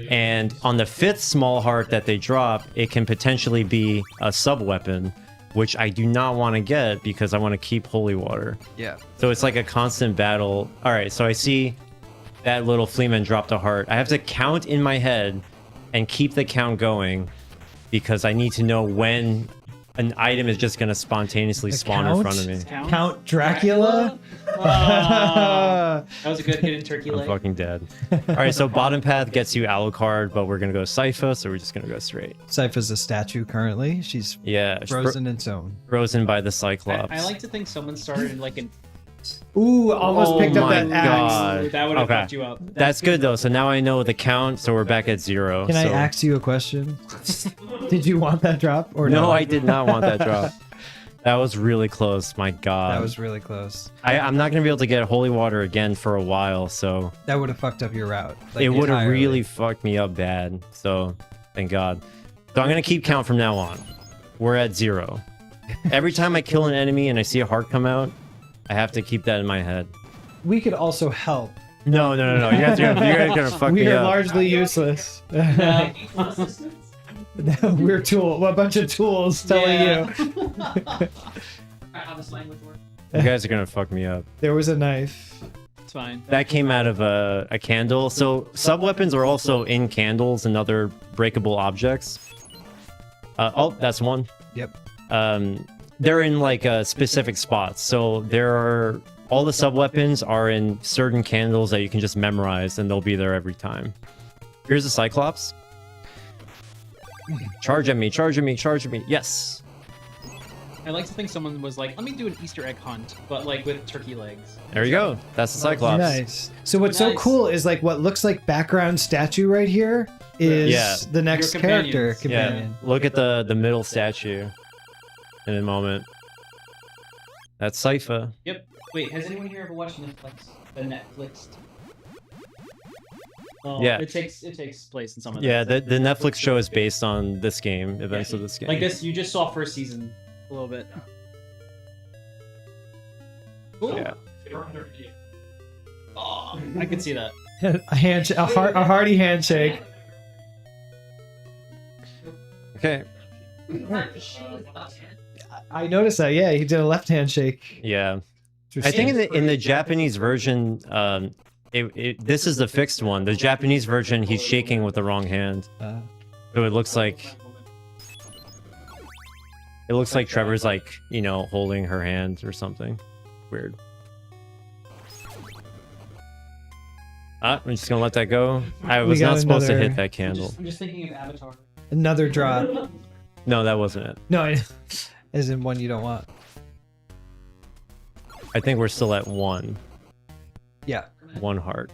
[SPEAKER 1] And on the 5th small heart that they drop, it can potentially be a sub-weapon, which I do not want to get because I want to keep holy water.
[SPEAKER 2] Yeah.
[SPEAKER 1] So it's like a constant battle. All right, so I see that little fleaman dropped a heart. I have to count in my head and keep the count going because I need to know when an item is just going to spontaneously spawn in front of me.
[SPEAKER 2] Count Dracula?
[SPEAKER 4] That was a good hidden turkey
[SPEAKER 1] I'm
[SPEAKER 4] leg.
[SPEAKER 1] fucking dead. All right, so bottom path gets you Alucard, but we're going to go Sypha, so we're just going to go straight.
[SPEAKER 2] Sypha's a statue currently. She's
[SPEAKER 1] Yeah,
[SPEAKER 2] frozen in stone.
[SPEAKER 1] frozen by the Cyclops.
[SPEAKER 4] I like to think someone started like an.
[SPEAKER 2] Ooh, almost
[SPEAKER 1] Oh
[SPEAKER 2] picked up
[SPEAKER 1] my
[SPEAKER 2] that axe.
[SPEAKER 1] God.
[SPEAKER 4] That would have
[SPEAKER 1] Okay.
[SPEAKER 4] fucked you up.
[SPEAKER 1] That's good though. So now I know the count, so we're back at 0.
[SPEAKER 2] Can I
[SPEAKER 1] so...
[SPEAKER 2] ask you a question? Did you want that drop or
[SPEAKER 1] No,
[SPEAKER 2] no?
[SPEAKER 1] I did not want that drop. That was really close. My God.
[SPEAKER 2] That was really close.
[SPEAKER 1] I'm not gonna be able to get holy water again for a while, so
[SPEAKER 2] That would have fucked up your route. Like,
[SPEAKER 1] it would have
[SPEAKER 2] entirely.
[SPEAKER 1] really fucked me up bad. So thank God. So I'm gonna keep count from now on. We're at 0. Every time I kill an enemy and I see a heart come out, I have to keep that in my head.
[SPEAKER 2] We could also help.
[SPEAKER 1] No. You guys are gonna fuck
[SPEAKER 2] We
[SPEAKER 1] me
[SPEAKER 2] are
[SPEAKER 1] up.
[SPEAKER 2] largely useless. We're a bunch of tools telling you.
[SPEAKER 4] How this language works.
[SPEAKER 1] You guys are gonna fuck me up.
[SPEAKER 2] There was a knife.
[SPEAKER 4] It's fine.
[SPEAKER 1] That came out of a candle. So sub-weapons are also in candles and other breakable objects. Oh, that's one.
[SPEAKER 2] Yep.
[SPEAKER 1] They're in like specific spots. So all the sub-weapons are in certain candles that you can just memorize and they'll be there every time. Here's a Cyclops. Charge at me, charge at me, charge at me. Yes.
[SPEAKER 4] I like to think someone was like, let me do an Easter egg hunt, but like with turkey legs.
[SPEAKER 1] There you go. That's the Cyclops.
[SPEAKER 2] Nice. So what's so
[SPEAKER 4] Nice.
[SPEAKER 2] cool is like what looks like background statue right here is
[SPEAKER 1] Yeah.
[SPEAKER 2] the next
[SPEAKER 4] Your
[SPEAKER 2] character
[SPEAKER 4] companions.
[SPEAKER 1] Yeah.
[SPEAKER 2] companion.
[SPEAKER 1] Look at the middle statue in a moment. That's Sypha.
[SPEAKER 4] Yep. Wait, has anyone here ever watched Netflix? The Netflix. Oh,
[SPEAKER 1] Yeah.
[SPEAKER 4] It takes place in some of
[SPEAKER 1] Yeah,
[SPEAKER 4] that.
[SPEAKER 1] the Netflix show is based on this game, events of this game.
[SPEAKER 4] Like this, you just saw first season a little bit. Cool.
[SPEAKER 1] Yeah.
[SPEAKER 4] Oh, I can see that.
[SPEAKER 2] a hearty handshake.
[SPEAKER 1] Okay.
[SPEAKER 2] I noticed that. Yeah, he did a left handshake.
[SPEAKER 1] Yeah. I think in the Japanese version, this is the fixed one. The Japanese version, he's shaking with the wrong hand. So it looks like Trevor's like, holding her hand or something. Weird. I'm just gonna let that go. I was
[SPEAKER 2] got
[SPEAKER 1] not supposed to
[SPEAKER 2] another-
[SPEAKER 1] hit that candle.
[SPEAKER 4] I'm just thinking of Avatar.
[SPEAKER 2] Another drop.
[SPEAKER 1] No, that wasn't it.
[SPEAKER 2] No, as in one you don't want.
[SPEAKER 1] I think we're still at 1.
[SPEAKER 2] Yeah.
[SPEAKER 1] 1 heart.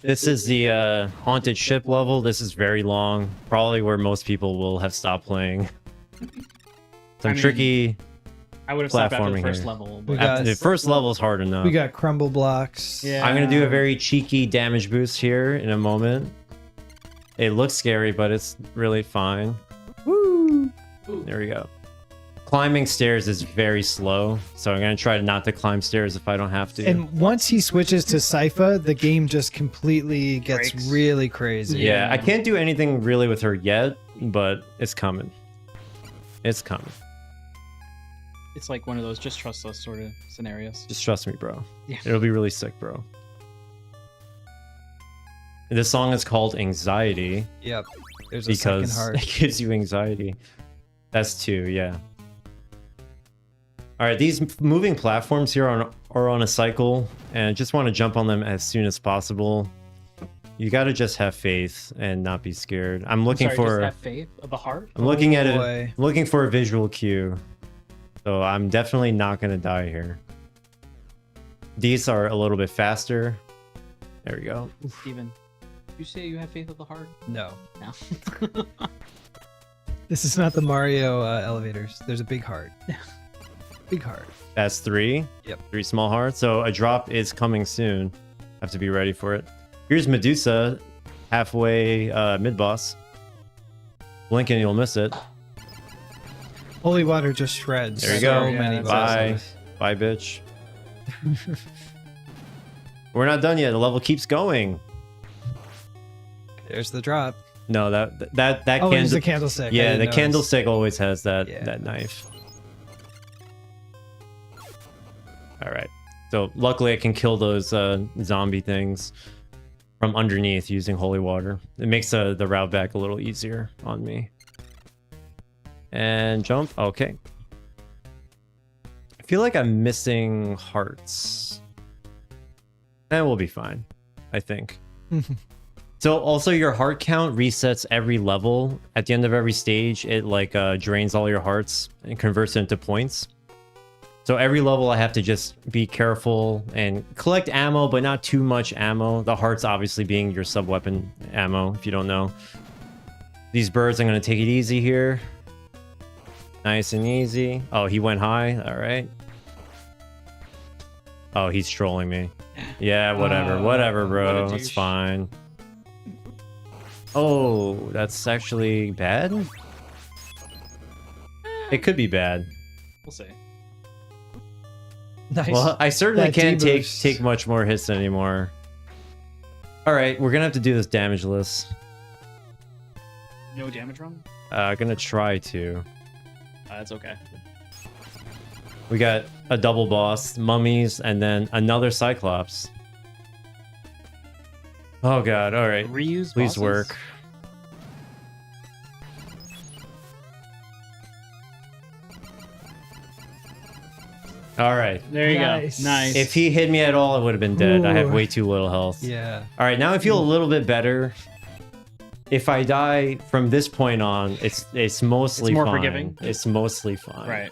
[SPEAKER 1] This is the haunted ship level. This is very long. Probably where most people will have stopped playing. Some tricky.
[SPEAKER 4] I would have stopped after the
[SPEAKER 1] Platforming
[SPEAKER 4] first
[SPEAKER 1] here.
[SPEAKER 4] level.
[SPEAKER 2] We
[SPEAKER 4] But
[SPEAKER 2] got-
[SPEAKER 1] The first level is hard enough.
[SPEAKER 2] We got crumble blocks.
[SPEAKER 4] yeah.
[SPEAKER 1] I'm gonna do a very cheeky damage boost here in a moment. It looks scary, but it's really fine.
[SPEAKER 2] Woo!
[SPEAKER 1] There we go. Climbing stairs is very slow, so I'm gonna try not to climb stairs if I don't have to.
[SPEAKER 2] And once he switches to Sypha, the game just completely gets
[SPEAKER 4] Breaks.
[SPEAKER 2] really crazy.
[SPEAKER 1] yeah, I can't do anything really with her yet, but it's coming. It's coming.
[SPEAKER 4] It's like one of those just trust us sort of scenarios.
[SPEAKER 1] Just trust me, bro.
[SPEAKER 4] Yeah.
[SPEAKER 1] It'll be really sick, bro. This song is called Anxiety
[SPEAKER 2] Yep. There's a second
[SPEAKER 1] because
[SPEAKER 2] heart.
[SPEAKER 1] it gives you anxiety. That's 2, yeah. All right, these moving platforms here are on a cycle, and I just want to jump on them as soon as possible. You got to just have faith and not be scared. I'm looking
[SPEAKER 4] Sorry,
[SPEAKER 1] for
[SPEAKER 4] just have faith of the heart.
[SPEAKER 1] I'm looking at
[SPEAKER 2] boy.
[SPEAKER 1] it, looking for a visual cue. So I'm definitely not gonna die here. These are a little bit faster. There we go.
[SPEAKER 4] Steven, you say you have faith of the heart?
[SPEAKER 2] No.
[SPEAKER 4] No.
[SPEAKER 2] This is not the Mario elevators. There's a big heart. Big heart.
[SPEAKER 1] That's 3.
[SPEAKER 2] Yep.
[SPEAKER 1] 3 small hearts. So a drop is coming soon. Have to be ready for it. Here's Medusa, halfway mid boss. Blink and you'll miss it.
[SPEAKER 2] Holy water just shreds.
[SPEAKER 1] There you
[SPEAKER 2] so
[SPEAKER 1] go.
[SPEAKER 2] many
[SPEAKER 1] Bye.
[SPEAKER 2] bosses.
[SPEAKER 1] Bye, bitch. We're not done yet. The level keeps going.
[SPEAKER 2] There's the drop.
[SPEAKER 1] No, that
[SPEAKER 2] Oh,
[SPEAKER 1] candle.
[SPEAKER 2] there's the candlestick. I
[SPEAKER 1] Yeah,
[SPEAKER 2] didn't
[SPEAKER 1] the
[SPEAKER 2] notice.
[SPEAKER 1] candlestick always has that
[SPEAKER 2] Yeah.
[SPEAKER 1] that knife. All right. So luckily I can kill those zombie things from underneath using holy water. It makes the route back a little easier on me. And jump. Okay. I feel like I'm missing hearts. And we'll be fine, I think. So also your heart count resets every level. At the end of every stage, it like drains all your hearts and converts it into points. So every level I have to just be careful and collect ammo, but not too much ammo. The hearts obviously being your sub-weapon ammo, if you don't know. These birds, I'm going to take it easy here. Nice and easy. Oh, he went high. All right. Oh, he's trolling me. Yeah, whatever. Whatever, bro.
[SPEAKER 4] what a
[SPEAKER 1] It's
[SPEAKER 4] douche.
[SPEAKER 1] fine. Oh, that's actually bad? It could be bad.
[SPEAKER 4] We'll see.
[SPEAKER 2] Nice.
[SPEAKER 1] Well, I certainly
[SPEAKER 2] That
[SPEAKER 1] can't
[SPEAKER 2] deboost.
[SPEAKER 1] take much more hits anymore. All right, we're gonna have to do this damageless.
[SPEAKER 4] No damage run?
[SPEAKER 1] Gonna try to.
[SPEAKER 4] That's okay.
[SPEAKER 1] We got a double boss, mummies, and then another cyclops. Oh god! All right,
[SPEAKER 4] Reuse
[SPEAKER 1] please
[SPEAKER 4] bosses?
[SPEAKER 1] work. All right.
[SPEAKER 4] There you
[SPEAKER 2] Nice.
[SPEAKER 4] go. Nice.
[SPEAKER 1] If he hit me at all, I would have been dead. I have
[SPEAKER 2] Ooh.
[SPEAKER 1] way too little health.
[SPEAKER 2] Yeah.
[SPEAKER 1] All right, now I feel a little bit better. If I die from this point on, it's mostly
[SPEAKER 4] It's more
[SPEAKER 1] fine.
[SPEAKER 4] forgiving?
[SPEAKER 1] It's mostly fine.
[SPEAKER 4] Right.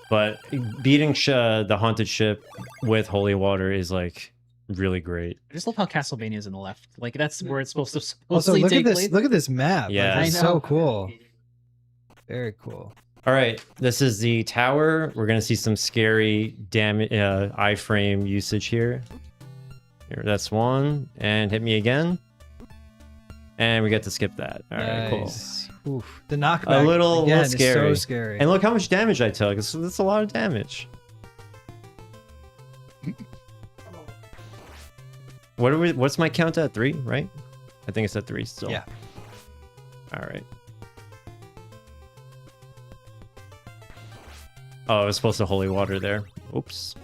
[SPEAKER 1] But beating the haunted ship with holy water is like really great.
[SPEAKER 4] I just love how Castlevania's in the left. Like that's where it's supposed to
[SPEAKER 2] Also,
[SPEAKER 4] mostly
[SPEAKER 2] look at
[SPEAKER 4] take
[SPEAKER 2] this.
[SPEAKER 4] place.
[SPEAKER 2] Look at this map.
[SPEAKER 1] Yeah.
[SPEAKER 2] Like, it's
[SPEAKER 4] I
[SPEAKER 2] so
[SPEAKER 4] know.
[SPEAKER 2] cool. Very cool.
[SPEAKER 1] All right, this is the tower. We're gonna see some scary damage iframe usage here. Here, that's one, and hit me again. And we get to skip that. All right, cool.
[SPEAKER 2] Nice. Oof. The knockback
[SPEAKER 1] A little
[SPEAKER 2] again,
[SPEAKER 1] scary.
[SPEAKER 2] is so scary.
[SPEAKER 1] And look how much damage I took. That's a lot of damage. What's my count at? 3, right? I think it's at 3 still.
[SPEAKER 2] Yeah.
[SPEAKER 1] All right. Oh, I was supposed to holy water there. Oops.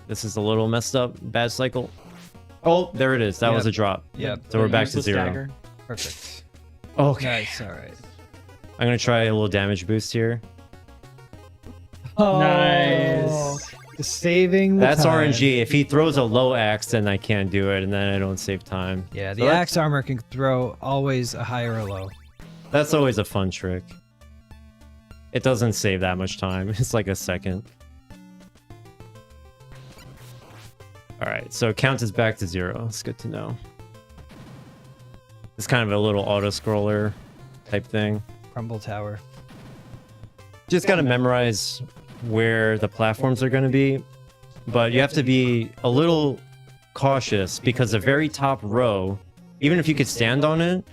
[SPEAKER 1] This is a little messed up. Bad cycle. Oh, there it is. That was a drop.
[SPEAKER 2] Yep.
[SPEAKER 1] So we're back to
[SPEAKER 4] Useless
[SPEAKER 1] 0.
[SPEAKER 4] dagger.
[SPEAKER 2] Perfect.
[SPEAKER 1] Okay.
[SPEAKER 2] Nice. All right.
[SPEAKER 1] I'm gonna try a little damage boost here.
[SPEAKER 4] Nice.
[SPEAKER 2] Just saving the
[SPEAKER 1] That's
[SPEAKER 2] time.
[SPEAKER 1] RNG. If he throws a low axe, then I can't do it, and then I don't save time.
[SPEAKER 2] Yeah,
[SPEAKER 1] So
[SPEAKER 2] the
[SPEAKER 1] that's-
[SPEAKER 2] axe armor can throw always a high or a low.
[SPEAKER 1] That's always a fun trick. It doesn't save that much time. It's like a second. All right, so count is back to 0. It's good to know. It's kind of a little auto-scroller type thing.
[SPEAKER 2] Crumble tower.
[SPEAKER 1] Just got to memorize where the platforms are going to be, but you have to be a little cautious because the very top row, even if you could stand on it,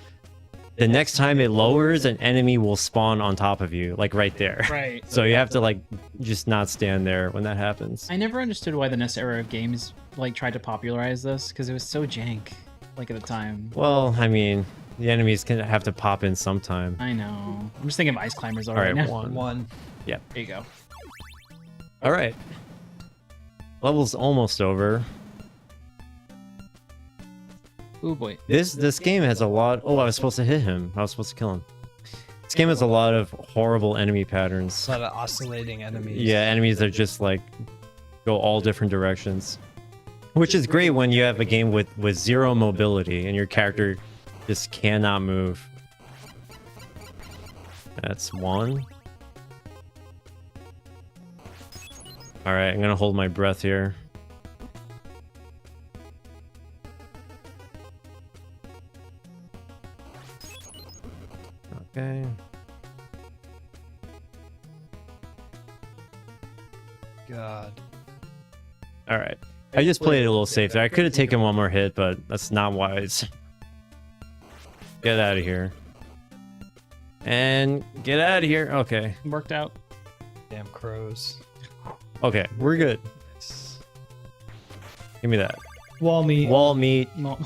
[SPEAKER 1] the next time it lowers, an enemy will spawn on top of you, like right there.
[SPEAKER 4] Right.
[SPEAKER 1] So you have to like just not stand there when that happens.
[SPEAKER 4] I never understood why the NES era of games like tried to popularize this because it was so jank, like at the time.
[SPEAKER 1] Well, I mean, the enemies can have to pop in sometime.
[SPEAKER 4] I know. I'm just thinking of Ice Climbers
[SPEAKER 1] All
[SPEAKER 4] already.
[SPEAKER 1] right,
[SPEAKER 4] now.
[SPEAKER 2] One.
[SPEAKER 4] There you go.
[SPEAKER 1] All right. Level's almost over.
[SPEAKER 4] Oh boy.
[SPEAKER 1] This game has a lot. Oh, I was supposed to hit him. I was supposed to kill him. This game has a lot of horrible enemy patterns.
[SPEAKER 2] A lot of oscillating enemies.
[SPEAKER 1] Yeah, enemies that just like go all different directions, which is great when you have a game with 0 mobility and your character just cannot move. That's 1. All right, I'm gonna hold my breath here. Okay.
[SPEAKER 2] God.
[SPEAKER 1] All right. I just played it a little safe there. I could have taken one more hit, but that's not wise. Get out of here. And get out of here. Okay.
[SPEAKER 4] Worked out.
[SPEAKER 2] Damn crows.
[SPEAKER 1] Okay, we're good. Give me that.
[SPEAKER 2] Wall meat.
[SPEAKER 1] Wall meat.
[SPEAKER 4] No.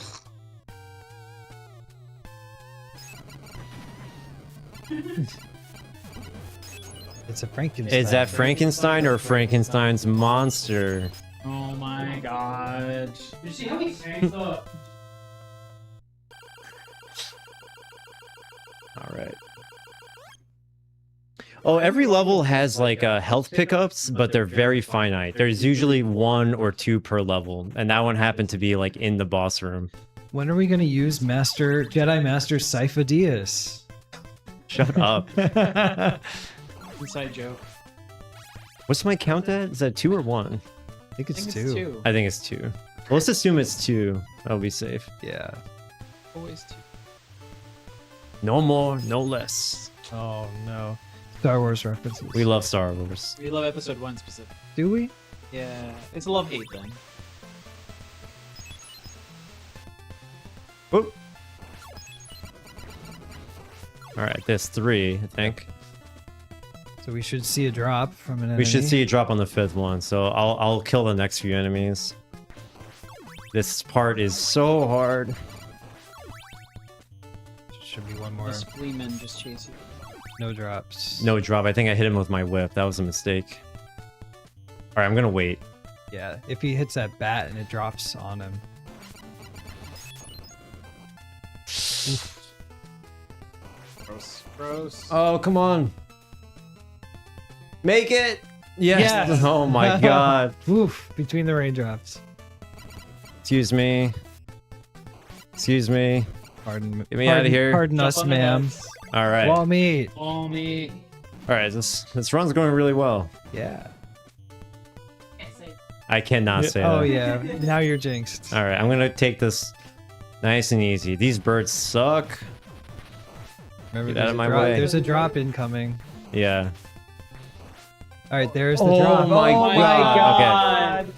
[SPEAKER 2] It's a Frankenstein.
[SPEAKER 1] Is that Frankenstein or Frankenstein's monster?
[SPEAKER 4] Oh my god.
[SPEAKER 3] You see how he hangs up?
[SPEAKER 1] All right. Oh, every level has like health pickups, but they're very finite. There's usually 1 or 2 per level, and that one happened to be like in the boss room.
[SPEAKER 2] When are we going to use Jedi Master Sypha DS?
[SPEAKER 1] Shut up.
[SPEAKER 4] Inside joke.
[SPEAKER 1] What's my count at? Is that 2 or 1?
[SPEAKER 2] I think it's
[SPEAKER 4] I think
[SPEAKER 2] two.
[SPEAKER 4] it's 2.
[SPEAKER 1] I think it's 2. Well, let's assume it's 2. That'll be safe.
[SPEAKER 2] Yeah.
[SPEAKER 4] Always 2.
[SPEAKER 1] No more, no less.
[SPEAKER 2] Oh no. Star Wars references.
[SPEAKER 1] We love Star Wars.
[SPEAKER 4] We love episode 1 specific.
[SPEAKER 2] Do we?
[SPEAKER 4] Yeah. It's a love-hate then.
[SPEAKER 1] Whoop. All right, there's 3, I think.
[SPEAKER 2] So we should see a drop from an enemy.
[SPEAKER 1] We should see a drop on the 5th one, so I'll kill the next few enemies. This part is so hard.
[SPEAKER 2] Should be one more.
[SPEAKER 4] This Fleeman just chase you.
[SPEAKER 2] No drops.
[SPEAKER 1] No drop. I think I hit him with my whip. That was a mistake. All right, I'm gonna wait.
[SPEAKER 2] Yeah, if he hits that bat and it drops on him.
[SPEAKER 4] Gross. Gross.
[SPEAKER 1] Oh, come on. Make it. Yes.
[SPEAKER 2] Yes.
[SPEAKER 1] Oh my god.
[SPEAKER 2] Oof, between the raindrops.
[SPEAKER 1] Excuse me. Excuse me.
[SPEAKER 2] Pardon.
[SPEAKER 1] Get me out of here.
[SPEAKER 2] Pardon
[SPEAKER 4] Jump
[SPEAKER 2] us,
[SPEAKER 4] on the
[SPEAKER 2] ma'am.
[SPEAKER 4] heads.
[SPEAKER 1] All right.
[SPEAKER 2] Wall meat.
[SPEAKER 4] Oh me.
[SPEAKER 1] All right. This run's going really well.
[SPEAKER 2] Yeah.
[SPEAKER 1] I cannot say
[SPEAKER 2] Oh
[SPEAKER 1] that.
[SPEAKER 2] yeah. Now you're jinxed.
[SPEAKER 1] All right. I'm gonna take this nice and easy. These birds suck.
[SPEAKER 2] Remember,
[SPEAKER 1] Get out
[SPEAKER 2] there's
[SPEAKER 1] of
[SPEAKER 2] a
[SPEAKER 1] my
[SPEAKER 2] drop-
[SPEAKER 1] way.
[SPEAKER 2] There's a drop incoming.
[SPEAKER 1] Yeah.
[SPEAKER 2] All right, there's the
[SPEAKER 1] Oh
[SPEAKER 2] drop.
[SPEAKER 1] my
[SPEAKER 2] god.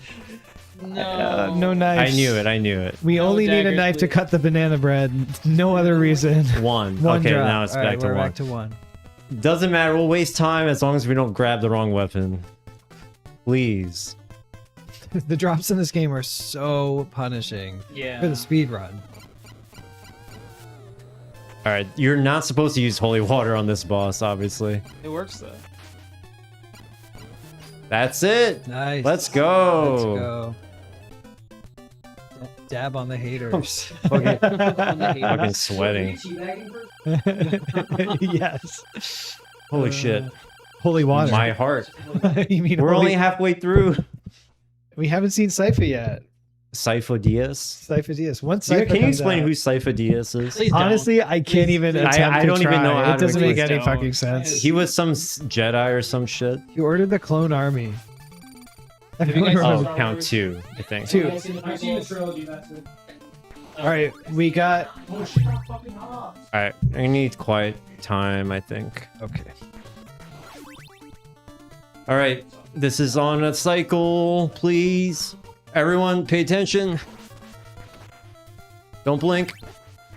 [SPEAKER 4] No.
[SPEAKER 2] No knives.
[SPEAKER 1] I knew it. I knew it.
[SPEAKER 2] We
[SPEAKER 4] No
[SPEAKER 2] only need a
[SPEAKER 4] daggers,
[SPEAKER 2] knife to
[SPEAKER 4] please.
[SPEAKER 2] cut the banana bread. No other reason.
[SPEAKER 1] One.
[SPEAKER 2] One
[SPEAKER 1] Okay.
[SPEAKER 2] drop.
[SPEAKER 1] Now it's
[SPEAKER 2] All
[SPEAKER 1] back
[SPEAKER 2] right,
[SPEAKER 1] to
[SPEAKER 2] we're
[SPEAKER 1] 1.
[SPEAKER 2] back to 1.
[SPEAKER 1] Doesn't matter. We'll waste time as long as we don't grab the wrong weapon. Please.
[SPEAKER 2] The drops in this game are so punishing
[SPEAKER 4] Yeah.
[SPEAKER 2] for the speed run.
[SPEAKER 1] All right. You're not supposed to use holy water on this boss, obviously.
[SPEAKER 4] It works though.
[SPEAKER 1] That's it.
[SPEAKER 2] Nice.
[SPEAKER 1] Let's go.
[SPEAKER 2] Let's go. Dab on the haters.
[SPEAKER 1] Fucking,
[SPEAKER 4] On the haters.
[SPEAKER 1] fucking sweating.
[SPEAKER 2] Yes.
[SPEAKER 1] Holy shit.
[SPEAKER 2] Holy water.
[SPEAKER 1] My heart.
[SPEAKER 2] You mean
[SPEAKER 1] We're
[SPEAKER 2] holy-
[SPEAKER 1] only halfway through.
[SPEAKER 2] We haven't seen Sypha yet.
[SPEAKER 1] Sypha DS.
[SPEAKER 2] Sypha DS. Once
[SPEAKER 1] Yeah,
[SPEAKER 2] Sypha
[SPEAKER 1] can you
[SPEAKER 2] comes
[SPEAKER 1] explain
[SPEAKER 2] out-
[SPEAKER 1] who Sypha DS is?
[SPEAKER 4] Please don't.
[SPEAKER 2] Honestly, I can't even
[SPEAKER 1] I-
[SPEAKER 2] attempt
[SPEAKER 1] I
[SPEAKER 2] to
[SPEAKER 1] don't even
[SPEAKER 2] try.
[SPEAKER 1] know how
[SPEAKER 2] It
[SPEAKER 1] to
[SPEAKER 2] doesn't make
[SPEAKER 1] explain
[SPEAKER 2] any
[SPEAKER 4] it.
[SPEAKER 2] fucking sense.
[SPEAKER 1] He was some Jedi or some shit.
[SPEAKER 2] You ordered the clone army.
[SPEAKER 4] you guys
[SPEAKER 1] Oh,
[SPEAKER 4] Star
[SPEAKER 1] count
[SPEAKER 4] Wars?
[SPEAKER 1] 2, I think.
[SPEAKER 2] Two.
[SPEAKER 3] I've seen the trilogy, that's it.
[SPEAKER 2] All right, we got.
[SPEAKER 3] Oh shit, I'm fucking hot.
[SPEAKER 1] All right. I need quiet time, I think.
[SPEAKER 2] Okay.
[SPEAKER 1] All right. This is on a cycle. Please. Everyone, pay attention. Don't blink.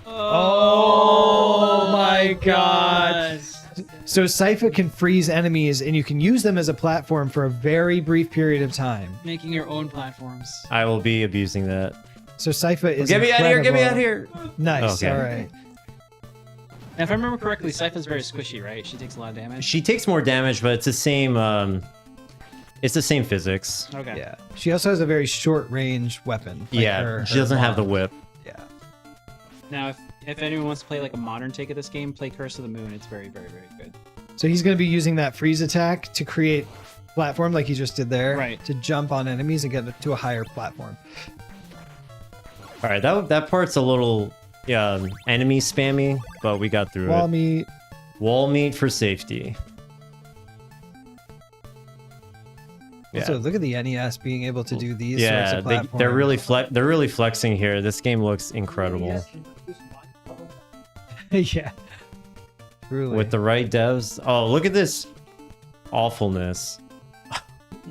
[SPEAKER 2] Oh my god. So Sypha can freeze enemies, and you can use them as a platform for a very brief period of time.
[SPEAKER 4] Making your own platforms.
[SPEAKER 1] I will be abusing that.
[SPEAKER 2] So Sypha is.
[SPEAKER 1] Get me out of here. Get me out of
[SPEAKER 2] incredible.
[SPEAKER 1] here.
[SPEAKER 2] Nice.
[SPEAKER 1] Okay.
[SPEAKER 2] All right.
[SPEAKER 4] And if I remember correctly, Sypha's very squishy, right? She takes a lot of damage.
[SPEAKER 1] She takes more damage, but it's the same. It's the same physics.
[SPEAKER 4] Okay.
[SPEAKER 2] Yeah. She also has a very short range weapon. Like
[SPEAKER 1] Yeah.
[SPEAKER 2] her
[SPEAKER 1] She doesn't have the
[SPEAKER 2] wand.
[SPEAKER 1] whip.
[SPEAKER 2] Yeah.
[SPEAKER 4] Now, if anyone wants to play like a modern take of this game, play Curse of the Moon. It's very, very, very good.
[SPEAKER 2] So he's going to be using that freeze attack to create platform like he just did there.
[SPEAKER 4] Right.
[SPEAKER 2] To jump on enemies and get to a higher platform.
[SPEAKER 1] All right. That part's a little enemy spammy, but we got through
[SPEAKER 2] Wall
[SPEAKER 1] it.
[SPEAKER 2] meat.
[SPEAKER 1] Wall meat for safety. Yeah.
[SPEAKER 2] So look at the NES being able to do these sorts
[SPEAKER 1] Yeah,
[SPEAKER 2] of platforms.
[SPEAKER 1] they're really flexing here. This game looks incredible
[SPEAKER 2] Yeah. Truly.
[SPEAKER 1] with the right devs. Oh, look at this awfulness.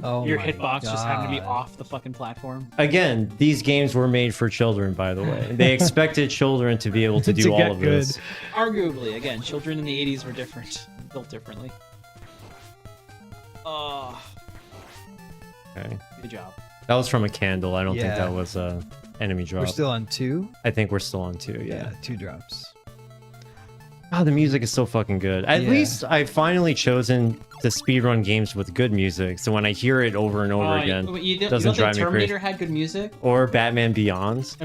[SPEAKER 2] Oh
[SPEAKER 4] Your
[SPEAKER 2] my
[SPEAKER 4] hitbox just happened to be
[SPEAKER 2] God.
[SPEAKER 4] off the fucking platform.
[SPEAKER 1] Again, these games were made for children, by the way. They expected children to be able to do
[SPEAKER 2] To
[SPEAKER 1] all
[SPEAKER 2] get
[SPEAKER 1] of
[SPEAKER 2] good.
[SPEAKER 1] this.
[SPEAKER 4] Arguably, again, children in the 80s were different, built differently. Oh,
[SPEAKER 1] Okay.
[SPEAKER 4] good job.
[SPEAKER 1] That was from a candle. I don't think
[SPEAKER 2] Yeah.
[SPEAKER 1] that was a enemy drop.
[SPEAKER 2] We're still on 2.
[SPEAKER 1] I think we're still on 2, yeah.
[SPEAKER 2] 2 drops.
[SPEAKER 1] Oh, the music is so fucking good. At
[SPEAKER 2] Yeah.
[SPEAKER 1] least I've finally chosen to speedrun games with good music, so when I hear it over and over again,
[SPEAKER 4] you
[SPEAKER 1] doesn't
[SPEAKER 4] don't
[SPEAKER 1] drive
[SPEAKER 4] think
[SPEAKER 1] me crazy.
[SPEAKER 4] Terminator had good music?
[SPEAKER 1] Or Batman Beyond.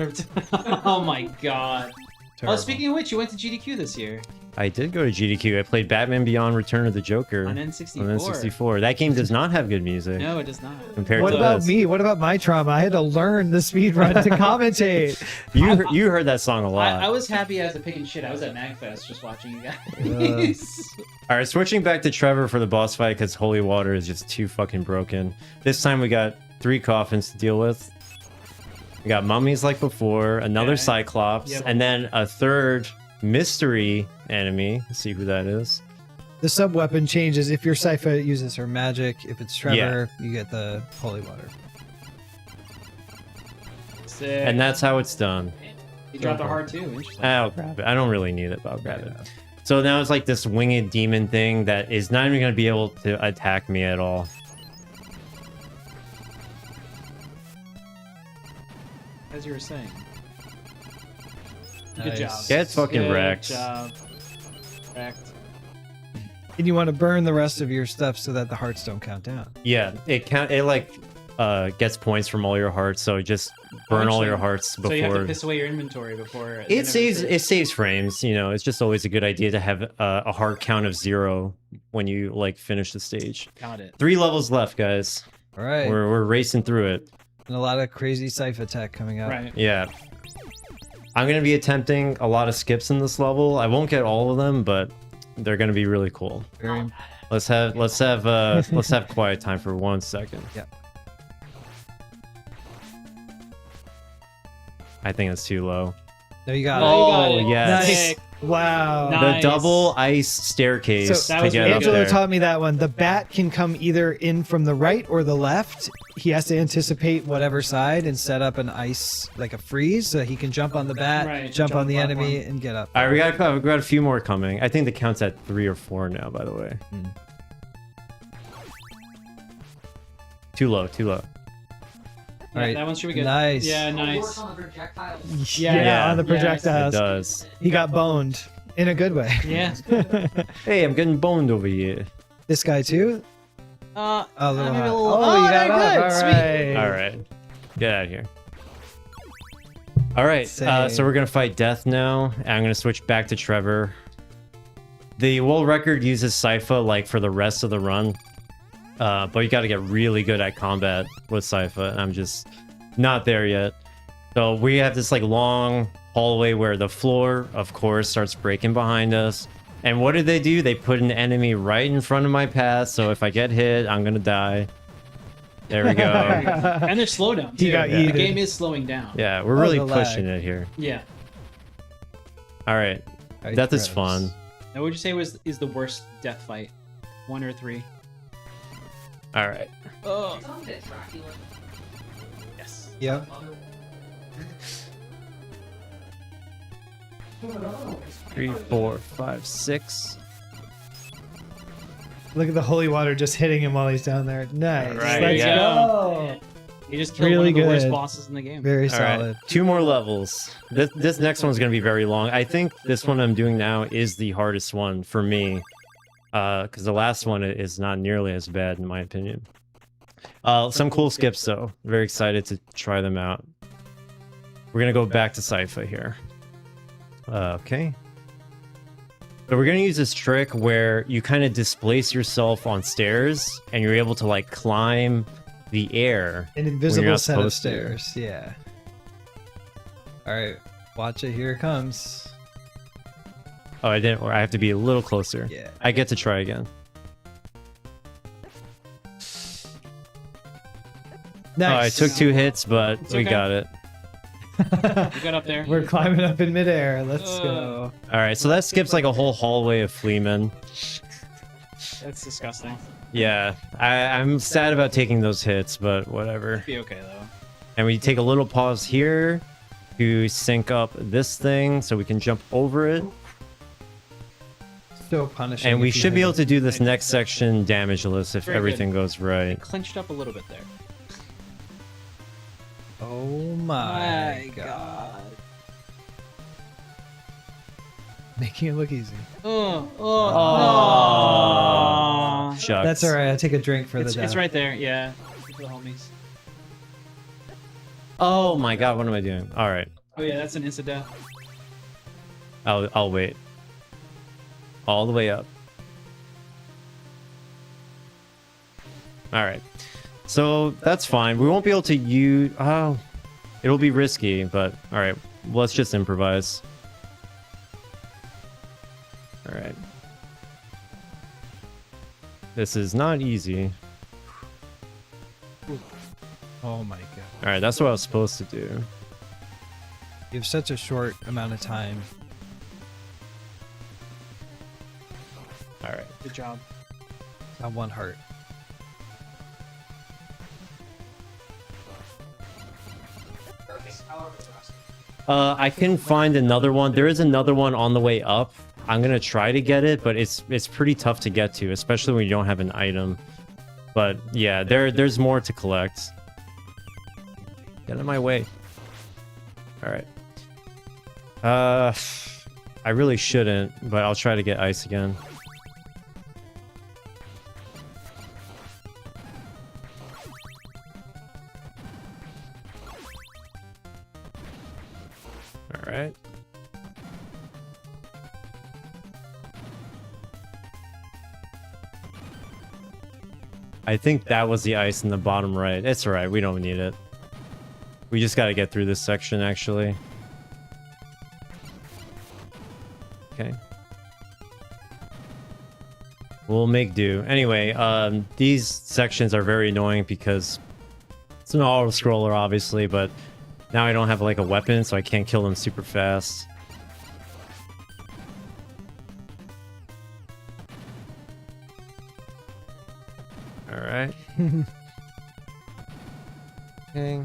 [SPEAKER 4] Oh my god.
[SPEAKER 2] Terrible.
[SPEAKER 4] Oh, speaking of which, you went to GDQ this year
[SPEAKER 1] I did go to GDQ. I played Batman Beyond Return of the Joker
[SPEAKER 4] on N64.
[SPEAKER 1] on N64. That game does not have good music
[SPEAKER 4] No, it does not.
[SPEAKER 1] compared
[SPEAKER 2] What
[SPEAKER 1] to
[SPEAKER 2] about
[SPEAKER 1] this.
[SPEAKER 2] me? What about my trauma? I had to learn the speed run to commentate.
[SPEAKER 1] You heard that song a lot.
[SPEAKER 4] I was happy as a pig and shit. I was at MagFest just watching you guys.
[SPEAKER 1] All right, switching back to Trevor for the boss fight because Holy Water is just too fucking broken. This time we got 3 coffins to deal with. We got mummies like before, another
[SPEAKER 4] Okay.
[SPEAKER 1] Cyclops,
[SPEAKER 4] Yep.
[SPEAKER 1] and then a third mystery enemy. Let's see who that is.
[SPEAKER 2] The sub weapon changes if your Sypha uses her magic. If it's Trevor, you get the holy water.
[SPEAKER 4] Sick.
[SPEAKER 1] And that's how it's done.
[SPEAKER 4] You dropped a heart too. Interesting.
[SPEAKER 1] I'll grab it. I don't really need it, but I'll grab it. So now it's like this winged demon thing that is not even going to be able to attack me at all.
[SPEAKER 4] As you were saying. Good
[SPEAKER 2] Nice.
[SPEAKER 4] job.
[SPEAKER 1] Get fucking
[SPEAKER 4] Good
[SPEAKER 1] wrecked.
[SPEAKER 4] job. Wrecked.
[SPEAKER 2] And you want to burn the rest of your stuff so that the hearts don't count down.
[SPEAKER 1] Yeah, it gets points from all your hearts, so just burn all
[SPEAKER 4] Actually,
[SPEAKER 1] your hearts
[SPEAKER 4] So you have to
[SPEAKER 1] before.
[SPEAKER 4] piss away your inventory before. the end
[SPEAKER 1] It
[SPEAKER 4] of the
[SPEAKER 1] saves
[SPEAKER 4] stage.
[SPEAKER 1] frames, you know. It's just always a good idea to have a heart count of 0 when you like finish the stage.
[SPEAKER 4] Got it.
[SPEAKER 1] 3 levels left, guys.
[SPEAKER 2] All right.
[SPEAKER 1] We're racing through it.
[SPEAKER 2] And a lot of crazy Sypha tech coming up.
[SPEAKER 4] Right.
[SPEAKER 1] Yeah. I'm gonna be attempting a lot of skips in this level. I won't get all of them, but they're gonna be really cool.
[SPEAKER 2] Very,
[SPEAKER 1] Let's have quiet time for 1 second.
[SPEAKER 2] Yep.
[SPEAKER 1] I think it's too low.
[SPEAKER 2] no, you got
[SPEAKER 1] Oh,
[SPEAKER 2] it.
[SPEAKER 4] you got it.
[SPEAKER 1] yes.
[SPEAKER 2] Nice. Wow.
[SPEAKER 4] Nice.
[SPEAKER 1] The double ice staircase
[SPEAKER 2] So
[SPEAKER 4] that
[SPEAKER 1] to
[SPEAKER 4] was
[SPEAKER 1] get
[SPEAKER 4] really
[SPEAKER 1] up
[SPEAKER 2] Angelo
[SPEAKER 1] there.
[SPEAKER 2] taught me that one. The bat can come either in from the right or the left. He has to anticipate whatever side and set up an ice, like a freeze, so he can jump on the bat,
[SPEAKER 4] Right,
[SPEAKER 2] jump
[SPEAKER 4] jump
[SPEAKER 2] on the
[SPEAKER 4] platform.
[SPEAKER 2] enemy, and get up.
[SPEAKER 1] All right, we got a few more coming. I think the count's at 3 or 4 now, by the way. Too low, too low.
[SPEAKER 4] Yeah,
[SPEAKER 2] Alright,
[SPEAKER 4] that one should be good.
[SPEAKER 2] nice.
[SPEAKER 4] Yeah,
[SPEAKER 3] Work
[SPEAKER 4] nice.
[SPEAKER 3] on the projectiles.
[SPEAKER 2] Yeah, on the
[SPEAKER 1] It
[SPEAKER 2] projectiles.
[SPEAKER 1] does.
[SPEAKER 2] He got boned in a good way.
[SPEAKER 4] Yeah.
[SPEAKER 1] Hey, I'm getting boned over here.
[SPEAKER 2] This guy too.
[SPEAKER 4] Uh,
[SPEAKER 2] A little
[SPEAKER 4] maybe
[SPEAKER 2] hot.
[SPEAKER 4] a little.
[SPEAKER 2] Oh, you got
[SPEAKER 4] very
[SPEAKER 2] up.
[SPEAKER 4] good.
[SPEAKER 2] All
[SPEAKER 4] Sweet.
[SPEAKER 2] right.
[SPEAKER 1] All right, get out of here. All right,
[SPEAKER 2] Same.
[SPEAKER 1] so we're gonna fight Death now. And I'm gonna switch back to Trevor. The world record uses Sypha like for the rest of the run, but you got to get really good at combat with Sypha. And I'm just not there yet. So we have this like long hallway where the floor, of course, starts breaking behind us. And what did they do? They put an enemy right in front of my path. So if I get hit, I'm gonna die. There we go.
[SPEAKER 4] And there's slowdown too.
[SPEAKER 2] He got
[SPEAKER 4] The
[SPEAKER 2] yeeted.
[SPEAKER 4] game is slowing down.
[SPEAKER 1] Yeah, we're really
[SPEAKER 2] the lag.
[SPEAKER 1] pushing it here.
[SPEAKER 4] Yeah.
[SPEAKER 1] All right,
[SPEAKER 2] Ice
[SPEAKER 1] Death is
[SPEAKER 2] Bros.
[SPEAKER 1] fun.
[SPEAKER 4] Now, what would you say is the worst death fight? 1 or 3?
[SPEAKER 1] All right.
[SPEAKER 4] Oh.
[SPEAKER 3] It's on that Dracula.
[SPEAKER 4] Yes.
[SPEAKER 2] Yep.
[SPEAKER 3] Oh,
[SPEAKER 1] 3, 4, 5, 6.
[SPEAKER 2] Look at the holy water just hitting him while he's down there. Nice.
[SPEAKER 1] All right,
[SPEAKER 2] Let's
[SPEAKER 1] yeah.
[SPEAKER 2] go.
[SPEAKER 4] You just killed
[SPEAKER 2] Really
[SPEAKER 4] one of the worst
[SPEAKER 2] good.
[SPEAKER 4] bosses in the game.
[SPEAKER 2] Very
[SPEAKER 1] All right,
[SPEAKER 2] solid.
[SPEAKER 1] 2 more levels. This next one's gonna be very long. I think this one I'm doing now is the hardest one for me, because the last one is not nearly as bad in my opinion. Some cool skips though. Very excited to try them out. We're gonna go back to Sypha here. Okay. So we're gonna use this trick where you kind of displace yourself on stairs, and you're able to like climb the air.
[SPEAKER 2] An
[SPEAKER 1] When you're
[SPEAKER 2] invisible
[SPEAKER 1] not
[SPEAKER 2] set of
[SPEAKER 1] supposed to.
[SPEAKER 2] stairs. Yeah. All right. Watch it. Here it comes.
[SPEAKER 1] Oh, I didn't. Or I have to be a little closer.
[SPEAKER 2] Yeah.
[SPEAKER 1] I get to try again.
[SPEAKER 2] Nice.
[SPEAKER 1] Oh, I took 2 hits, but
[SPEAKER 4] It's
[SPEAKER 1] we
[SPEAKER 4] okay.
[SPEAKER 1] got it.
[SPEAKER 4] You got up there.
[SPEAKER 2] We're climbing up in midair. Let's go.
[SPEAKER 1] All right, so that skips like a whole hallway of Fleamen.
[SPEAKER 4] That's disgusting.
[SPEAKER 1] Yeah, I'm sad about taking those hits, but whatever.
[SPEAKER 4] Be okay though.
[SPEAKER 1] And we take a little pause here to sync up this thing so we can jump over it.
[SPEAKER 2] So punishing.
[SPEAKER 1] And we
[SPEAKER 2] if you
[SPEAKER 1] should be
[SPEAKER 2] hit
[SPEAKER 1] able to do this next section damageless if
[SPEAKER 4] Very
[SPEAKER 1] everything
[SPEAKER 4] good.
[SPEAKER 1] goes right.
[SPEAKER 4] Clinched up a little bit there.
[SPEAKER 2] Oh my god. Making it look easy.
[SPEAKER 4] Oh,
[SPEAKER 1] Shucks.
[SPEAKER 2] That's all right. I'll take a drink for
[SPEAKER 4] It's
[SPEAKER 2] the
[SPEAKER 4] right there. Yeah. For the homies.
[SPEAKER 1] Oh my god, what am I doing? All right,
[SPEAKER 4] Oh yeah, that's an insta death.
[SPEAKER 1] I'll wait. All the way up. All right, so that's fine. We won't be able to use. Oh, it'll be risky, but all right. Let's just improvise. All right. This is not easy.
[SPEAKER 2] Oh my god.
[SPEAKER 1] All right, that's what I was supposed to do.
[SPEAKER 2] You have such a short amount of time.
[SPEAKER 1] All right.
[SPEAKER 4] Good job.
[SPEAKER 2] Got one heart.
[SPEAKER 1] I can find another one. There is another one on the way up. I'm gonna try to get it, but it's pretty tough to get to, especially when you don't have an item. But yeah, there's more to collect. Get in my way. All right. I really shouldn't, but I'll try to get ice again. All right. I think that was the ice in the bottom right. It's all right. We don't need it. We just got to get through this section, actually. Okay. We'll make do. Anyway, these sections are very annoying because it's an auto-scroller, obviously, but now I don't have, like, a weapon, so I can't kill them super fast. Alright. Okay.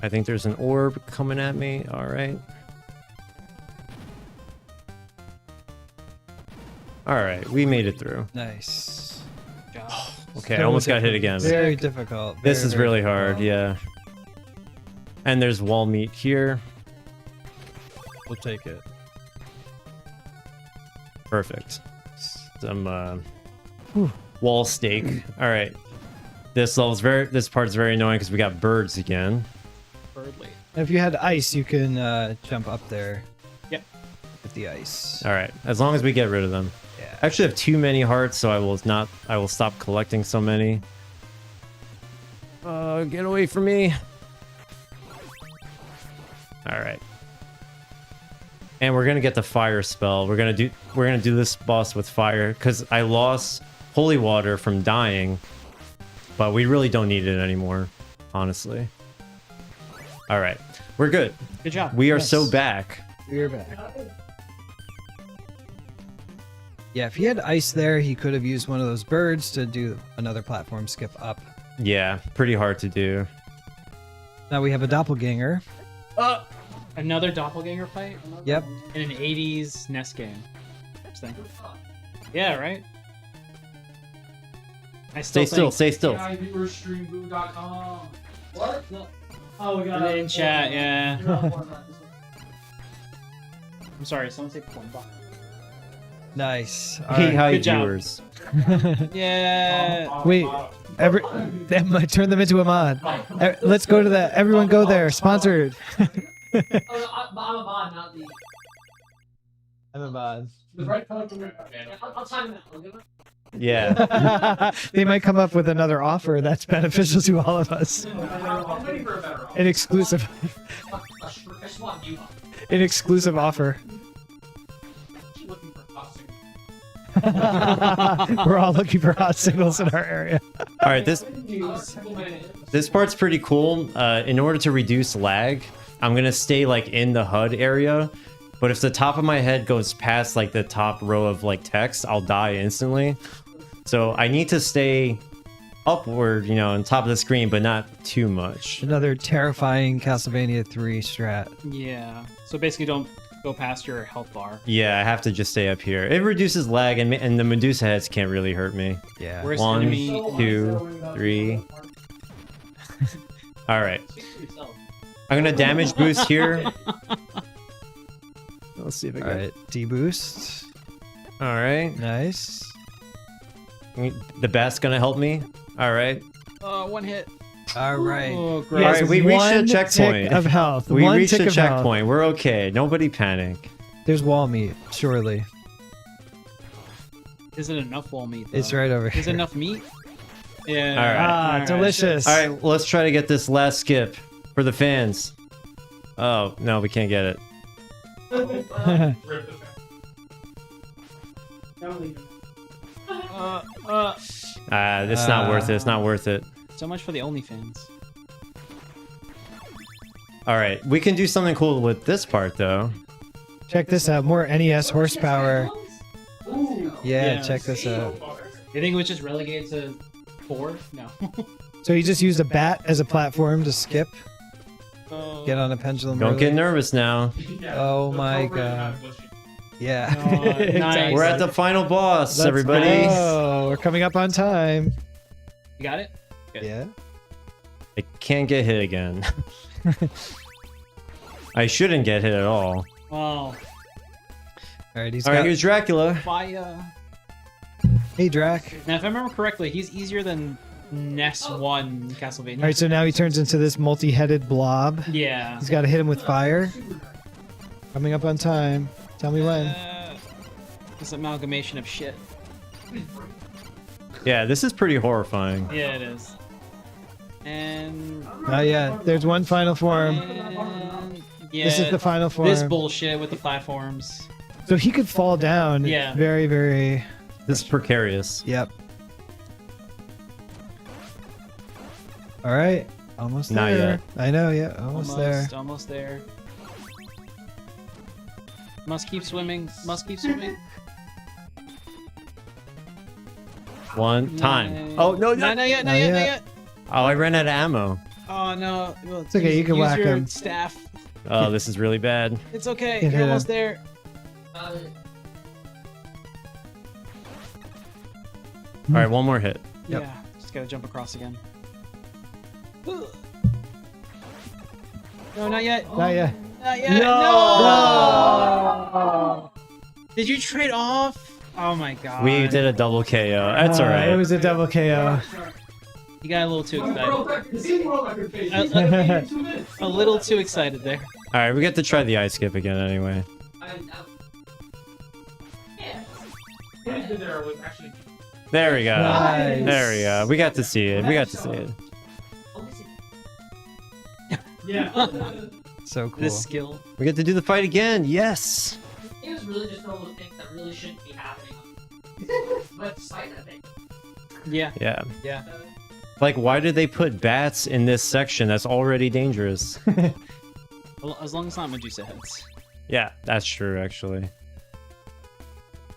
[SPEAKER 1] I think there's an orb coming at me. Alright. Alright, we made it through.
[SPEAKER 2] Nice.
[SPEAKER 4] Good job.
[SPEAKER 1] Okay, I almost got hit again.
[SPEAKER 2] Very difficult.
[SPEAKER 1] This
[SPEAKER 2] Very,
[SPEAKER 1] is
[SPEAKER 2] very
[SPEAKER 1] really hard,
[SPEAKER 2] difficult.
[SPEAKER 1] yeah. And there's wall meat here.
[SPEAKER 2] We'll take it.
[SPEAKER 1] Perfect. Some wall steak. All right. This part's very annoying because we got birds again.
[SPEAKER 4] Birdly.
[SPEAKER 2] If you had ice, you can jump up there.
[SPEAKER 4] Yep.
[SPEAKER 2] With the ice.
[SPEAKER 1] All right. As long as we get rid of them.
[SPEAKER 2] Yeah.
[SPEAKER 1] I actually have too many hearts, so I will stop collecting so many. Get away from me. All right. And we're gonna get the fire spell. We're gonna do this boss with fire because I lost holy water from dying, but we really don't need it anymore, honestly. All right, we're good.
[SPEAKER 4] Good job.
[SPEAKER 1] We are
[SPEAKER 2] Yes.
[SPEAKER 1] so back.
[SPEAKER 2] We're back. Yeah, if he had ice there, he could have used one of those birds to do another platform skip up.
[SPEAKER 1] Yeah, pretty hard to do.
[SPEAKER 2] Now we have a doppelganger.
[SPEAKER 4] Another doppelganger fight?
[SPEAKER 2] Yep.
[SPEAKER 4] In an 80s NES game. Interesting. Yeah, right? I
[SPEAKER 1] Stay still. Stay still.
[SPEAKER 3] Streamboo.com. What? No. Oh, we got
[SPEAKER 4] Put it in chat, yeah.
[SPEAKER 3] You're not one, not this one.
[SPEAKER 4] I'm sorry, someone say porn bot.
[SPEAKER 2] Nice. All
[SPEAKER 1] Hey,
[SPEAKER 2] right.
[SPEAKER 1] hi
[SPEAKER 4] Good job.
[SPEAKER 1] viewers.
[SPEAKER 4] Yeah.
[SPEAKER 2] Wait, that might turn them into a mod. Let's go to that. Everyone go there. Sponsored.
[SPEAKER 3] Oh, no, I'm a mod, not the.
[SPEAKER 2] I'm a mod.
[SPEAKER 3] The right color. I'll time that. I'll give it.
[SPEAKER 1] Yeah.
[SPEAKER 2] They might come up with another offer that's beneficial to all of us.
[SPEAKER 3] I'm waiting for a better offer.
[SPEAKER 2] An exclusive,
[SPEAKER 3] I just want you.
[SPEAKER 2] an exclusive offer.
[SPEAKER 3] Keep looking for costume.
[SPEAKER 2] We're all looking for hot signals in our area.
[SPEAKER 1] All right. This part's pretty cool. In order to reduce lag, I'm gonna stay like in the HUD area, But if the top of my head goes past like the top row of like text, I'll die instantly. So I need to stay upward, you know, on top of the screen, but not too much.
[SPEAKER 2] Another terrifying Castlevania 3 strat.
[SPEAKER 4] Yeah. So basically, don't go past your health bar.
[SPEAKER 1] Yeah, I have to just stay up here. It reduces lag, and the Medusa heads can't really hurt me.
[SPEAKER 2] Yeah.
[SPEAKER 4] Where's
[SPEAKER 1] One,
[SPEAKER 4] enemy?
[SPEAKER 1] 2, 3. All right. I'm gonna damage boost here. Let's see if I
[SPEAKER 2] All
[SPEAKER 1] get
[SPEAKER 2] right, deboost.
[SPEAKER 1] All right.
[SPEAKER 2] Nice.
[SPEAKER 1] The bat's gonna help me. All right.
[SPEAKER 4] One hit.
[SPEAKER 2] All right.
[SPEAKER 4] Oh,
[SPEAKER 1] All
[SPEAKER 4] gross.
[SPEAKER 1] right, we reached a
[SPEAKER 2] One
[SPEAKER 1] checkpoint.
[SPEAKER 2] tick of health.
[SPEAKER 1] We
[SPEAKER 2] One
[SPEAKER 1] reached
[SPEAKER 2] tick
[SPEAKER 1] a
[SPEAKER 2] of health.
[SPEAKER 1] checkpoint. We're okay. Nobody panic.
[SPEAKER 2] There's wall meat, surely.
[SPEAKER 4] Isn't enough wall meat, though.
[SPEAKER 2] It's right over
[SPEAKER 4] Is
[SPEAKER 2] here.
[SPEAKER 4] enough meat? Yeah.
[SPEAKER 1] All right.
[SPEAKER 2] Ah,
[SPEAKER 4] All right.
[SPEAKER 2] delicious.
[SPEAKER 1] All right, let's try to get this last skip for the fans. Oh, no, we can't get it. This is not worth it. It's not worth it.
[SPEAKER 4] So much for the OnlyFans.
[SPEAKER 1] All right, we can do something cool with this part, though.
[SPEAKER 2] Check this out. More NES horsepower. Yeah, check this out.
[SPEAKER 4] You think it was just relegated to 4? No.
[SPEAKER 2] So he just used a bat as a platform to skip. Get on a pendulum.
[SPEAKER 1] Don't get
[SPEAKER 2] early.
[SPEAKER 1] nervous now.
[SPEAKER 2] Oh my god. Yeah.
[SPEAKER 4] Oh, nice.
[SPEAKER 1] We're at the final boss, everybody.
[SPEAKER 2] Oh, we're coming up on time.
[SPEAKER 4] You got it? Good.
[SPEAKER 2] Yeah.
[SPEAKER 1] I can't get hit again. I shouldn't get hit at all.
[SPEAKER 4] Wow.
[SPEAKER 2] All right, he's
[SPEAKER 1] All
[SPEAKER 2] got.
[SPEAKER 1] right, here's Dracula.
[SPEAKER 4] Fire.
[SPEAKER 2] Hey, Drac.
[SPEAKER 4] Now, if I remember correctly, he's easier than NES 1 Castlevania.
[SPEAKER 2] All right, so now he turns into this multi-headed blob.
[SPEAKER 4] Yeah.
[SPEAKER 2] He's got to hit him with fire. Coming up on time. Tell me when.
[SPEAKER 4] This amalgamation of shit.
[SPEAKER 1] Yeah, this is pretty horrifying.
[SPEAKER 4] Yeah, it is. And...
[SPEAKER 2] Oh yeah, there's one final form.
[SPEAKER 4] and yeah,
[SPEAKER 2] This is the final form.
[SPEAKER 4] This bullshit with the platforms.
[SPEAKER 2] So he could fall down.
[SPEAKER 4] Yeah.
[SPEAKER 2] Very, very.
[SPEAKER 1] This is precarious.
[SPEAKER 2] Yep. All right, almost
[SPEAKER 1] Not
[SPEAKER 2] there.
[SPEAKER 1] yet.
[SPEAKER 2] I know. Yeah, almost there.
[SPEAKER 4] Almost there. Must keep swimming. Must keep swimming.
[SPEAKER 1] One time. Oh, no, no.
[SPEAKER 4] Not yet.
[SPEAKER 2] Not
[SPEAKER 4] Not yet.
[SPEAKER 2] yet.
[SPEAKER 4] Not yet.
[SPEAKER 1] Oh, I ran out of ammo.
[SPEAKER 4] Oh no. Well,
[SPEAKER 2] It's okay, you can
[SPEAKER 4] use
[SPEAKER 2] whack
[SPEAKER 4] your
[SPEAKER 2] him.
[SPEAKER 4] Staff.
[SPEAKER 1] Oh, this is really bad.
[SPEAKER 4] It's okay.
[SPEAKER 2] Hit
[SPEAKER 4] You're
[SPEAKER 2] him.
[SPEAKER 4] almost there.
[SPEAKER 1] All right, one more hit.
[SPEAKER 2] Yep.
[SPEAKER 4] Yeah. Just gotta jump across again. No, not yet.
[SPEAKER 2] Not yet.
[SPEAKER 4] Not yet.
[SPEAKER 2] No!
[SPEAKER 4] Did you trade off? Oh my god.
[SPEAKER 1] We did a double KO. That's all right.
[SPEAKER 2] It was a double KO.
[SPEAKER 4] You got a little too
[SPEAKER 3] World
[SPEAKER 4] excited.
[SPEAKER 3] record. This is the world record page.
[SPEAKER 4] Uh,
[SPEAKER 3] It's like 2 minutes.
[SPEAKER 4] A little too excited there.
[SPEAKER 1] All right, we get to try the ice skip again anyway. There we go.
[SPEAKER 2] Nice.
[SPEAKER 1] There we go. We got to see it. We got to see it.
[SPEAKER 3] Yeah.
[SPEAKER 2] So cool.
[SPEAKER 4] This skill.
[SPEAKER 1] We get to do the fight again. Yes.
[SPEAKER 8] It was really just one of those things that really shouldn't be happening. But despite that thing.
[SPEAKER 4] Yeah.
[SPEAKER 1] Yeah.
[SPEAKER 4] Yeah.
[SPEAKER 1] Like, why did they put bats in this section that's already dangerous?
[SPEAKER 4] Well, as long as it's not Medusa heads.
[SPEAKER 1] Yeah, that's true, actually.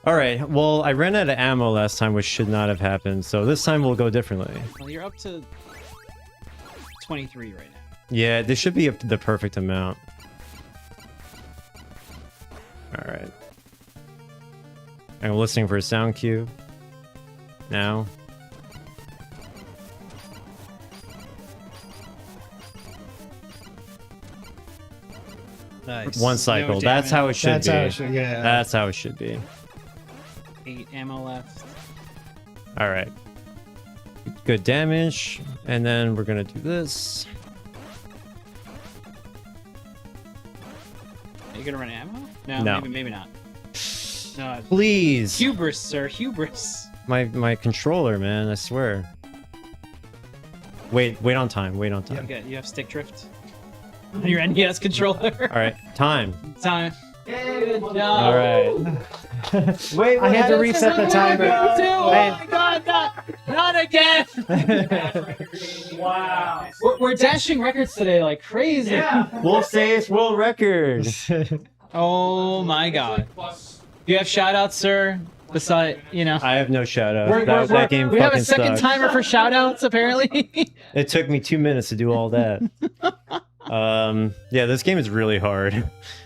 [SPEAKER 1] All right. Well, I ran out of ammo last time, which should not have happened. So this time we'll go differently.
[SPEAKER 4] Well, you're up to 23 right now.
[SPEAKER 1] Yeah, this should be the perfect amount. All right. I'm listening for a sound cue. Now.
[SPEAKER 2] Nice.
[SPEAKER 1] One cycle.
[SPEAKER 4] No
[SPEAKER 1] That's how it should
[SPEAKER 2] That's
[SPEAKER 1] be.
[SPEAKER 2] how it should. Yeah.
[SPEAKER 1] That's how it should be.
[SPEAKER 4] 8 ammo left.
[SPEAKER 1] All right. Good damage. And then we're going to do this.
[SPEAKER 4] Are you gonna run ammo? No,
[SPEAKER 1] No.
[SPEAKER 4] maybe not. No.
[SPEAKER 1] Please.
[SPEAKER 4] Hubris, sir. Hubris.
[SPEAKER 1] My controller, man. I swear. Wait on time. Wait on time.
[SPEAKER 4] Okay, you have stick drift on your NES controller.
[SPEAKER 1] All right. Time.
[SPEAKER 4] Time. Good job.
[SPEAKER 1] All right.
[SPEAKER 2] Wait, I had to reset the timer.
[SPEAKER 4] Oh my god, not again!
[SPEAKER 3] Wow.
[SPEAKER 4] We're dashing records today like crazy.
[SPEAKER 3] Yeah.
[SPEAKER 1] We'll say it's world record.
[SPEAKER 4] Oh my god. Do you have shoutouts, sir? Beside, you know.
[SPEAKER 1] I have no shout out.
[SPEAKER 4] We're-
[SPEAKER 1] That game
[SPEAKER 4] we have a
[SPEAKER 1] fucking
[SPEAKER 4] second
[SPEAKER 1] sucks.
[SPEAKER 4] timer for shoutouts, apparently.
[SPEAKER 1] It took me 2 minutes to do all that. Yeah, this game is really hard.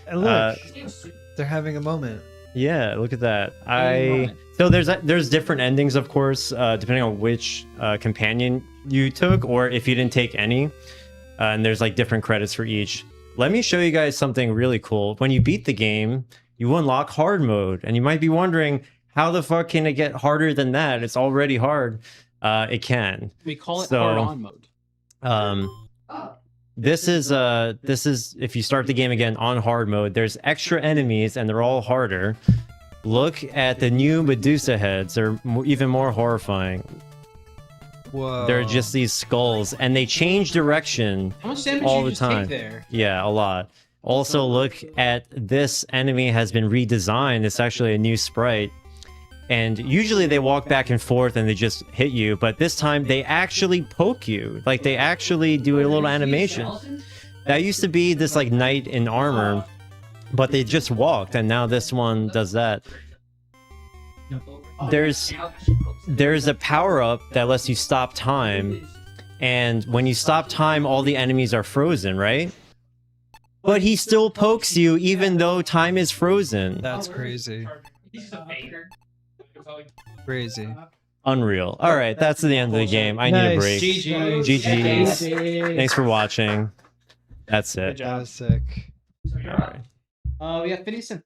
[SPEAKER 2] And look,
[SPEAKER 8] Seems
[SPEAKER 2] they're having a moment.
[SPEAKER 1] Yeah, look at that.
[SPEAKER 4] moment.
[SPEAKER 1] So there's different endings, of course, depending on which companion you took, or if you didn't take any. And there's like different credits for each. Let me show you guys something really cool. When you beat the game, you unlock hard mode, and you might be wondering, how the fuck can it get harder than that? It's already hard. It can.
[SPEAKER 4] We call it
[SPEAKER 1] So-
[SPEAKER 4] hard on mode.
[SPEAKER 1] This is if you start the game again on hard mode, there's extra enemies and they're all harder. Look at the new Medusa heads. They're even more horrifying.
[SPEAKER 2] Whoa.
[SPEAKER 1] They're just these skulls, and they change direction
[SPEAKER 4] How much damage
[SPEAKER 1] all
[SPEAKER 4] did you
[SPEAKER 1] the
[SPEAKER 4] just
[SPEAKER 1] time.
[SPEAKER 4] take there?
[SPEAKER 1] Yeah, a lot. Also, look at this enemy has been redesigned. It's actually a new sprite. And usually they walk back and forth and they just hit you, but this time they actually poke you. Like they actually do a little animation. That used to be this like knight in armor, but they just walked, and now this one does that. There's a power-up that lets you stop time, and when you stop time, all the enemies are frozen, right? But he still pokes you even though time is frozen.
[SPEAKER 2] That's crazy.
[SPEAKER 8] He's a faker.
[SPEAKER 2] Crazy.
[SPEAKER 1] Unreal. All right, that's the end of the game. I need a
[SPEAKER 2] Nice.
[SPEAKER 1] break.
[SPEAKER 4] GG.
[SPEAKER 1] GG's. Thanks for watching. That's
[SPEAKER 4] Good
[SPEAKER 1] it.
[SPEAKER 4] job.
[SPEAKER 2] That was sick.
[SPEAKER 1] All right.
[SPEAKER 4] We got Phineas and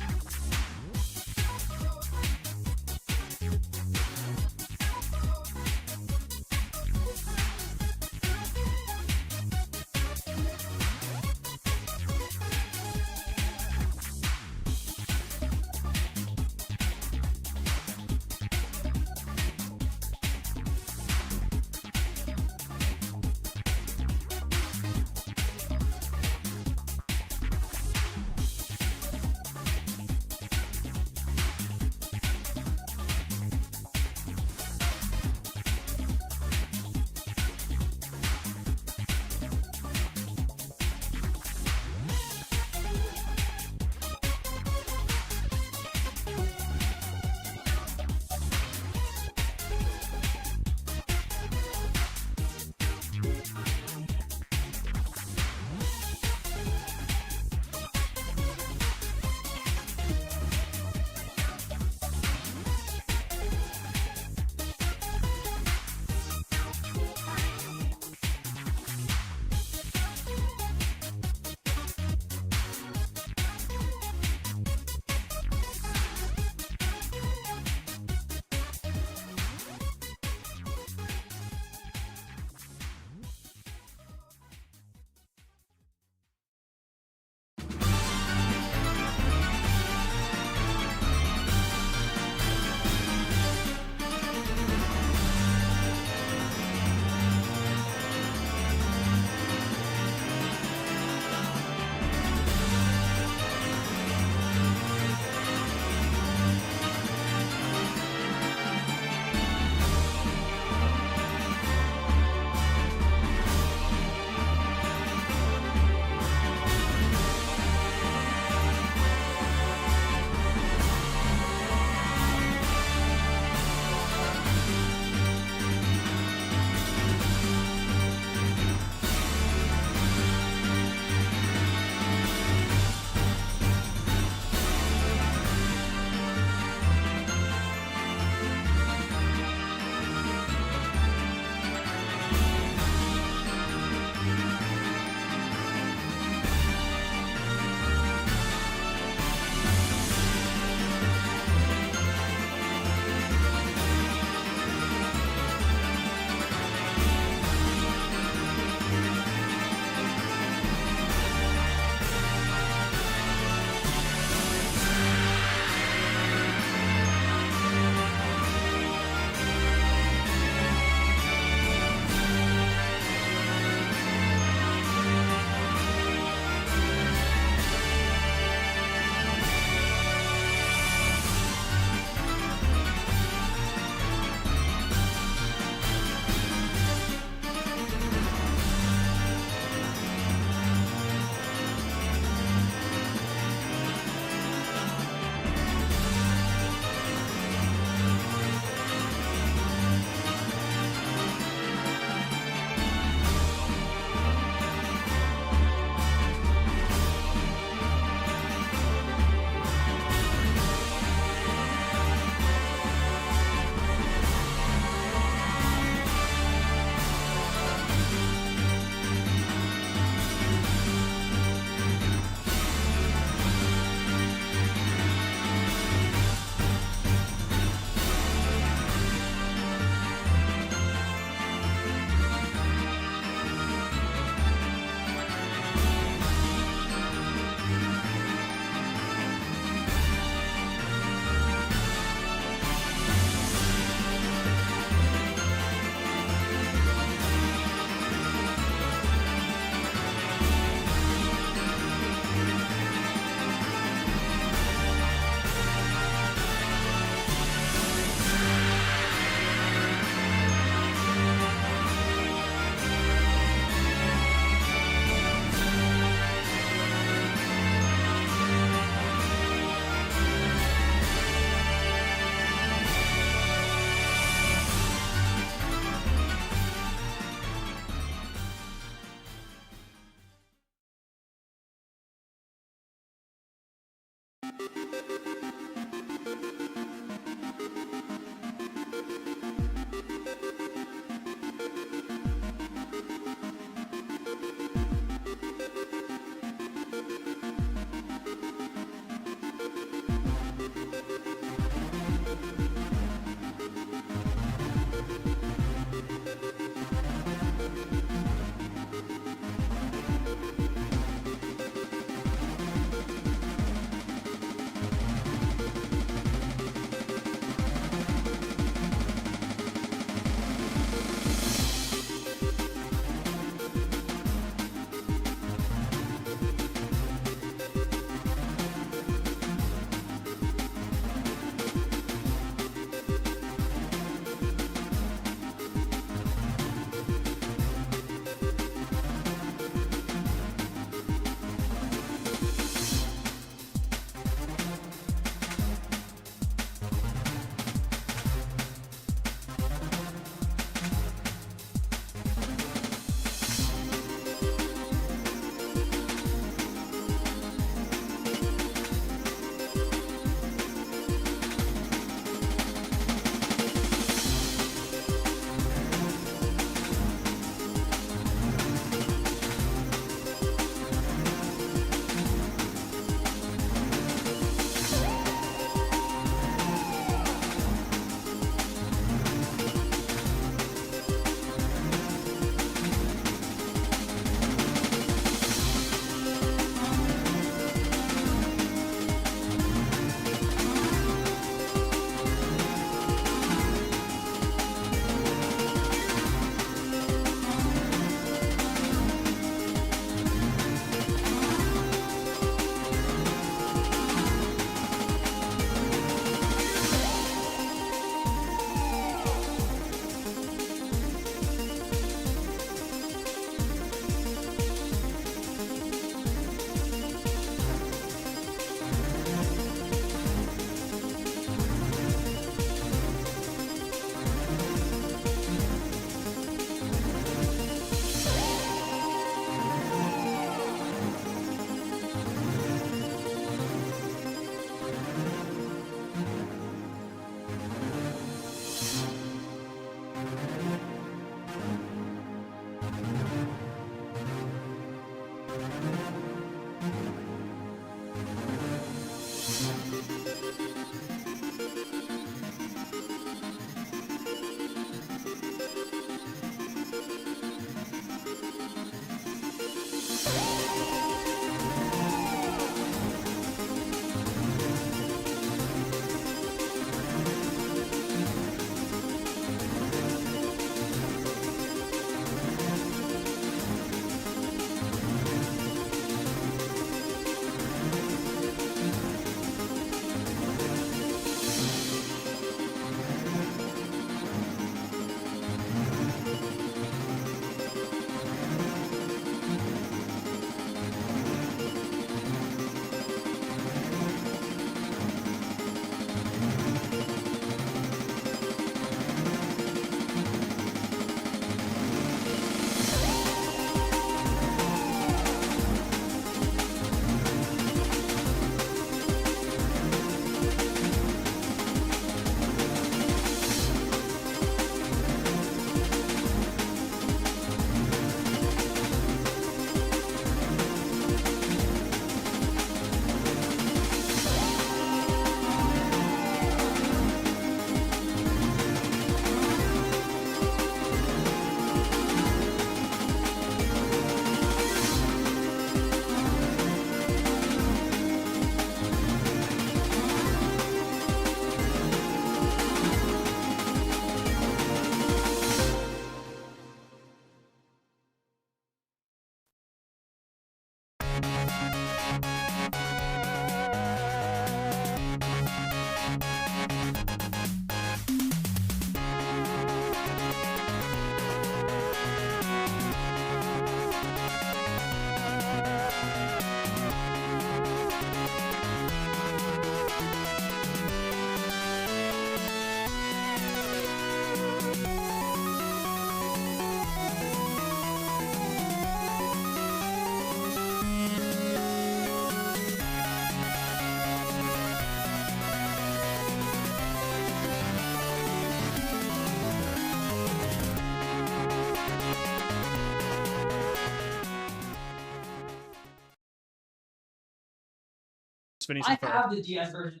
[SPEAKER 5] Phineas
[SPEAKER 8] I
[SPEAKER 5] and Ferb.
[SPEAKER 8] have the DS version.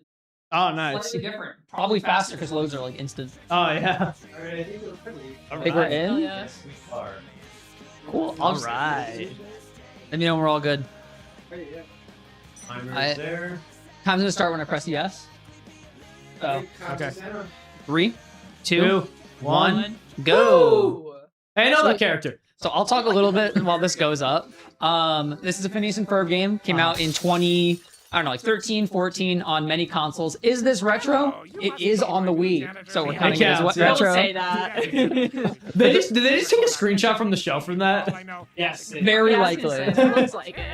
[SPEAKER 5] Oh, nice.
[SPEAKER 8] Slightly different.
[SPEAKER 4] Probably faster because loads are like instant.
[SPEAKER 5] Oh, yeah.
[SPEAKER 4] I think we're in.
[SPEAKER 8] Yeah.
[SPEAKER 4] Cool.
[SPEAKER 5] All right.
[SPEAKER 4] Let me know when we're all good.
[SPEAKER 1] Timer's there.
[SPEAKER 4] Time's gonna start when I press yes. So
[SPEAKER 5] Okay.
[SPEAKER 4] 3, 2,
[SPEAKER 5] 2, 1.
[SPEAKER 4] 1, go.
[SPEAKER 5] Hey, I know that character.
[SPEAKER 4] So I'll talk a little bit while this goes up. This is a Phineas and Ferb game. Came out in 13, 14 on many consoles. Is this retro? It is on the Wii, so we're counting it as what
[SPEAKER 5] counts,
[SPEAKER 4] retro.
[SPEAKER 8] Don't say that.
[SPEAKER 5] Did they just take a screenshot from the show from that?
[SPEAKER 8] Yes.
[SPEAKER 4] Very
[SPEAKER 8] Yes,
[SPEAKER 4] likely.
[SPEAKER 8] It looks like it.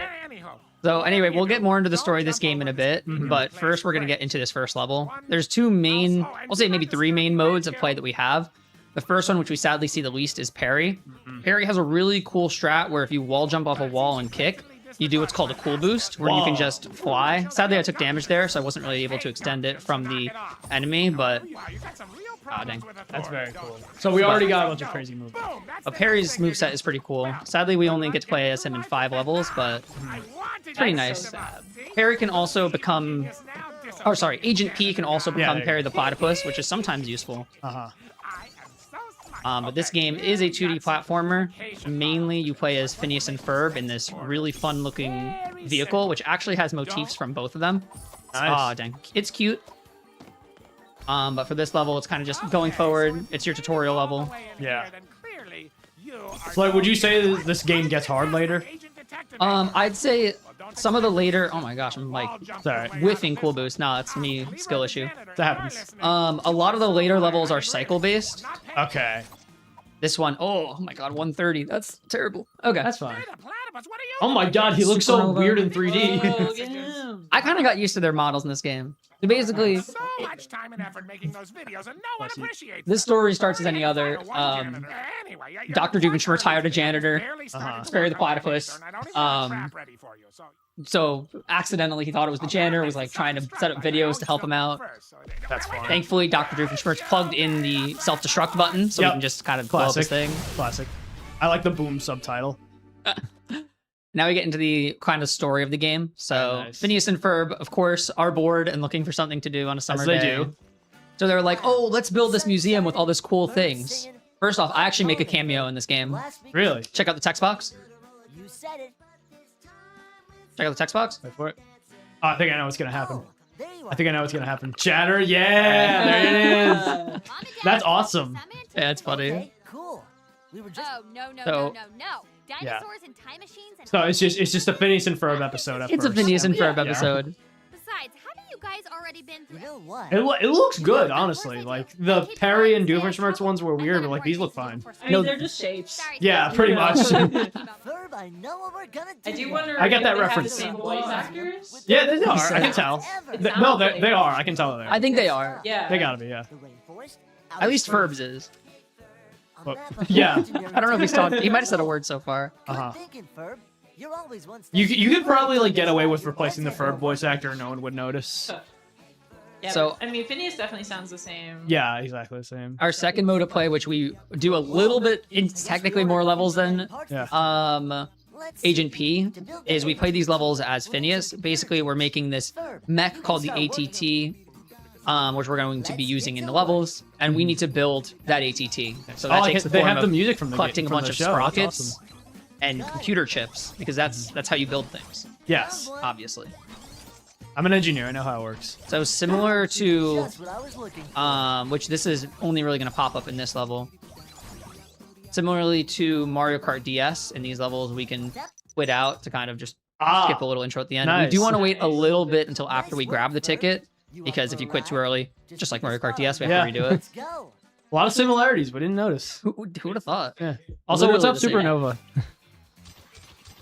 [SPEAKER 4] So anyway, we'll get more into the story of this game in a bit, but first we're gonna get into this first level. There's two main, I'll say maybe 3 main modes of play that we have. The first one, which we sadly see the least, is parry. Parry has a really cool strat where if you wall jump off a wall and kick, you do what's called a cool boost, where you can just fly. Sadly, I took damage there, so I wasn't really able to extend it from the enemy, but... Ah, dang.
[SPEAKER 5] That's very cool. So we already got a bunch of crazy moves.
[SPEAKER 4] Parry's moveset is pretty cool. Sadly, we only get to play as him in 5 levels, but it's pretty nice. Parry can also become... Oh, sorry, Agent P can also become Parry the Platypus, which is sometimes useful.
[SPEAKER 5] Uh-huh.
[SPEAKER 4] But this game is a 2D platformer. Mainly, you play as Phineas and Ferb in this really fun-looking vehicle, which actually has motifs from both of them. Ah, dang. It's cute. But for this level, it's kind of just going forward. It's your tutorial level.
[SPEAKER 5] Yeah. So, like, would you say this game gets hard later?
[SPEAKER 4] I'd say some of the later... Oh my gosh, I'm like
[SPEAKER 5] Sorry.
[SPEAKER 4] whiffing cool boost. No, it's me, skill issue.
[SPEAKER 5] That happens.
[SPEAKER 4] A lot of the later levels are cycle-based.
[SPEAKER 5] Okay.
[SPEAKER 4] This one, oh my god, 130. That's terrible. Okay.
[SPEAKER 5] That's fine. Oh my god, he looks so
[SPEAKER 4] Supernova.
[SPEAKER 5] weird in 3D.
[SPEAKER 4] I kind of got used to their models in this game. So basically,
[SPEAKER 9] So much time and effort making those videos, and no one appreciates
[SPEAKER 4] this story starts as any other.
[SPEAKER 9] Anyway,
[SPEAKER 4] Dr. Doofenshmirtz hired a janitor. Barry the Platypus. So accidentally, he thought it was the janitor. Was like trying to set up videos to help him out.
[SPEAKER 5] That's fine.
[SPEAKER 4] Thankfully, Dr. Doofenshmirtz plugged in the self-destruct button, so we can just kind of blow up this thing.
[SPEAKER 5] Classic. I like the boom subtitle.
[SPEAKER 4] Now we get into the kind of story of the game. So Phineas and Ferb, of course, are bored and looking for something to do on a summer day.
[SPEAKER 5] As they do.
[SPEAKER 4] So they're like, oh, let's build this museum with all this cool things. First off, I actually make a cameo in this game.
[SPEAKER 5] Really?
[SPEAKER 4] Check out the text box.
[SPEAKER 10] You said it.
[SPEAKER 4] Check out the text box.
[SPEAKER 5] Wait for it. Oh, I think I know what's gonna happen.
[SPEAKER 10] There you are.
[SPEAKER 5] I think I know what's gonna happen. Chatter, yeah, there it is. That's awesome.
[SPEAKER 4] Yeah, it's funny.
[SPEAKER 10] Okay, cool. We were just
[SPEAKER 11] Oh no no
[SPEAKER 4] So-
[SPEAKER 11] no no no! Dinosaurs and time machines and
[SPEAKER 5] So it's just a Phineas and Ferb episode at
[SPEAKER 4] It's a
[SPEAKER 5] first.
[SPEAKER 4] Phineas and Ferb
[SPEAKER 5] Yeah.
[SPEAKER 4] episode.
[SPEAKER 11] besides, haven't you guys already been
[SPEAKER 10] You
[SPEAKER 11] through?
[SPEAKER 10] know what?
[SPEAKER 5] It looks good, honestly. Like the Perry and Doofenshmirtz ones were weird, but like these look fine.
[SPEAKER 8] I mean, they're just shapes.
[SPEAKER 11] Sorry,
[SPEAKER 5] Yeah, pretty much.
[SPEAKER 10] Ferb, I know what we're gonna do.
[SPEAKER 8] I do wonder.
[SPEAKER 5] I get
[SPEAKER 8] if
[SPEAKER 5] that
[SPEAKER 8] they have
[SPEAKER 5] reference.
[SPEAKER 8] the same voice actors.
[SPEAKER 5] Yeah, they are. I can tell. No, they are. I can tell they
[SPEAKER 4] I
[SPEAKER 5] are.
[SPEAKER 4] think they are.
[SPEAKER 8] Yeah.
[SPEAKER 5] They gotta be, yeah.
[SPEAKER 10] The rainforest.
[SPEAKER 4] At least Ferb's is.
[SPEAKER 5] But, yeah.
[SPEAKER 4] I don't know if he's talked. He might have said a word so far.
[SPEAKER 5] Uh-huh.
[SPEAKER 10] Thinking, Ferb. You're always one step
[SPEAKER 5] You could probably like get away with replacing the Ferb voice actor and no one would notice.
[SPEAKER 8] Yeah,
[SPEAKER 4] So-
[SPEAKER 8] but, I mean, Phineas definitely sounds the same.
[SPEAKER 5] Yeah, exactly the same.
[SPEAKER 4] Our second mode of play, which we do a little bit in technically more levels than
[SPEAKER 5] Yeah.
[SPEAKER 4] Agent P, is we play these levels as Phineas. Basically, we're making this mech called the ATT, which we're going to be using in the levels, and we need to build that ATT. So that
[SPEAKER 5] Oh,
[SPEAKER 4] takes the
[SPEAKER 5] they
[SPEAKER 4] form
[SPEAKER 5] have
[SPEAKER 4] of
[SPEAKER 5] the music from the
[SPEAKER 4] collecting a
[SPEAKER 5] from
[SPEAKER 4] bunch
[SPEAKER 5] the
[SPEAKER 4] of
[SPEAKER 5] show. That's
[SPEAKER 4] sprockets
[SPEAKER 5] awesome.
[SPEAKER 4] and computer chips, because that's how you build things,
[SPEAKER 5] Yes,
[SPEAKER 4] obviously.
[SPEAKER 5] I'm an engineer. I know how it works.
[SPEAKER 4] So similar to,
[SPEAKER 10] Just what I was looking for.
[SPEAKER 4] which this is only really going to pop up in this level. Similarly to Mario Kart DS, in these levels we can quit out to kind of just skip a little intro at the end.
[SPEAKER 5] Nice.
[SPEAKER 4] We do want to wait a little bit until after we grab the ticket, because if you quit too early, just like Mario Kart DS, we have to redo it.
[SPEAKER 10] Let's go.
[SPEAKER 5] A lot of similarities. We didn't notice.
[SPEAKER 4] Who would have thought?
[SPEAKER 5] Yeah. Also, what's
[SPEAKER 4] Literally
[SPEAKER 5] up,
[SPEAKER 4] the same.
[SPEAKER 5] Supernova?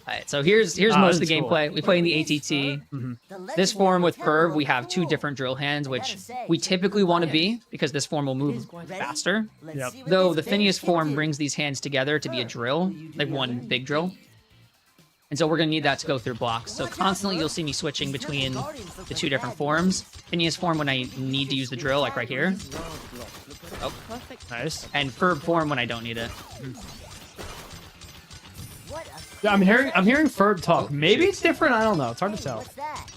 [SPEAKER 4] Alright, so here's most of the
[SPEAKER 5] this is cool.
[SPEAKER 4] gameplay. We play in the ATT. This form with Ferb, we have 2 different drill hands, which we typically want to be, because this form will move faster.
[SPEAKER 5] Yep.
[SPEAKER 4] Though the Phineas form brings these hands together to be a drill, like one big drill. And so we're going to need that to go through blocks. So constantly you'll see me switching between the 2 different forms. Phineas form when I need to use the drill, like right here. Oh,
[SPEAKER 5] Nice.
[SPEAKER 4] and Ferb form when I don't need it.
[SPEAKER 10] What a
[SPEAKER 5] Yeah, I'm hearing Ferb talk. Maybe it's different. I don't know. It's hard to tell.
[SPEAKER 10] What's that?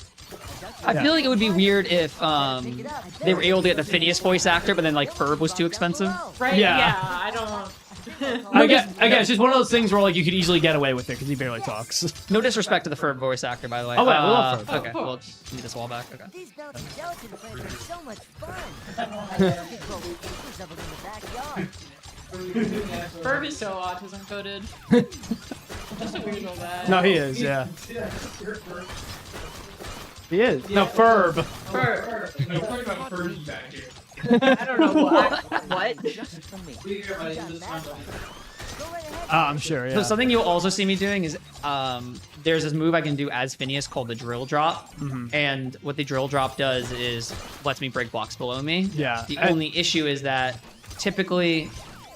[SPEAKER 4] I feel like it would be weird if they were able to get the Phineas voice actor, but then like Ferb was too expensive.
[SPEAKER 8] Right?
[SPEAKER 5] Yeah.
[SPEAKER 8] Yeah, I don't.
[SPEAKER 5] Again, it's just one of those things where like you could easily get away with it because he barely talks.
[SPEAKER 4] No disrespect to the Ferb voice actor, by the way.
[SPEAKER 5] Oh, wait, we love Ferb.
[SPEAKER 4] Okay, well, need this wall back. Okay.
[SPEAKER 10] These bouncy gelatin frames are so much fun. I love to roll with paper shovels in the backyard.
[SPEAKER 8] Ferb is so autism coded. Just a weird old guy.
[SPEAKER 5] No, he is. Yeah. He is. No, Ferb.
[SPEAKER 8] Ferb.
[SPEAKER 9] No, talking about Ferb back here.
[SPEAKER 8] I don't know what. What?
[SPEAKER 10] Just for me.
[SPEAKER 5] I'm sure. Yeah.
[SPEAKER 4] So something you'll also see me doing is there's this move I can do as Phineas called the drill drop, and what the drill drop does is lets me break blocks below me.
[SPEAKER 5] Yeah.
[SPEAKER 4] The only issue is that typically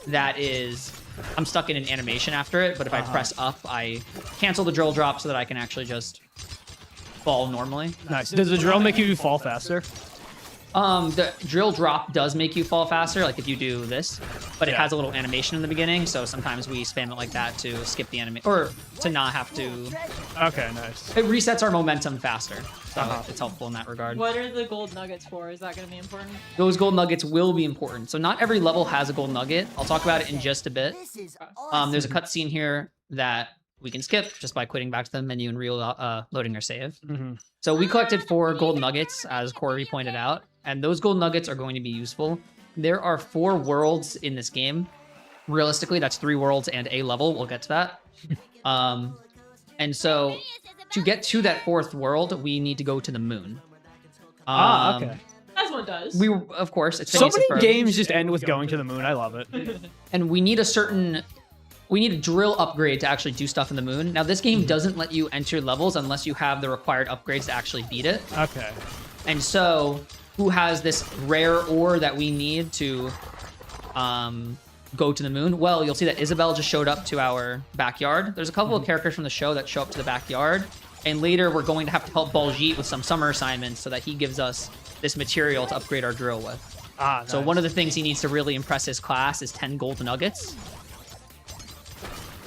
[SPEAKER 4] that is I'm stuck in an animation after it, but if I press up, I cancel the drill drop so that I can actually just fall normally.
[SPEAKER 5] Nice. Does the drill make you fall faster?
[SPEAKER 4] The drill drop does make you fall faster, like if you do this, but it has a little animation in the beginning, so sometimes we spam it like that to skip the animation, or to not have to.
[SPEAKER 5] Okay, nice.
[SPEAKER 4] It resets our momentum faster, so it's helpful in that regard.
[SPEAKER 8] What are the gold nuggets for? Is that going to be important?
[SPEAKER 4] Those gold nuggets will be important. So not every level has a gold nugget. I'll talk about it in just a bit. There's a cutscene here that we can skip just by quitting back to the menu and reloading our save. So we collected 4 gold nuggets, as Corey pointed out, and those gold nuggets are going to be useful. There are 4 worlds in this game. Realistically, that's 3 worlds and a level. We'll get to that. And so to get to that 4th world, we need to go to the moon.
[SPEAKER 5] Okay.
[SPEAKER 8] As one does.
[SPEAKER 4] We, of course, it's
[SPEAKER 5] So
[SPEAKER 4] Phineas and
[SPEAKER 5] many
[SPEAKER 4] Ferb.
[SPEAKER 5] games just end with going to the moon. I love it.
[SPEAKER 4] And we need a drill upgrade to actually do stuff in the moon. Now, this game doesn't let you enter levels unless you have the required upgrades to actually beat it.
[SPEAKER 5] Okay.
[SPEAKER 4] And so, who has this rare ore that we need to go to the moon? Well, you'll see that Isabel just showed up to our backyard. There's a couple of characters from the show that show up to the backyard. And later, we're going to have to help Baljeet with some summer assignments so that he gives us this material to upgrade our drill with. So
[SPEAKER 5] Nice.
[SPEAKER 4] one of the things he needs to really impress his class is 10 gold nuggets.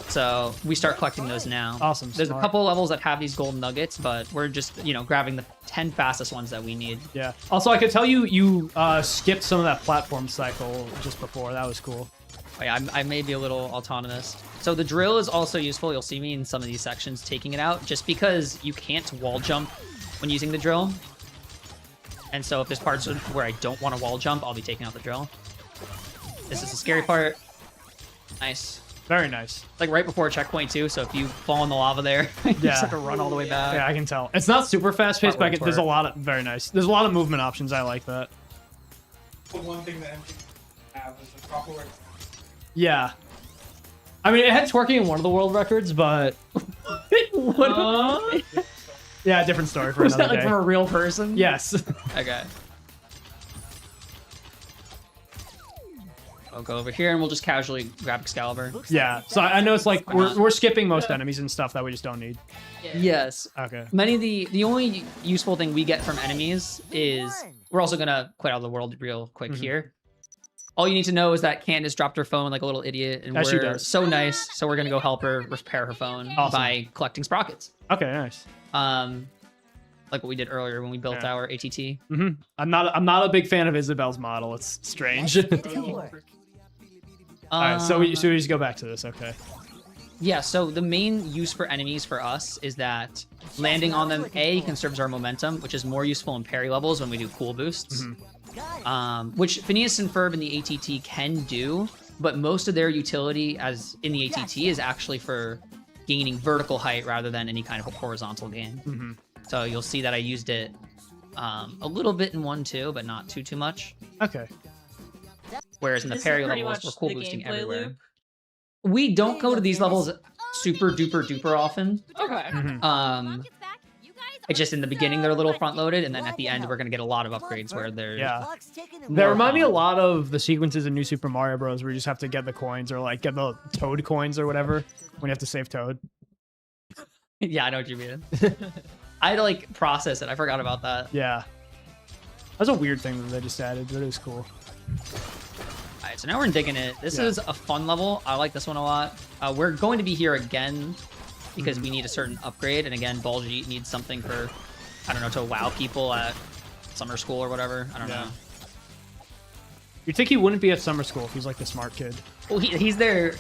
[SPEAKER 4] So we start collecting those now.
[SPEAKER 5] Awesome.
[SPEAKER 4] There's
[SPEAKER 5] Smart.
[SPEAKER 4] a couple levels that have these gold nuggets, but we're just, grabbing the 10 fastest ones that we need.
[SPEAKER 5] Yeah. Also, I could tell you skipped some of that platform cycle just before. That was cool.
[SPEAKER 4] Oh, yeah, I may be a little autonomous. So the drill is also useful. You'll see me in some of these sections taking it out just because you can't wall jump when using the drill. And so if there's parts where I don't want to wall jump, I'll be taking out the drill. This is the scary part. Nice.
[SPEAKER 5] Very nice.
[SPEAKER 4] Like right before checkpoint too, so if you fall in the lava there, you just have to run all the way back.
[SPEAKER 5] Yeah, I can tell. It's not super fast paced, but there's a lot of very nice. There's a lot of movement options. I like that.
[SPEAKER 9] The one thing that MG have is the proper way.
[SPEAKER 5] Yeah. I mean, it had twerking in one of the world records, but yeah, different story for
[SPEAKER 4] Was that
[SPEAKER 5] another
[SPEAKER 4] like
[SPEAKER 5] day.
[SPEAKER 4] from a real person?
[SPEAKER 5] Yes.
[SPEAKER 4] Okay. I'll go over here and we'll just casually grab Excalibur.
[SPEAKER 5] Yeah. So I know it's like we're skipping most enemies and stuff that we just don't need.
[SPEAKER 4] Yes.
[SPEAKER 5] Okay.
[SPEAKER 4] Many of the only useful thing we get from enemies is we're also gonna quit out of the world real quick here. All you need to know is that Candace dropped her phone like a little idiot, and
[SPEAKER 5] As she
[SPEAKER 4] we're
[SPEAKER 5] does.
[SPEAKER 4] so nice, so we're gonna go help her repair her phone by collecting sprockets.
[SPEAKER 5] Okay. Nice.
[SPEAKER 4] Like what we did earlier when we built our ATT.
[SPEAKER 5] I'm not a big fan of Isabel's model. It's strange. All right. So we just go back to this. Okay.
[SPEAKER 4] Yeah, so the main use for enemies for us is that landing on them, A, conserves our momentum, which is more useful in parry levels when we do cool boosts. Which Phineas and Ferb in the ATT can do, but most of their utility as in the ATT is actually for gaining vertical height rather than any kind of horizontal gain. So you'll see that I used it a little bit in 1-2, but not too much.
[SPEAKER 5] Okay.
[SPEAKER 4] Whereas in the
[SPEAKER 8] This is
[SPEAKER 4] parry
[SPEAKER 8] pretty
[SPEAKER 4] levels,
[SPEAKER 8] much
[SPEAKER 4] we're cool
[SPEAKER 8] the
[SPEAKER 4] boosting
[SPEAKER 8] gameplay
[SPEAKER 4] everywhere.
[SPEAKER 8] loop.
[SPEAKER 4] We don't go to these levels super duper duper often.
[SPEAKER 8] Okay.
[SPEAKER 4] It's just in the beginning they're a little front loaded, and then at the end we're gonna get a lot of upgrades where they're
[SPEAKER 5] They remind me a lot of the sequences in New Super Mario Bros. Where you just have to get the coins or like get the Toad coins or whatever when you have to save Toad.
[SPEAKER 4] Yeah, I know what you mean. I had to like process it. I forgot about that.
[SPEAKER 5] Yeah. That's a weird thing that they just added, but it was cool.
[SPEAKER 4] All right, so now we're digging it. This is a fun level. I like this one a lot. We're going to be here again because we need a certain upgrade, and again, Baljeet needs something for I don't know, to wow people at summer school or whatever. I don't know.
[SPEAKER 5] You'd think he wouldn't be at summer school if he's like the smart kid.
[SPEAKER 4] Well, he's there.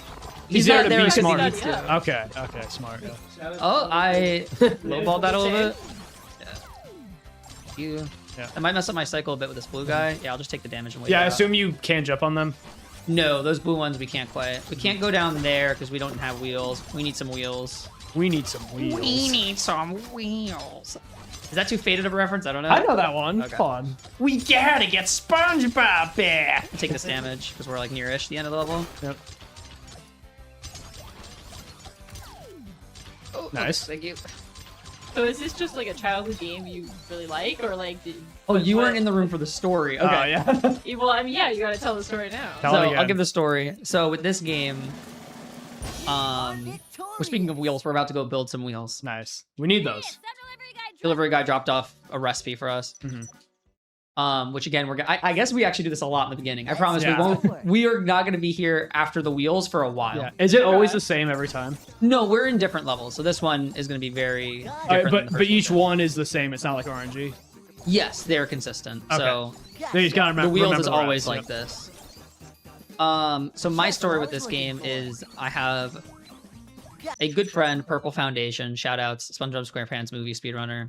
[SPEAKER 5] He's there
[SPEAKER 4] not
[SPEAKER 5] to
[SPEAKER 4] there
[SPEAKER 5] be
[SPEAKER 4] because he
[SPEAKER 5] smart.
[SPEAKER 4] needs to.
[SPEAKER 5] Okay, smart. Yeah.
[SPEAKER 4] Oh, I lowballed that a little bit. Yeah. I might mess up my cycle a bit with this blue guy. Yeah, I'll just take the damage and wait.
[SPEAKER 5] Yeah, I
[SPEAKER 4] it out.
[SPEAKER 5] assume you can jump on them.
[SPEAKER 4] No, those blue ones we can't quite. We can't go down there because we don't have wheels. We need some wheels.
[SPEAKER 5] We need some wheels.
[SPEAKER 4] We need some wheels. Is that too faded of a reference? I don't know.
[SPEAKER 5] I know that one.
[SPEAKER 4] Okay.
[SPEAKER 5] Come on.
[SPEAKER 4] We gotta get SpongeBob back. Take this damage because we're like near-ish the end of the level.
[SPEAKER 5] Yep.
[SPEAKER 4] Oh,
[SPEAKER 5] Nice.
[SPEAKER 4] Thank you.
[SPEAKER 12] So is this just like a childhood game you really like, or like?
[SPEAKER 4] Oh, you weren't in the room for the story. Okay.
[SPEAKER 5] Oh, yeah.
[SPEAKER 12] Well, I mean, yeah, you gotta tell the story now.
[SPEAKER 5] Tell it
[SPEAKER 4] So
[SPEAKER 5] again.
[SPEAKER 4] I'll give the story. So with this game, we're speaking of wheels. We're about to go build some wheels.
[SPEAKER 5] Nice. We need those.
[SPEAKER 4] Delivery guy dropped off a recipe for us. Which again, I guess we actually do this a lot in the beginning. I promise
[SPEAKER 5] Yeah.
[SPEAKER 4] we won't. We are not going to be here after the wheels for a while.
[SPEAKER 5] Yeah. Is it always the same every time?
[SPEAKER 4] No, we're in different levels. So this one is going to be very different. than the
[SPEAKER 5] But
[SPEAKER 4] first
[SPEAKER 5] each
[SPEAKER 4] one.
[SPEAKER 5] one is the same. It's not like RNG.
[SPEAKER 4] Yes, they're consistent.
[SPEAKER 5] Okay.
[SPEAKER 4] So
[SPEAKER 5] So you just gotta
[SPEAKER 4] the wheels
[SPEAKER 5] remember
[SPEAKER 4] is
[SPEAKER 5] the
[SPEAKER 4] always
[SPEAKER 5] routes.
[SPEAKER 4] like this. So my story with this game is I have a good friend, Purple Foundation. Shout outs, SpongeBob SquarePants movie speedrunner.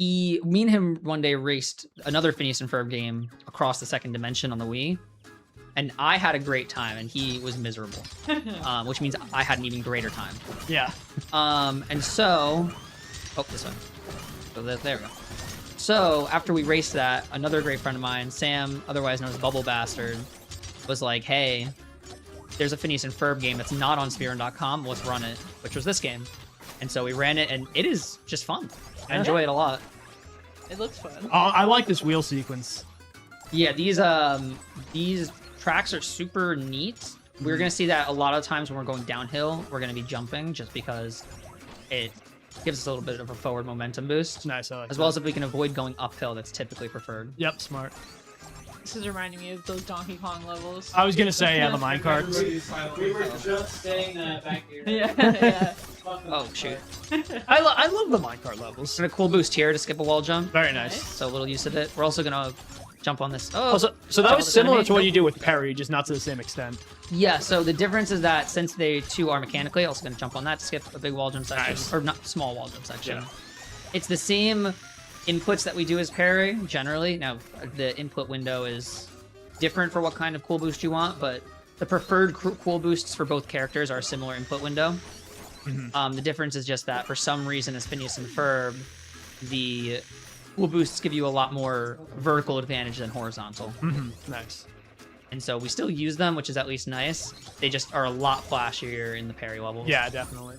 [SPEAKER 4] Me and him one day raced another Phineas and Ferb game across the second dimension on the Wii, and I had a great time, and he was miserable, which means I had an even greater time.
[SPEAKER 5] Yeah.
[SPEAKER 4] And so, oh, this one. So there we go. So after we raced that, another great friend of mine, Sam, otherwise known as Bubble Bastard, was like, "Hey, there's a Phineas and Ferb game that's not on Speedrun.com. Let's run it," which was this game. And so we ran it, and it is just fun. I enjoy it a lot.
[SPEAKER 12] It looks fun.
[SPEAKER 5] I like this wheel sequence.
[SPEAKER 4] Yeah, these tracks are super neat. We're gonna see that a lot of times when we're going downhill, we're gonna be jumping just because it gives us a little bit of a forward momentum boost.
[SPEAKER 5] Nice, I like
[SPEAKER 4] as well as if we can avoid going uphill, that's typically preferred.
[SPEAKER 5] Yep, smart.
[SPEAKER 12] This is reminding me of those Donkey Kong levels.
[SPEAKER 5] I was gonna say, yeah, the minecarts.
[SPEAKER 8] We were just saying that back here.
[SPEAKER 12] Yeah.
[SPEAKER 4] Oh, shoot.
[SPEAKER 5] I love the minecart levels.
[SPEAKER 4] And a cool boost here to skip a wall jump.
[SPEAKER 5] Very nice.
[SPEAKER 4] So a little use of it. We're also gonna jump on this.
[SPEAKER 5] Oh, so that
[SPEAKER 4] jump on
[SPEAKER 5] was
[SPEAKER 4] this
[SPEAKER 5] similar
[SPEAKER 4] enemy.
[SPEAKER 5] to what you do with Perry, just not to the same extent.
[SPEAKER 4] Yeah, so the difference is that since they two are mechanically, also gonna jump on that to skip a big wall jump section.
[SPEAKER 5] Nice.
[SPEAKER 4] Or not small wall jump section.
[SPEAKER 5] Yeah.
[SPEAKER 4] It's the same inputs that we do as parry, generally. Now, the input window is different for what kind of cool boost you want, but the preferred cool boosts for both characters are a similar input window. The difference is just that for some reason, as Phineas and Ferb, the cool boosts give you a lot more vertical advantage than horizontal.
[SPEAKER 5] Nice.
[SPEAKER 4] And so we still use them, which is at least nice. They just are a lot flashier in the parry levels.
[SPEAKER 5] Yeah, definitely.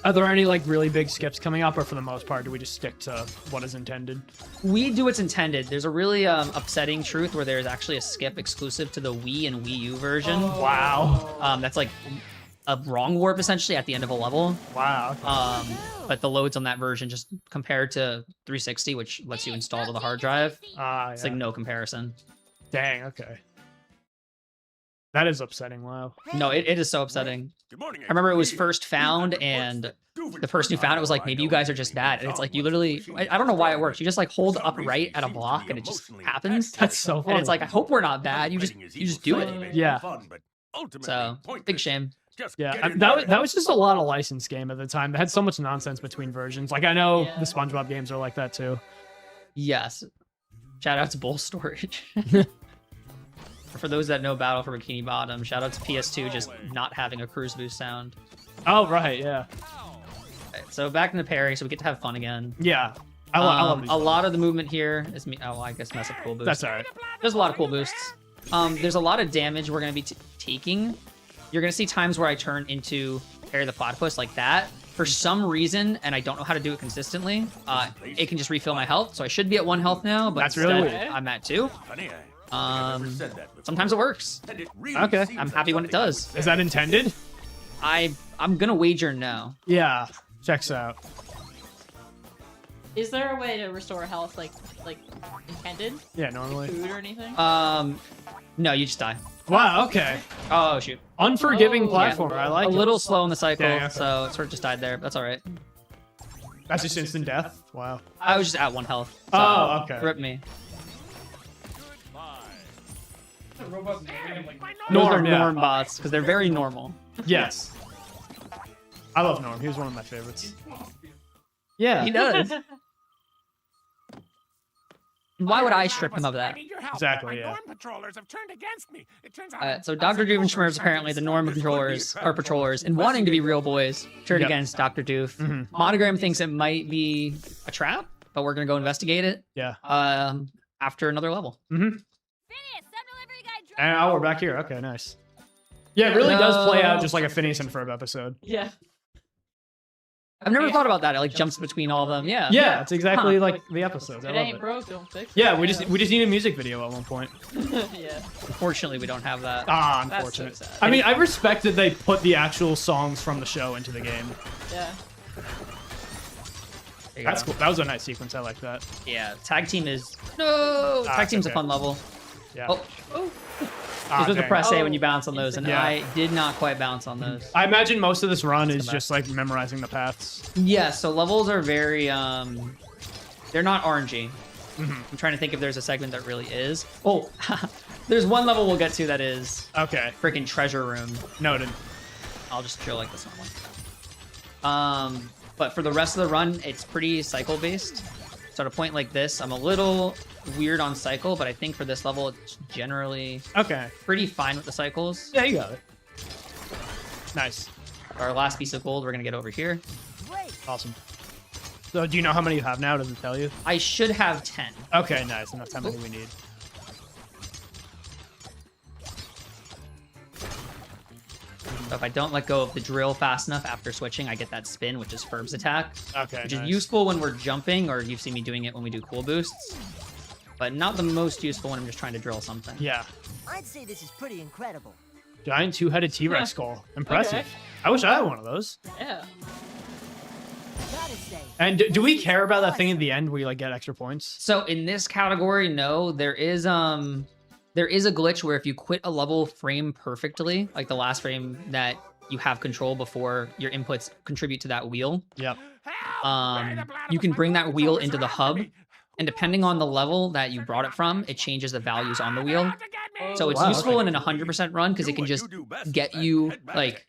[SPEAKER 5] Are there any like really big skips coming up, or for the most part, do we just stick to what is intended?
[SPEAKER 4] We do what's intended. There's a really upsetting truth where there's actually a skip exclusive to the Wii and Wii U version.
[SPEAKER 5] Wow.
[SPEAKER 4] That's like a wrong warp essentially at the end of a level.
[SPEAKER 5] Wow.
[SPEAKER 4] But the loads on that version just compared to 360, which lets you install to the hard drive, it's like no comparison.
[SPEAKER 5] Dang. Okay. That is upsetting. Wow.
[SPEAKER 4] No, it is so upsetting. I remember it was first found, and the person who found it was like, maybe you guys are just bad. And it's like, you literally, I don't know why it works. You just like hold upright at a block and it just happens.
[SPEAKER 5] That's so funny.
[SPEAKER 4] And it's like, I hope we're not bad. You just do it.
[SPEAKER 5] Yeah.
[SPEAKER 4] So, big shame.
[SPEAKER 5] Yeah, that was just a lot of licensed game at the time. They had so much nonsense between versions. Like, I know the SpongeBob games are like that too.
[SPEAKER 4] Yes. Shout out to Bull Storage. For those that know Battle for Bikini Bottom, shout out to PS2 just not having a cruise boost sound.
[SPEAKER 5] Oh, right, yeah.
[SPEAKER 4] Right, so back into parry, so we get to have fun again.
[SPEAKER 5] Yeah. I love these
[SPEAKER 4] a lot of the movement here is me. Oh, I guess mess up cool boosts.
[SPEAKER 5] That's all right.
[SPEAKER 4] There's a lot of cool boosts. There's a lot of damage we're going to be taking. You're going to see times where I turn into Parry the Platypus like that. For some reason, and I don't know how to do it consistently, it can just refill my health. So I should be at 1 health now, but
[SPEAKER 5] That's really
[SPEAKER 4] instead
[SPEAKER 5] weird.
[SPEAKER 4] I'm at 2. Sometimes it works.
[SPEAKER 5] Okay.
[SPEAKER 4] I'm happy when it does.
[SPEAKER 5] Is that intended?
[SPEAKER 4] I'm gonna wager no.
[SPEAKER 5] Yeah. Checks out.
[SPEAKER 12] Is there a way to restore health like intended?
[SPEAKER 5] Yeah, normally.
[SPEAKER 12] Food or anything?
[SPEAKER 4] No, you just die.
[SPEAKER 5] Wow, okay.
[SPEAKER 4] Oh shoot.
[SPEAKER 5] Unforgiving
[SPEAKER 12] Oh,
[SPEAKER 5] platformer. I like
[SPEAKER 4] a
[SPEAKER 5] it.
[SPEAKER 4] little slow in the cycle,
[SPEAKER 5] Dang, okay.
[SPEAKER 4] so it sort of just died there. That's all right.
[SPEAKER 5] That's just instant death? Wow.
[SPEAKER 4] I was just at 1 health. So
[SPEAKER 5] Oh, okay.
[SPEAKER 4] Rip me. Those are
[SPEAKER 5] Norm, yeah.
[SPEAKER 4] Norm bots because they're very normal.
[SPEAKER 5] Yes. I love Norm. He was one of my favorites. Yeah.
[SPEAKER 4] He does. Why would I strip him of that?
[SPEAKER 5] Exactly, yeah.
[SPEAKER 9] Patrollers have turned against me. It turns out
[SPEAKER 4] So Dr. Doofenshmirtz apparently the Norm controllers are patrollers and wanting to be real boys turned against Dr. Doof. Monogram thinks it might be a trap, but we're gonna go investigate it.
[SPEAKER 5] Yeah.
[SPEAKER 4] After another level.
[SPEAKER 5] And oh, we're back here. Okay, nice. Yeah, it really does play out just like a Phineas and Ferb episode.
[SPEAKER 12] Yeah.
[SPEAKER 4] I've never thought about that. It like jumps between all of them. Yeah.
[SPEAKER 5] Yeah, it's exactly like the episodes. I
[SPEAKER 12] It
[SPEAKER 5] love
[SPEAKER 12] ain't
[SPEAKER 5] it.
[SPEAKER 12] broke, don't fix it.
[SPEAKER 5] Yeah, we just need a music video at one point.
[SPEAKER 12] Yeah.
[SPEAKER 4] Unfortunately, we don't have that.
[SPEAKER 5] Ah,
[SPEAKER 12] That's
[SPEAKER 5] unfortunate.
[SPEAKER 12] so sad.
[SPEAKER 5] I mean, I respect that they put the actual songs from the show into the game.
[SPEAKER 12] Yeah.
[SPEAKER 4] There you
[SPEAKER 5] That's
[SPEAKER 4] go.
[SPEAKER 5] cool. That was a nice sequence. I like that.
[SPEAKER 4] Yeah. Tag team is no.
[SPEAKER 5] Ah,
[SPEAKER 4] Tag team's
[SPEAKER 5] okay.
[SPEAKER 4] a fun level.
[SPEAKER 5] Yeah.
[SPEAKER 4] Oh.
[SPEAKER 5] Ah,
[SPEAKER 4] This was a
[SPEAKER 5] dang.
[SPEAKER 4] press A when you bounce on those, and
[SPEAKER 5] Yeah.
[SPEAKER 4] I did not quite bounce on those.
[SPEAKER 5] I imagine most of this run is
[SPEAKER 4] come
[SPEAKER 5] just like memorizing the paths.
[SPEAKER 4] Yeah, so levels are very they're not RNG. I'm trying to think if there's a segment that really is. Oh, there's one level we'll get to that is
[SPEAKER 5] Okay.
[SPEAKER 4] freaking treasure room.
[SPEAKER 5] Noted.
[SPEAKER 4] I'll just drill like this one. But for the rest of the run, it's pretty cycle based. So at a point like this, I'm a little weird on cycle, but I think for this level, it's generally
[SPEAKER 5] Okay.
[SPEAKER 4] pretty fine with the cycles.
[SPEAKER 5] Yeah, you got it. Nice.
[SPEAKER 4] Our last piece of gold, we're gonna get over here.
[SPEAKER 5] Awesome. So do you know how many you have now? Does it tell you?
[SPEAKER 4] I should have 10.
[SPEAKER 5] Okay, nice. And that's how many we need.
[SPEAKER 4] So if I don't let go of the drill fast enough after switching, I get that spin, which is Ferb's attack.
[SPEAKER 5] Okay,
[SPEAKER 4] Which
[SPEAKER 5] nice.
[SPEAKER 4] is useful when we're jumping, or you've seen me doing it when we do cool boosts. But not the most useful when I'm just trying to drill something.
[SPEAKER 5] Yeah.
[SPEAKER 10] I'd say this is pretty incredible.
[SPEAKER 5] Giant two-headed T-Rex skull. Impressive.
[SPEAKER 12] Okay.
[SPEAKER 5] I wish I had one of those.
[SPEAKER 12] Yeah.
[SPEAKER 10] Gotta say.
[SPEAKER 5] And do we care about that thing at the end where you like get extra points?
[SPEAKER 4] So in this category, no, there is a glitch where if you quit a level frame perfectly, like the last frame that you have control before your inputs contribute to that wheel,
[SPEAKER 5] Yep.
[SPEAKER 4] you can bring that wheel into the hub, and depending on the level that you brought it from, it changes the values on the wheel. So it's
[SPEAKER 5] Wow,
[SPEAKER 4] useful
[SPEAKER 5] okay.
[SPEAKER 4] in an 100% run because it can just get you like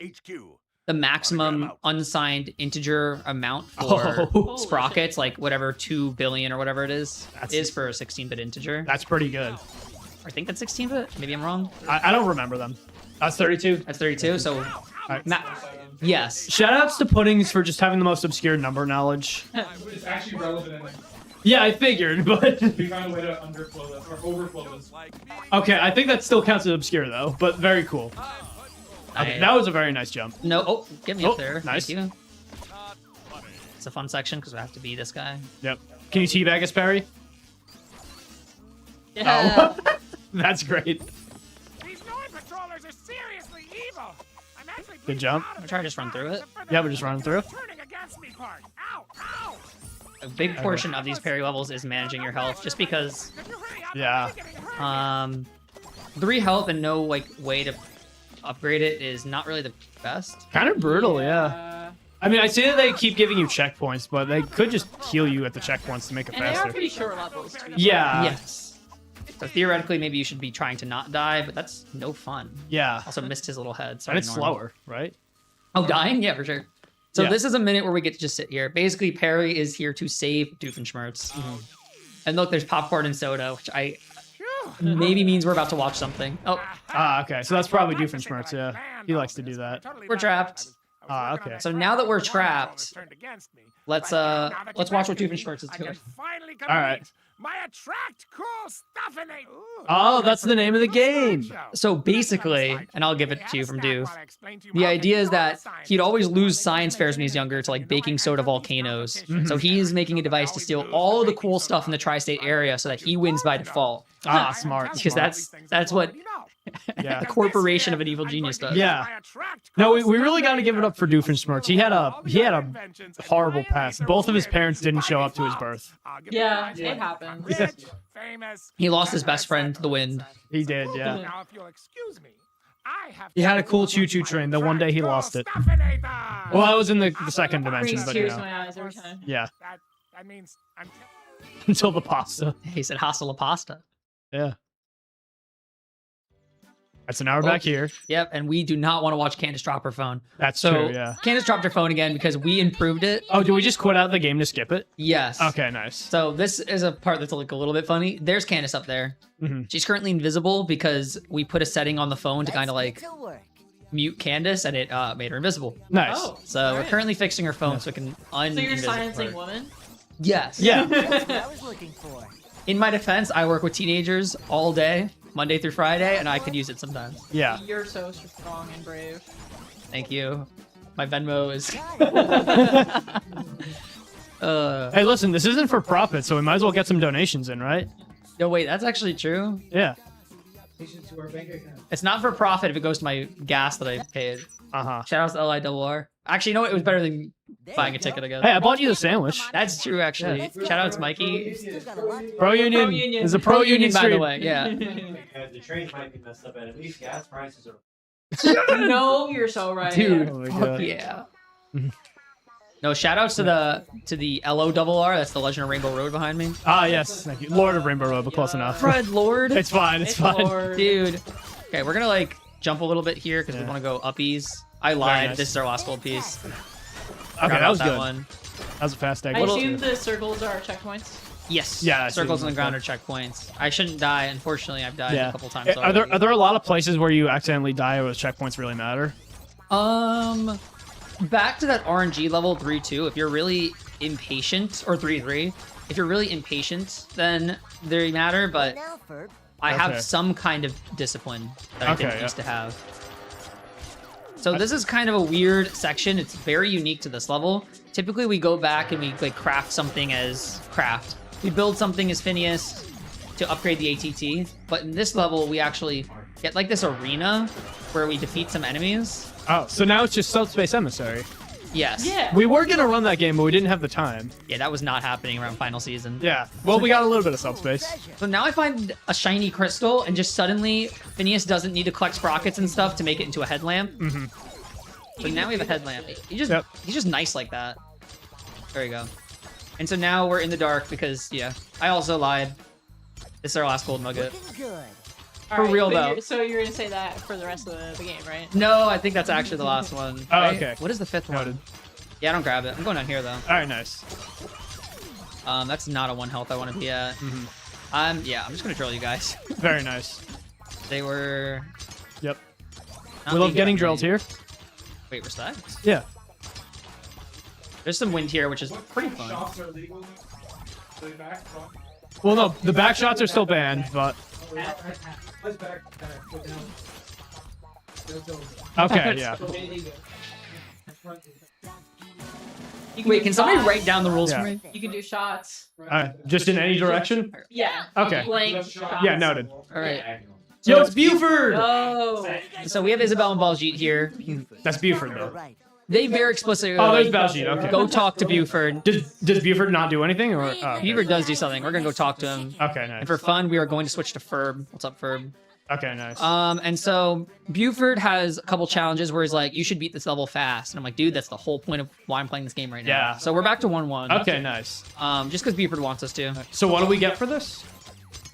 [SPEAKER 4] the maximum unsigned integer amount for
[SPEAKER 5] Oh.
[SPEAKER 4] sprockets, like whatever 2 billion or whatever it is
[SPEAKER 5] That's-
[SPEAKER 4] for a 16-bit integer.
[SPEAKER 5] That's pretty good.
[SPEAKER 4] I think that's 16-bit. Maybe I'm wrong.
[SPEAKER 5] I don't remember them. That's 32.
[SPEAKER 4] That's 32. So, yes.
[SPEAKER 5] Shoutouts to Puddings for just having the most obscure number knowledge.
[SPEAKER 7] It's actually relevant in
[SPEAKER 5] Yeah, I figured, but
[SPEAKER 7] We found a way to underflow this or overflow this.
[SPEAKER 5] okay, I think that still counts as obscure though. But very cool. Okay, that was a very nice jump.
[SPEAKER 4] No, oh, get me
[SPEAKER 5] Oh,
[SPEAKER 4] up there.
[SPEAKER 5] nice.
[SPEAKER 4] Thank you. It's a fun section because we have to be this guy.
[SPEAKER 5] Yep. Can you teabag us, Perry?
[SPEAKER 12] Yeah.
[SPEAKER 5] Oh, that's great.
[SPEAKER 9] These Norn patrollers are seriously evil. I'm actually
[SPEAKER 5] Good jump.
[SPEAKER 4] I'm trying to just run through it.
[SPEAKER 5] Yeah, we're just running through.
[SPEAKER 9] turning against me part. Ow! Ow!
[SPEAKER 4] A big portion of these parry levels is managing your health, just because
[SPEAKER 5] Yeah.
[SPEAKER 4] 3 health and no like way to upgrade it is not really the best.
[SPEAKER 5] Kind of brutal, yeah. I mean, I see that they keep giving you checkpoints, but they could just heal you at the checkpoints to make it
[SPEAKER 12] And they are
[SPEAKER 5] faster.
[SPEAKER 12] pretty short levels, too.
[SPEAKER 5] Yeah.
[SPEAKER 4] Yes. So theoretically, maybe you should be trying to not die, but that's no fun.
[SPEAKER 5] Yeah.
[SPEAKER 4] Also missed his little head.
[SPEAKER 5] And
[SPEAKER 4] Sorry,
[SPEAKER 5] it's
[SPEAKER 4] Norm.
[SPEAKER 5] slower, right?
[SPEAKER 4] Oh, dying? Yeah, for sure. So
[SPEAKER 5] Yeah.
[SPEAKER 4] this is a minute where we get to just sit here. Basically, Perry is here to save Doofenshmirtz. And look, there's popcorn and soda, which I maybe means we're about to watch something. Oh,
[SPEAKER 5] Ah, okay. So that's probably Doofenshmirtz, yeah. He likes to do that.
[SPEAKER 4] we're trapped.
[SPEAKER 5] Ah, okay.
[SPEAKER 4] So now that we're trapped, let's watch what Doofenshmirtz is doing.
[SPEAKER 5] All right.
[SPEAKER 9] My attract cool stuff in it.
[SPEAKER 5] Oh, that's the name of the game.
[SPEAKER 4] So basically, and I'll give it to you from Doof, the idea is that he'd always lose science fairs when he's younger to like baking soda volcanoes. So he's making a device to steal all of the cool stuff in the tri-state area so that he wins by default.
[SPEAKER 5] Ah, smart.
[SPEAKER 4] Because that's what
[SPEAKER 5] Yeah.
[SPEAKER 4] a corporation of an evil genius does.
[SPEAKER 5] Yeah. No, we really got to give it up for Doofenshmirtz. He had a horrible past. Both of his parents didn't show up to his birth.
[SPEAKER 12] Yeah, it happens.
[SPEAKER 4] He lost his best friend to the wind.
[SPEAKER 5] He did, yeah.
[SPEAKER 9] Now, if you'll excuse me, I have
[SPEAKER 5] He had a cool choo-choo train. The one day he lost it. Well, I was in the second dimension,
[SPEAKER 12] Brings
[SPEAKER 5] but you
[SPEAKER 12] tears to
[SPEAKER 5] know.
[SPEAKER 12] my eyes every time.
[SPEAKER 5] Yeah.
[SPEAKER 9] That means I'm
[SPEAKER 5] Until the pasta.
[SPEAKER 4] He said hasta la pasta.
[SPEAKER 5] Yeah. Alright, so now we're back here.
[SPEAKER 4] Yep, and we do not want to watch Candace drop her phone.
[SPEAKER 5] That's
[SPEAKER 4] So
[SPEAKER 5] true, yeah.
[SPEAKER 4] Candace dropped her phone again because we improved it.
[SPEAKER 5] Oh, do we just quit out of the game to skip it?
[SPEAKER 4] Yes.
[SPEAKER 5] Okay, nice.
[SPEAKER 4] So this is a part that's like a little bit funny. There's Candace up there.
[SPEAKER 5] Mhm.
[SPEAKER 4] She's currently invisible because we put a setting on the phone to kind of like mute Candace, and it made her invisible.
[SPEAKER 5] Nice.
[SPEAKER 12] Oh,
[SPEAKER 4] So we're currently fixing her phone so we can un.
[SPEAKER 12] So you're silencing women?
[SPEAKER 4] Yes.
[SPEAKER 5] Yeah.
[SPEAKER 10] That's what I was looking for.
[SPEAKER 4] In my defense, I work with teenagers all day, Monday through Friday, and I could use it sometimes.
[SPEAKER 5] Yeah.
[SPEAKER 12] You're so strong and brave.
[SPEAKER 4] Thank you. My Venmo is.
[SPEAKER 5] Hey, listen, this isn't for profit, so we might as well get some donations in, right?
[SPEAKER 4] No, wait, that's actually true.
[SPEAKER 5] Yeah.
[SPEAKER 4] It's not for profit if it goes to my gas that I paid.
[SPEAKER 5] Uh-huh.
[SPEAKER 4] Shout out to LIRR. Actually, you know what? It was better than buying a ticket, I guess.
[SPEAKER 5] Hey, I bought you the sandwich.
[SPEAKER 4] That's true, actually. Shout out to Mikey.
[SPEAKER 5] Pro Union. There's a pro union
[SPEAKER 4] by the
[SPEAKER 5] stream.
[SPEAKER 4] way. Yeah.
[SPEAKER 1] The trains might be messed up, and at least gas prices are.
[SPEAKER 12] No, you're so right.
[SPEAKER 4] Dude,
[SPEAKER 5] Oh my
[SPEAKER 4] fuck
[SPEAKER 5] God.
[SPEAKER 4] yeah. No, shout outs to the LORR. That's the Legend of Rainbow Road behind me.
[SPEAKER 5] Ah, yes. Thank you. Lord of Rainbow Road, but close enough.
[SPEAKER 4] Fred Lord.
[SPEAKER 5] It's fine. It's fine.
[SPEAKER 12] Lord.
[SPEAKER 4] Dude. Okay, we're gonna like jump a little bit here because we
[SPEAKER 5] Yeah.
[SPEAKER 4] want to go uppies. I lied.
[SPEAKER 5] nice.
[SPEAKER 4] This is our last gold piece.
[SPEAKER 5] Okay,
[SPEAKER 4] Forgot
[SPEAKER 5] that
[SPEAKER 4] about
[SPEAKER 5] was good.
[SPEAKER 4] One.
[SPEAKER 5] That was a fast egg.
[SPEAKER 12] I assume the circles are checkpoints.
[SPEAKER 4] Yes.
[SPEAKER 5] Yeah, I
[SPEAKER 4] Circles
[SPEAKER 5] see.
[SPEAKER 4] on the ground are checkpoints. I shouldn't die. Unfortunately, I've died a couple times
[SPEAKER 5] Are
[SPEAKER 4] already.
[SPEAKER 5] there a lot of places where you accidentally die where checkpoints really matter?
[SPEAKER 4] Back to that RNG level 3-2. If you're really impatient, or 3-3, if you're really impatient, then they matter. But
[SPEAKER 10] Now, Ferb.
[SPEAKER 4] I
[SPEAKER 5] Okay.
[SPEAKER 4] have some kind of discipline that I
[SPEAKER 5] Okay,
[SPEAKER 4] didn't
[SPEAKER 5] yeah.
[SPEAKER 4] used to have. So this is kind of a weird section. It's very unique to this level. Typically, we go back and we like craft something as craft. We build something as Phineas to upgrade the ATT. But in this level, we actually get like this arena where we defeat some enemies.
[SPEAKER 5] Oh, so now it's just Subspace Emissary.
[SPEAKER 4] Yes.
[SPEAKER 12] Yeah.
[SPEAKER 5] We were gonna run that game, but we didn't have the time.
[SPEAKER 4] Yeah, that was not happening around final season.
[SPEAKER 5] Yeah. Well, we got a little bit of Subspace.
[SPEAKER 4] So now I find a shiny crystal, and just suddenly Phineas doesn't need to collect sprockets and stuff to make it into a headlamp.
[SPEAKER 5] Mm-hmm.
[SPEAKER 4] So now we have a headlamp. He's just nice like that. There you go. And so now we're in the dark because I also lied. This is our last gold nugget.
[SPEAKER 10] Looking good.
[SPEAKER 4] For real, though.
[SPEAKER 12] So you're gonna say that for the rest of the game, right?
[SPEAKER 4] No, I think that's actually the last one.
[SPEAKER 5] Oh,
[SPEAKER 4] right?
[SPEAKER 5] okay.
[SPEAKER 4] What is the fifth
[SPEAKER 5] Noted.
[SPEAKER 4] one? Yeah, I don't grab it. I'm going down here though.
[SPEAKER 5] All right, nice.
[SPEAKER 4] That's not a 1 health I want to be at.
[SPEAKER 5] Mhm.
[SPEAKER 4] I'm just gonna drill you guys.
[SPEAKER 5] Very nice.
[SPEAKER 4] They were.
[SPEAKER 5] Yep.
[SPEAKER 4] not
[SPEAKER 5] We love
[SPEAKER 4] being
[SPEAKER 5] getting
[SPEAKER 4] good.
[SPEAKER 5] drilled here.
[SPEAKER 4] Wait, respect.
[SPEAKER 5] Yeah.
[SPEAKER 4] There's some wind here, which is pretty fun.
[SPEAKER 9] shots are legal. Way back.
[SPEAKER 5] Well, no, the back shots are still banned, but
[SPEAKER 3] Let's back. Put down.
[SPEAKER 5] okay, yeah.
[SPEAKER 4] Wait, can somebody write down the rules
[SPEAKER 5] Yeah.
[SPEAKER 4] for me?
[SPEAKER 12] You can do shots.
[SPEAKER 5] All right, just in any direction.
[SPEAKER 12] Yeah.
[SPEAKER 5] Okay.
[SPEAKER 12] Blank shots.
[SPEAKER 5] Yeah, noted.
[SPEAKER 4] All right.
[SPEAKER 5] Yo, it's Buford.
[SPEAKER 12] Oh.
[SPEAKER 4] So we have Isabel and Baljeet here.
[SPEAKER 5] That's Buford though.
[SPEAKER 10] Right.
[SPEAKER 4] They very explicitly.
[SPEAKER 5] Oh, there's
[SPEAKER 4] like,
[SPEAKER 5] Baljeet. Okay.
[SPEAKER 4] Go talk to Buford.
[SPEAKER 5] Does Buford not do anything or? Oh, okay.
[SPEAKER 4] Buford does do something. We're gonna go talk to him.
[SPEAKER 5] Okay, nice.
[SPEAKER 4] And for fun, we are going to switch to Ferb. What's up, Ferb?
[SPEAKER 5] Okay, nice.
[SPEAKER 4] And so Buford has a couple challenges where he's like, "You should beat this level fast," and I'm like, "Dude, that's the whole point of why I'm playing this game right now."
[SPEAKER 5] Yeah.
[SPEAKER 4] So we're back to 1-1.
[SPEAKER 5] Okay, nice.
[SPEAKER 4] Just because Buford wants us to.
[SPEAKER 5] So what do we get for this?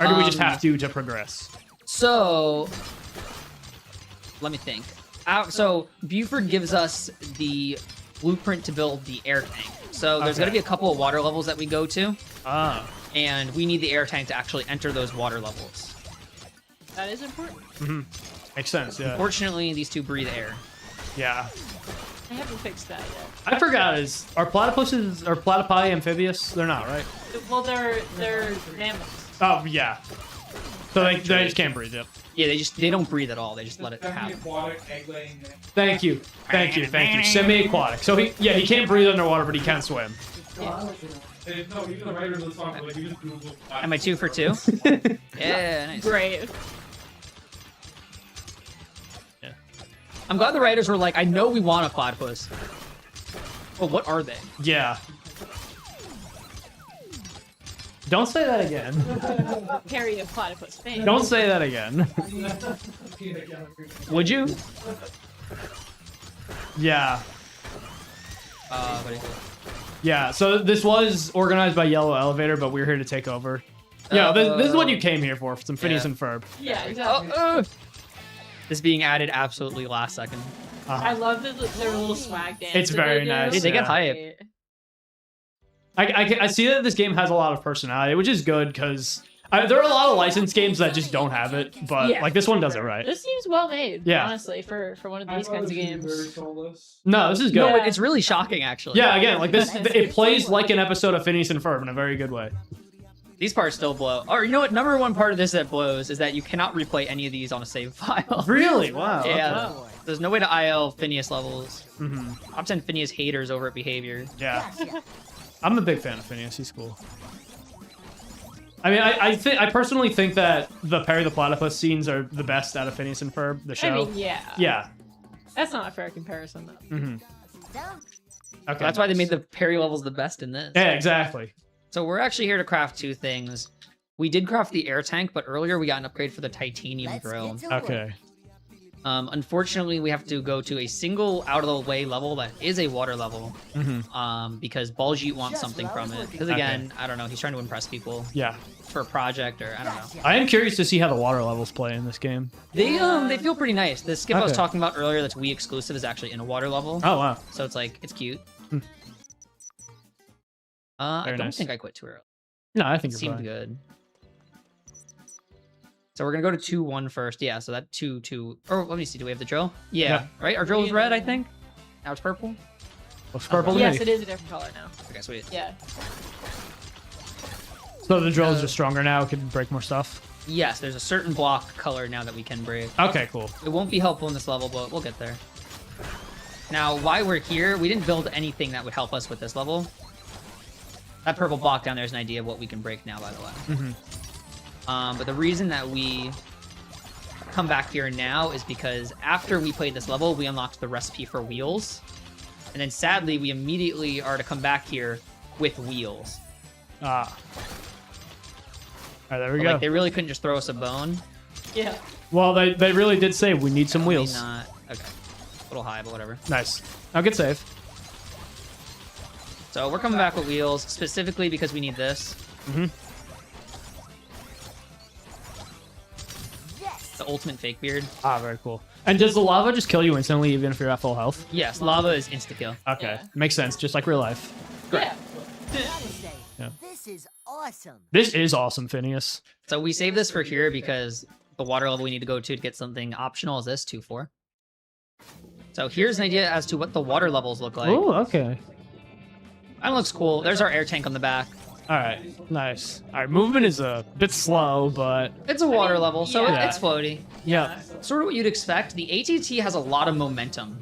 [SPEAKER 5] Or do we just
[SPEAKER 4] Um,
[SPEAKER 5] have to progress?
[SPEAKER 4] So let me think. So Buford gives us the blueprint to build the air tank. So there's going to be a couple of water levels that we go to,
[SPEAKER 5] Ah.
[SPEAKER 4] and we need the air tank to actually enter those water levels.
[SPEAKER 12] That is important.
[SPEAKER 5] Mm-hmm. Makes sense. Yeah.
[SPEAKER 4] Fortunately, these two breathe air.
[SPEAKER 5] Yeah.
[SPEAKER 12] I haven't fixed that yet.
[SPEAKER 5] I forgot. Are platypuses or platypi amphibious? They're not, right?
[SPEAKER 12] Well, they're mammals.
[SPEAKER 5] Oh yeah. So they just can't breathe. Yep.
[SPEAKER 4] Yeah, they don't breathe at all. They just let it happen.
[SPEAKER 9] Aquatic, egg laying.
[SPEAKER 5] Thank you. Semi-aquatic. So he can't breathe underwater, but he can swim.
[SPEAKER 9] No, even the writer of the song, like, you just Google.
[SPEAKER 4] Am I 2 for 2? Yeah, nice.
[SPEAKER 12] Great.
[SPEAKER 4] I'm glad the writers were like, I know we want a platypus. But what are they?
[SPEAKER 5] Yeah. Don't say that again.
[SPEAKER 12] Carry a platypus fame.
[SPEAKER 5] Don't say that again. Would you? Yeah.
[SPEAKER 4] Buddy.
[SPEAKER 5] Yeah, so this was organized by YellowElevator, but we're here to take over. Yeah, this is what you came here for some Phineas and Ferb.
[SPEAKER 12] Yeah, exactly.
[SPEAKER 4] This being added absolutely last second.
[SPEAKER 12] I love their little swag dance.
[SPEAKER 5] It's very nice.
[SPEAKER 4] Dude, they get hype.
[SPEAKER 5] I see that this game has a lot of personality, which is good because there are a lot of licensed games that just don't have it, but like this one does it right.
[SPEAKER 12] This seems well made.
[SPEAKER 5] Yeah.
[SPEAKER 12] Honestly, for one of these kinds of games.
[SPEAKER 5] No, this is good.
[SPEAKER 4] No, it's really shocking actually.
[SPEAKER 5] Yeah, again, like this, it plays like an episode of Phineas and Ferb in a very good way.
[SPEAKER 4] These parts still blow. Or you know what? Number one part of this that blows is that you cannot replay any of these on a save file.
[SPEAKER 5] Really? Wow.
[SPEAKER 4] Yeah.
[SPEAKER 5] Okay.
[SPEAKER 4] There's no way to IL Phineas levels. I'm sending Phineas haters over at behavior.
[SPEAKER 5] Yeah. I'm a big fan of Phineas. He's cool. I mean, I personally think that the Perry the Platypus scenes are the best out of Phineas and Ferb, the show.
[SPEAKER 12] I mean, yeah.
[SPEAKER 5] Yeah.
[SPEAKER 12] That's not a fair comparison, though.
[SPEAKER 5] Okay.
[SPEAKER 4] That's why they made the parry levels the best in this.
[SPEAKER 5] Yeah, exactly.
[SPEAKER 4] So we're actually here to craft two things. We did craft the air tank, but earlier we got an upgrade for the titanium drill.
[SPEAKER 5] Okay.
[SPEAKER 4] Unfortunately, we have to go to a single out-of-the-way level that is a water level. Because Baljeet wants something from it. Because again, I don't know, he's trying to impress people.
[SPEAKER 5] Yeah.
[SPEAKER 4] For a project, or I don't know.
[SPEAKER 5] I am curious to see how the water levels play in this game.
[SPEAKER 4] They feel pretty nice. The skip I was talking about earlier that's Wii exclusive is actually in a water level.
[SPEAKER 5] Oh, wow.
[SPEAKER 4] So it's like, it's cute. I don't think I quit too early.
[SPEAKER 5] No, I think
[SPEAKER 4] it
[SPEAKER 5] it
[SPEAKER 4] seemed good. So we're gonna go to 2-1 first. Yeah, so that 2-2. Or let me see, do we have the drill? Yeah. Right? Our drill was red, I think. Now it's purple.
[SPEAKER 5] Looks purple to
[SPEAKER 12] Yes,
[SPEAKER 5] me.
[SPEAKER 12] it is a different color now.
[SPEAKER 4] Okay, sweet.
[SPEAKER 12] Yeah.
[SPEAKER 5] So the drill is just stronger now, it can break more stuff?
[SPEAKER 4] Yes, there's a certain block color now that we can break.
[SPEAKER 5] Okay, cool.
[SPEAKER 4] It won't be helpful in this level, but we'll get there. Now, while we're here, we didn't build anything that would help us with this level. That purple block down there is an idea of what we can break now, by the way. But the reason that we come back here now is because after we played this level, we unlocked the recipe for wheels. And then sadly, we immediately are to come back here with wheels.
[SPEAKER 5] Ah. All right, there we
[SPEAKER 4] But,
[SPEAKER 5] go.
[SPEAKER 4] like, they really couldn't just throw us a bone.
[SPEAKER 12] Yeah.
[SPEAKER 5] Well, they really did say we need some wheels.
[SPEAKER 4] Not. Okay. A little high, but whatever.
[SPEAKER 5] Nice. Now good save.
[SPEAKER 4] So we're coming back with wheels, specifically because we need this. The ultimate fake beard.
[SPEAKER 5] Ah, very cool. And does the lava just kill you instantly, even if you're at full health?
[SPEAKER 4] Yes, lava is insta-kill.
[SPEAKER 5] Okay. Makes sense, just like real life.
[SPEAKER 4] Great.
[SPEAKER 5] Yeah.
[SPEAKER 10] This is awesome.
[SPEAKER 5] This is awesome, Phineas.
[SPEAKER 4] So we save this for here because the water level we need to go to get something optional is this, 2-4. So here's an idea as to what the water levels look like.
[SPEAKER 5] Oh, okay.
[SPEAKER 4] That looks cool. There's our air tank on the back.
[SPEAKER 5] All right, nice. All right, movement is a bit slow, but...
[SPEAKER 4] It's a water level, so
[SPEAKER 5] yeah.
[SPEAKER 4] it's floaty.
[SPEAKER 5] Yeah.
[SPEAKER 4] Sort of what you'd expect. The ATT has a lot of momentum,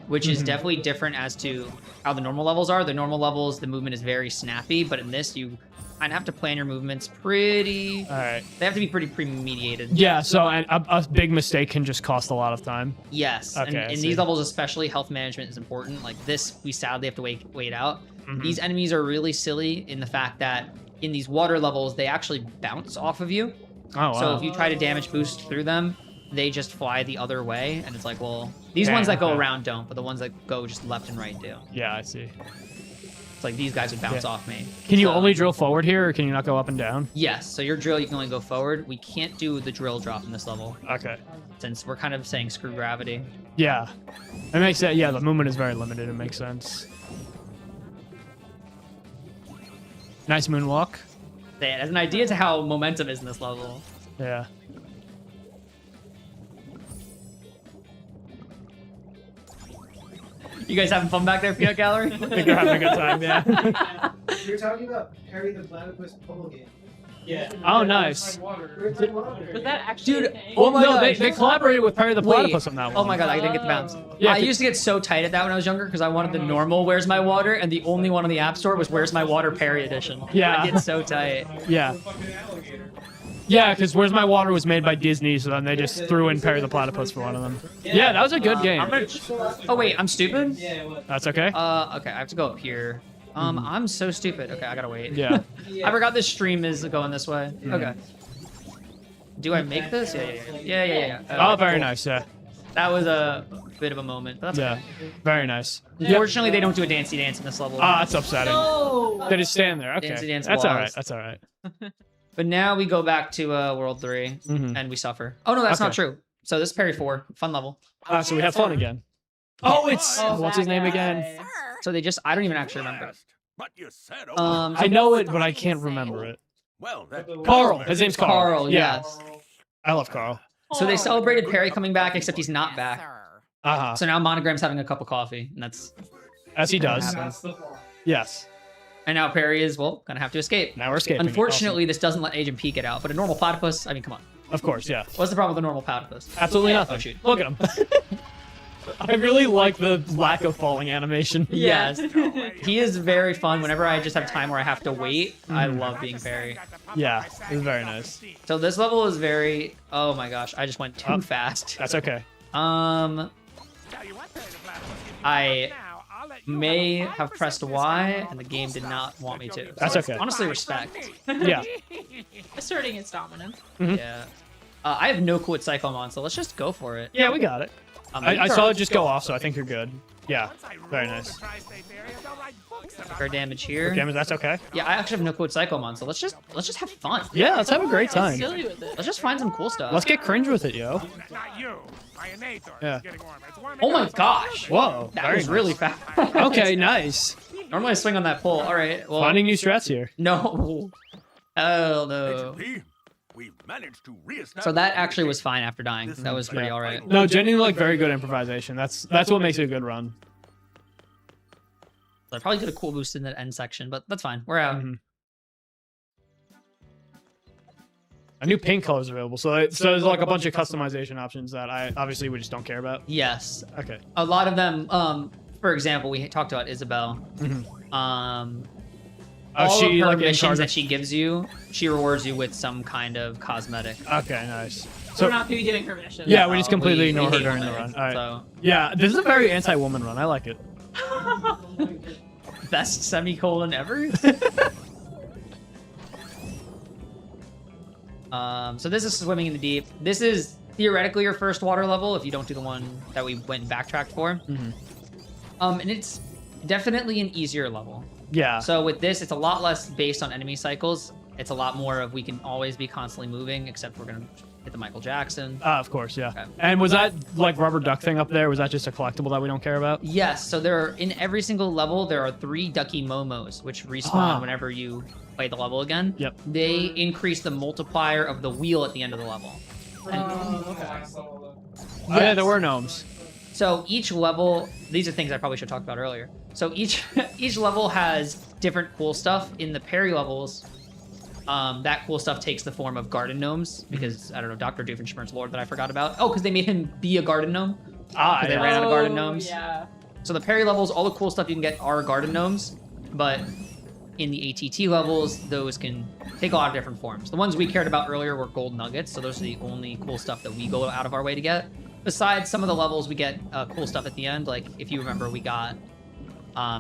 [SPEAKER 4] which is definitely different as to how the normal levels are. The normal levels, the movement is very snappy, but in this, you kind of have to plan your movements pretty...
[SPEAKER 5] All right.
[SPEAKER 4] They have to be pretty premeditated.
[SPEAKER 5] Yeah, so a big mistake can just cost a lot of time.
[SPEAKER 4] Yes,
[SPEAKER 5] Okay,
[SPEAKER 4] and in these levels especially, health management is important. Like this, we sadly have to wait out. These enemies are really silly in the fact that in these water levels, they actually bounce off of you.
[SPEAKER 5] Oh, wow.
[SPEAKER 4] So if you try to damage boost through them, they just fly the other way. And it's like, well, these ones that go around don't, but the ones that go just left and right do.
[SPEAKER 5] Yeah, I see.
[SPEAKER 4] It's like these guys would bounce off me.
[SPEAKER 5] Can you only drill forward here, or can you not go up and down?
[SPEAKER 4] Yes, so your drill, you can only go forward. We can't do the drill drop in this level.
[SPEAKER 5] Okay.
[SPEAKER 4] Since we're kind of saying screw gravity.
[SPEAKER 5] Yeah. It makes sense. Yeah, the movement is very limited. It makes sense. Nice moonwalk.
[SPEAKER 4] Yeah, as an idea to how momentum is in this level.
[SPEAKER 5] Yeah.
[SPEAKER 4] You guys having fun back there, Peanut Gallery?
[SPEAKER 5] I think they're having a good time, yeah.
[SPEAKER 2] You're talking about Perry the Platypus polo game.
[SPEAKER 3] Yeah.
[SPEAKER 5] Oh, nice.
[SPEAKER 12] Was that actually
[SPEAKER 4] Dude,
[SPEAKER 12] a thing?
[SPEAKER 4] oh my
[SPEAKER 5] no,
[SPEAKER 4] God.
[SPEAKER 5] they collaborated with Perry the Platypus on that one.
[SPEAKER 4] Oh my God, I didn't get the bounce.
[SPEAKER 5] Yeah,
[SPEAKER 4] I used to get so tight at that when I was younger because I wanted the normal Where's My Water, and the only one on the App Store was Where's My Water Perry Edition.
[SPEAKER 5] Yeah.
[SPEAKER 4] I get so tight.
[SPEAKER 5] Yeah. Yeah, because Where's My Water was made by Disney, so then they just threw in Perry the Platypus for one of them. Yeah, that was a good game.
[SPEAKER 4] Oh wait, I'm stupid?
[SPEAKER 5] That's okay.
[SPEAKER 4] Okay, I have to go up here. I'm so stupid. Okay, I gotta wait.
[SPEAKER 5] Yeah.
[SPEAKER 4] I forgot this stream is going this way. Okay. Do I make this? Yeah.
[SPEAKER 5] Oh, very nice. Yeah.
[SPEAKER 4] That was a bit of a moment. But that's
[SPEAKER 5] Yeah.
[SPEAKER 4] okay.
[SPEAKER 5] Very nice.
[SPEAKER 4] Fortunately, they don't do a dancey dance in this level.
[SPEAKER 5] Ah, that's upsetting.
[SPEAKER 12] No.
[SPEAKER 5] They just stand there. Okay.
[SPEAKER 4] Dancey dance
[SPEAKER 5] That's all right.
[SPEAKER 4] walls.
[SPEAKER 5] That's all right.
[SPEAKER 4] But now we go back to World 3 and we suffer. Oh no, that's not true. So this is Parry 4, fun level.
[SPEAKER 5] So we have fun again. Oh, it's what's his name again?
[SPEAKER 4] So they just I don't even actually remember.
[SPEAKER 9] But you said
[SPEAKER 5] I know it, but I can't remember it.
[SPEAKER 9] well, that
[SPEAKER 5] Carl. His name's Carl.
[SPEAKER 4] Carl,
[SPEAKER 5] Yeah.
[SPEAKER 4] yes.
[SPEAKER 5] I love Carl.
[SPEAKER 4] So they celebrated Parry coming back, except he's not back.
[SPEAKER 5] Uh-huh.
[SPEAKER 4] So now Monogram's having a cup of coffee, and that's
[SPEAKER 5] As he does.
[SPEAKER 4] happens.
[SPEAKER 5] Yes.
[SPEAKER 4] And now Parry is gonna have to escape.
[SPEAKER 5] Now we're escaping.
[SPEAKER 4] Unfortunately, this doesn't let Agent P get out, but a normal platypus. I mean, come on.
[SPEAKER 5] Awesome. Of course, yeah.
[SPEAKER 4] What's the problem with a normal platypus?
[SPEAKER 5] Absolutely nothing.
[SPEAKER 4] Oh shoot.
[SPEAKER 5] Look at him. I really like the lack of falling animation.
[SPEAKER 4] Yes. He is very fun. Whenever I just have time where I have to wait, I love being Parry.
[SPEAKER 5] Yeah, it's very nice.
[SPEAKER 4] So this level is very. Oh my gosh, I just went too fast.
[SPEAKER 5] That's okay.
[SPEAKER 4] I may have pressed Y, and the game did not want me to.
[SPEAKER 5] That's okay.
[SPEAKER 4] Honestly, respect.
[SPEAKER 5] Yeah.
[SPEAKER 12] Asserting its dominance.
[SPEAKER 4] Yeah. I have no clue with Cyclomon, so let's just go for it.
[SPEAKER 5] Yeah, we got it. I saw it just go off, so I think you're good. Yeah, very nice.
[SPEAKER 4] Our damage here.
[SPEAKER 5] Damage, that's okay.
[SPEAKER 4] Yeah, I actually have no clue with Cyclomon, so let's just have fun.
[SPEAKER 5] Yeah, let's have a great time.
[SPEAKER 12] Silly with it.
[SPEAKER 4] Let's just find some cool stuff.
[SPEAKER 5] Let's get cringe with it, yo.
[SPEAKER 9] not you. My innator
[SPEAKER 5] Yeah.
[SPEAKER 9] is getting warmer. It's warming
[SPEAKER 4] Oh my
[SPEAKER 9] up.
[SPEAKER 4] gosh.
[SPEAKER 5] Whoa,
[SPEAKER 4] That
[SPEAKER 5] very
[SPEAKER 4] was really
[SPEAKER 5] nice.
[SPEAKER 4] fast.
[SPEAKER 5] Okay, nice.
[SPEAKER 4] Normally I swing on that pole. All right. Well,
[SPEAKER 5] Finding new strats here.
[SPEAKER 4] no. Hell no.
[SPEAKER 9] Agent P, we've managed to reestablish.
[SPEAKER 4] So that actually was fine after dying. That was pretty
[SPEAKER 5] Yeah.
[SPEAKER 4] all right.
[SPEAKER 5] No, genuinely like very good improvisation. That's what makes it a good run.
[SPEAKER 4] I probably could have cool boosted in that end section, but that's fine. We're out.
[SPEAKER 5] A new paint color is available, so there's like a bunch of customization options that obviously we just don't care about.
[SPEAKER 4] Yes.
[SPEAKER 5] Okay.
[SPEAKER 4] A lot of them, for example, we talked about Isabel. All
[SPEAKER 5] she
[SPEAKER 4] of her
[SPEAKER 5] like in
[SPEAKER 4] missions
[SPEAKER 5] charge
[SPEAKER 4] that
[SPEAKER 5] of-
[SPEAKER 4] she gives you, she rewards you with some kind of cosmetic.
[SPEAKER 5] Okay, nice.
[SPEAKER 12] So
[SPEAKER 5] So
[SPEAKER 12] we're not going to be giving her missions.
[SPEAKER 5] yeah, we just completely
[SPEAKER 4] we
[SPEAKER 5] ignore her
[SPEAKER 4] hate
[SPEAKER 5] during the
[SPEAKER 4] women,
[SPEAKER 5] run. All right.
[SPEAKER 4] So
[SPEAKER 5] Yeah, this is a very anti-woman run. I like it.
[SPEAKER 4] best semicolon ever. So this is swimming in the deep. This is theoretically your first water level if you don't do the one that we went and backtracked for. And it's definitely an easier level.
[SPEAKER 5] Yeah.
[SPEAKER 4] So with this, it's a lot less based on enemy cycles. It's a lot more of we can always be constantly moving, except we're gonna hit the Michael Jackson.
[SPEAKER 5] Of course, yeah.
[SPEAKER 4] Okay.
[SPEAKER 5] And was that like rubber duck thing up there? Was that just a collectible that we don't care about?
[SPEAKER 4] Yes, so there are, in every single level, there are 3 Ducky Momos, which respawn whenever you play the level again.
[SPEAKER 5] Yep.
[SPEAKER 4] They increase the multiplier of the wheel at the end of the level.
[SPEAKER 5] Oh, yeah, there were gnomes.
[SPEAKER 4] So each level, these are things I probably should have talked about earlier. So each level has different cool stuff. In the Parry levels, that cool stuff takes the form of garden gnomes because, I don't know, Dr. Doofenshmirtz's lore that I forgot about. Oh, because they made him be a garden gnome.
[SPEAKER 5] Ah,
[SPEAKER 4] They ran out of garden
[SPEAKER 12] Oh,
[SPEAKER 4] gnomes.
[SPEAKER 12] Yeah.
[SPEAKER 4] So the Parry levels, all the cool stuff you can get are garden gnomes, but in the ATT levels, those can take a lot of different forms. The ones we cared about earlier were gold nuggets, so those are the only cool stuff that we go out of our way to get. Besides some of the levels, we get cool stuff at the end. Like, if you remember, we got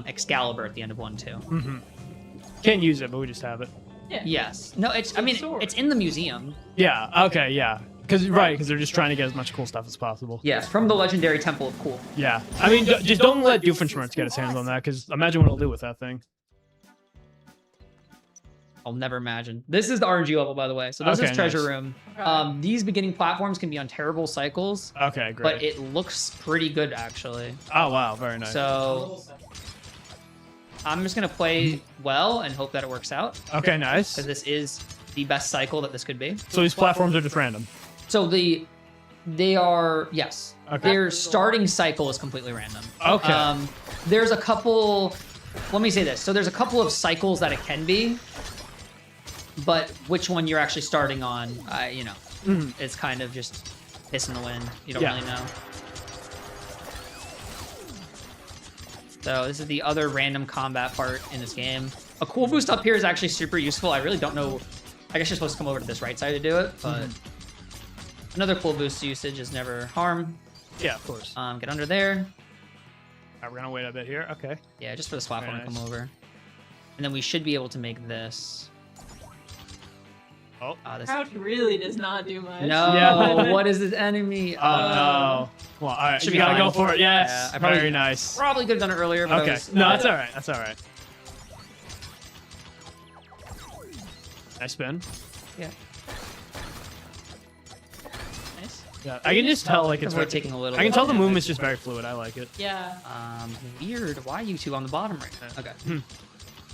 [SPEAKER 4] Excalibur at the end of 1 too.
[SPEAKER 5] Can't use it, but we just have it.
[SPEAKER 12] Yeah.
[SPEAKER 4] Yes. No, it's. I mean, it's in the museum.
[SPEAKER 5] Yeah. Okay. Yeah. Because they're just trying to get as much cool stuff as possible.
[SPEAKER 4] Yes, from the legendary Temple of Cool.
[SPEAKER 5] Yeah. I mean, just don't let Doofenshmirtz get his hands on that, because imagine what he'll do with that thing.
[SPEAKER 4] I'll never imagine. This is the RNG level, by the way. So this
[SPEAKER 5] Okay,
[SPEAKER 4] is Treasure
[SPEAKER 5] nice.
[SPEAKER 4] Room. These beginning platforms can be on terrible cycles.
[SPEAKER 5] Okay, great.
[SPEAKER 4] But it looks pretty good, actually.
[SPEAKER 5] Oh wow, very nice.
[SPEAKER 4] So I'm just gonna play well and hope that it works out.
[SPEAKER 5] Okay, nice.
[SPEAKER 4] Because this is the best cycle that this could be.
[SPEAKER 5] So these platforms are just random.
[SPEAKER 4] So they are, yes.
[SPEAKER 5] Okay.
[SPEAKER 4] Their starting cycle is completely random.
[SPEAKER 5] Okay.
[SPEAKER 4] There's a couple. Let me say this. So there's a couple of cycles that it can be, but which one you're actually starting on, it's kind of just piss in the wind. You don't really know. So this is the other random combat part in this game. A cool boost up here is actually super useful. I really don't know. I guess you're supposed to come over to this right side to do it, but another cool boost usage is never harm.
[SPEAKER 5] Yeah, of course.
[SPEAKER 4] Get under there.
[SPEAKER 5] Alright, we're gonna wait a bit here. Okay.
[SPEAKER 4] Yeah, just for the spot
[SPEAKER 5] Very
[SPEAKER 4] when I
[SPEAKER 5] nice.
[SPEAKER 4] come over. And then we should be able to make this.
[SPEAKER 5] Oh,
[SPEAKER 4] this
[SPEAKER 12] Crouch really does not do much.
[SPEAKER 4] no.
[SPEAKER 5] Yeah.
[SPEAKER 4] What is this enemy?
[SPEAKER 5] Oh no. Well, all right.
[SPEAKER 4] Should
[SPEAKER 5] You
[SPEAKER 4] be
[SPEAKER 5] gotta
[SPEAKER 4] fine.
[SPEAKER 5] go for it. Yes.
[SPEAKER 4] Yeah, I probably-
[SPEAKER 5] Very nice.
[SPEAKER 4] Probably could have done it earlier. But I
[SPEAKER 5] Okay.
[SPEAKER 4] was-
[SPEAKER 5] No, that's all right. That's all right. Nice spin.
[SPEAKER 4] Yeah.
[SPEAKER 12] Nice.
[SPEAKER 5] Yeah, I can just tell like it's
[SPEAKER 4] We're
[SPEAKER 5] very,
[SPEAKER 4] taking a little.
[SPEAKER 5] I can
[SPEAKER 4] bit.
[SPEAKER 5] tell the movement's just very fluid. I like it.
[SPEAKER 12] Yeah.
[SPEAKER 4] Weird. Why are you two on the bottom right now? Okay.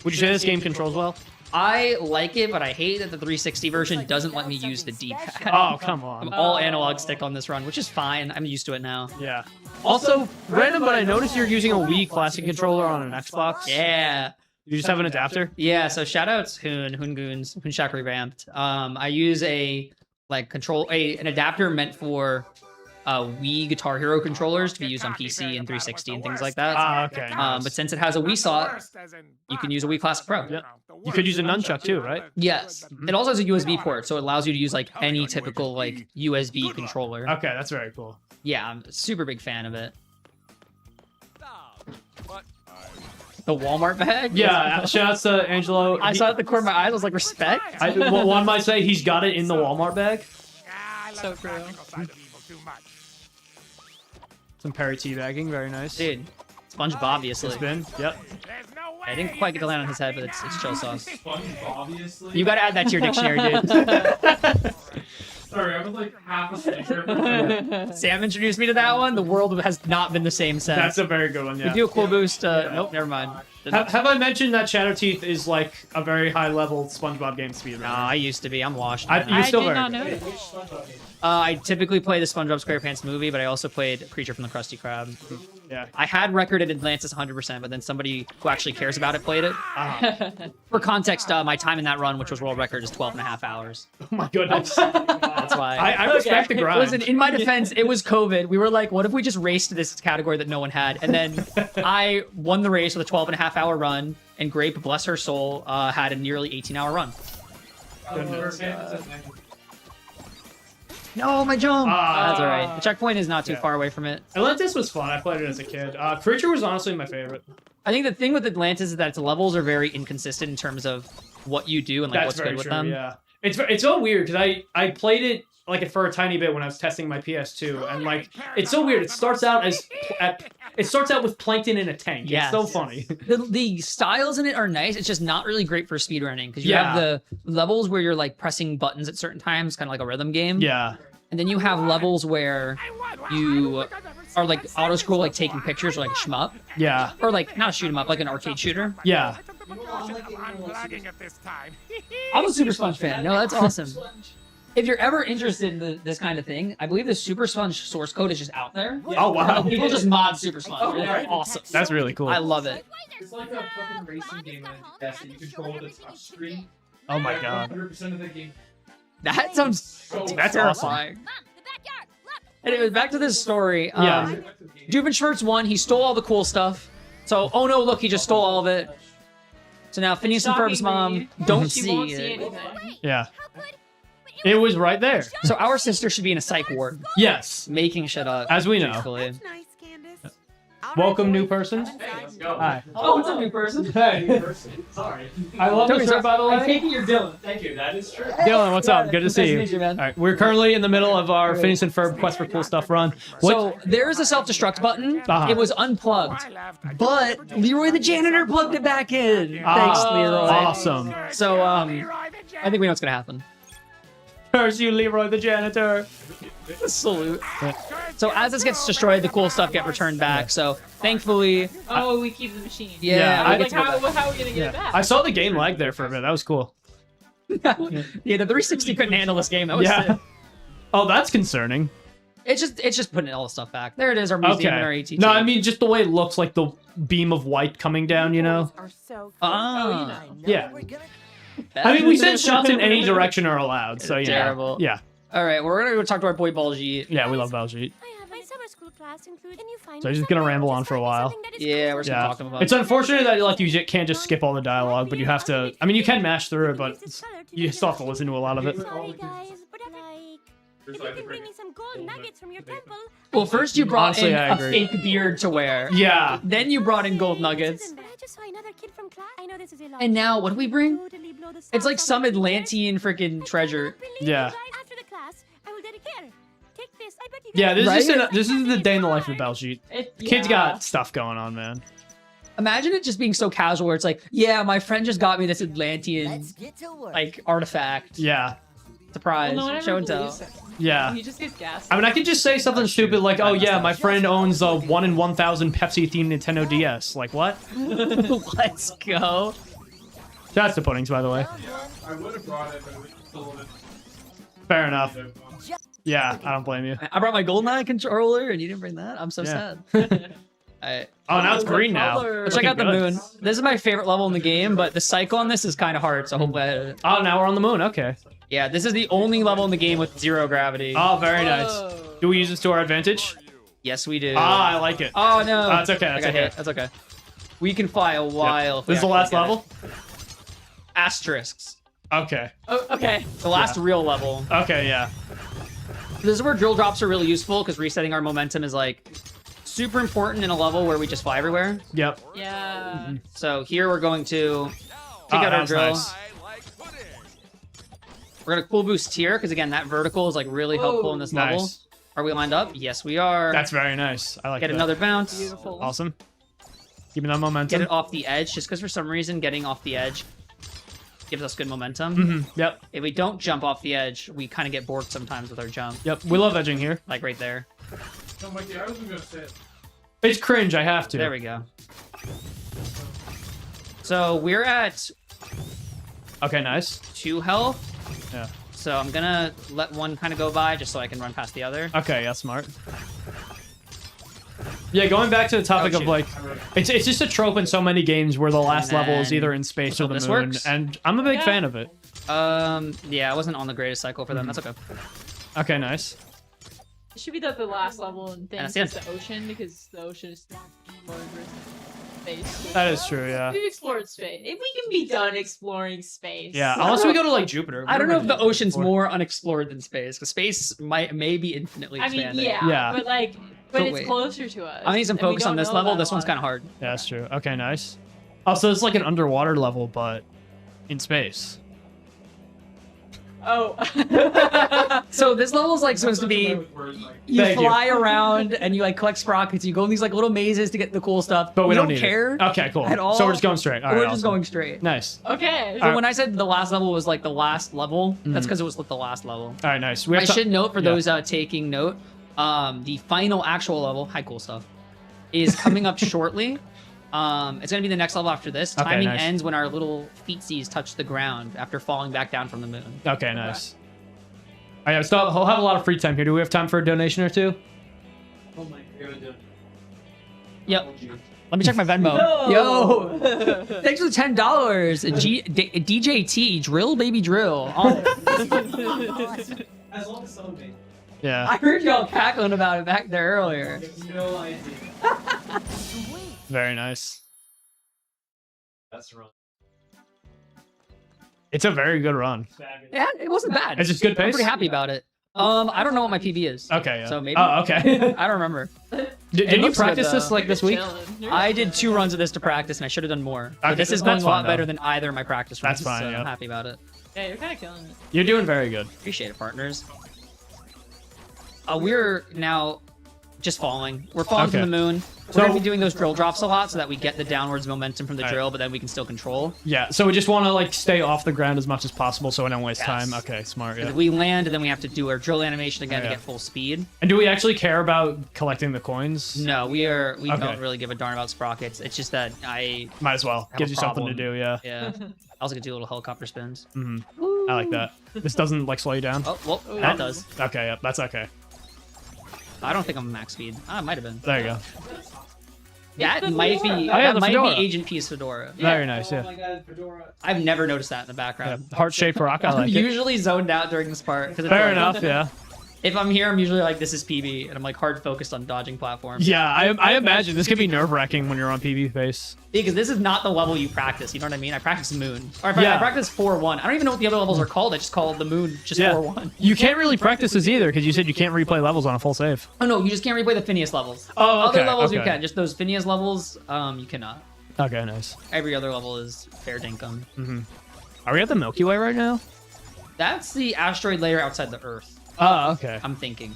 [SPEAKER 5] Would you say this game controls well?
[SPEAKER 4] I like it, but I hate that the 360 version doesn't let me use the D-pad.
[SPEAKER 5] Oh, come
[SPEAKER 4] I'm
[SPEAKER 5] on.
[SPEAKER 4] all analog stick on this run, which is fine. I'm used to it now.
[SPEAKER 5] Yeah. Also, random, but I noticed you're using a Wii Classic controller on an Xbox.
[SPEAKER 4] Yeah.
[SPEAKER 5] You just have an adapter?
[SPEAKER 4] Yeah, so shoutouts Hoongoons, Hoonshack Revamped. I use an adapter meant for Wii Guitar Hero controllers to be used on PC and 360 and things like that.
[SPEAKER 5] Ah, okay.
[SPEAKER 4] But since it has a Wii slot, you can use a Wii Classic Pro.
[SPEAKER 5] Yep. You could use a nunchuck too, right?
[SPEAKER 4] Yes. It also has a USB port, so it allows you to use like any typical like USB controller.
[SPEAKER 5] Okay, that's very cool.
[SPEAKER 4] Yeah, I'm a super big fan of it. The Walmart bag?
[SPEAKER 5] Yeah, shouts to Angelo.
[SPEAKER 4] I saw it at the corner of my eyes. I was like, respect?
[SPEAKER 5] Well, one might say he's got it in the Walmart bag.
[SPEAKER 12] So true.
[SPEAKER 5] Some Perry teabagging, very nice.
[SPEAKER 4] Dude, SpongeBob, obviously.
[SPEAKER 5] Spin, yep.
[SPEAKER 4] I didn't quite get to land on his head, but it's chill sauce.
[SPEAKER 3] Obviously.
[SPEAKER 4] You gotta add that to your dictionary, dude.
[SPEAKER 3] Sorry, I was like half asleep.
[SPEAKER 4] Sam introduced me to that one. The world has not been the same since.
[SPEAKER 5] That's a very good one, yeah.
[SPEAKER 4] We do a cool boost. Nope, never mind.
[SPEAKER 5] Have I mentioned that Chatterteeth is like a very high level SpongeBob game speedrunner?
[SPEAKER 4] No, I used to be. I'm washed.
[SPEAKER 5] You're
[SPEAKER 12] I
[SPEAKER 5] still
[SPEAKER 12] did
[SPEAKER 5] very
[SPEAKER 12] not
[SPEAKER 5] good.
[SPEAKER 12] know.
[SPEAKER 4] I typically play the SpongeBob SquarePants movie, but I also played Creature from the Krusty Krab.
[SPEAKER 5] Yeah.
[SPEAKER 4] I had recorded Atlantis 100%, but then somebody who actually cares about it played it. For context, my time in that run, which was world record, is 12.5 hours.
[SPEAKER 5] Oh my goodness.
[SPEAKER 4] That's why.
[SPEAKER 5] I respect the grind.
[SPEAKER 4] Listen, in my defense, it was COVID. We were like, what if we just raced this category that no one had? And then I won the race with a 12.5 hour run, and Grape, bless her soul, had a nearly 18-hour run. No, my jump! That's all right. The checkpoint is not too far away from it.
[SPEAKER 5] Atlantis was fun. I played it as a kid. Creature was honestly my favorite.
[SPEAKER 4] I think the thing with Atlantis is that its levels are very inconsistent in terms of what you do and like what's good with them.
[SPEAKER 5] Yeah, it's so weird because I played it like for a tiny bit when I was testing my PS2, and like it's so weird. It starts out with plankton in a tank.
[SPEAKER 4] Yes.
[SPEAKER 5] It's so funny.
[SPEAKER 4] The styles in it are nice. It's just not really great for speedrunning because you have the levels where you're like pressing buttons at certain times, kind of like a rhythm game.
[SPEAKER 5] Yeah.
[SPEAKER 4] And then you have levels where you are like auto scroll, like taking pictures, or like a shmup.
[SPEAKER 5] Yeah.
[SPEAKER 4] Or like not a shoot 'em up, like an arcade shooter.
[SPEAKER 5] Yeah.
[SPEAKER 4] I'm a Super Sponge fan. No, that's awesome. If you're ever interested in this kind of thing, I believe the Super Sponge source code is just out there.
[SPEAKER 5] Oh wow.
[SPEAKER 4] People just mod Super Sponge. They're awesome.
[SPEAKER 5] That's really cool.
[SPEAKER 4] I love it.
[SPEAKER 3] It's like a fucking racing game that you control with a touch screen.
[SPEAKER 5] Oh my god.
[SPEAKER 3] 100% of the game.
[SPEAKER 4] That sounds
[SPEAKER 5] That's
[SPEAKER 4] terrifying. Anyway, back to this story.
[SPEAKER 5] Yeah.
[SPEAKER 4] Doofenshmirtz won. He stole all the cool stuff. So, oh no, look, he just stole all of it. So now Phineas and Ferb's mom don't
[SPEAKER 12] She
[SPEAKER 4] see
[SPEAKER 12] won't
[SPEAKER 4] it.
[SPEAKER 12] see anything.
[SPEAKER 5] Yeah. It was right there.
[SPEAKER 4] So our sister should be in a psych ward,
[SPEAKER 5] Yes.
[SPEAKER 4] making shit up.
[SPEAKER 5] As we know.
[SPEAKER 4] truthfully.
[SPEAKER 10] Nice, Candace.
[SPEAKER 5] Welcome, new person. Hi.
[SPEAKER 4] Oh, what's up, new person?
[SPEAKER 5] Hey.
[SPEAKER 3] Sorry.
[SPEAKER 5] I love this shirt, by the way.
[SPEAKER 4] I take it you're Dylan.
[SPEAKER 3] Thank you. That is true.
[SPEAKER 5] Dylan, what's up? Good to see
[SPEAKER 4] Nice to
[SPEAKER 5] you.
[SPEAKER 4] meet you, man.
[SPEAKER 5] All right, we're currently in the middle of our Phineas and Ferb Quest for Cool Stuff run.
[SPEAKER 4] So there is a self-destruct button.
[SPEAKER 5] Uh-huh.
[SPEAKER 4] It was unplugged, but Leroy the janitor plugged it back in. Thanks, Leroy.
[SPEAKER 5] Awesome.
[SPEAKER 4] So I think we know what's gonna happen.
[SPEAKER 5] Curse you, Leroy the janitor.
[SPEAKER 4] Salute. So as this gets destroyed, the cool stuff get returned back. So thankfully,
[SPEAKER 12] Oh, we keep the machine.
[SPEAKER 4] yeah,
[SPEAKER 5] I
[SPEAKER 4] we
[SPEAKER 12] Like,
[SPEAKER 4] get to go
[SPEAKER 12] how are we gonna get it back?
[SPEAKER 5] I saw the game lag there for a bit. That was cool.
[SPEAKER 4] back. Yeah, the 360 couldn't handle this game. That was
[SPEAKER 5] Yeah.
[SPEAKER 4] sick.
[SPEAKER 5] Oh, that's concerning.
[SPEAKER 4] It's just putting all the stuff back. There it is, our museum and our
[SPEAKER 5] Okay.
[SPEAKER 4] ATT.
[SPEAKER 5] No, I mean just the way it looks, like the beam of white coming down. You know.
[SPEAKER 10] Are so
[SPEAKER 4] Ah.
[SPEAKER 5] Yeah. I mean, we said shots in any direction are allowed. So you know.
[SPEAKER 4] Terrible.
[SPEAKER 5] Yeah.
[SPEAKER 4] All right, we're gonna go talk to our boy Baljeet.
[SPEAKER 5] Yeah, we love Baljeet.
[SPEAKER 11] I have my summer school class included. Can you find
[SPEAKER 5] So he's just gonna ramble on for a while.
[SPEAKER 4] Yeah, we're just gonna
[SPEAKER 5] Yeah.
[SPEAKER 4] talk to him about
[SPEAKER 5] It's unfortunate that like you can't just skip all the dialogue, but you have to. I mean, you can mash through it, but you still have to listen to a lot of it.
[SPEAKER 11] Sorry, guys, but if you can bring me some gold nuggets from your temple.
[SPEAKER 4] Well, first you brought
[SPEAKER 5] Honestly,
[SPEAKER 4] in
[SPEAKER 5] I
[SPEAKER 4] a
[SPEAKER 5] agree.
[SPEAKER 4] fake beard to wear.
[SPEAKER 5] Yeah.
[SPEAKER 4] Then you brought in gold nuggets.
[SPEAKER 11] But I just saw another kid from class I know this is a lot.
[SPEAKER 4] And now, what do we bring?
[SPEAKER 11] Totally blow the
[SPEAKER 4] It's like
[SPEAKER 11] socks
[SPEAKER 4] some
[SPEAKER 11] off my chest.
[SPEAKER 4] Atlantean freaking treasure.
[SPEAKER 3] Yeah.
[SPEAKER 11] After the class, I will dedicate. Take this. I bet you
[SPEAKER 3] Yeah, this
[SPEAKER 4] Right?
[SPEAKER 3] is this is the day in the life of Baljeet. Kid's got stuff going on, man.
[SPEAKER 4] Imagine it just being so casual where it's like, yeah, my friend just got me this Atlantean
[SPEAKER 10] Let's get to work.
[SPEAKER 4] like artifact.
[SPEAKER 3] Yeah.
[SPEAKER 4] Surprise.
[SPEAKER 12] Well, no one ever
[SPEAKER 4] Show and tell.
[SPEAKER 12] believes it.
[SPEAKER 3] Yeah.
[SPEAKER 12] You just get gas.
[SPEAKER 3] I mean, I could just say something stupid like, "Oh yeah, my friend owns a 1 in 1,000 Pepsi-themed Nintendo DS." Like what?
[SPEAKER 4] Let's go.
[SPEAKER 3] That's the puddings, by the way.
[SPEAKER 13] I would have brought it, but it was still
[SPEAKER 3] Fair enough. Yeah, I don't blame you.
[SPEAKER 4] I brought my GoldenEye controller and you didn't bring that. I'm so
[SPEAKER 3] Yeah.
[SPEAKER 4] sad. Alright.
[SPEAKER 3] Oh, now it's green now.
[SPEAKER 4] Let's check out the moon. This is my favorite level in the game, but the cycle on this is kind of hard, so hopefully I hit it.
[SPEAKER 3] Oh, now we're on the moon. Okay.
[SPEAKER 4] Yeah, this is the only level in the game with 0 gravity.
[SPEAKER 3] Oh, very nice. Do we use this to our advantage?
[SPEAKER 4] Yes, we do.
[SPEAKER 3] Ah, I like it.
[SPEAKER 4] Oh, no.
[SPEAKER 3] Oh, it's okay.
[SPEAKER 4] I
[SPEAKER 3] That's
[SPEAKER 4] got
[SPEAKER 3] okay.
[SPEAKER 4] hit. That's okay. We can fly a while. if we
[SPEAKER 3] This is the
[SPEAKER 4] actually
[SPEAKER 3] last
[SPEAKER 4] get it.
[SPEAKER 3] level?
[SPEAKER 4] Asterisks.
[SPEAKER 3] Okay.
[SPEAKER 12] Oh, okay.
[SPEAKER 4] The last real level.
[SPEAKER 3] Okay, yeah.
[SPEAKER 4] This is where drill drops are really useful because resetting our momentum is like super important in a level where we just fly everywhere.
[SPEAKER 3] Yep.
[SPEAKER 12] Yeah.
[SPEAKER 4] So here we're going to take out
[SPEAKER 3] that
[SPEAKER 4] our
[SPEAKER 3] was
[SPEAKER 4] drill.
[SPEAKER 3] nice.
[SPEAKER 4] We're gonna cool boost here because again that vertical is like really helpful in this level.
[SPEAKER 3] Nice.
[SPEAKER 4] Are we lined up? Yes, we are.
[SPEAKER 3] That's very nice. I like
[SPEAKER 4] Get
[SPEAKER 3] that.
[SPEAKER 4] another bounce.
[SPEAKER 12] Beautiful.
[SPEAKER 3] Awesome. Keeping that momentum.
[SPEAKER 4] Get it off the edge, just because for some reason getting off the edge gives us good momentum.
[SPEAKER 3] Yep.
[SPEAKER 4] If we don't jump off the edge, we kind of get borked sometimes with our jump.
[SPEAKER 3] Yep. We love edging here.
[SPEAKER 4] Like right there.
[SPEAKER 13] No, Mikey, I wasn't gonna say it.
[SPEAKER 3] It's cringe. I have to.
[SPEAKER 4] There we go. So we're at
[SPEAKER 3] Okay, nice.
[SPEAKER 4] 2 health.
[SPEAKER 3] Yeah.
[SPEAKER 4] So I'm gonna let one kind of go by just so I can run past the other.
[SPEAKER 3] Okay, yeah, smart. Yeah, going back to the topic of
[SPEAKER 4] shoot.
[SPEAKER 3] like, it's just a trope in so many games where the last
[SPEAKER 4] And
[SPEAKER 3] level is
[SPEAKER 4] then-
[SPEAKER 3] either in space or the
[SPEAKER 4] this
[SPEAKER 3] moon,
[SPEAKER 4] works.
[SPEAKER 3] and I'm a big fan of it.
[SPEAKER 4] Yeah, I wasn't on the greatest cycle for them. That's okay.
[SPEAKER 3] Okay, nice.
[SPEAKER 12] It should be that the last level in
[SPEAKER 4] that's
[SPEAKER 12] things
[SPEAKER 4] it.
[SPEAKER 12] is the ocean because the ocean is explored space.
[SPEAKER 3] That is true, yeah.
[SPEAKER 12] We've explored space. If we can be done exploring space.
[SPEAKER 3] Yeah, unless we go to like Jupiter.
[SPEAKER 4] I don't know if the ocean's more unexplored than space, because space may be infinitely
[SPEAKER 12] I mean,
[SPEAKER 4] expanding.
[SPEAKER 12] yeah, but like, but it's
[SPEAKER 4] wait.
[SPEAKER 12] closer to us.
[SPEAKER 4] I need some
[SPEAKER 12] and we
[SPEAKER 4] focus on
[SPEAKER 12] don't
[SPEAKER 4] this
[SPEAKER 12] know
[SPEAKER 4] level.
[SPEAKER 12] about
[SPEAKER 4] This
[SPEAKER 12] a
[SPEAKER 4] one's
[SPEAKER 12] lot.
[SPEAKER 4] kind of hard.
[SPEAKER 3] Yeah, that's true. Okay, nice. Oh, so it's like an underwater level, but in space.
[SPEAKER 12] Oh.
[SPEAKER 4] So this level is like supposed to be you
[SPEAKER 3] Thank you.
[SPEAKER 4] fly around and you like collect sprockets. You go in these like little mazes to get the cool stuff.
[SPEAKER 3] But we don't need
[SPEAKER 4] care.
[SPEAKER 3] it. Okay, cool.
[SPEAKER 4] At all.
[SPEAKER 3] So we're just going straight. All
[SPEAKER 4] We're
[SPEAKER 3] right,
[SPEAKER 4] just
[SPEAKER 3] awesome.
[SPEAKER 4] going straight.
[SPEAKER 3] Nice.
[SPEAKER 12] Okay.
[SPEAKER 4] So when I said the last level was like the last level, that's because it was like the last level.
[SPEAKER 3] All right, nice. We
[SPEAKER 4] I
[SPEAKER 3] have to-
[SPEAKER 4] should note for
[SPEAKER 3] yeah.
[SPEAKER 4] those taking note, the final actual level, hi cool stuff, is coming up shortly. It's gonna be the next level after this.
[SPEAKER 3] Okay,
[SPEAKER 4] Timing
[SPEAKER 3] nice.
[SPEAKER 4] ends when our little feetsies touch the ground after falling back down from the moon.
[SPEAKER 3] Okay, nice. All right, so we'll have a lot of free time here. Do we have time for a donation or two?
[SPEAKER 13] Oh my god.
[SPEAKER 4] Yep. Let me check my Venmo. Yo, thanks for the $10. DJT drill baby drill.
[SPEAKER 13] As long as someone
[SPEAKER 3] Yeah.
[SPEAKER 4] I heard y'all cackling about it back there earlier.
[SPEAKER 13] no idea.
[SPEAKER 3] Very nice.
[SPEAKER 13] That's wrong.
[SPEAKER 3] It's a very good run.
[SPEAKER 4] Yeah, it wasn't bad.
[SPEAKER 3] It's just good
[SPEAKER 4] I'm
[SPEAKER 3] pace?
[SPEAKER 4] pretty happy about it. I don't know what my PB is.
[SPEAKER 3] Okay, yeah.
[SPEAKER 4] So maybe.
[SPEAKER 3] Oh, okay.
[SPEAKER 4] I don't remember.
[SPEAKER 3] Did you
[SPEAKER 4] looks good,
[SPEAKER 3] practice this
[SPEAKER 4] though.
[SPEAKER 3] like this week?
[SPEAKER 4] I did 2 runs of this to practice, and I should have done more. But
[SPEAKER 3] Okay,
[SPEAKER 4] this is going
[SPEAKER 3] that's
[SPEAKER 4] a lot
[SPEAKER 3] fine,
[SPEAKER 4] better
[SPEAKER 3] though.
[SPEAKER 4] than either of my practice runs.
[SPEAKER 3] That's fine,
[SPEAKER 4] So
[SPEAKER 3] yeah.
[SPEAKER 4] I'm happy about it.
[SPEAKER 12] Yeah, you're kind of killing it.
[SPEAKER 3] You're doing very good.
[SPEAKER 4] Appreciate it, partners. We're now just falling. We're falling
[SPEAKER 3] Okay.
[SPEAKER 4] from the moon. We're
[SPEAKER 3] So-
[SPEAKER 4] going to be doing those drill drops a lot so that we get the downwards momentum from the
[SPEAKER 3] All right.
[SPEAKER 4] drill, but then we can still control.
[SPEAKER 3] Yeah, so we just want to like stay off the ground as much as possible so we don't waste
[SPEAKER 4] Yes.
[SPEAKER 3] time. Okay, smart. Yeah.
[SPEAKER 4] If we land, and then we have to do our drill animation again
[SPEAKER 3] Yeah.
[SPEAKER 4] to get full speed.
[SPEAKER 3] And do we actually care about collecting the coins?
[SPEAKER 4] No, we
[SPEAKER 3] Okay.
[SPEAKER 4] don't really give a darn about sprockets. It's just that I
[SPEAKER 3] Might as well.
[SPEAKER 4] have
[SPEAKER 3] Gives
[SPEAKER 4] a
[SPEAKER 3] you something to
[SPEAKER 4] problem.
[SPEAKER 3] do. Yeah.
[SPEAKER 4] Yeah. I also could do little helicopter spins.
[SPEAKER 3] I like that. This doesn't like slow you down.
[SPEAKER 4] Oh, well, that does.
[SPEAKER 3] Okay, yeah, that's okay.
[SPEAKER 4] I don't think I'm max speed. Ah, it might have been.
[SPEAKER 3] There you go.
[SPEAKER 4] That might be.
[SPEAKER 3] Oh, yeah,
[SPEAKER 4] that
[SPEAKER 3] the
[SPEAKER 4] might
[SPEAKER 3] fedora.
[SPEAKER 4] be Agent P's fedora.
[SPEAKER 3] Very nice.
[SPEAKER 13] Oh
[SPEAKER 3] Yeah.
[SPEAKER 13] my god, fedora.
[SPEAKER 4] I've never noticed that in the background.
[SPEAKER 3] Heart-shaped rock. I
[SPEAKER 4] I'm
[SPEAKER 3] like it.
[SPEAKER 4] usually zoned out during this part. 'cause it's
[SPEAKER 3] Fair
[SPEAKER 4] like-
[SPEAKER 3] enough. Yeah.
[SPEAKER 4] If I'm here, I'm usually like, this is PB, and I'm like hard focused on dodging platforms.
[SPEAKER 3] Yeah, I imagine this could be nerve-wracking when you're on PB face.
[SPEAKER 4] Because this is not the level you practice. You know what I mean? I practice Moon. Or
[SPEAKER 3] Yeah.
[SPEAKER 4] I practice 4-1. I don't even know what the other levels are called. I just call the Moon just 4-1.
[SPEAKER 3] You can't really practice this either because you said you can't replay levels on a full save.
[SPEAKER 4] Oh no, you just can't replay the Phineas levels.
[SPEAKER 3] Oh, okay,
[SPEAKER 4] Other levels you
[SPEAKER 3] okay.
[SPEAKER 4] can. Just those Phineas levels, you cannot.
[SPEAKER 3] Okay, nice.
[SPEAKER 4] Every other level is fair dinkum.
[SPEAKER 3] Are we at the Milky Way right now?
[SPEAKER 4] That's the asteroid layer outside the Earth.
[SPEAKER 3] Oh, okay.
[SPEAKER 4] I'm thinking.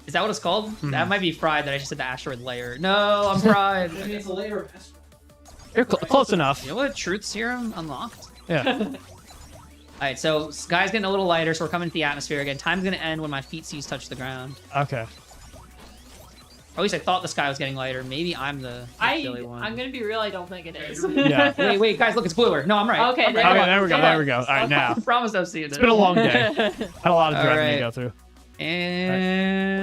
[SPEAKER 4] Is that what it's called? That might be fried that I just said the asteroid layer. No, I'm fried.
[SPEAKER 13] I mean, it's a layer of asteroid.
[SPEAKER 3] You're close enough.
[SPEAKER 4] You know what? Truth serum unlocked.
[SPEAKER 3] Yeah.
[SPEAKER 4] All right, so sky's getting a little lighter, so we're coming to the atmosphere again. Time's gonna end when my feetsies touch the ground.
[SPEAKER 3] Okay.
[SPEAKER 4] Or at least I thought the sky was getting lighter. Maybe I'm the silly one.
[SPEAKER 12] I'm gonna be real. I don't think it is.
[SPEAKER 3] Yeah.
[SPEAKER 4] Wait, guys, look, it's bluer. No, I'm right.
[SPEAKER 12] Okay,
[SPEAKER 4] I'm
[SPEAKER 12] there
[SPEAKER 4] right.
[SPEAKER 3] Okay, there we go. There we go. All right, now.
[SPEAKER 4] I promise I've seen it.
[SPEAKER 3] It's been a long day. Had a lot of
[SPEAKER 4] All
[SPEAKER 3] driving
[SPEAKER 4] right.
[SPEAKER 3] to go through.
[SPEAKER 4] And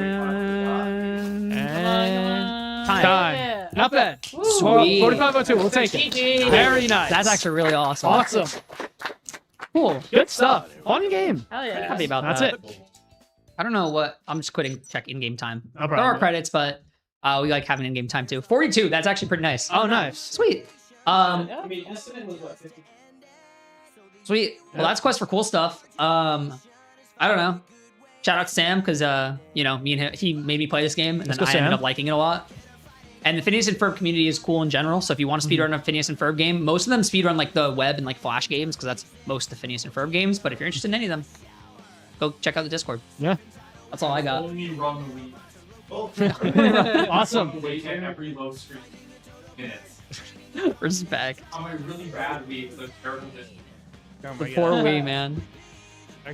[SPEAKER 3] Time.
[SPEAKER 12] Yeah.
[SPEAKER 3] Not bad.
[SPEAKER 4] Sweet.
[SPEAKER 3] 45:02. We'll take it.
[SPEAKER 12] GG.
[SPEAKER 3] Very nice.
[SPEAKER 4] That's actually really awesome.
[SPEAKER 3] awesome.
[SPEAKER 4] Cool.
[SPEAKER 3] Good stuff. Fun game.
[SPEAKER 12] Hell yeah.
[SPEAKER 4] Happy about
[SPEAKER 3] That's
[SPEAKER 4] that.
[SPEAKER 3] it.
[SPEAKER 4] I don't know what. I'm just quitting check in-game time.
[SPEAKER 3] No
[SPEAKER 4] There are
[SPEAKER 3] problem.
[SPEAKER 4] credits, but we like having in-game time too. 42. That's actually pretty nice.
[SPEAKER 3] Oh, nice.
[SPEAKER 4] Sweet.
[SPEAKER 13] I mean, estimate was what, 50?
[SPEAKER 4] Sweet. Well, that's Quest for Cool Stuff. I don't know. Shout out to Sam because you know, me and him, he made me play this game, and
[SPEAKER 3] Let's
[SPEAKER 4] then
[SPEAKER 3] go,
[SPEAKER 4] I ended
[SPEAKER 3] Sam.
[SPEAKER 4] up liking it a lot. And the Phineas and Ferb community is cool in general. So if you want to speedrun a Phineas and Ferb game, most of them speedrun like the web and like Flash games because that's most of the Phineas and Ferb games. But if you're interested in any of them, go check out the Discord.
[SPEAKER 3] Yeah.
[SPEAKER 4] That's all I got.
[SPEAKER 13] Only run the week.
[SPEAKER 3] Awesome.
[SPEAKER 13] Wait every low screen minutes.
[SPEAKER 4] Respect.
[SPEAKER 13] On my really bad week, the terrible vision.
[SPEAKER 3] Oh
[SPEAKER 4] The poor Wii, man.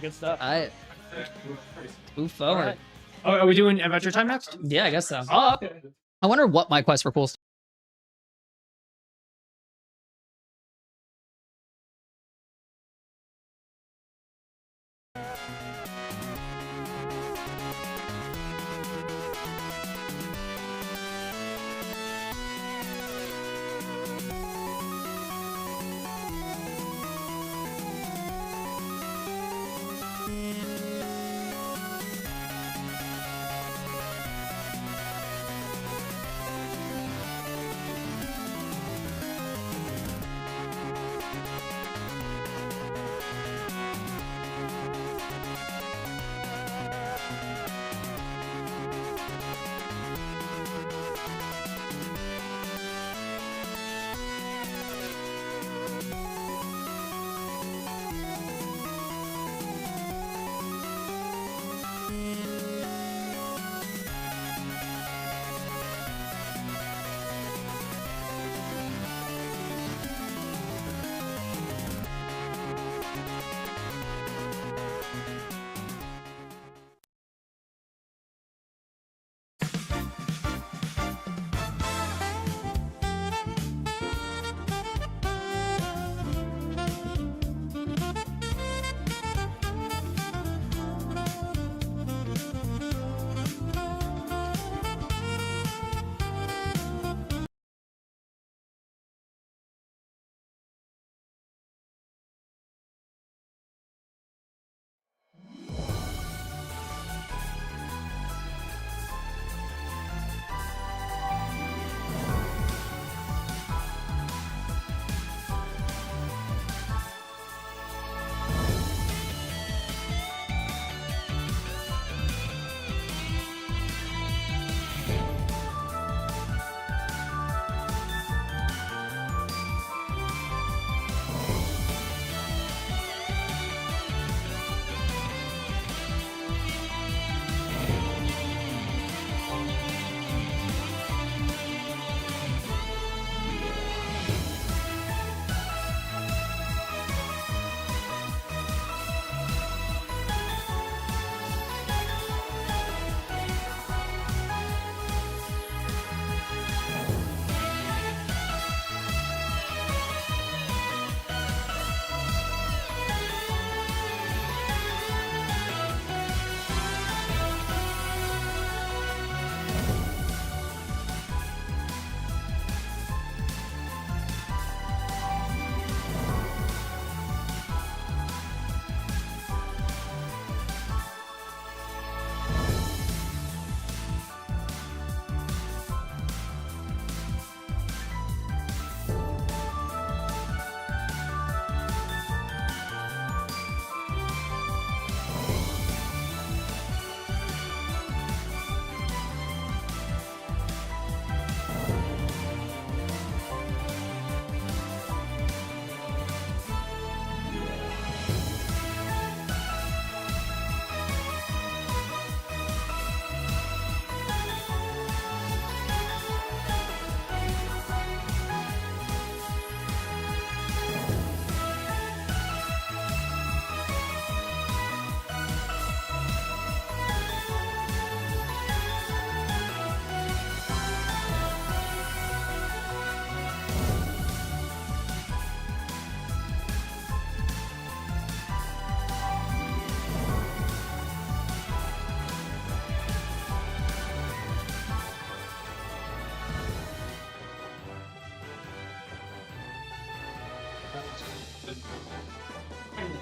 [SPEAKER 3] Good stuff.
[SPEAKER 4] All right. Move forward.
[SPEAKER 3] Oh, are we doing Adventure Time next?
[SPEAKER 4] Yeah, I guess so.
[SPEAKER 3] Oh, okay.
[SPEAKER 4] I wonder what my Quest for Cool Stuff.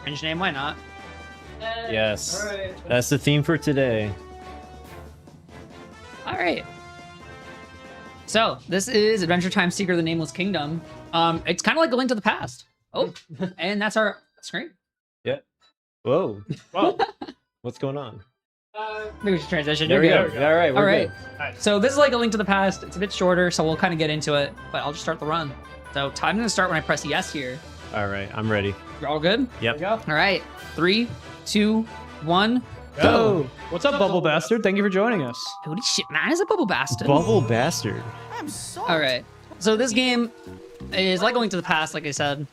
[SPEAKER 4] Cringe name, why not?
[SPEAKER 1] Yes. That's the theme for today.
[SPEAKER 4] All right. So this is Adventure Time Secret of the Nameless Kingdom. It's kind of like a Link to the Past. Oh, and that's our screen.
[SPEAKER 1] Yeah. Whoa. Whoa. What's going on?
[SPEAKER 4] Maybe we should transition.
[SPEAKER 1] There
[SPEAKER 4] You're
[SPEAKER 1] we
[SPEAKER 4] good.
[SPEAKER 1] go. All right, we're good.
[SPEAKER 4] So this is like a Link to the Past. It's a bit shorter, so we'll kind of get into it. But I'll just start the run. So time's gonna start when I press yes here.
[SPEAKER 1] All right, I'm ready.
[SPEAKER 4] You're all good?
[SPEAKER 1] Yep.
[SPEAKER 4] All right. 3, 2, 1,
[SPEAKER 5] Go.
[SPEAKER 4] go.
[SPEAKER 5] What's up, Bubble Bastard? Thank you for joining us.
[SPEAKER 4] Holy shit, man, is a bubble bastard.
[SPEAKER 1] Bubble bastard.
[SPEAKER 4] All right. So this game is like a Link to the Past, like I said.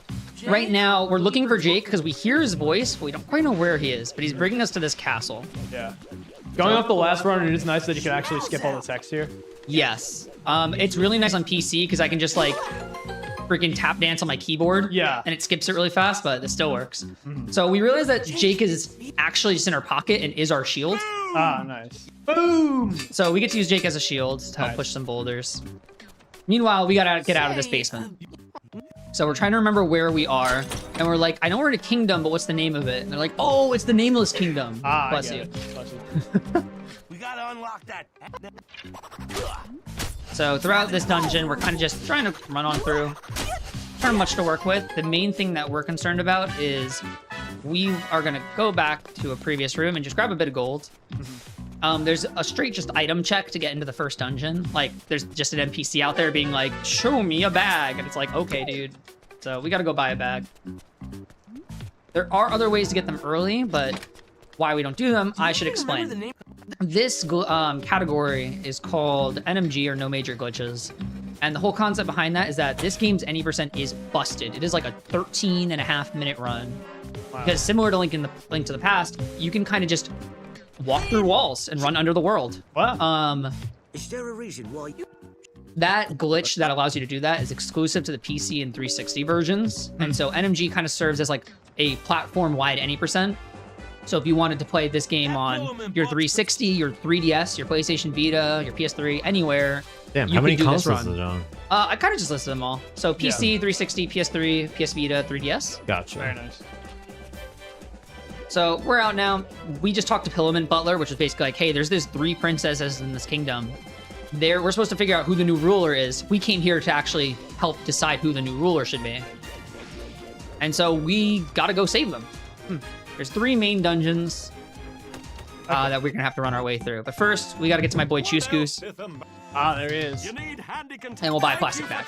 [SPEAKER 4] Right now, we're looking for Jake because we hear his voice, but we don't quite know where he is. But he's bringing us to this castle.
[SPEAKER 5] Yeah. Going off the last run, it is nice that you can actually skip all the text here.
[SPEAKER 4] Yes. It's really nice on PC because I can just like freaking tap dance on my keyboard.
[SPEAKER 5] Yeah.
[SPEAKER 4] And it skips it really fast, but it still works. So we realize that Jake is actually just in our pocket and is our shield.
[SPEAKER 5] Ah, nice. Boom!
[SPEAKER 4] So we get to use Jake as a shield to help push some boulders. Meanwhile, we gotta get out of this basement. So we're trying to remember where we are, and we're like, I know we're in a kingdom, but what's the name of it? And they're like, oh, it's the Nameless Kingdom.
[SPEAKER 5] Ah,
[SPEAKER 4] Bless
[SPEAKER 5] I
[SPEAKER 4] you.
[SPEAKER 5] get it. Bless you.
[SPEAKER 9] We gotta unlock that.
[SPEAKER 4] So throughout this dungeon, we're kind of just trying to run on through. Not much to work with. The main thing that we're concerned about is we are gonna go back to a previous room and just grab a bit of gold. There's a straight just item check to get into the first dungeon. Like there's just an NPC out there being like, show me a bag. And it's like, okay, dude. So we gotta go buy a bag. There are other ways to get them early, but why we don't do them, I should explain. This category is called NMG, or no major glitches. And the whole concept behind that is that this game's any percent is busted. It is like a 13.5-minute run.
[SPEAKER 5] Wow.
[SPEAKER 4] Because similar to Link to the Past, you can kind of just walk through walls and run under the world.
[SPEAKER 5] Wow.
[SPEAKER 9] Is there a reason why you...
[SPEAKER 4] That glitch that allows you to do that is exclusive to the PC and 360 versions. And so NMG kind of serves as like a platform-wide any percent. So if you wanted to play this game on your 360, your 3DS, your PlayStation Vita, your PS3, anywhere,
[SPEAKER 1] Damn,
[SPEAKER 4] you
[SPEAKER 1] how many
[SPEAKER 4] could do this
[SPEAKER 1] consoles
[SPEAKER 4] run.
[SPEAKER 1] is it on?
[SPEAKER 4] I kind of just listed them all. So PC, 360, PS3, PS Vita, 3DS.
[SPEAKER 1] Gotcha.
[SPEAKER 5] Very nice.
[SPEAKER 4] So we're out now. We just talked to Pillowman Butler, which is basically like, hey, there's this 3 princesses in this kingdom. We're supposed to figure out who the new ruler is. We came here to actually help decide who the new ruler should be. And so we gotta go save them. There's 3 main dungeons that we're gonna have to run our way through. But first, we gotta get to my boy Choose Goose.
[SPEAKER 5] Ah, there he is.
[SPEAKER 4] And we'll buy a plastic bag.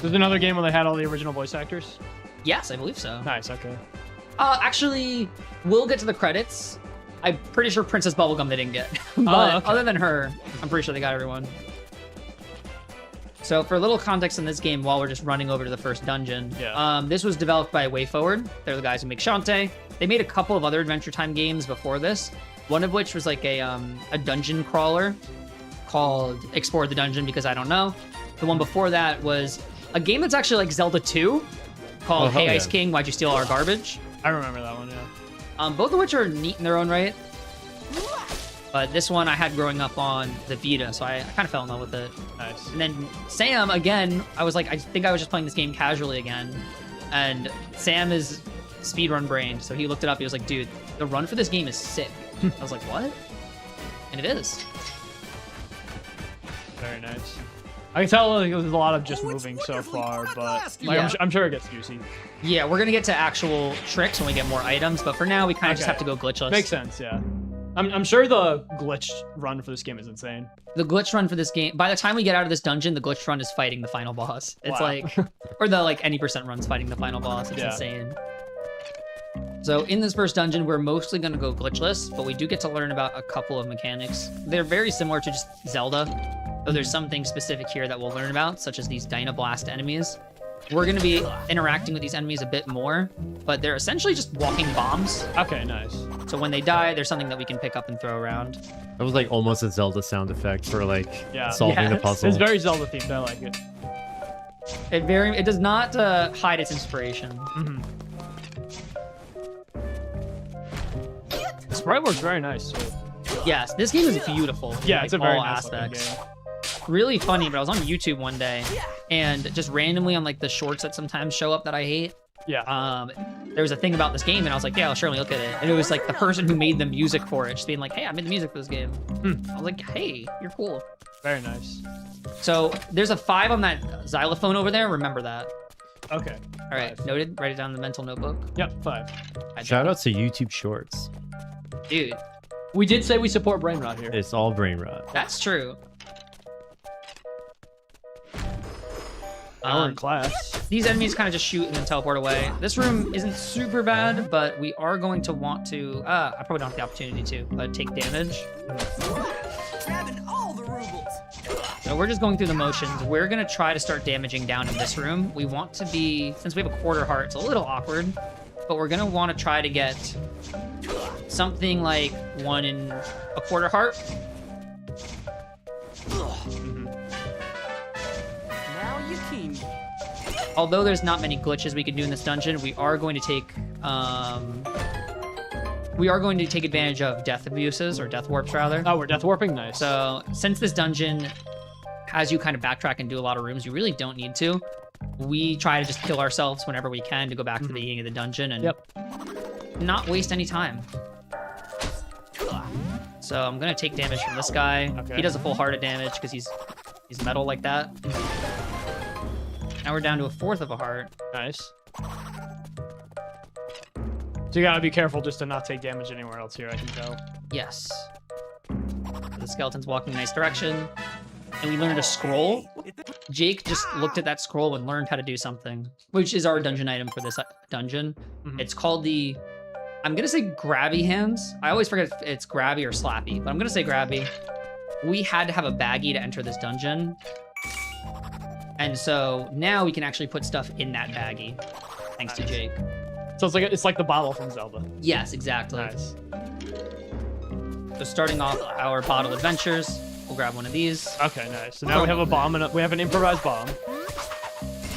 [SPEAKER 5] There's another game where they had all the original voice actors?
[SPEAKER 4] Yes, I believe so.
[SPEAKER 5] Nice, okay.
[SPEAKER 4] Actually, we'll get to the credits. I'm pretty sure Princess Bubblegum they didn't get. But
[SPEAKER 5] okay.
[SPEAKER 4] Other than her, I'm pretty sure they got everyone. So for a little context in this game, while we're just running over to the first dungeon, this was developed by WayForward. They're the guys who make Shantae. They made a couple of other Adventure Time games before this, one of which was like a dungeon crawler called Explore the Dungeon, because I don't know. The one before that was a game that's actually like Zelda 2 called Hey Ice King, Why'd You Steal Our Garbage?
[SPEAKER 5] I remember that one, yeah.
[SPEAKER 4] Both of which are neat in their own right. But this one I had growing up on the Vita, so I kind of fell in love with it.
[SPEAKER 5] Nice.
[SPEAKER 4] And then Sam, again, I was like, I think I was just playing this game casually again. And Sam is speedrun brained, so he looked it up. He was like, dude, the run for this game is sick. I was like, what? And it is.
[SPEAKER 5] Very nice. I can tell like, there's a lot of just moving so far, but like, I'm sure it gets juicy.
[SPEAKER 4] Yeah, we're going to get to actual tricks when we get more items, but for now, we kind of just have to go glitchless.
[SPEAKER 5] Makes sense, yeah. I'm sure the glitch run for this game is insane.
[SPEAKER 4] The glitch run for this game, by the time we get out of this dungeon, the glitch run is fighting the final boss. It's like, or the like any percent runs fighting the final boss. It's insane. So in this first dungeon, we're mostly going to go glitchless, but we do get to learn about a couple of mechanics. They're very similar to just Zelda, though there's something specific here that we'll learn about, such as these Dynablast enemies. We're going to be interacting with these enemies a bit more, but they're essentially just walking bombs.
[SPEAKER 5] Okay, nice.
[SPEAKER 4] So when they die, there's something that we can pick up and throw around.
[SPEAKER 1] That was like almost a Zelda sound effect for like solving the puzzle.
[SPEAKER 5] It's very Zelda themed. I like it.
[SPEAKER 4] It does not hide its inspiration.
[SPEAKER 5] The sprite works very nice too.
[SPEAKER 4] Yes, this game is beautiful.
[SPEAKER 5] Yeah,
[SPEAKER 4] in,
[SPEAKER 5] it's a
[SPEAKER 4] like,
[SPEAKER 5] very
[SPEAKER 4] all
[SPEAKER 5] nice looking
[SPEAKER 4] aspects.
[SPEAKER 5] game.
[SPEAKER 4] really funny, but I was on YouTube one day, and just randomly on like the shorts that sometimes show up that I hate.
[SPEAKER 3] Yeah.
[SPEAKER 4] There was a thing about this game, and I was like, yeah, I'll surely look at it. And it was like the person who made the music for it, just being like, hey, I made the music for this game. I was like, hey, you're cool.
[SPEAKER 3] Very nice.
[SPEAKER 4] So there's a 5 on that xylophone over there. Remember that.
[SPEAKER 3] Okay.
[SPEAKER 4] All right, noted. Write it down in the mental notebook.
[SPEAKER 3] Yep, 5.
[SPEAKER 1] Shout out to YouTube Shorts.
[SPEAKER 4] Dude.
[SPEAKER 3] We did say we support brain rot here.
[SPEAKER 1] It's all brain rot.
[SPEAKER 4] That's true.
[SPEAKER 3] Now we're in class.
[SPEAKER 4] These enemies kind of just shoot and then teleport away. This room isn't super bad, but we are going to want to... I probably don't have the opportunity to take damage.
[SPEAKER 10] Grabbing all the rubles.
[SPEAKER 4] So we're just going through the motions. We're going to try to start damaging down in this room. We want to be... Since we have a quarter heart, it's a little awkward, but we're going to want to try to get something like 1 1/4 heart.
[SPEAKER 10] Now you king.
[SPEAKER 4] Although there's not many glitches we can do in this dungeon, we are going to take advantage of death abuses, or death warps rather.
[SPEAKER 3] Oh, we're death warping? Nice.
[SPEAKER 4] So since this dungeon has you kind of backtrack and do a lot of rooms, you really don't need to. We try to just kill ourselves whenever we can to go back to the beginning of the dungeon and not waste any time. So I'm gonna take damage from this guy.
[SPEAKER 3] Okay.
[SPEAKER 4] He does a full heart of damage because he's metal like that. Now we're down to 1/4 of a heart.
[SPEAKER 3] Nice. So you gotta be careful just to not take damage anywhere else here, I can tell.
[SPEAKER 4] Yes. The skeleton's walking in a nice direction. And we learned a scroll. Jake just looked at that scroll and learned how to do something, which is our dungeon item for this dungeon. It's called the... I'm gonna say grabby hands. I always forget if it's grabby or slappy, but I'm gonna say grabby. We had to have a baggie to enter this dungeon. And so now we can actually put stuff in that baggie, thanks to Jake.
[SPEAKER 3] So it's like the bottle from Zelda.
[SPEAKER 4] Yes, exactly.
[SPEAKER 3] Nice.
[SPEAKER 4] So starting off our bottle adventures, we'll grab one of these.
[SPEAKER 3] Okay, nice. So now we have a bomb and we have an improvised bomb.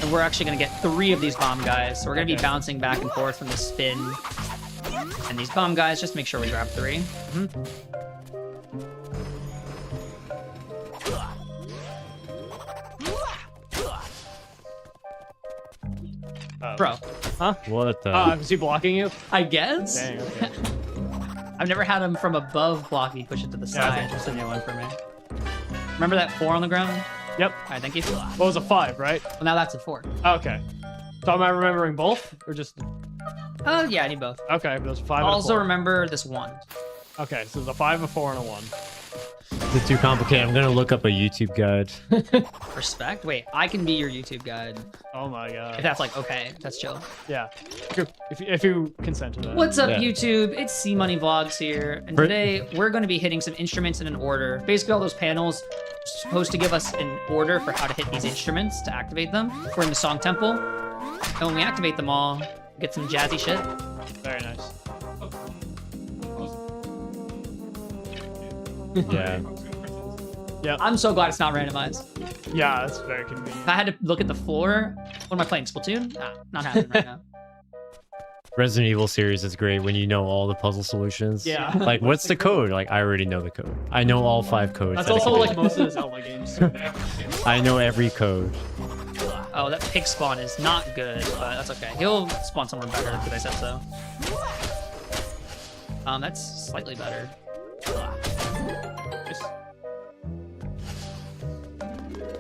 [SPEAKER 4] And we're actually gonna get 3 of these bomb guys. So we're gonna be bouncing back and forth from the spin. And these bomb guys, just make sure we grab 3. Bro.
[SPEAKER 3] Huh?
[SPEAKER 1] What the?
[SPEAKER 3] Is he blocking you?
[SPEAKER 4] I guess?
[SPEAKER 3] Dang, okay.
[SPEAKER 4] I've never had him from above block me, push it to the side.
[SPEAKER 3] that's
[SPEAKER 4] Just a new one for me. Remember that 4 on the ground?
[SPEAKER 3] Yep.
[SPEAKER 4] All right, thank you.
[SPEAKER 3] What was a 5, right?
[SPEAKER 4] Well, now that's a 4.
[SPEAKER 3] Okay. So am I remembering both? Or just...
[SPEAKER 4] Yeah, I need both.
[SPEAKER 3] Okay, but there's 5 and a
[SPEAKER 4] Also
[SPEAKER 3] 4.
[SPEAKER 4] remember this 1.
[SPEAKER 3] Okay, so there's a 5, a 4, and a 1.
[SPEAKER 1] Is it too complicated? I'm gonna look up a YouTube guide.
[SPEAKER 4] Respect? Wait, I can be your YouTube guide.
[SPEAKER 3] Oh my god.
[SPEAKER 4] If that's like, okay, that's chill.
[SPEAKER 3] Yeah. If you consent to that.
[SPEAKER 4] What's up, YouTube? It's C Money Vlogs here, and today we're going to be hitting some instruments in an order. Basically, all those panels are supposed to give us an order for how to hit these instruments to activate them. We're in the Song Temple, and when we activate them all, we get some jazzy shit.
[SPEAKER 3] Very nice.
[SPEAKER 1] Yeah.
[SPEAKER 3] Yeah.
[SPEAKER 4] I'm so glad it's not randomized.
[SPEAKER 3] Yeah, that's very convenient.
[SPEAKER 4] If I had to look at the floor, what am I playing? Splatoon? Nah, not happening right now.
[SPEAKER 1] Resident Evil series is great when you know all the puzzle solutions.
[SPEAKER 3] Yeah.
[SPEAKER 1] Like, what's the code? Like, I already know the code. I know all 5 codes.
[SPEAKER 3] That's also like most of the Zelda games.
[SPEAKER 1] I know every code.
[SPEAKER 4] Oh, that pig spawn is not good, but that's okay. He'll spawn somewhere better because I said so. That's slightly better.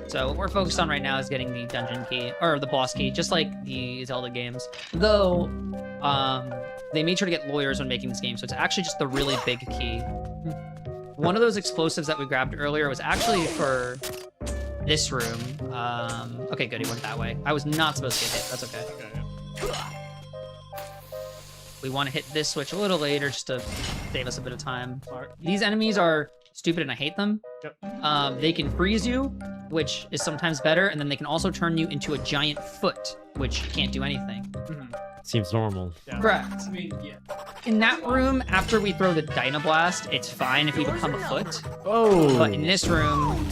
[SPEAKER 4] So what we're focused on right now is getting the dungeon key, or the boss key, just like the Zelda games. Though, they made sure to get lawyers when making this game, so it's actually just the really big key. One of those explosives that we grabbed earlier was actually for this room. Okay, good, he went that way. I was not supposed to get hit, that's okay. We want to hit this switch a little later just to save us a bit of time. These enemies are stupid and I hate them.
[SPEAKER 3] Yep.
[SPEAKER 4] They can freeze you, which is sometimes better, and then they can also turn you into a giant foot, which can't do anything.
[SPEAKER 1] Seems normal.
[SPEAKER 3] Yeah.
[SPEAKER 4] Correct.
[SPEAKER 13] I mean, yeah.
[SPEAKER 4] In that room, after we throw the Dynablast, it's fine if we become a foot.
[SPEAKER 1] Oh.
[SPEAKER 4] But in this room,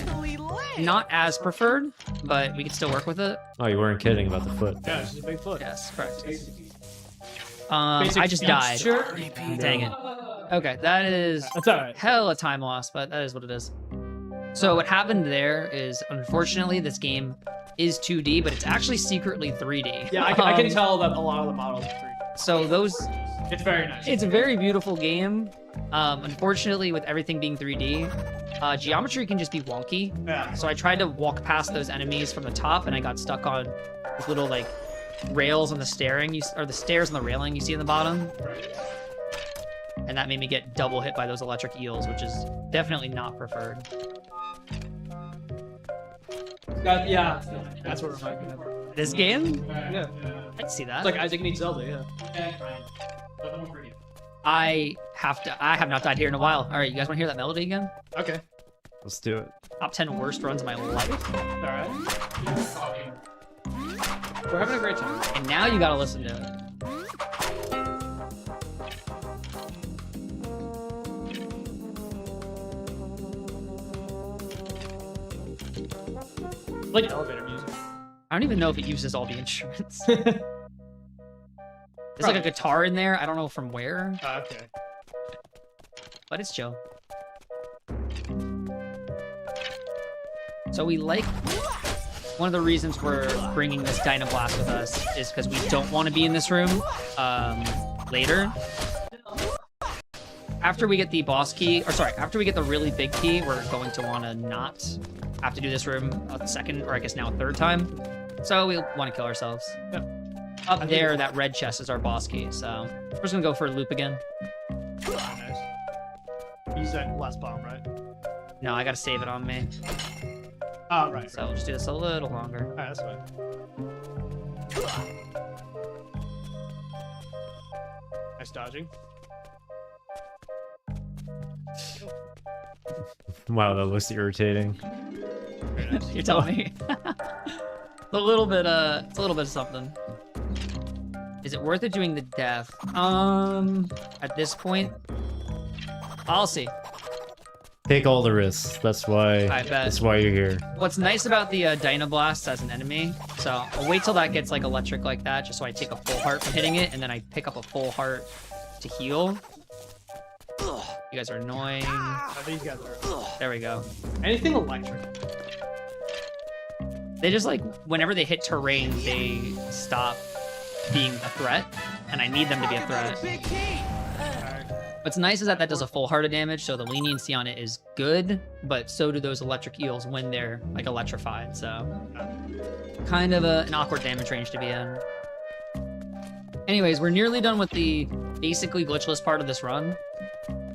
[SPEAKER 4] not as preferred, but we can still work with it.
[SPEAKER 1] Oh, you weren't kidding about the foot.
[SPEAKER 3] Yeah, it's just a big foot.
[SPEAKER 4] Yes, correct. I just died. Dang it. Okay, that is
[SPEAKER 3] That's alright.
[SPEAKER 4] hella time loss, but that is what it is. So what happened there is, unfortunately, this game is 2D, but it's actually secretly 3D.
[SPEAKER 5] Yeah, I can tell that a lot of the models are 3D.
[SPEAKER 4] So those...
[SPEAKER 5] It's very nice.
[SPEAKER 4] It's a very beautiful game. Unfortunately, with everything being 3D, geometry can just be wonky.
[SPEAKER 5] Yeah.
[SPEAKER 4] So I tried to walk past those enemies from the top, and I got stuck on those little like rails on the steering, or the stairs on the railing you see in the bottom.
[SPEAKER 5] Right.
[SPEAKER 4] And that made me get double hit by those electric eels, which is definitely not preferred.
[SPEAKER 5] Yeah, that's what reminded me of.
[SPEAKER 4] This game?
[SPEAKER 5] Yeah.
[SPEAKER 4] I can see that.
[SPEAKER 5] It's like Isaac meets Zelda, yeah.
[SPEAKER 4] I have not died here in a while. All right, you guys want to hear that melody again?
[SPEAKER 5] Okay.
[SPEAKER 1] Let's do it.
[SPEAKER 4] Top 10 worst runs of my life.
[SPEAKER 5] All right. We're having a great time.
[SPEAKER 4] And now you gotta listen to it.
[SPEAKER 5] Like elevator music.
[SPEAKER 4] I don't even know if it uses all the instruments. There's like a guitar in there. I don't know from where,
[SPEAKER 5] Okay.
[SPEAKER 4] but it's chill. So we like... One of the reasons we're bringing this Dynablast with us is because we don't want to be in this room later. After we get the boss key, or sorry, after we get the really big key, we're going to want to not have to do this room a second, or I guess now a third time. So we want to kill ourselves. Up there, that red chest is our boss key, so we're just gonna go for a loop again.
[SPEAKER 5] Nice. You said last bomb, right?
[SPEAKER 4] No, I gotta save it on me.
[SPEAKER 5] Oh, right.
[SPEAKER 4] So we'll just do this a little longer.
[SPEAKER 5] Alright, that's fine. Nice dodging.
[SPEAKER 1] Wow, that looks irritating.
[SPEAKER 4] You're telling me. It's a little bit of something. Is it worth it doing the death? At this point, I'll see.
[SPEAKER 1] Take all the risks. That's why.
[SPEAKER 4] I bet.
[SPEAKER 1] That's why you're here.
[SPEAKER 4] What's nice about the Dynablast as an enemy, so I'll wait till that gets like electric like that, just so I take a full heart from hitting it, and then I pick up a full heart to heal. You guys are annoying.
[SPEAKER 5] Oh, these guys are.
[SPEAKER 4] There we go.
[SPEAKER 5] Anything electric.
[SPEAKER 4] They just like, whenever they hit terrain, they stop being a threat, and I need them to be a threat. What's nice is that that does a full heart of damage, so the leniency on it is good, but so do those electric eels when they're like electrified, so kind of an awkward damage range to be in. Anyways, we're nearly done with the basically glitchless part of this run,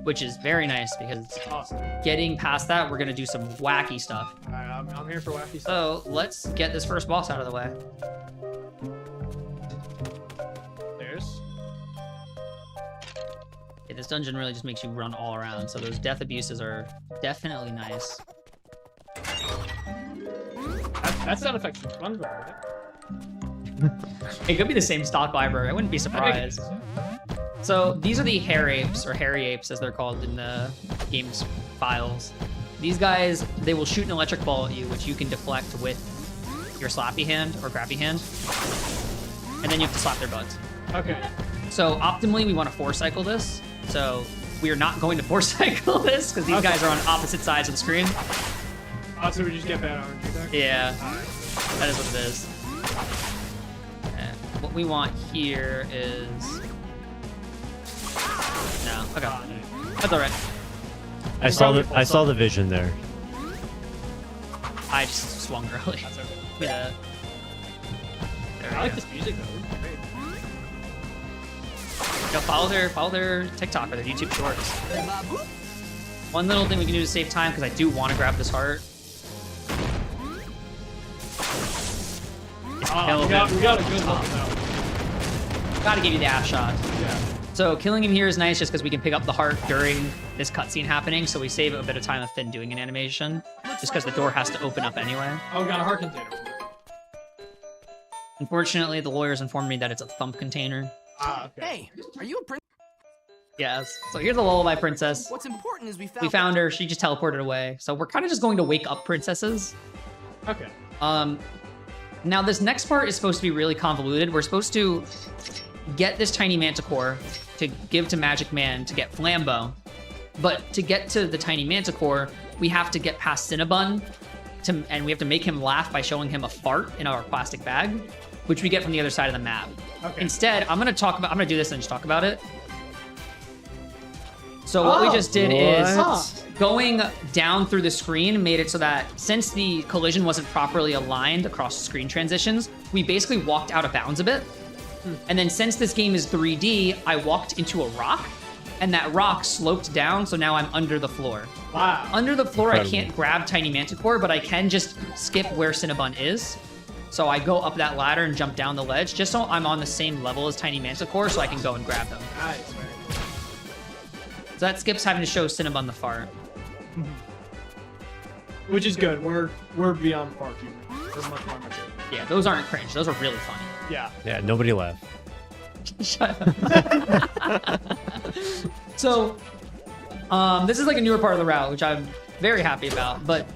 [SPEAKER 4] which is very nice because
[SPEAKER 5] Awesome.
[SPEAKER 4] getting past that, we're gonna do some wacky stuff.
[SPEAKER 5] Alright, I'm here for wacky stuff.
[SPEAKER 4] So let's get this first boss out of the way.
[SPEAKER 5] There's.
[SPEAKER 4] Okay, this dungeon really just makes you run all around, so those death abuses are definitely nice.
[SPEAKER 5] That sound effect's from SpongeBob, right?
[SPEAKER 4] It could be the same stock library. I wouldn't be surprised. So these are the hair apes, or hairy apes as they're called in the game's files. These guys, they will shoot an electric ball at you, which you can deflect with your slappy hand or grabby hand. And then you have to slap their butts.
[SPEAKER 5] Okay.
[SPEAKER 4] So optimally, we want to 4-cycle this. So we are not going to 4-cycle this because these guys are on opposite sides of the screen.
[SPEAKER 5] Oh, so we just get bad RNG there?
[SPEAKER 4] Yeah, that is what it is. And what we want here is... No, okay. That's all right.
[SPEAKER 1] I saw the vision there.
[SPEAKER 4] I just swung early.
[SPEAKER 5] That's okay.
[SPEAKER 4] Yeah.
[SPEAKER 5] I like this music though.
[SPEAKER 4] Yo, follow their TikTok or their YouTube shorts. One little thing we can do to save time, because I do want to grab this heart. It's kill
[SPEAKER 5] we got a good one though.
[SPEAKER 4] Gotta give you the ass shot.
[SPEAKER 5] Yeah.
[SPEAKER 4] So killing him here is nice just because we can pick up the heart during this cutscene happening, so we save a bit of time of Finn doing an animation, just because the door has to open up anyway.
[SPEAKER 5] Oh, we got a heart container.
[SPEAKER 4] Unfortunately, the lawyers informed me that it's a thump container.
[SPEAKER 5] Ah, okay.
[SPEAKER 14] Hey, are you a princess?
[SPEAKER 4] Yes. So here's the lullaby princess.
[SPEAKER 14] What's important is we
[SPEAKER 4] found her. She just teleported away. So we're kind of just going to wake up princesses.
[SPEAKER 5] Okay.
[SPEAKER 4] Now this next part is supposed to be really convoluted. We're supposed to get this tiny manticore to give to Magic Man to get Flambeau. But to get to the tiny manticore, we have to get past Cinnabon, and we have to make him laugh by showing him a fart in our plastic bag, which we get from the other side of the map.
[SPEAKER 5] Okay.
[SPEAKER 4] Instead, I'm gonna do this and just talk about it. So what we just did is going down through the screen made it so that since the collision wasn't properly aligned across screen transitions, we basically walked out of bounds a bit. And then since this game is 3D, I walked into a rock, and that rock sloped down, so now I'm under the floor.
[SPEAKER 5] Wow.
[SPEAKER 4] Under the floor,
[SPEAKER 1] Incredible.
[SPEAKER 4] I can't grab Tiny Manticore, but I can just skip where Cinnabon is. So I go up that ladder and jump down the ledge, just so I'm on the same level as Tiny Manticore, so I can go and grab them.
[SPEAKER 5] Nice, very cool.
[SPEAKER 4] So that skips having to show Cinnabon the fart.
[SPEAKER 5] Which is good. We're beyond far humor. We're much more mature.
[SPEAKER 4] Yeah, those aren't cringe. Those are really funny.
[SPEAKER 5] Yeah.
[SPEAKER 1] Yeah, nobody laughed.
[SPEAKER 4] Shut up. So, this is like a newer part of the route, which I'm very happy about. But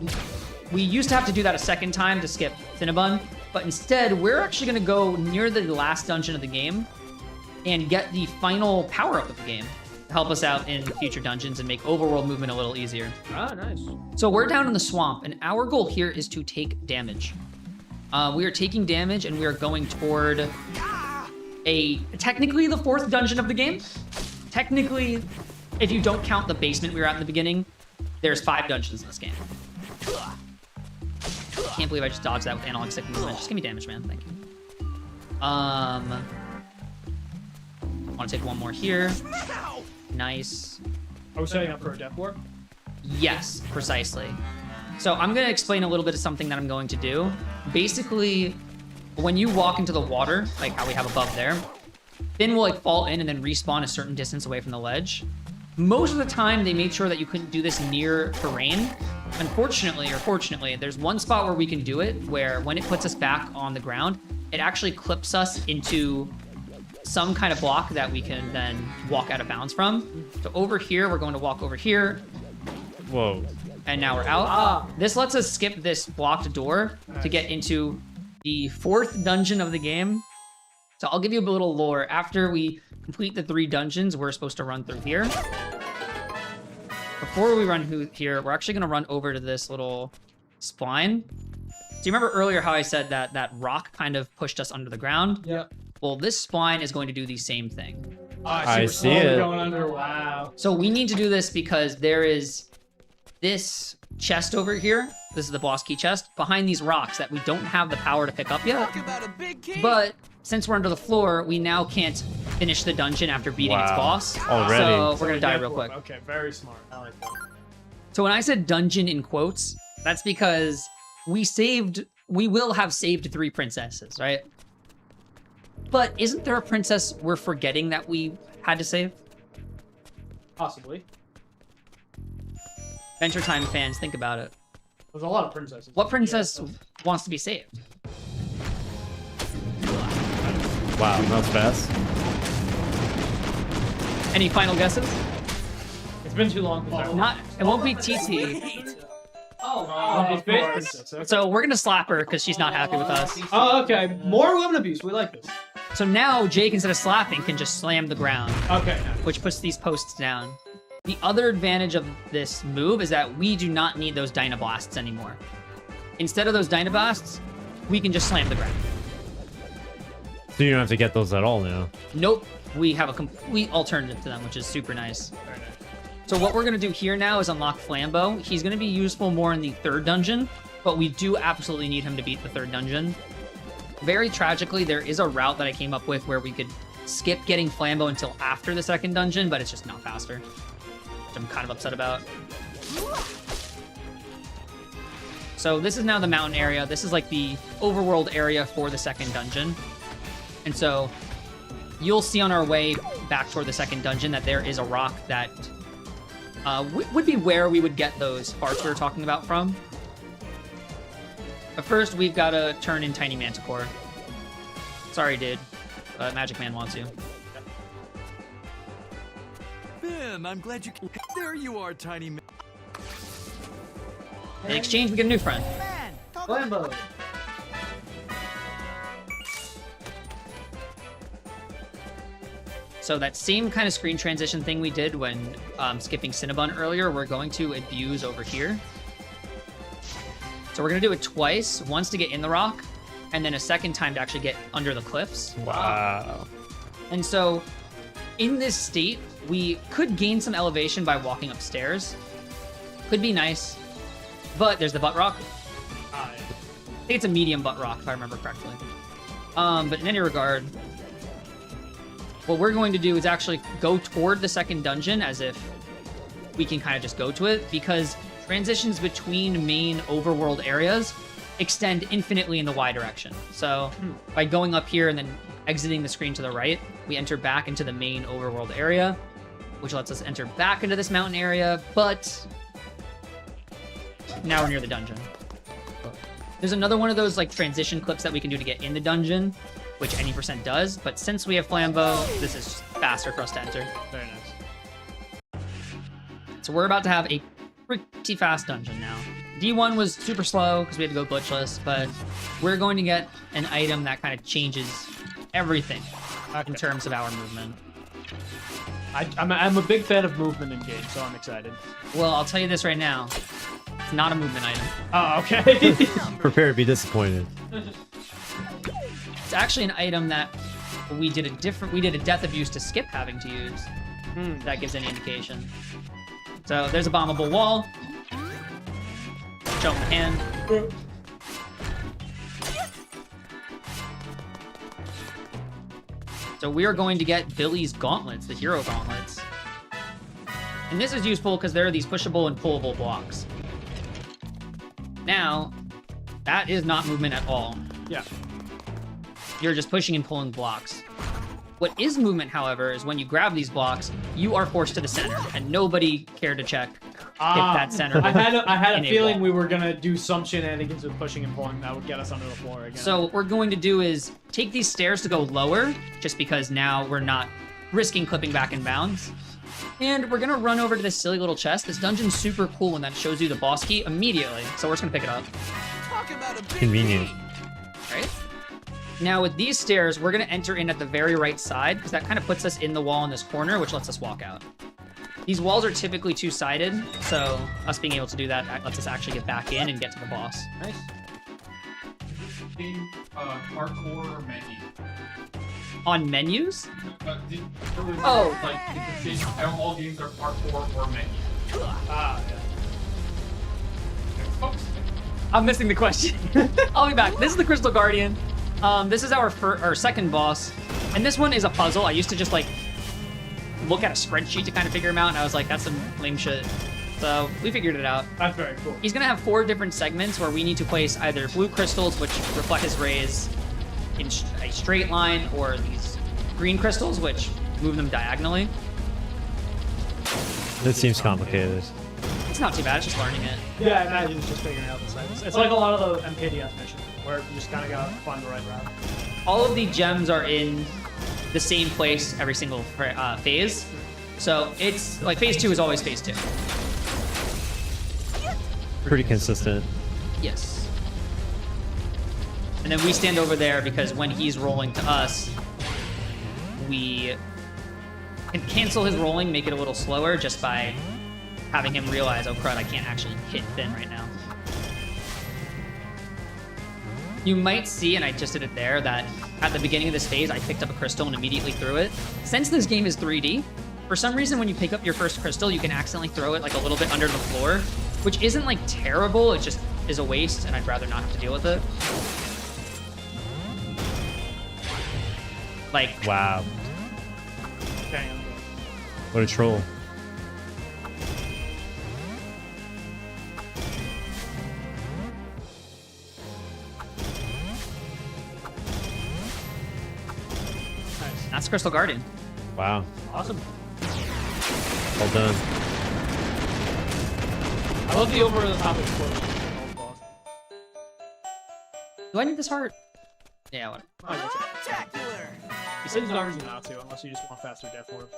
[SPEAKER 4] we used to have to do that a second time to skip Cinnabon. But instead, we're actually going to go near the last dungeon of the game and get the final power-up of the game to help us out in future dungeons and make overworld movement a little easier.
[SPEAKER 5] Ah, nice.
[SPEAKER 4] So we're down in the swamp, and our goal here is to take damage. We are taking damage, and we are going toward technically the 4th dungeon of the game. Technically, if you don't count the basement we were at in the beginning, there's 5 dungeons in this game. Can't believe I just dodged that with analog stick movement. Just give me damage, man. Thank you. Want to take one more here. Nice.
[SPEAKER 5] Are we setting up for a death war?
[SPEAKER 4] Yes, precisely. So I'm going to explain a little bit of something that I'm going to do. Basically, when you walk into the water, like how we have above there, Finn will like fall in and then respawn a certain distance away from the ledge. Most of the time, they made sure that you couldn't do this near terrain. Unfortunately, or fortunately, there's one spot where we can do it, where when it puts us back on the ground, it actually clips us into some kind of block that we can then walk out of bounds from. So over here, we're going to walk over here.
[SPEAKER 1] Whoa.
[SPEAKER 4] And now we're out. This lets us skip this blocked door to get into the 4th dungeon of the game. So I'll give you a little lore. After we complete the 3 dungeons, we're supposed to run through here. Before we run through here, we're actually going to run over to this little spline. So you remember earlier how I said that that rock kind of pushed us under the ground?
[SPEAKER 5] Yep.
[SPEAKER 4] Well, this spline is going to do the same thing.
[SPEAKER 1] I see it.
[SPEAKER 5] Going under. Wow.
[SPEAKER 4] So we need to do this because there is this chest over here. This is the boss key chest behind these rocks that we don't have the power to pick up yet. But since we're under the floor, we now can't finish the dungeon after beating its boss.
[SPEAKER 1] Already.
[SPEAKER 4] So we're gonna die real quick.
[SPEAKER 5] Okay, very smart. I like that.
[SPEAKER 4] So when I said dungeon in quotes, that's because we will have saved 3 princesses, right? But isn't there a princess we're forgetting that we had to save?
[SPEAKER 5] Possibly.
[SPEAKER 4] Adventure Time fans, think about it.
[SPEAKER 5] There's a lot of princesses.
[SPEAKER 4] What princess wants to be saved?
[SPEAKER 1] Wow, that was fast.
[SPEAKER 4] Any final guesses?
[SPEAKER 5] It's been too long.
[SPEAKER 4] It won't be TT.
[SPEAKER 5] Princess. Okay.
[SPEAKER 4] So we're gonna slap her because she's not happy with us.
[SPEAKER 5] Oh, okay. More women abuse. We like this.
[SPEAKER 4] So now Jake, instead of slapping, can just slam the ground,
[SPEAKER 5] Okay.
[SPEAKER 4] which puts these posts down. The other advantage of this move is that we do not need those Dynablasts anymore. Instead of those Dynablasts, we can just slam the ground.
[SPEAKER 1] So you don't have to get those at all now.
[SPEAKER 4] Nope. We have a complete alternative to them, which is super nice.
[SPEAKER 5] Very nice.
[SPEAKER 4] So what we're going to do here now is unlock Flambeau. He's going to be useful more in the 3rd dungeon, but we do absolutely need him to beat the 3rd dungeon. Very tragically, there is a route that I came up with where we could skip getting Flambeau until after the 2nd dungeon, but it's just not faster, which I'm kind of upset about. So this is now the mountain area. This is like the overworld area for the 2nd dungeon. And so you'll see on our way back toward the 2nd dungeon that there is a rock that would be where we would get those farts we were talking about from. But first, we've got to turn in Tiny Manticore. Sorry, dude. Magic Man wants you.
[SPEAKER 14] Finn, I'm glad you... There you are, Tiny Man.
[SPEAKER 4] In exchange, we get a new friend.
[SPEAKER 5] Flambeau.
[SPEAKER 4] So that same kind of screen transition thing we did when skipping Cinnabon earlier, we're going to abuse over here. So we're gonna do it twice, once to get in the rock, and then a second time to actually get under the cliffs.
[SPEAKER 1] Wow.
[SPEAKER 4] And so in this state, we could gain some elevation by walking upstairs. Could be nice, but there's the butt rock. I think it's a medium butt rock, if I remember correctly. But in any regard, what we're going to do is actually go toward the second dungeon as if we can kind of just go to it, because transitions between main overworld areas extend infinitely in the Y direction. So by going up here and then exiting the screen to the right, we enter back into the main overworld area, which lets us enter back into this mountain area, but now we're near the dungeon. There's another one of those like transition clips that we can do to get in the dungeon, which any percent does, but since we have Flambeau, this is faster for us to enter.
[SPEAKER 5] Very nice.
[SPEAKER 4] So we're about to have a pretty fast dungeon now. D1 was super slow because we had to go glitchless, but we're going to get an item that kind of changes everything in terms of our movement.
[SPEAKER 5] I'm a big fan of movement in games, so I'm excited.
[SPEAKER 4] Well, I'll tell you this right now. It's not a movement item.
[SPEAKER 5] Oh, okay.
[SPEAKER 1] Prepare to be disappointed.
[SPEAKER 4] It's actually an item that we did a death abuse to skip having to use. If that gives any indication. So there's a bombable wall. Jump hand. So we are going to get Billy's gauntlets, the hero gauntlets. And this is useful because there are these pushable and pullable blocks. Now, that is not movement at all.
[SPEAKER 5] Yeah.
[SPEAKER 4] You're just pushing and pulling blocks. What is movement, however, is when you grab these blocks, you are forced to the center, and nobody cared to check if that center.
[SPEAKER 5] I had a feeling
[SPEAKER 4] wall.
[SPEAKER 5] we were gonna do some shenanigans with pushing and pulling that would get us under the floor again.
[SPEAKER 4] So what we're going to do is take these stairs to go lower, just because now we're not risking clipping back in bounds. And we're gonna run over to this silly little chest. This dungeon's super cool and that shows you the boss key immediately. So we're just gonna pick it up.
[SPEAKER 1] Convenient.
[SPEAKER 4] Right? Now with these stairs, we're gonna enter in at the very right side because that kind of puts us in the wall in this corner, which lets us walk out. These walls are typically two-sided, so us being able to do that lets us actually get back in and get to the boss.
[SPEAKER 5] Nice.
[SPEAKER 7] Hardcore menu.
[SPEAKER 4] On menus?
[SPEAKER 7] Oh, like all games are hardcore or menu.
[SPEAKER 5] Ah, yeah.
[SPEAKER 4] I'm missing the question. I'll be back. This is the Crystal Guardian. This is our second boss, and this one is a puzzle. I used to just like look at a spreadsheet to kind of figure him out, and I was like, that's some lame shit. So we figured it out.
[SPEAKER 5] That's very cool.
[SPEAKER 4] He's gonna have 4 different segments where we need to place either blue crystals, which reflect his rays in a straight line, or these green crystals, which move them diagonally.
[SPEAKER 1] This seems complicated.
[SPEAKER 4] It's not too bad. It's just learning it.
[SPEAKER 5] Yeah, I imagine it's just figuring out the segments. It's like a lot of the MKDF missions, where you just kind of gotta find the right route.
[SPEAKER 4] All of the gems are in the same place every single phase. So it's like phase 2 is always phase 2.
[SPEAKER 1] Pretty consistent.
[SPEAKER 4] Yes. And then we stand over there because when he's rolling to us, we can cancel his rolling, make it a little slower just by having him realize, oh crud, I can't actually hit Finn right now. You might see, and I just did it there, that at the beginning of this phase, I picked up a crystal and immediately threw it. Since this game is 3D, for some reason, when you pick up your first crystal, you can accidentally throw it like a little bit under the floor, which isn't like terrible, it just is a waste, and I'd rather not have to deal with it. Like,
[SPEAKER 1] wow.
[SPEAKER 5] Damn.
[SPEAKER 1] What a troll.
[SPEAKER 4] That's Crystal Guardian.
[SPEAKER 1] Wow.
[SPEAKER 5] Awesome.
[SPEAKER 1] Well done.
[SPEAKER 5] I love the over-the-top explosion.
[SPEAKER 4] Do I need this heart? Yeah, whatever.
[SPEAKER 5] You said you don't not to, unless you just want faster death warp.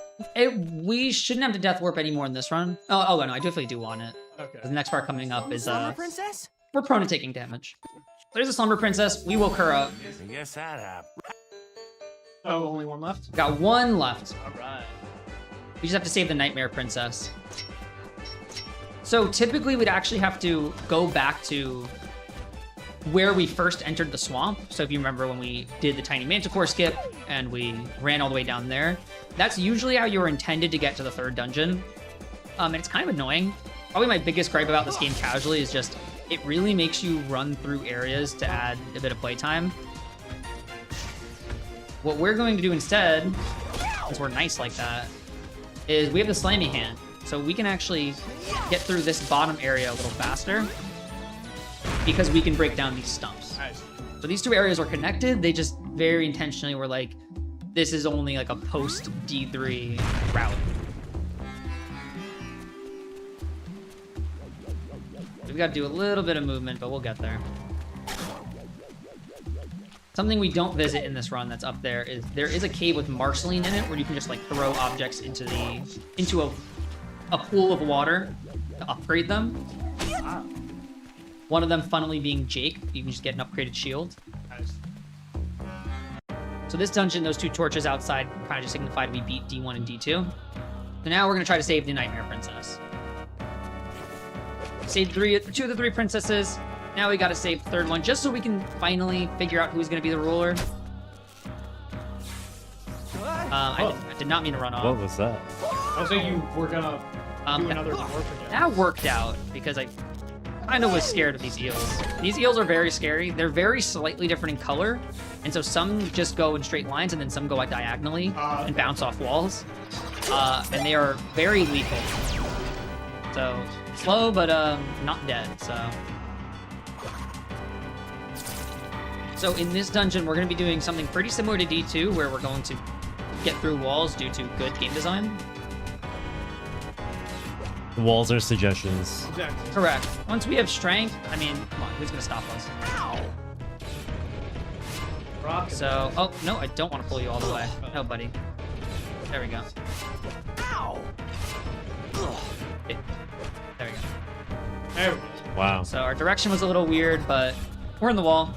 [SPEAKER 4] We shouldn't have to death warp anymore in this run. Oh no, I definitely do want it.
[SPEAKER 5] Okay.
[SPEAKER 4] The next part coming up is
[SPEAKER 10] Slumber Princess?
[SPEAKER 4] we're prone to taking damage. There's a Slumber Princess. We woke her up.
[SPEAKER 14] I guess that happened.
[SPEAKER 5] Oh, only one left?
[SPEAKER 4] Got one left.
[SPEAKER 5] Alright.
[SPEAKER 4] We just have to save the Nightmare Princess. So typically we'd actually have to go back to where we first entered the swamp. So if you remember when we did the tiny manticore skip and we ran all the way down there, that's usually how you were intended to get to the third dungeon. And it's kind of annoying. Probably my biggest gripe about this game casually is just it really makes you run through areas to add a bit of playtime. What we're going to do instead, since we're nice like that, is we have the slammy hand. So we can actually get through this bottom area a little faster because we can break down these stumps.
[SPEAKER 5] Nice.
[SPEAKER 4] So these two areas are connected. They just very intentionally were like, this is only like a post D3 route. We've got to do a little bit of movement, but we'll get there. Something we don't visit in this run that's up there is there is a cave with Marceline in it where you can just like throw objects into a pool of water to upgrade them.
[SPEAKER 5] Wow.
[SPEAKER 4] One of them, funnily, being Jake. You can just get an upgraded shield.
[SPEAKER 5] Nice.
[SPEAKER 4] So this dungeon, those two torches outside kind of just signified we beat D1 and D2. So now we're going to try to save the Nightmare Princess. Saved two of the three princesses. Now we got to save the third one just so we can finally figure out who's going to be the ruler. I did not mean to run off.
[SPEAKER 1] What was that?
[SPEAKER 5] I was saying you were gonna do another warp again.
[SPEAKER 4] That worked out because I kind of was scared of these eels. These eels are very scary. They're very slightly different in color. And so some just go in straight lines and then some go like diagonally and bounce off walls. And they are very lethal. So slow, but not dead, So in this dungeon, we're going to be doing something pretty similar to D2, where we're going to get through walls due to good game design.
[SPEAKER 1] The walls are suggestions.
[SPEAKER 5] Exactly.
[SPEAKER 4] Correct. Once we have strength, I mean, come on, who's going to stop us?
[SPEAKER 5] Rock.
[SPEAKER 4] So, oh, no, I don't want to pull you all the way. No, buddy. There we go. Okay. There we go.
[SPEAKER 5] There we go.
[SPEAKER 1] Wow.
[SPEAKER 4] So our direction was a little weird, but we're in the wall.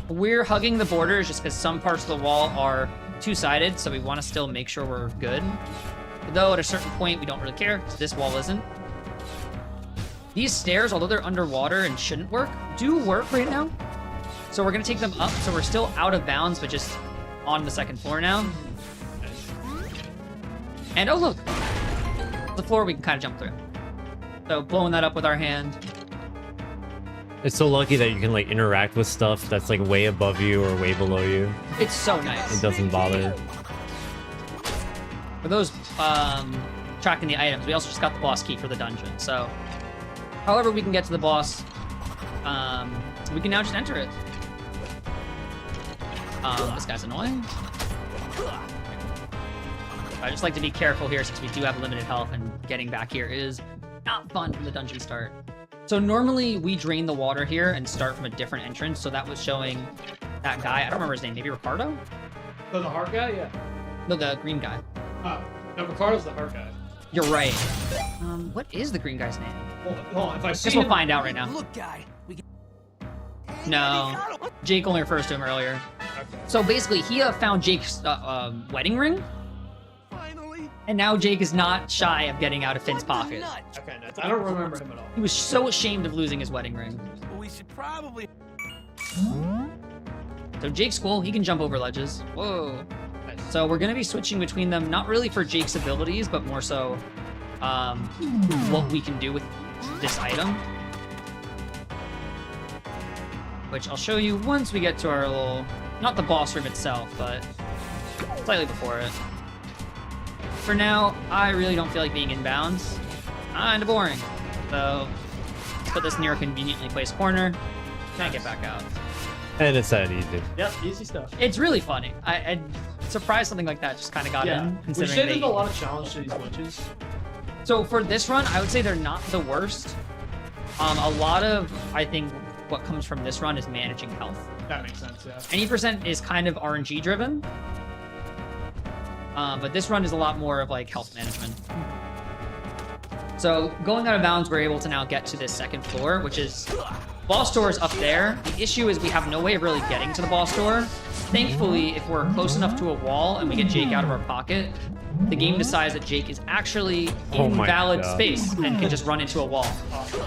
[SPEAKER 4] We're hugging the borders just because some parts of the wall are two-sided, so we want to still make sure we're good. Though at a certain point, we don't really care, because this wall isn't. These stairs, although they're underwater and shouldn't work, do work right now. So we're going to take them up, so we're still out of bounds, but just on the second floor now. And oh, look! The floor we can kind of jump through. So blowing that up with our hand.
[SPEAKER 1] It's so lucky that you can like interact with stuff that's like way above you or way below you.
[SPEAKER 4] It's so nice.
[SPEAKER 1] It doesn't bother.
[SPEAKER 4] For those tracking the items, we also just got the boss key for the dungeon. So however we can get to the boss, we can now just enter it. This guy's annoying. I just like to be careful here since we do have limited health, and getting back here is not fun from the dungeon start. So normally we drain the water here and start from a different entrance. So that was showing that guy. I don't remember his name. Maybe Ricardo?
[SPEAKER 5] So the heart guy? Yeah.
[SPEAKER 4] No, the green guy.
[SPEAKER 5] Oh, no, Ricardo's the heart guy.
[SPEAKER 4] You're right. What is the green guy's name?
[SPEAKER 5] Hold on. If I see
[SPEAKER 4] Guess we'll
[SPEAKER 5] him...
[SPEAKER 4] find out right now.
[SPEAKER 14] Look, guy.
[SPEAKER 4] No. Jake only refers to him earlier.
[SPEAKER 5] Okay.
[SPEAKER 4] So basically, he found Jake's wedding ring. And now Jake is not shy of getting out of Finn's pocket.
[SPEAKER 5] Okay, nuts. I don't remember him at all.
[SPEAKER 4] He was so ashamed of losing his wedding ring.
[SPEAKER 14] We should probably.
[SPEAKER 4] So Jake's cool. He can jump over ledges. Whoa. So we're going to be switching between them, not really for Jake's abilities, but more so what we can do with this item. Which I'll show you once we get to our little, not the boss room itself, but slightly before it. For now, I really don't feel like being inbounds. Kinda boring. So, put this near a conveniently placed corner. Can't get back out.
[SPEAKER 1] And it's that easy.
[SPEAKER 5] Yep, easy stuff.
[SPEAKER 4] It's really funny. I surprised something like that just kind of got in.
[SPEAKER 5] We shaded a lot of challenge to these glitches.
[SPEAKER 4] So for this run, I would say they're not the worst. A lot of, I think, what comes from this run is managing health.
[SPEAKER 5] That makes sense, yeah.
[SPEAKER 4] Any percent is kind of RNG driven. But this run is a lot more of like health management. So going out of bounds, we're able to now get to this second floor, which is boss door is up there. The issue is we have no way of really getting to the boss door. Thankfully, if we're close enough to a wall and we get Jake out of our pocket, the game decides that Jake is actually in valid space and can just run into a wall.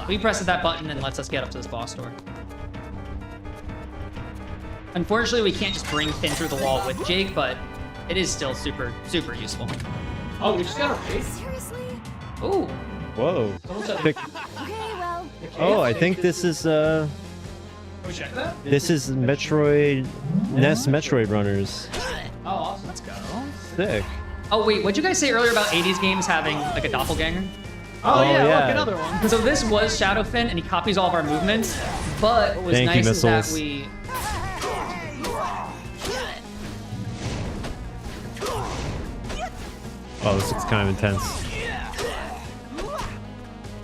[SPEAKER 4] We press that button and lets us get up to this boss door. Unfortunately, we can't just bring Finn through the wall with Jake, but it is still super, super useful.
[SPEAKER 5] Oh, we just got a race?
[SPEAKER 11] Seriously?
[SPEAKER 4] Ooh.
[SPEAKER 1] Whoa.
[SPEAKER 11] Okay, well.
[SPEAKER 1] Oh, I think this is
[SPEAKER 5] Can we check that?
[SPEAKER 1] this is Metroid NES Metroid Runners.
[SPEAKER 5] Oh, awesome.
[SPEAKER 4] Let's go.
[SPEAKER 1] Sick.
[SPEAKER 4] Oh, wait, what'd you guys say earlier about 80s games having like a doppelganger?
[SPEAKER 5] Oh, yeah,
[SPEAKER 1] yeah.
[SPEAKER 5] look, another one.
[SPEAKER 4] So this was Shadow Finn, and he copies all of our movements, but what was
[SPEAKER 1] Thank you,
[SPEAKER 4] nice is that
[SPEAKER 1] missiles.
[SPEAKER 4] we...
[SPEAKER 1] Oh, this looks kind of intense.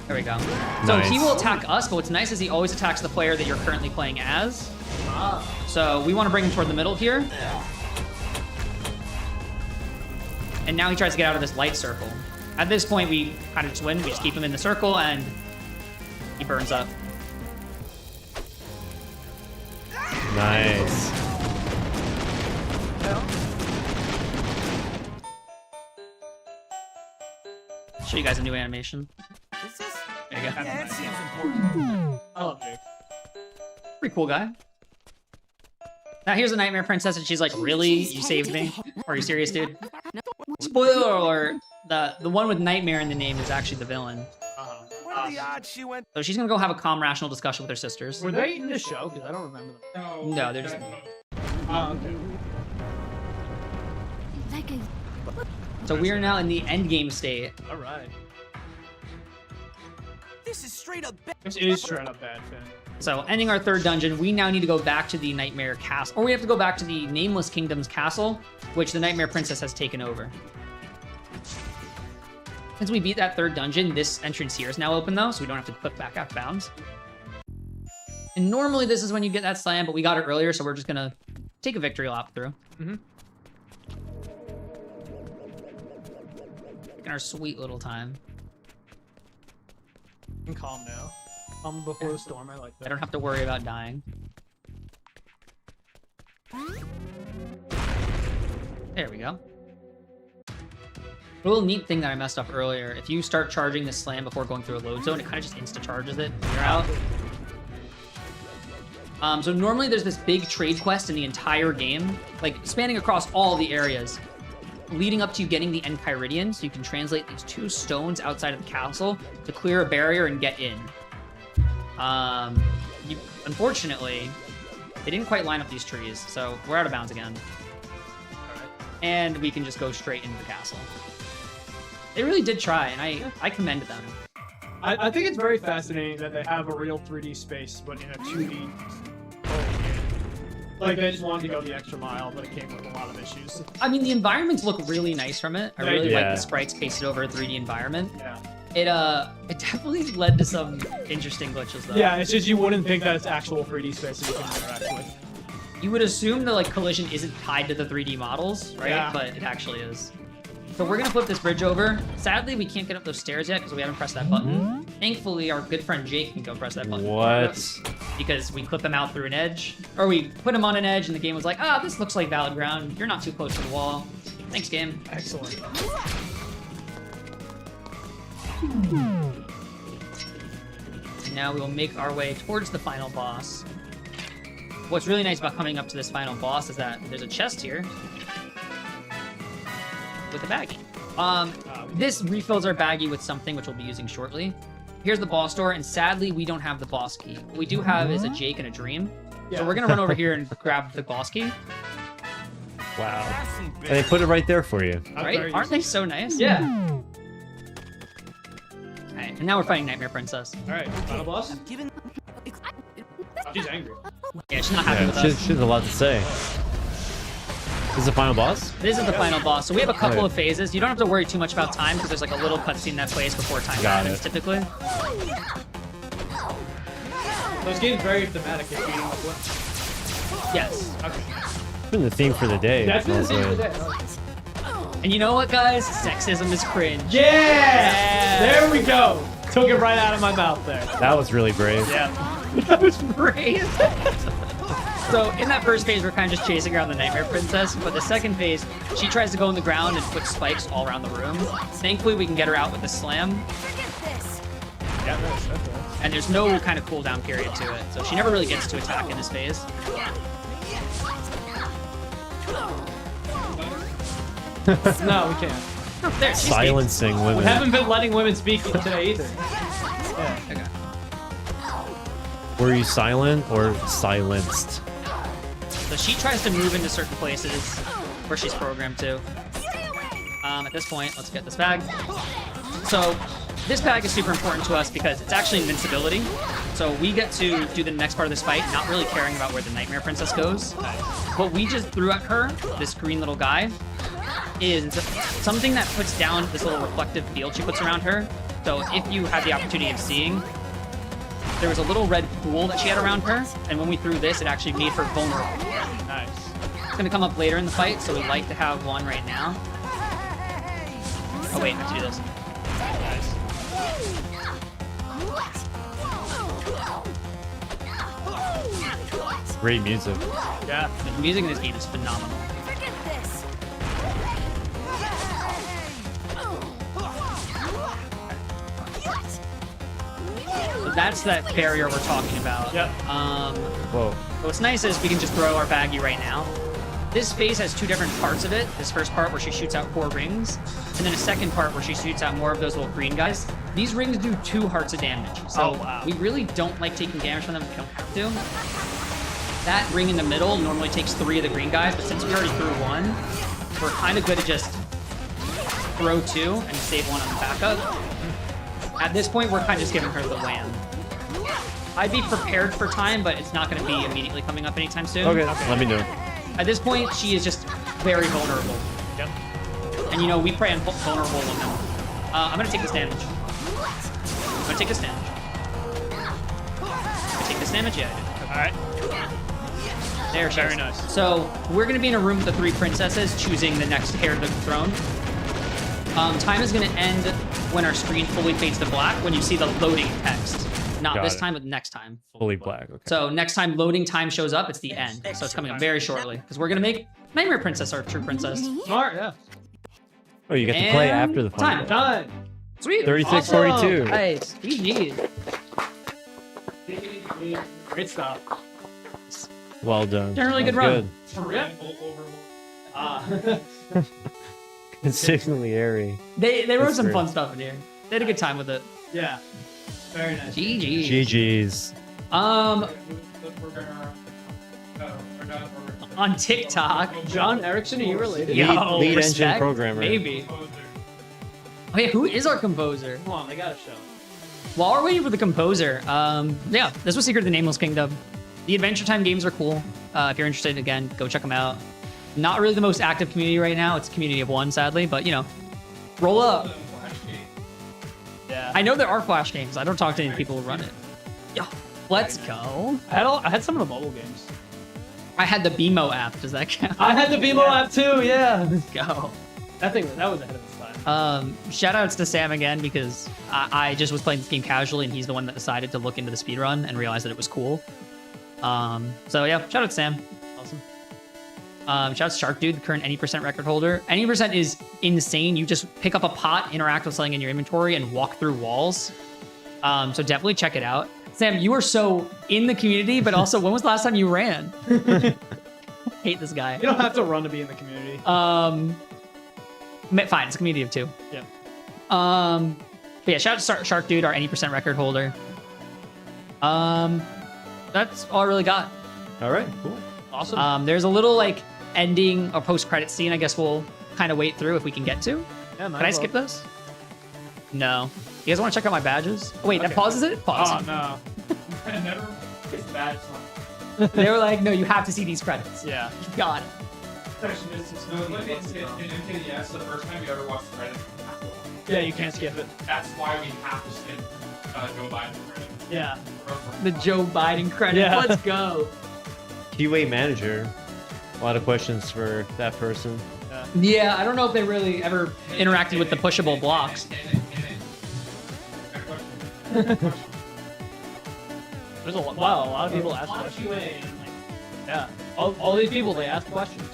[SPEAKER 4] There we go. So he
[SPEAKER 1] Nice.
[SPEAKER 4] will attack us, but what's nice is he always attacks the player that you're currently playing as. So we want to bring him toward the middle here. And now he tries to get out of this light circle. At this point, we kind of just win. We just keep him in the circle, and he burns up.
[SPEAKER 1] Nice.
[SPEAKER 4] Show you guys a new animation. There you go.
[SPEAKER 9] That seems important.
[SPEAKER 5] I love Jake.
[SPEAKER 4] Pretty cool guy. Now here's a Nightmare Princess, and she's like, "Really? You saved me? Are you serious, dude?" Spoiler alert: the one with Nightmare in the name is actually the villain.
[SPEAKER 9] What are the odds she went?
[SPEAKER 4] So she's gonna go have a calm, rational discussion with her sisters.
[SPEAKER 5] Were they in the show? Because I don't remember them.
[SPEAKER 4] No, they're just.
[SPEAKER 5] Oh, okay.
[SPEAKER 4] So we are now in the end game state.
[SPEAKER 5] All right.
[SPEAKER 9] This is straight up bad.
[SPEAKER 5] This is straight up bad, Finn.
[SPEAKER 4] So ending our third dungeon, we now need to go back to the Nightmare Castle, or we have to go back to the Nameless Kingdom's castle, which the Nightmare Princess has taken over. Since we beat that third dungeon, this entrance here is now open though, so we don't have to click back out of bounds. And normally this is when you get that slam, but we got it earlier, so we're just gonna take a victory lap through. Taking our sweet little time.
[SPEAKER 5] And calm now. Calm before the storm. I like that.
[SPEAKER 4] I don't have to worry about dying. There we go. A little neat thing that I messed up earlier. If you start charging this slam before going through a load zone, it kind of just insta-charges it when you're out. So normally there's this big trade quest in the entire game, like spanning across all the areas, leading up to you getting the Enchiridion, so you can translate these two stones outside of the castle to clear a barrier and get in. Unfortunately, they didn't quite line up these trees, so we're out of bounds again. And we can just go straight into the castle. They really did try, and I commend them.
[SPEAKER 5] I think it's very fascinating that they have a real 3D space, but in a 2D game. Like, they just wanted to go the extra mile, but it came with a lot of issues.
[SPEAKER 4] I mean, the environments look really nice from it. I really like the sprites pasted over a 3D environment.
[SPEAKER 5] Yeah.
[SPEAKER 4] It definitely led to some interesting glitches, though.
[SPEAKER 5] Yeah, it's just you wouldn't think that it's actual 3D space that you can interact with.
[SPEAKER 4] You would assume the like collision isn't tied to the 3D models, right?
[SPEAKER 5] Yeah.
[SPEAKER 4] But it actually is. So we're gonna flip this bridge over. Sadly, we can't get up those stairs yet because we haven't pressed that button. Thankfully, our good friend Jake can go press that button.
[SPEAKER 1] What?
[SPEAKER 4] Because we clip him out through an edge, or we put him on an edge, and the game was like, "Ah, this looks like valid ground. You're not too close to the wall." Thanks, game.
[SPEAKER 5] Excellent.
[SPEAKER 4] Now we will make our way towards the final boss. What's really nice about coming up to this final boss is that there's a chest here with a baggie. This refills our baggie with something which we'll be using shortly. Here's the boss door, and sadly, we don't have the boss key. What we do have is a Jake and a Dream.
[SPEAKER 5] Yeah.
[SPEAKER 4] So we're gonna run over here and grab the boss key.
[SPEAKER 1] Wow. And they put it right there for you.
[SPEAKER 4] Right? Aren't they so nice?
[SPEAKER 5] Yeah.
[SPEAKER 4] Alright, and now we're fighting Nightmare Princess.
[SPEAKER 5] Alright, final boss? She's angry.
[SPEAKER 4] Yeah, she's not happy with
[SPEAKER 1] She
[SPEAKER 4] us.
[SPEAKER 1] has a lot to say. This is the final boss?
[SPEAKER 4] This is the final boss. So we have a couple of phases. You don't have to worry too much about time because there's like a little cutscene that plays before time happens typically.
[SPEAKER 5] Those games very thematic if you know what.
[SPEAKER 4] Yes.
[SPEAKER 5] Okay.
[SPEAKER 1] It's been the theme for the day.
[SPEAKER 5] That's been the theme for the
[SPEAKER 1] also.
[SPEAKER 5] day.
[SPEAKER 4] And you know what, guys? Sexism is cringe.
[SPEAKER 5] Yeah! There we go. Took it right out of my mouth there.
[SPEAKER 1] That was really brave.
[SPEAKER 5] Yeah.
[SPEAKER 4] That was brave. So in that first phase, we're kind of just chasing around the Nightmare Princess, but the second phase, she tries to go in the ground and put spikes all around the room. Thankfully, we can get her out with a slam,
[SPEAKER 5] Yeah, that's
[SPEAKER 4] and there's no kind of cooldown period to it, so she never really gets to attack in this phase.
[SPEAKER 5] No, we can't.
[SPEAKER 4] There, she
[SPEAKER 1] Silencing women.
[SPEAKER 5] We haven't been letting women speak today either. Yeah.
[SPEAKER 4] Okay.
[SPEAKER 1] Were you silent or silenced?
[SPEAKER 4] So she tries to move into certain places where she's programmed to. At this point, let's get this bag. So this bag is super important to us because it's actually invincibility. So we get to do the next part of this fight, not really caring about where the Nightmare Princess goes. What we just threw at her, this green little guy, is something that puts down this little reflective field she puts around her. So if you had the opportunity of seeing, there was a little red pool that she had around her, and when we threw this, it actually made her vulnerable.
[SPEAKER 5] Nice.
[SPEAKER 4] It's gonna come up later in the fight, so we like to have one right now. Oh wait, I have to do this.
[SPEAKER 1] Great music.
[SPEAKER 4] Yeah, the music in this game is phenomenal. So that's that barrier we're talking about.
[SPEAKER 5] Yep.
[SPEAKER 1] Whoa.
[SPEAKER 4] So what's nice is we can just throw our baggie right now. This phase has two different parts of it. This first part where she shoots out 4 rings, and then a second part where she shoots out more of those little green guys. These rings do 2 hearts of damage. So we really don't like taking damage from them if we don't have to. That ring in the middle normally takes 3 of the green guys, but since we already threw 1, we're kind of good at just throw 2 and save 1 on the backup. At this point, we're kind of just giving her the wham. I'd be prepared for time, but it's not going to be immediately coming up anytime soon.
[SPEAKER 1] Okay, let me know.
[SPEAKER 4] At this point, she is just very vulnerable.
[SPEAKER 5] Yep.
[SPEAKER 4] And you know, we prey on vulnerable women. I'm going to take this damage. I'm going to take this damage. I take this damage? Yeah, I did.
[SPEAKER 5] Alright.
[SPEAKER 4] There she is.
[SPEAKER 5] Very nice.
[SPEAKER 4] So we're going to be in a room with the 3 princesses, choosing the next heir to the throne. Time is going to end when our screen fully fades to black, when you see the loading text. Not
[SPEAKER 1] Got
[SPEAKER 4] this
[SPEAKER 1] it.
[SPEAKER 4] time, but next time.
[SPEAKER 1] Fully black. Okay.
[SPEAKER 4] So next time loading time shows up, it's the end. So it's coming up very shortly. Because we're going to make Nightmare Princess our true princess.
[SPEAKER 5] Smart, yeah.
[SPEAKER 1] Oh, you get to play
[SPEAKER 4] And
[SPEAKER 1] after the final.
[SPEAKER 5] Time.
[SPEAKER 4] Sweet.
[SPEAKER 1] 36-42.
[SPEAKER 4] Nice. GG.
[SPEAKER 5] Great stuff.
[SPEAKER 1] Well done.
[SPEAKER 4] Generally
[SPEAKER 1] That
[SPEAKER 4] good
[SPEAKER 1] was
[SPEAKER 4] run.
[SPEAKER 1] Consistently airy.
[SPEAKER 4] They wrote
[SPEAKER 1] That's
[SPEAKER 4] some
[SPEAKER 1] great.
[SPEAKER 4] fun stuff in here. They had a good time with it.
[SPEAKER 5] Yeah. Very nice.
[SPEAKER 4] GG.
[SPEAKER 1] GG's.
[SPEAKER 4] On TikTok,
[SPEAKER 5] John Erickson, are you related?
[SPEAKER 4] Yo,
[SPEAKER 1] Lead engine
[SPEAKER 4] respect?
[SPEAKER 1] programmer.
[SPEAKER 4] Maybe. Oh yeah, who is our composer?
[SPEAKER 5] Come on, they got a show.
[SPEAKER 4] While we're waiting for the composer, yeah, this was Secret of the Nameless Kingdom. The Adventure Time games are cool. If you're interested, again, go check them out. Not really the most active community right now. It's a community of 1, sadly, but you know, roll up.
[SPEAKER 5] Yeah.
[SPEAKER 4] I know there are Flash games. I don't talk to any people who run it. Yeah, let's go.
[SPEAKER 5] I had some of the mobile games.
[SPEAKER 4] I had the BMO app. Does that count?
[SPEAKER 5] I had the BMO app too, yeah.
[SPEAKER 4] Let's go.
[SPEAKER 5] That was ahead of its time.
[SPEAKER 4] Shout outs to Sam again, because I just was playing this game casually and he's the one that decided to look into the speedrun and realized that it was cool. So yeah, shout out to Sam.
[SPEAKER 5] Awesome.
[SPEAKER 4] Shout out to Shark Dude, the current any percent record holder. Any percent is insane. You just pick up a pot, interact with something in your inventory, and walk through walls. So definitely check it out. Sam, you are so in the community, but also, when was the last time you ran? Hate this guy.
[SPEAKER 5] You don't have to run to be in the community.
[SPEAKER 4] Fine, it's a community of 2.
[SPEAKER 5] Yeah.
[SPEAKER 4] But yeah, shout out to Shark Dude, our any percent record holder. That's all I really got.
[SPEAKER 1] All right, cool.
[SPEAKER 5] Awesome.
[SPEAKER 4] There's a little like ending or post-credit scene. I guess we'll kind of wait through if we can get to.
[SPEAKER 5] Yeah,
[SPEAKER 4] Can I skip this? No. You guys want to check out my badges? Oh, wait,
[SPEAKER 5] Okay.
[SPEAKER 4] that pauses it? Pause.
[SPEAKER 5] Oh, no.
[SPEAKER 13] I never gets bad.
[SPEAKER 4] They were like, no, you have to see these credits.
[SPEAKER 5] Yeah.
[SPEAKER 4] You got it.
[SPEAKER 13] No, like in MKDS, the first time you ever watched the credits,
[SPEAKER 5] Yeah, you can't skip it.
[SPEAKER 13] that's why we have to skip Joe Biden credits.
[SPEAKER 5] Yeah.
[SPEAKER 4] The Joe Biden credit.
[SPEAKER 5] Yeah.
[SPEAKER 4] Let's go.
[SPEAKER 1] QA manager. A lot of questions for that person.
[SPEAKER 4] Yeah, I don't know if they really ever interacted with the pushable blocks.
[SPEAKER 5] There's a lot of people ask questions. Yeah. All these people, they ask questions.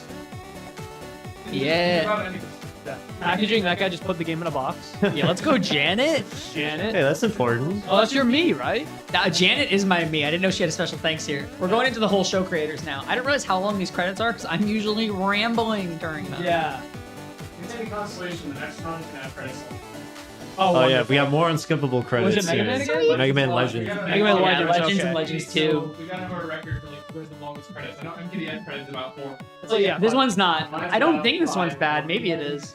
[SPEAKER 4] Yeah.
[SPEAKER 5] Packaging, that guy just put the game in a box.
[SPEAKER 4] Yeah, let's go, Janet.
[SPEAKER 5] Janet.
[SPEAKER 1] Hey, that's important.
[SPEAKER 4] Oh, that's your me, right? Janet is my me. I didn't know she had a special thanks here. We're going into the whole show creators now. I didn't realize how long these credits are because I'm usually rambling during them.
[SPEAKER 5] Yeah.
[SPEAKER 13] It's any consolation, the next one can have credits.
[SPEAKER 1] Oh yeah, we got more unskippable credits.
[SPEAKER 5] Was it Mega Man
[SPEAKER 1] soon.
[SPEAKER 5] again?
[SPEAKER 1] Mega Man Legends.
[SPEAKER 5] Mega Man Legends,
[SPEAKER 4] Legends
[SPEAKER 5] okay.
[SPEAKER 4] and Legends
[SPEAKER 13] So
[SPEAKER 4] 2.
[SPEAKER 13] we gotta have a record for like where's the longest credits. I know MKDN credits about 4.
[SPEAKER 5] So yeah,
[SPEAKER 4] This one's not. I don't think this one's bad. Maybe it is.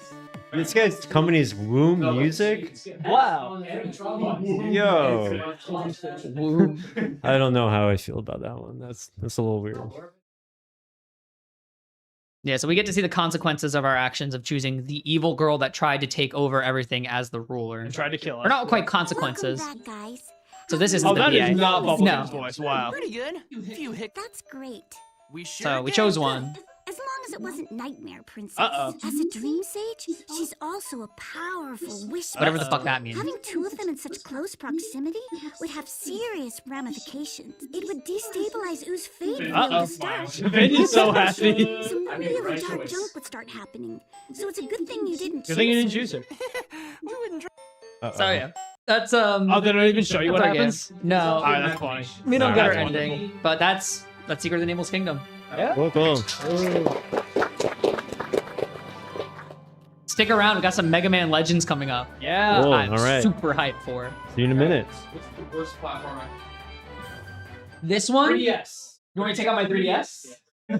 [SPEAKER 1] This guy's company's Womb Music.
[SPEAKER 4] Wow.
[SPEAKER 1] Yo. I don't know how I feel about that one. That's a little weird.
[SPEAKER 4] Yeah, so we get to see the consequences of our actions of choosing the evil girl that tried to take over everything as the ruler.
[SPEAKER 5] And tried to kill us.
[SPEAKER 4] Or not quite consequences.
[SPEAKER 11] Welcome back, guys.
[SPEAKER 4] So this isn't
[SPEAKER 5] Oh,
[SPEAKER 4] the
[SPEAKER 5] that
[SPEAKER 4] VA.
[SPEAKER 5] is not
[SPEAKER 4] No.
[SPEAKER 5] Bubblegum's voice. Wow.
[SPEAKER 14] Pretty good. Few hiccups.
[SPEAKER 10] That's great.
[SPEAKER 14] We sure
[SPEAKER 4] So we
[SPEAKER 14] did.
[SPEAKER 4] chose one.
[SPEAKER 10] As long as it wasn't Nightmare Princess.
[SPEAKER 5] Uh-oh.
[SPEAKER 10] As a dream sage, she's also a powerful whisperer.
[SPEAKER 4] Whatever the fuck that means.
[SPEAKER 10] Having two of them in such close proximity would have serious ramifications. It would destabilize Oo's fate from the start.
[SPEAKER 5] Vinny's so happy.
[SPEAKER 10] Some really dark junk would start happening. So it's a good thing you didn't choose
[SPEAKER 5] Good thing you didn't
[SPEAKER 10] her.
[SPEAKER 5] choose her.
[SPEAKER 4] So yeah. That's
[SPEAKER 5] Oh, they don't even show you what
[SPEAKER 4] that's our game.
[SPEAKER 5] happens?
[SPEAKER 4] No.
[SPEAKER 5] Alright, that's funny.
[SPEAKER 4] We don't
[SPEAKER 1] Alright,
[SPEAKER 4] get our
[SPEAKER 1] that's
[SPEAKER 4] ending. But that's Secret of the Nameless Kingdom.
[SPEAKER 5] Yeah.
[SPEAKER 1] Cool.
[SPEAKER 4] Stick around, we got some Mega Man Legends coming up.
[SPEAKER 5] Yeah.
[SPEAKER 1] Cool.
[SPEAKER 4] I'm
[SPEAKER 1] all right.
[SPEAKER 4] super hyped for.
[SPEAKER 1] See you in a minute.
[SPEAKER 13] What's the worst platform?
[SPEAKER 4] This one?
[SPEAKER 5] 3DS.
[SPEAKER 4] You want me to take out my 3DS?
[SPEAKER 5] I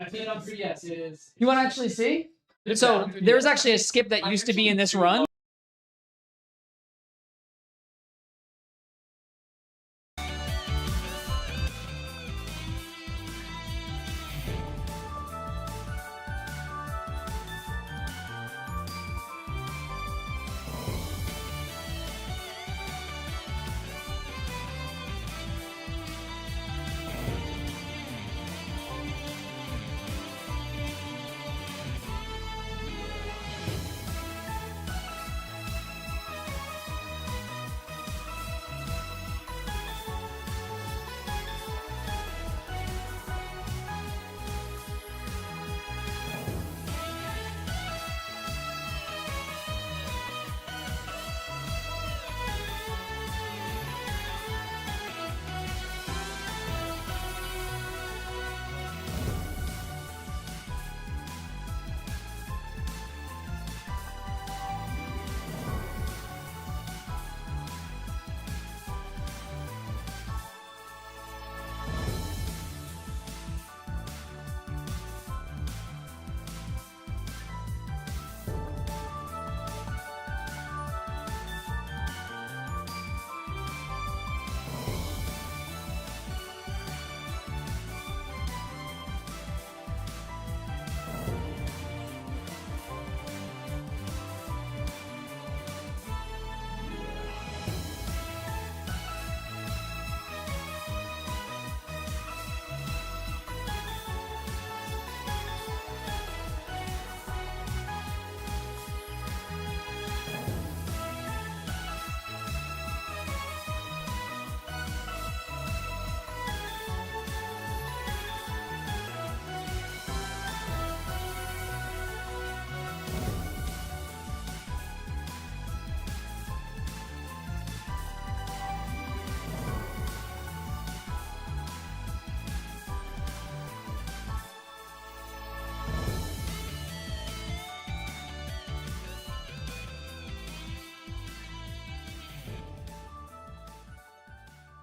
[SPEAKER 5] think on 3DS is.
[SPEAKER 4] You want to actually see? So there's actually a skip that used to be in this run.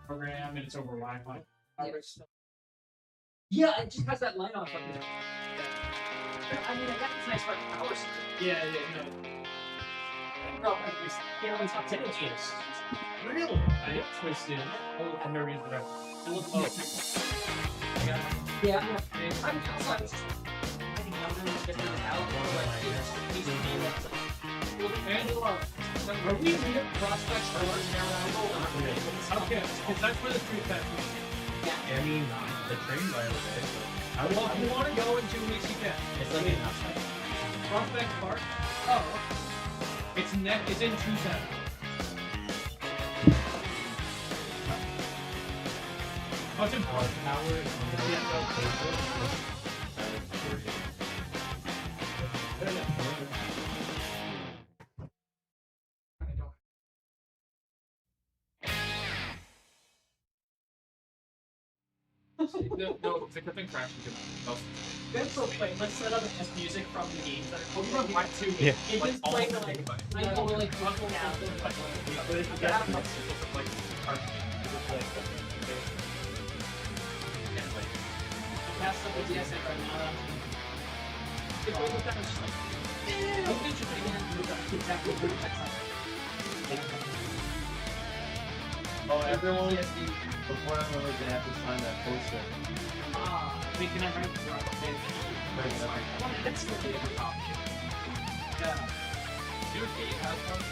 [SPEAKER 5] Program and it's over Wi-Fi.
[SPEAKER 4] Yeah, it just has that light on. I mean, I got this nice power.
[SPEAKER 5] Yeah.
[SPEAKER 13] Really? I get twisted. Oh, I've never used the record.
[SPEAKER 4] Yeah, I'm also I think numbers just in the out.
[SPEAKER 5] Are we in prospects for our Okay, because that's where the street fest is.
[SPEAKER 13] I mean, the train by the way.
[SPEAKER 5] Well, if you want to go in 2 weeks, you can.
[SPEAKER 13] It's like an outside.
[SPEAKER 5] Prospect Park. Oh. It's in 2-7. Oh, it's in Park.
[SPEAKER 13] Yeah.
[SPEAKER 7] No, it's a good thing crash because
[SPEAKER 8] Good for play. Let's set up this music from the games that are coming
[SPEAKER 7] Part two.
[SPEAKER 1] Yeah.
[SPEAKER 8] It just play the like, I know we're like buckle down.
[SPEAKER 13] But if you got like
[SPEAKER 8] Pass up the DS right now. If we look at it, just like, I'm interested in exactly what that's like.
[SPEAKER 13] oh, everyone before I remember they have to sign that poster.
[SPEAKER 8] We can have right that's the favorite option. Yeah.
[SPEAKER 7] Dude, Kate has one.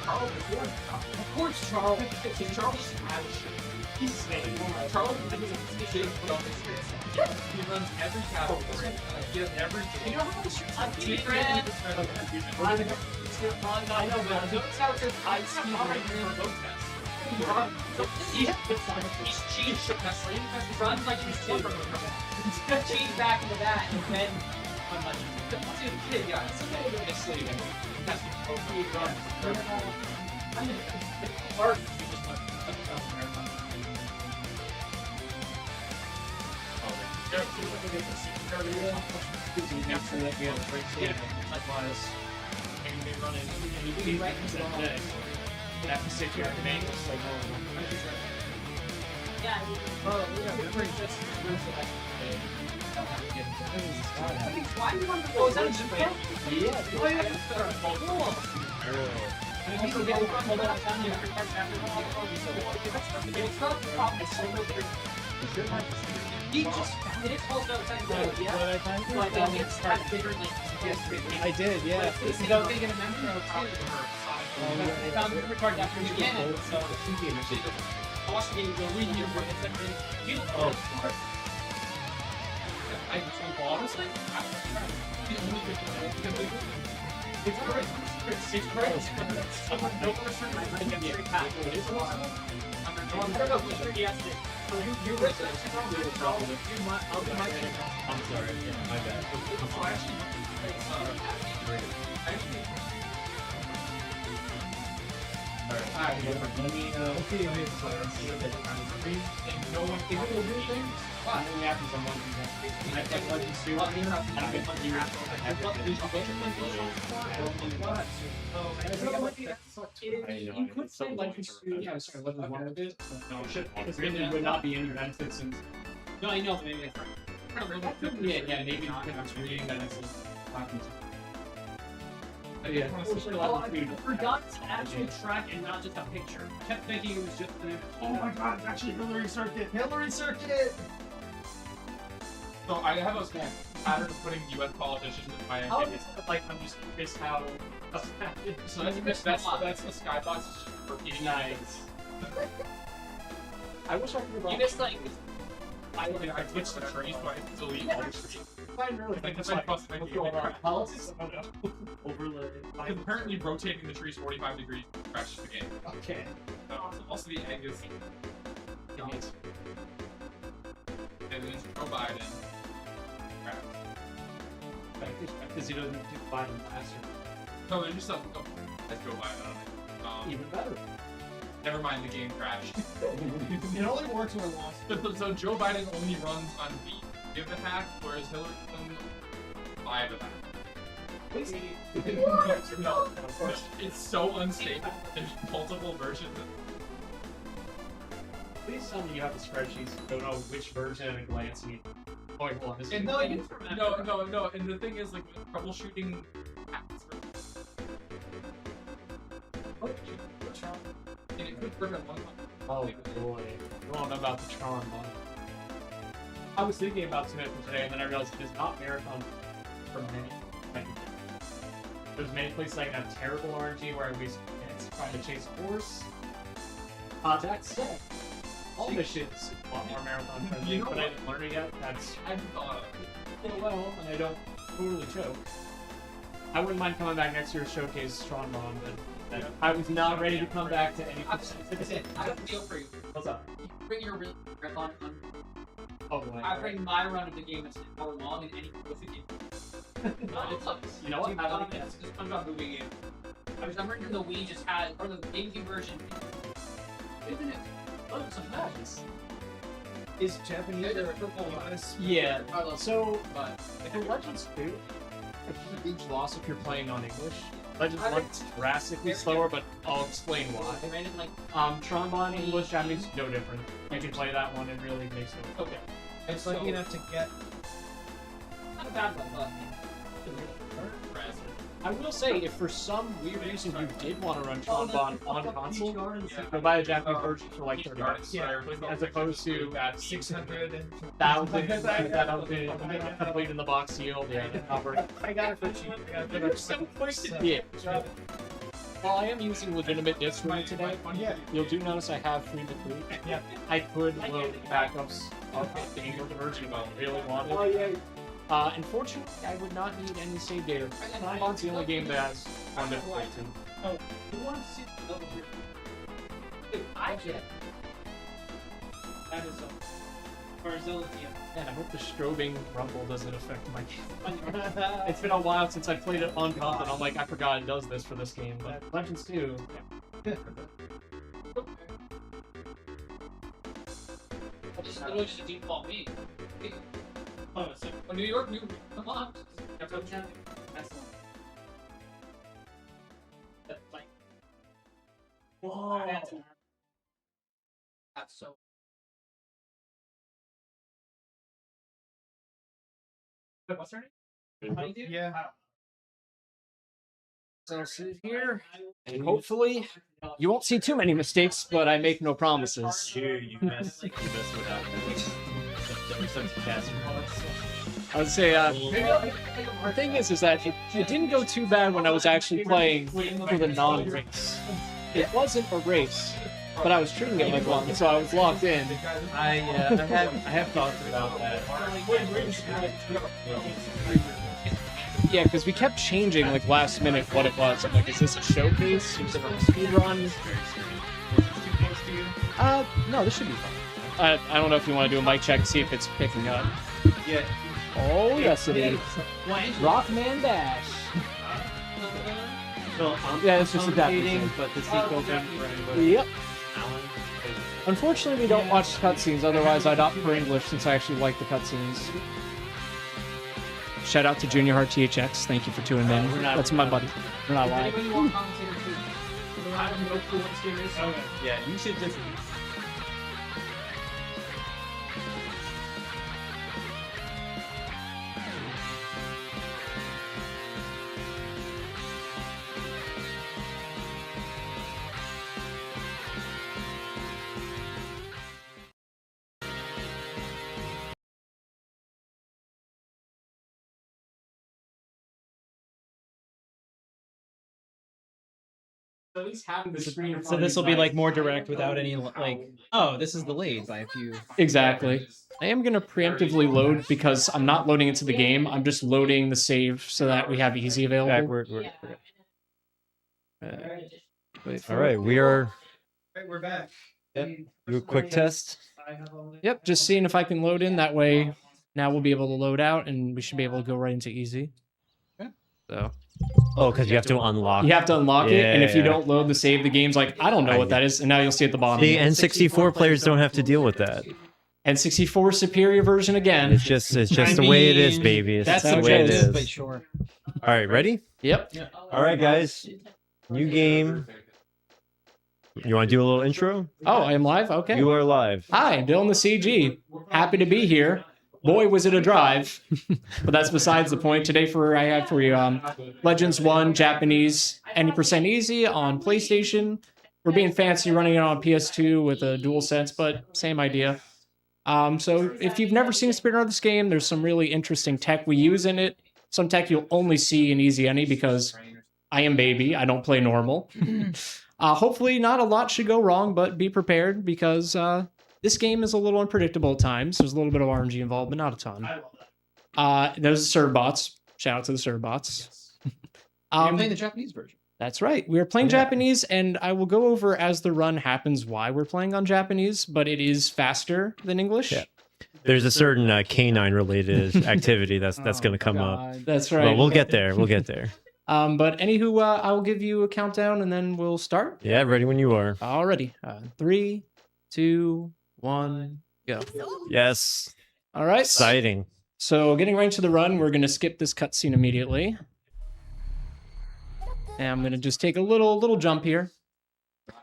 [SPEAKER 8] Charles before. Of course, Charles. Charles has shit. He's saying,
[SPEAKER 7] Charles he runs every category. He has every game.
[SPEAKER 8] you know how much I know, but those how it's high speed he's cheating. He runs like he's cheating. He's gonna cheat back into that and then
[SPEAKER 7] Yeah, it's okay. It's like, that's the run.
[SPEAKER 8] I mean, it's hard to just marathon. He just it is also
[SPEAKER 2] I did, yeah.
[SPEAKER 8] You don't think in a memory too. I found the record after the beginning, so I watched the game go read here for it's like beautiful. I honestly it's great. It's great. No person I can get past. It's awesome. I don't know if you're guessing. So you were saying I'll do my thing.
[SPEAKER 13] I'm sorry, yeah, my bad. Alright, let me
[SPEAKER 7] no one can do anything.
[SPEAKER 13] It only happens on one thing. I think like you see what
[SPEAKER 8] you could say like yeah, sorry, what was one of it?
[SPEAKER 13] No, shit. Because then would not be any benefits and
[SPEAKER 8] No, I know, maybe
[SPEAKER 13] yeah, maybe not because I'm reading that it's
[SPEAKER 8] yeah. I forgot to actually track and not just a picture. I kept thinking it was just an image.
[SPEAKER 5] Oh my god, it's actually Hillary Circuit.
[SPEAKER 2] Hillary Circuit!
[SPEAKER 7] So I have a pattern of putting U.S. politicians in my
[SPEAKER 8] How
[SPEAKER 7] opinion.
[SPEAKER 8] is like I'm just curious how
[SPEAKER 7] So that's the skybox is just repeating.
[SPEAKER 8] Nice.
[SPEAKER 7] I wish I could.
[SPEAKER 8] You just like
[SPEAKER 7] I glitched the trees, so I delete all the trees. Like that's my plus
[SPEAKER 8] overlay.
[SPEAKER 7] Because apparently rotating the trees 45 degrees crashes the game.
[SPEAKER 8] Okay.
[SPEAKER 7] Also the egg is. And then Joe Biden.
[SPEAKER 8] Because you don't do Biden faster.
[SPEAKER 7] No, they're just that's Joe Biden on it.
[SPEAKER 8] Even better.
[SPEAKER 7] Never mind, the game crashed.
[SPEAKER 5] It only works when lost.
[SPEAKER 7] So Joe Biden only runs on the give attack, whereas Hillary Clinton 5 attack. No, it's so unstable. There's multiple versions.
[SPEAKER 8] Please tell me you have a spreadsheet so you don't know which version at a glance you. Oh, hold on. This is
[SPEAKER 7] No. And the thing is, like, troubleshooting happens for. What's wrong? And it could work at one time.
[SPEAKER 8] Oh boy. I don't know about the Tron one. I was thinking about Smith today, and then I realized it is not Marathon for many. Like, there's many places I can have terrible RNG where I waste minutes trying to chase a horse. That said, all this shit's a lot more Marathon friendly, but I didn't learn it yet. That's
[SPEAKER 7] I haven't thought of it.
[SPEAKER 8] well, and I don't totally choke. I wouldn't mind coming back next year to showcase Tron Ron, but I was not ready to come back to any.
[SPEAKER 12] I have a deal for you.
[SPEAKER 8] What's up?
[SPEAKER 12] You bring your real marathon run.
[SPEAKER 8] Oh boy.
[SPEAKER 12] I bring my run of the game that's an hour long and any with the game.
[SPEAKER 8] You know what? I don't think
[SPEAKER 12] It's a SpongeBob movie game. I was remembering the Wii just had, or the GameCube version. Isn't it? Oh, some nice.
[SPEAKER 2] Is Japanese or US?
[SPEAKER 8] Yeah. So, for Legends 2, it's a huge loss if you're playing on English. Legends 1 is drastically slower, but I'll explain why. Trombone, English, Japanese, no different. You can play that one, it really makes no. Okay.
[SPEAKER 2] It's lucky enough to get.
[SPEAKER 8] Not a bad one, I will say, if for some weird reason you did want to run Trombone on console, go buy a Japanese version for like $30, as opposed to 600,000 that complete in the box deal. Yeah,
[SPEAKER 2] I got it for cheap.
[SPEAKER 8] Yeah. While I am using legitimate discs for me today, you'll do notice I have free complete. Yeah. I could load backups of the English version if I really wanted. Unfortunately, I would not need any save data. Trombone's the only game that has one difficulty.
[SPEAKER 2] Oh, who wants to see the level here? Dude, I get it. That is
[SPEAKER 8] Man, I hope the strobing rumble doesn't affect my game. It's been a while since I played it on comp, and I'm like, I forgot it does this for this game. But Legends 2, yeah.
[SPEAKER 15] It's literally just a default me. Oh, so New York, come on. Excellent.
[SPEAKER 8] Whoa.
[SPEAKER 15] That's so.
[SPEAKER 8] What's her name?
[SPEAKER 2] Yeah.
[SPEAKER 8] So I'll sit here, and hopefully you won't see too many mistakes, but I make no promises.
[SPEAKER 1] Dude, you messed without
[SPEAKER 8] I would say, the thing is that it didn't go too bad when I was actually playing for the non-race. It wasn't a race, but I was treating it like one, so I was locked in.
[SPEAKER 1] I have thoughts about that.
[SPEAKER 8] Yeah, because we kept changing like last minute what it was. I'm like, is this a showcase? Is it a speedrun? No, this should be fun. I don't know if you want to do a mic check to see if it's picking up.
[SPEAKER 1] Yeah.
[SPEAKER 8] Oh, yes it is. Rockman Dash.
[SPEAKER 1] So
[SPEAKER 8] Yeah, it's just
[SPEAKER 1] adapting, but the sequel thing for anybody.
[SPEAKER 8] Yep. Unfortunately, we don't watch cutscenes, otherwise I'd opt for English since I actually like the cutscenes. Shout out to Junior Heart THX, thank you for tuning in. That's my buddy. We're not lying.
[SPEAKER 1] Yeah, you should just.
[SPEAKER 8] At least having the screen.
[SPEAKER 3] So this will be like more direct without any like, oh, this is delayed by a few.
[SPEAKER 8] Exactly. I am going to preemptively load because I'm not loading into the game. I'm just loading the save so that we have easy available.
[SPEAKER 1] All right, we are.
[SPEAKER 2] We're back.
[SPEAKER 1] Yep. Do a quick test.
[SPEAKER 8] Yep, just seeing if I can load in. That way, now we'll be able to load out, and we should be able to go right into easy. So.
[SPEAKER 1] Oh, because you have to unlock.
[SPEAKER 8] You have to unlock it, and if you don't load the save, the game's like, I don't know what that is, and now you'll see at the bottom.
[SPEAKER 1] The N64 players don't have to deal with that.
[SPEAKER 8] N64 superior version again.
[SPEAKER 1] It's just the way it is, baby. It's
[SPEAKER 3] That's
[SPEAKER 1] the way it is.
[SPEAKER 3] But sure.
[SPEAKER 1] All right, ready?
[SPEAKER 8] Yep.
[SPEAKER 1] All right, guys. New game. You want to do a little intro?
[SPEAKER 8] Oh, I am live? Okay.
[SPEAKER 1] You are live.
[SPEAKER 8] Hi, DylanTheCG. Happy to be here. Boy, was it a drive. But that's besides the point. Today I have for you Legends 1 Japanese any% easy on PlayStation. We're being fancy running it on PS2 with a DualSense, but same idea. So if you've never seen a speedrun of this game, there's some really interesting tech we use in it. Some tech you'll only see in Easy Any because I am baby. I don't play normal. Hopefully not a lot should go wrong, but be prepared because this game is a little unpredictable at times. There's a little bit of RNG involved, but not a ton. There's the serve bots. Shout out to the serve bots.
[SPEAKER 3] You're playing the Japanese version.
[SPEAKER 8] That's right. We are playing Japanese, and I will go over as the run happens why we're playing on Japanese, but it is faster than English.
[SPEAKER 1] Yeah. There's a certain canine-related activity that's going to come up.
[SPEAKER 8] That's right.
[SPEAKER 1] Well, we'll get there. We'll get there.
[SPEAKER 8] But anywho, I will give you a countdown, and then we'll start.
[SPEAKER 1] Yeah, ready when you are.
[SPEAKER 8] Alrighty. 3, 2, 1,
[SPEAKER 3] Go.
[SPEAKER 1] Yes.
[SPEAKER 3] All right.
[SPEAKER 1] Exciting.
[SPEAKER 3] So getting right to the run, we're going to skip this cutscene immediately. And I'm going to just take a little jump here.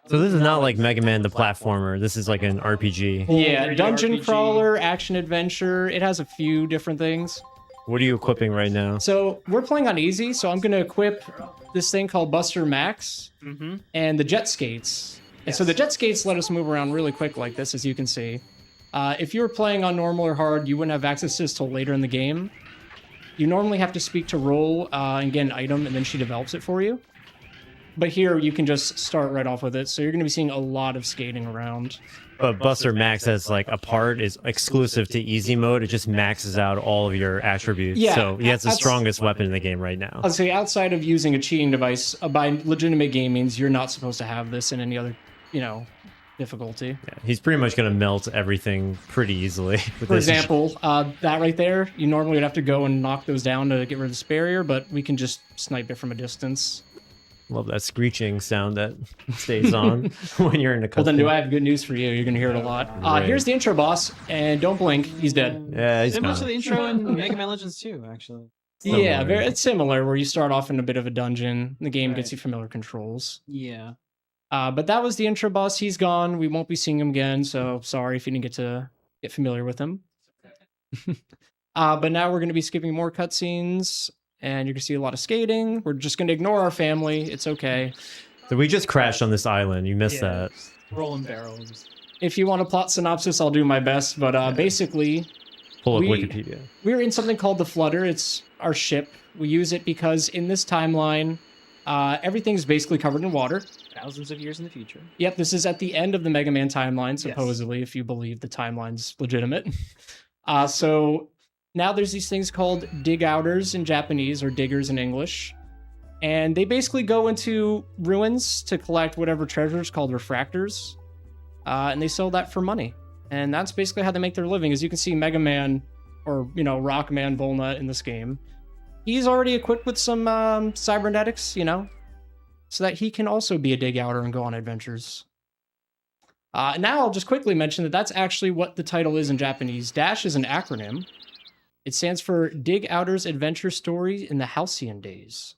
[SPEAKER 1] So this is not like Mega Man the platformer. This is like an RPG.
[SPEAKER 3] Yeah, dungeon crawler, action adventure. It has a few different things.
[SPEAKER 1] What are you equipping right now?
[SPEAKER 3] So we're playing on easy, so I'm going to equip this thing called Buster Max and the jet skates. And so the jet skates let us move around really quick like this, as you can see. If you were playing on normal or hard, you wouldn't have access to this till later in the game. You normally have to speak to Roll and get an item, and then she develops it for you. But here, you can just start right off with it, so you're going to be seeing a lot of skating around.
[SPEAKER 1] But Buster Max as like a part is exclusive to easy mode. It just maxes out all of your attributes.
[SPEAKER 3] Yeah,
[SPEAKER 1] so he has the strongest weapon in the game right now.
[SPEAKER 3] I'd say outside of using a cheating device, by legitimate game means you're not supposed to have this in any other, difficulty.
[SPEAKER 1] Yeah, he's pretty much going to melt everything pretty easily.
[SPEAKER 3] For example, that right there, you normally would have to go and knock those down to get rid of this barrier, but we can just snipe it from a distance.
[SPEAKER 1] Love that screeching sound that stays on when you're in a cutscene.
[SPEAKER 3] Well, then do I have good news for you? You're going to hear it a lot.
[SPEAKER 1] Great.
[SPEAKER 3] Here's the intro boss, and don't blink, he's dead.
[SPEAKER 1] Yeah, he's
[SPEAKER 16] Similar
[SPEAKER 1] gone.
[SPEAKER 16] to the intro in Mega Man Legends 2, actually.
[SPEAKER 3] Yeah, it's similar, where you start off in a bit of a dungeon. The game gets you familiar controls.
[SPEAKER 16] Yeah.
[SPEAKER 3] But that was the intro boss. He's gone. We won't be seeing him again, so sorry if you didn't get familiar with him. But now we're going to be skipping more cutscenes, and you're going to see a lot of skating. We're just going to ignore our family. It's okay.
[SPEAKER 1] So we just crashed on this island. You missed that.
[SPEAKER 5] Rolling barrels.
[SPEAKER 3] If you want a plot synopsis, I'll do my best. But basically,
[SPEAKER 1] Pull up Wikipedia.
[SPEAKER 3] We're in something called the Flutter. It's our ship. We use it because in this timeline, everything's basically covered in water.
[SPEAKER 16] Thousands of years in the future.
[SPEAKER 3] Yep, this is at the end of the Mega Man timeline, supposedly, if you believe the timeline's legitimate. So now there's these things called dig-outers in Japanese, or diggers in English. And they basically go into ruins to collect whatever treasures called refractors. And they sell that for money. And that's basically how they make their living. As you can see, Mega Man, or, Rockman Volnut in this game, he's already equipped with some cybernetics, so that he can also be a dig-outer and go on adventures. Now I'll just quickly mention that that's actually what the title is in Japanese. DASH is an acronym. It stands for Dig-Outers Adventure Story in the Halcyon Days.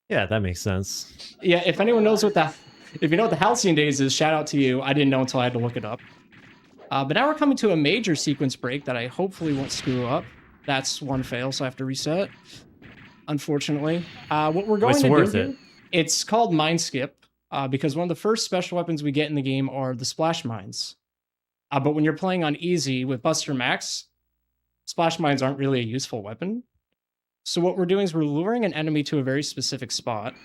[SPEAKER 1] Yeah, that makes sense.
[SPEAKER 3] Yeah, if anyone knows if you know what the Halcyon Days is, shout out to you. I didn't know until I had to look it up. But now we're coming to a major sequence break that I hopefully won't screw up. That's one fail, so I have to reset. Unfortunately. What we're going to do here, it's called Mine Skip, because one of the first special weapons we get in the game are the splash mines. But when you're playing on easy with Buster Max, splash mines aren't really a useful weapon. So what we're doing is we're luring an enemy to a very specific spot.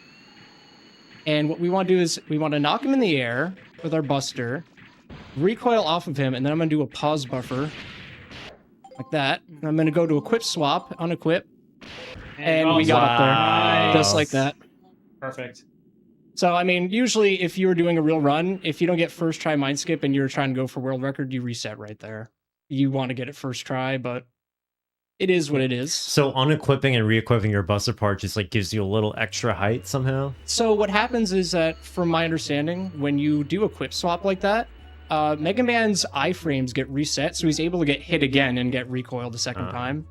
[SPEAKER 3] And what we want to do is we want to knock him in the air with our Buster, recoil off of him, and then I'm going to do a pause buffer like that. And I'm going to go to equip swap, unequip, and we got up there just like that.
[SPEAKER 5] Perfect.
[SPEAKER 3] So, I mean, usually if you were doing a real run, if you don't get first try mind skip and you're trying to go for world record, you reset right there. You want to get it first try, but it is what it is.
[SPEAKER 1] So unequipping and re-equipping your Buster part just like gives you a little extra height somehow?
[SPEAKER 3] So what happens is that, from my understanding, when you do a equip swap like that, Mega Man's iframes get reset, so he's able to get hit again and get recoiled a second time.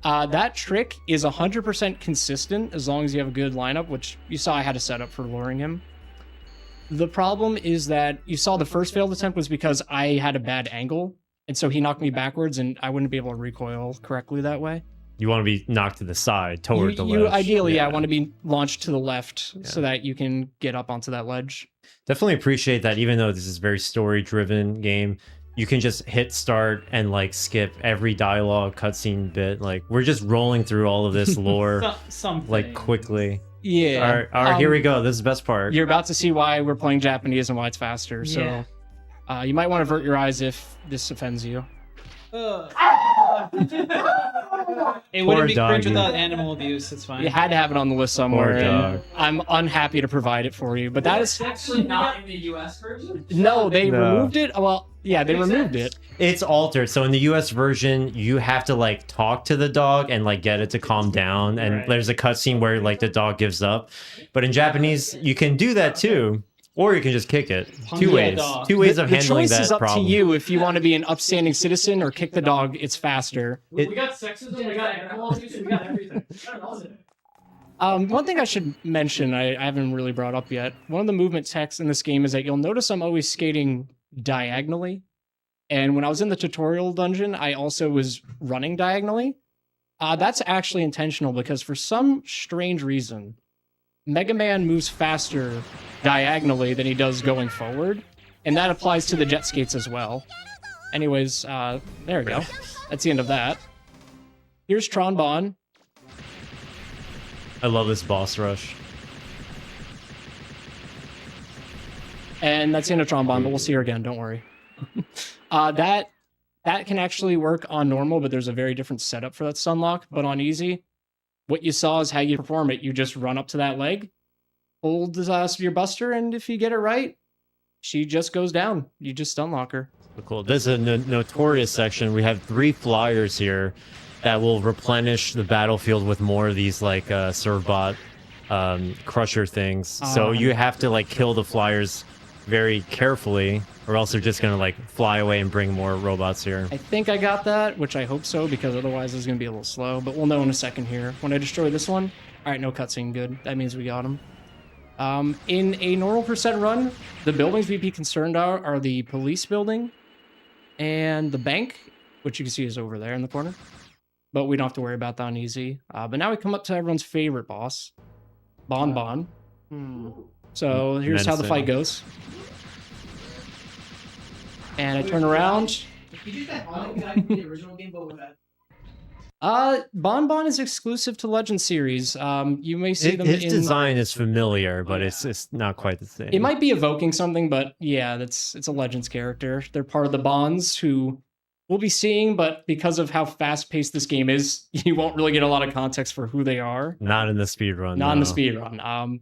[SPEAKER 3] That trick is 100% consistent as long as you have a good lineup, which you saw I had a setup for luring him. The problem is that you saw the first failed attempt was because I had a bad angle, and so he knocked me backwards, and I wouldn't be able to recoil correctly that way.
[SPEAKER 1] You want to be knocked to the side, toward the ledge.
[SPEAKER 3] Ideally, I want to be launched to the left so that you can get up onto that ledge.
[SPEAKER 1] Definitely appreciate that, even though this is a very story-driven game, you can just hit start and like skip every dialogue cutscene bit. Like, we're just rolling through all of this lore like quickly.
[SPEAKER 3] Yeah.
[SPEAKER 1] All right, here we go. This is the best part.
[SPEAKER 3] You're about to see why we're playing Japanese and why it's faster. So you might want to avert your eyes if this offends you.
[SPEAKER 16] It wouldn't be cringe without animal abuse. It's fine.
[SPEAKER 3] You had to have it on the list somewhere. And I'm unhappy to provide it for you, but that is
[SPEAKER 15] actually not in the US version.
[SPEAKER 3] No, they removed it. Well, yeah, they removed it.
[SPEAKER 1] It's altered. So in the US version, you have to like talk to the dog and like get it to calm down. And there's a cutscene where like the dog gives up. But in Japanese, you can do that too. Or you can just kick it.
[SPEAKER 3] Yeah,
[SPEAKER 1] Two ways.
[SPEAKER 3] dog.
[SPEAKER 1] Two ways of
[SPEAKER 3] The
[SPEAKER 1] handling
[SPEAKER 3] choice
[SPEAKER 1] that
[SPEAKER 3] is up
[SPEAKER 1] problem.
[SPEAKER 3] to you if you want to be an upstanding citizen or kick the dog. It's faster.
[SPEAKER 8] We got sexism, we got animal abuse, we got everything.
[SPEAKER 3] One thing I should mention, I haven't really brought up yet. One of the movement techs in this game is that you'll notice I'm always skating diagonally. And when I was in the tutorial dungeon, I also was running diagonally. That's actually intentional because for some strange reason, Mega Man moves faster diagonally than he does going forward. And that applies to the jet skates as well. Anyways, there we go. That's the end of that. Here's Tron.
[SPEAKER 1] I love this boss rush.
[SPEAKER 3] And that's the end of Tron, but we'll see her again, don't worry. That can actually work on normal, but there's a very different setup for that stunlock. But on easy, what you saw is how you perform it. You just run up to that leg, hold your buster, and if you get it right, she just goes down. You just stunlock her.
[SPEAKER 1] Cool. This is a notorious section. We have 3 flyers here that will replenish the battlefield with more of these like Servbot crusher things. So you have to like kill the flyers very carefully, or else they're just gonna like fly away and bring more robots here.
[SPEAKER 3] I think I got that, which I hope so, because otherwise it's gonna be a little slow. But we'll know in a second here. When I destroy this one, all right, no cutscene, good. That means we got him. In a normal percent run, the buildings we'd be concerned are the police building and the bank, which you can see is over there in the corner. But we don't have to worry about that on easy. But now we come up to everyone's favorite boss, Bon. So here's how the fight goes. And I turn around.
[SPEAKER 16] You did that guy from the original game, but with that.
[SPEAKER 3] Bon is exclusive to Legend series. You may see them
[SPEAKER 1] His
[SPEAKER 3] in...
[SPEAKER 1] design is familiar, but it's not quite the same.
[SPEAKER 3] It might be evoking something, but yeah, it's a Legends character. They're part of the Bonds who we'll be seeing, but because of how fast-paced this game is, you won't really get a lot of context for who they are.
[SPEAKER 1] Not in the speedrun.
[SPEAKER 3] Not in the speedrun.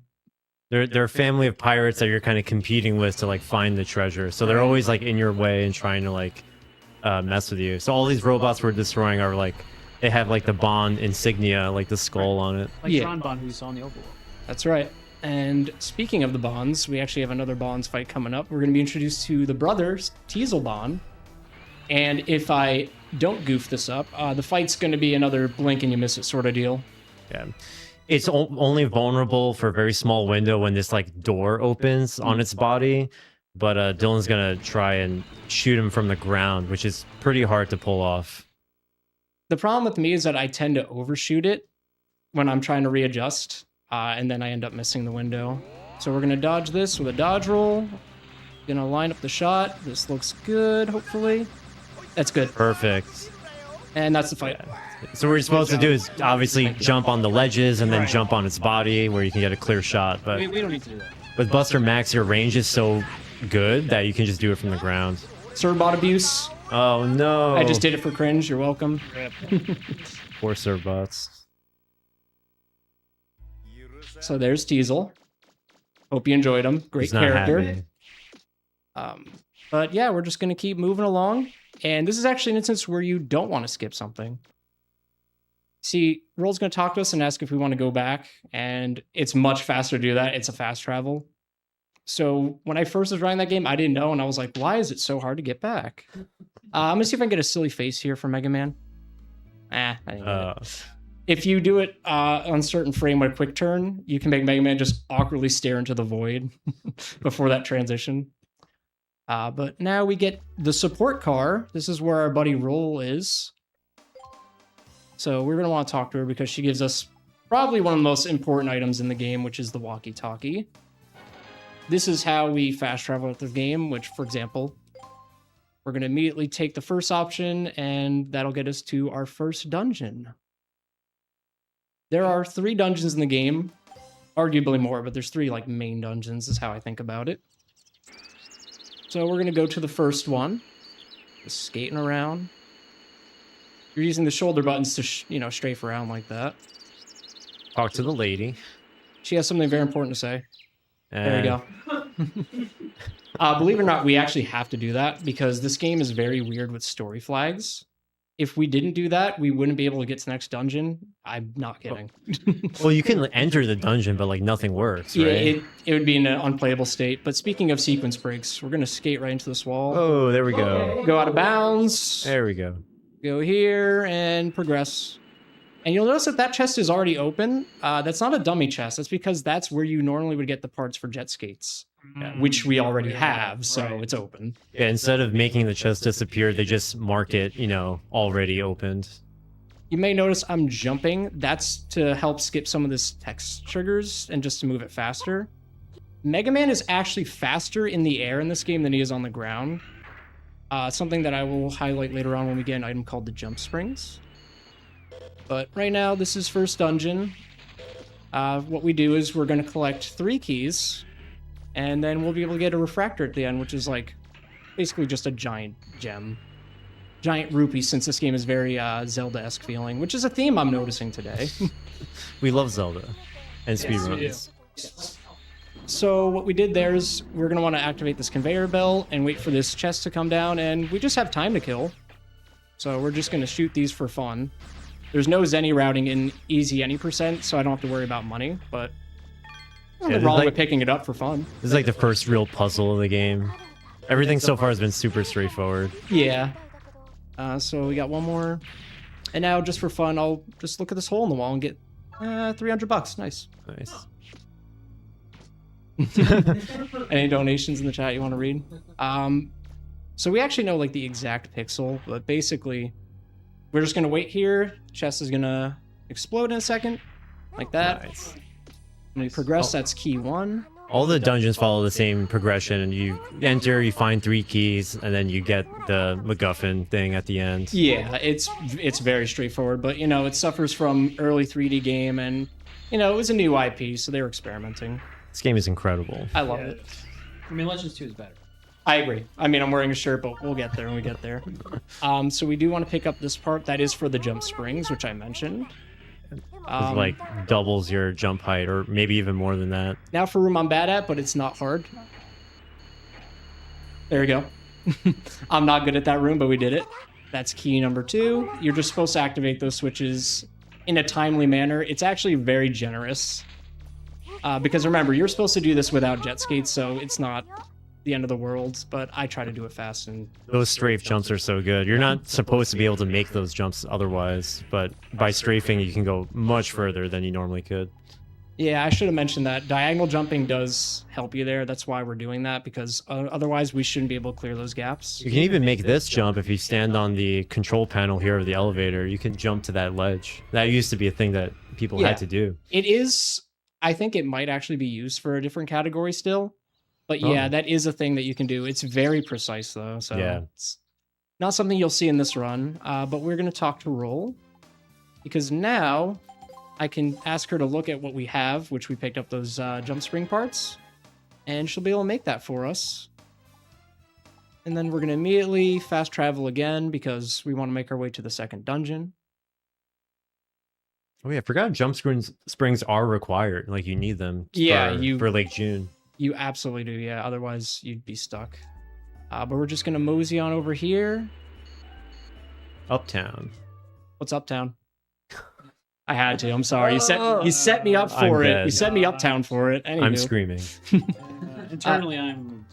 [SPEAKER 1] They're a family of pirates that you're kind of competing with to like find the treasure. So they're always like in your way and trying to like mess with you. So all these robots we're destroying are like, they have like the Bond insignia, like the skull on it.
[SPEAKER 16] Like Tron Bond, who you saw in the Overworld.
[SPEAKER 3] That's right. And speaking of the Bonds, we actually have another Bonds fight coming up. We're going to be introduced to the brothers, Teasel Bond. And if I don't goof this up, the fight's going to be another blink and you miss it sort of deal.
[SPEAKER 1] Yeah. It's only vulnerable for a very small window when this like door opens on its body. But Dylan's going to try and shoot him from the ground, which is pretty hard to pull off.
[SPEAKER 3] The problem with me is that I tend to overshoot it when I'm trying to readjust, and then I end up missing the window. So we're going to dodge this with a dodge roll. Going to line up the shot. This looks good, hopefully. That's good.
[SPEAKER 1] Perfect.
[SPEAKER 3] And that's the fight.
[SPEAKER 1] So what we're supposed to do is obviously jump on the ledges and then jump on its body where you can get a clear shot. But
[SPEAKER 16] We don't need to do that.
[SPEAKER 1] with Buster Max, your range is so good that you can just do it from the ground.
[SPEAKER 3] Servbot abuse.
[SPEAKER 1] Oh no!
[SPEAKER 3] I just did it for cringe. You're welcome.
[SPEAKER 1] Poor Servbots.
[SPEAKER 3] So there's Teasel. Hope you enjoyed him. Great
[SPEAKER 1] He's not
[SPEAKER 3] character.
[SPEAKER 1] happy.
[SPEAKER 3] But yeah, we're just gonna keep moving along. And this is actually an instance where you don't want to skip something. See, Roll's gonna talk to us and ask if we want to go back, and it's much faster to do that. It's a fast travel. So when I first was running that game, I didn't know, and I was like, why is it so hard to get back? I'm gonna see if I can get a silly face here from Mega Man. I didn't get it. If you do it on certain frame with a quick turn, you can make Mega Man just awkwardly stare into the void before that transition. But now we get the support car. This is where our buddy Roll is. So we're going to want to talk to her because she gives us probably one of the most important items in the game, which is the walkie-talkie. This is how we fast travel with the game, which, for example, we're going to immediately take the first option, and that'll get us to our first dungeon. There are 3 dungeons in the game, arguably more, but there's 3 like main dungeons is how I think about it. So we're going to go to the first one. Just skating around. You're using the shoulder buttons to, strafe around like that.
[SPEAKER 1] Talk to the lady.
[SPEAKER 3] She has something very important to say. There you go. Believe it or not, we actually have to do that because this game is very weird with story flags. if we didn't do that, we wouldn't be able to get to the next dungeon. I'm not kidding.
[SPEAKER 1] Well, you can enter the dungeon, but like nothing works,
[SPEAKER 3] Yeah,
[SPEAKER 1] right?
[SPEAKER 3] it would be in an unplayable state. But speaking of sequence breaks, we're gonna skate right into this wall.
[SPEAKER 1] Oh, there we go.
[SPEAKER 3] Go out of bounds.
[SPEAKER 1] There we go.
[SPEAKER 3] Go here and progress. And you'll notice that that chest is already open. That's not a dummy chest. That's because that's where you normally would get the parts for jet skates, which we already have, so it's open.
[SPEAKER 1] Yeah, instead of making the chest disappear, they just mark it, you know, already opened.
[SPEAKER 3] You may notice I'm jumping. That's to help skip some of this text triggers and just to move it faster. Megaman is actually faster in the air in this game than he is on the ground. Something that I will highlight later on when we get an item called the jump springs. But right now, this is first dungeon. What we do is we're going to collect 3 keys, and then we'll be able to get a refractor at the end, which is like basically just a giant gem. Giant rupee, since this game is very Zelda-esque feeling, which is a theme I'm noticing today.
[SPEAKER 1] We love Zelda and speedruns.
[SPEAKER 3] Yes. So what we did there is we're going to want to activate this conveyor belt and wait for this chest to come down, and we just have time to kill. So we're just going to shoot these for fun. There's no Zenny routing in easy any %, so I don't have to worry about money, but nothing wrong with picking it up for fun.
[SPEAKER 1] This is like the first real puzzle of the game. Everything so far has been super straightforward.
[SPEAKER 3] Yeah. So we got one more. And now, just for fun, I'll just look at this hole in the wall and get $300. Nice.
[SPEAKER 1] Nice.
[SPEAKER 3] Any donations in the chat you want to read? So we actually know like the exact pixel, but basically we're just gonna wait here. Chest is gonna explode in a second, like that.
[SPEAKER 1] Nice.
[SPEAKER 3] When we progress, that's key 1.
[SPEAKER 1] All the dungeons follow the same progression. You enter, you find 3 keys, and then you get the MacGuffin thing at the end.
[SPEAKER 3] Yeah, it's very straightforward, but you know, it suffers from early 3D game, and you know, it was a new IP, so they were experimenting.
[SPEAKER 1] This game is incredible.
[SPEAKER 3] I love it.
[SPEAKER 16] I mean, Legends 2 is better.
[SPEAKER 3] I agree. I mean, I'm wearing a shirt, but we'll get there when we get there. So we do want to pick up this part. That is for the jump springs, which I mentioned.
[SPEAKER 1] It like doubles your jump height, or maybe even more than that.
[SPEAKER 3] Now for room I'm bad at, but it's not hard. There we go. I'm not good at that room, but we did it. That's key number 2. You're just supposed to activate those switches in a timely manner. It's actually very generous. Because remember, you're supposed to do this without jet skates, so it's not the end of the world, but I try to do it fast. And
[SPEAKER 1] those strafe jumps are so good. You're not supposed to be able to make those jumps otherwise, but by strafing, you can go much further than you normally could.
[SPEAKER 3] Yeah, I should have mentioned that. Diagonal jumping does help you there. That's why we're doing that, because otherwise we shouldn't be able to clear those gaps.
[SPEAKER 1] You can even make this jump if you stand on the control panel here of the elevator. You can jump to that ledge. That used to be a thing that people had to do.
[SPEAKER 3] It is. I think it might actually be used for a different category still. But yeah, that is a thing that you can do. It's very precise, though. So it's not something you'll see in this run. But we're going to talk to Roll, because now I can ask her to look at what we have, which we picked up those jump spring parts. And she'll be able to make that for us. And then we're going to immediately fast travel again, because we want to make our way to the second dungeon.
[SPEAKER 1] Oh yeah, I forgot jump springs are required. Like you need them for Lake June.
[SPEAKER 3] You absolutely do, yeah. Otherwise, you'd be stuck. But we're just going to mosey on over here.
[SPEAKER 1] Uptown.
[SPEAKER 3] What's Uptown? I had to. I'm sorry. You set me up for it. You set me Uptown for it. Anywho.
[SPEAKER 1] I'm screaming.
[SPEAKER 16] Internally, I'm...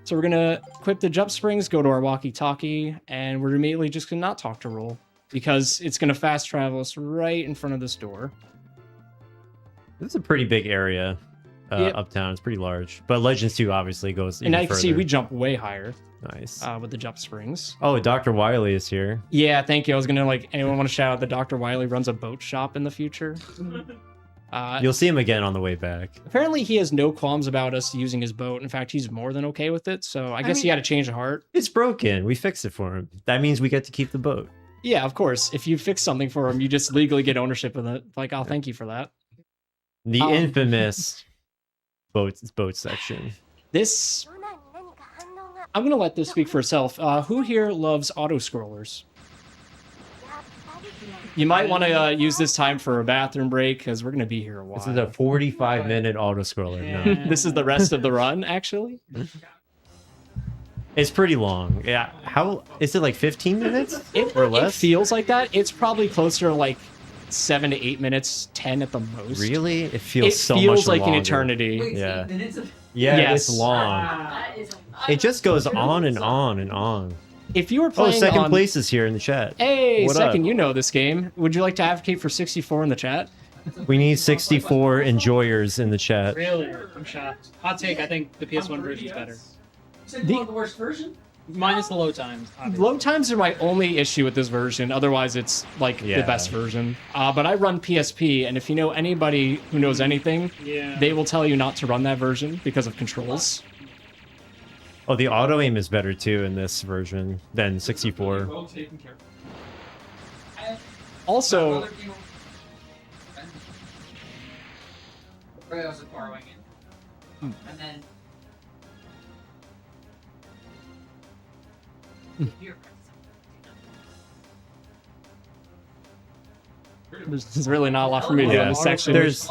[SPEAKER 3] So we're going to equip the jump springs, go to our walkie-talkie, and we're immediately just going to not talk to Roll, because it's going to fast travel us right in front of this door.
[SPEAKER 1] This is a pretty big area. Uptown. It's pretty large, but Legends 2 obviously goes even
[SPEAKER 3] further. And I can see we jump way higher.
[SPEAKER 1] Nice.
[SPEAKER 3] With the jump springs.
[SPEAKER 1] Oh, Dr. Wily is here.
[SPEAKER 3] Yeah, thank you. I was gonna anyone want to shout out that Dr. Wily runs a boat shop in the future?
[SPEAKER 1] You'll see him again on the way back.
[SPEAKER 3] Apparently, he has no qualms about us using his boat. In fact, he's more than okay with it. So I guess he had a change of heart.
[SPEAKER 1] It's broken. We fixed it for him. That means we get to keep the boat.
[SPEAKER 3] Yeah, of course. If you fix something for him, you just legally get ownership of it. Like, I'll thank you for that.
[SPEAKER 1] The infamous boat section.
[SPEAKER 3] This, I'm gonna let this speak for itself. Who here loves auto scrollers? You might want to use this time for a bathroom break, because we're gonna be here a while.
[SPEAKER 1] This is a 45-minute auto scroller. No.
[SPEAKER 3] This is the rest of the run, actually.
[SPEAKER 1] It's pretty long. Yeah. How is it like 15 minutes or less?
[SPEAKER 3] It feels like that. It's probably closer to like 7 to 8 minutes, 10 at the most.
[SPEAKER 1] Really? It feels so much
[SPEAKER 3] feels like
[SPEAKER 1] longer.
[SPEAKER 3] an eternity.
[SPEAKER 16] Wait,
[SPEAKER 1] Yeah.
[SPEAKER 16] 8 minutes of...
[SPEAKER 1] Yeah,
[SPEAKER 3] Yes.
[SPEAKER 1] it's long. It just goes on and on and on.
[SPEAKER 3] If you were
[SPEAKER 1] Oh,
[SPEAKER 3] playing
[SPEAKER 1] second
[SPEAKER 3] on...
[SPEAKER 1] place is here in the chat.
[SPEAKER 3] Hey,
[SPEAKER 1] What
[SPEAKER 3] second,
[SPEAKER 1] up?
[SPEAKER 3] you know this game. Would you like to advocate for 64 in the chat?
[SPEAKER 1] We need 64 enjoyers in the chat.
[SPEAKER 17] Really? I'm shocked. Hot take, I think the PS1 version is better.
[SPEAKER 16] You said you want the worst version?
[SPEAKER 17] Minus the load times. Obviously.
[SPEAKER 3] Load times are my only issue with this version. Otherwise, it's like the best version. But I run PSP, and if you know anybody who knows anything, they will tell you not to run that version because of controls.
[SPEAKER 1] Oh, the auto aim is better too in this version than 64.
[SPEAKER 3] Also,
[SPEAKER 16] borrowing it. And then...
[SPEAKER 3] there's really not a lot for me to do in this section.
[SPEAKER 1] There's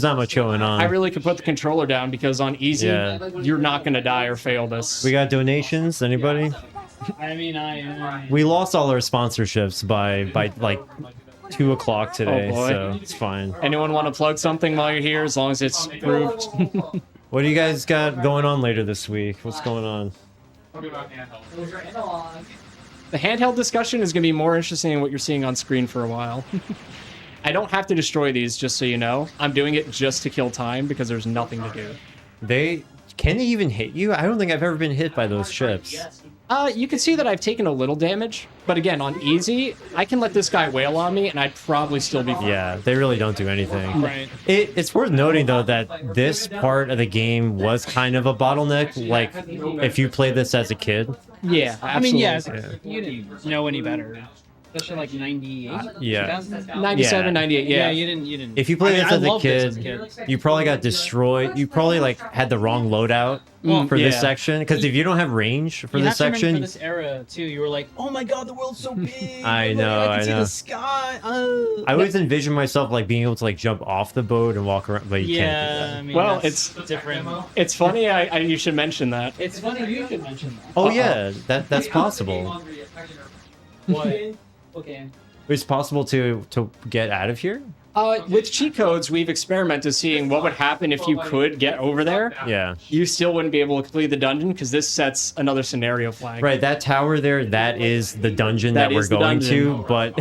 [SPEAKER 1] not much going on.
[SPEAKER 3] I really could put the controller down because on easy, you're not going to die or fail this.
[SPEAKER 1] We got donations? Anybody?
[SPEAKER 17] I mean,
[SPEAKER 1] We lost all our sponsorships by like 2 o'clock today,
[SPEAKER 3] Oh, boy.
[SPEAKER 1] so it's fine.
[SPEAKER 3] Anyone want to plug something while you're here, as long as it's approved?
[SPEAKER 1] What do you guys got going on later this week? What's going on?
[SPEAKER 3] The handheld discussion is going to be more interesting than what you're seeing on screen for a while. I don't have to destroy these, just so you know. I'm doing it just to kill time because there's nothing to do.
[SPEAKER 1] Can they even hit you? I don't think I've ever been hit by those ships.
[SPEAKER 3] You can see that I've taken a little damage, but again, on easy, I can let this guy wail on me, and I'd probably still be fine.
[SPEAKER 1] Yeah, they really don't do anything.
[SPEAKER 3] Right.
[SPEAKER 1] It's worth noting, though, that this part of the game was kind of a bottleneck. Like, if you played this as a kid.
[SPEAKER 3] Yeah, absolutely.
[SPEAKER 17] I mean, yeah, you didn't know any better. Especially like 98?
[SPEAKER 1] Yeah.
[SPEAKER 3] 97, 98, yeah.
[SPEAKER 17] You didn't.
[SPEAKER 1] If you played this as a
[SPEAKER 17] loved this
[SPEAKER 1] kid, you probably got destroyed. You probably like had the wrong loadout for this section. Because if you don't have range for
[SPEAKER 17] you
[SPEAKER 1] this
[SPEAKER 17] have to remember
[SPEAKER 1] section,
[SPEAKER 17] for this era too, you were like, "Oh my god, the world's so big!"
[SPEAKER 1] I know,
[SPEAKER 17] I can see
[SPEAKER 1] know.
[SPEAKER 17] the sky.
[SPEAKER 1] I always envision myself like being able to like jump off the boat and walk around, but you can't do that.
[SPEAKER 17] I mean,
[SPEAKER 3] Well,
[SPEAKER 17] that's
[SPEAKER 3] it's
[SPEAKER 17] different.
[SPEAKER 3] It's funny. You should mention that.
[SPEAKER 17] It's funny you should mention that.
[SPEAKER 1] Oh yeah, that's possible.
[SPEAKER 17] What? Okay.
[SPEAKER 1] It's possible to get out of here.
[SPEAKER 3] With cheat codes, we've experimented seeing what would happen if you could get over there.
[SPEAKER 1] Yeah.
[SPEAKER 3] You still wouldn't be able to complete the dungeon because this sets another scenario flag.
[SPEAKER 1] Right, that tower there, that is the dungeon that we're
[SPEAKER 3] is the
[SPEAKER 1] going
[SPEAKER 3] dungeon.
[SPEAKER 1] to, but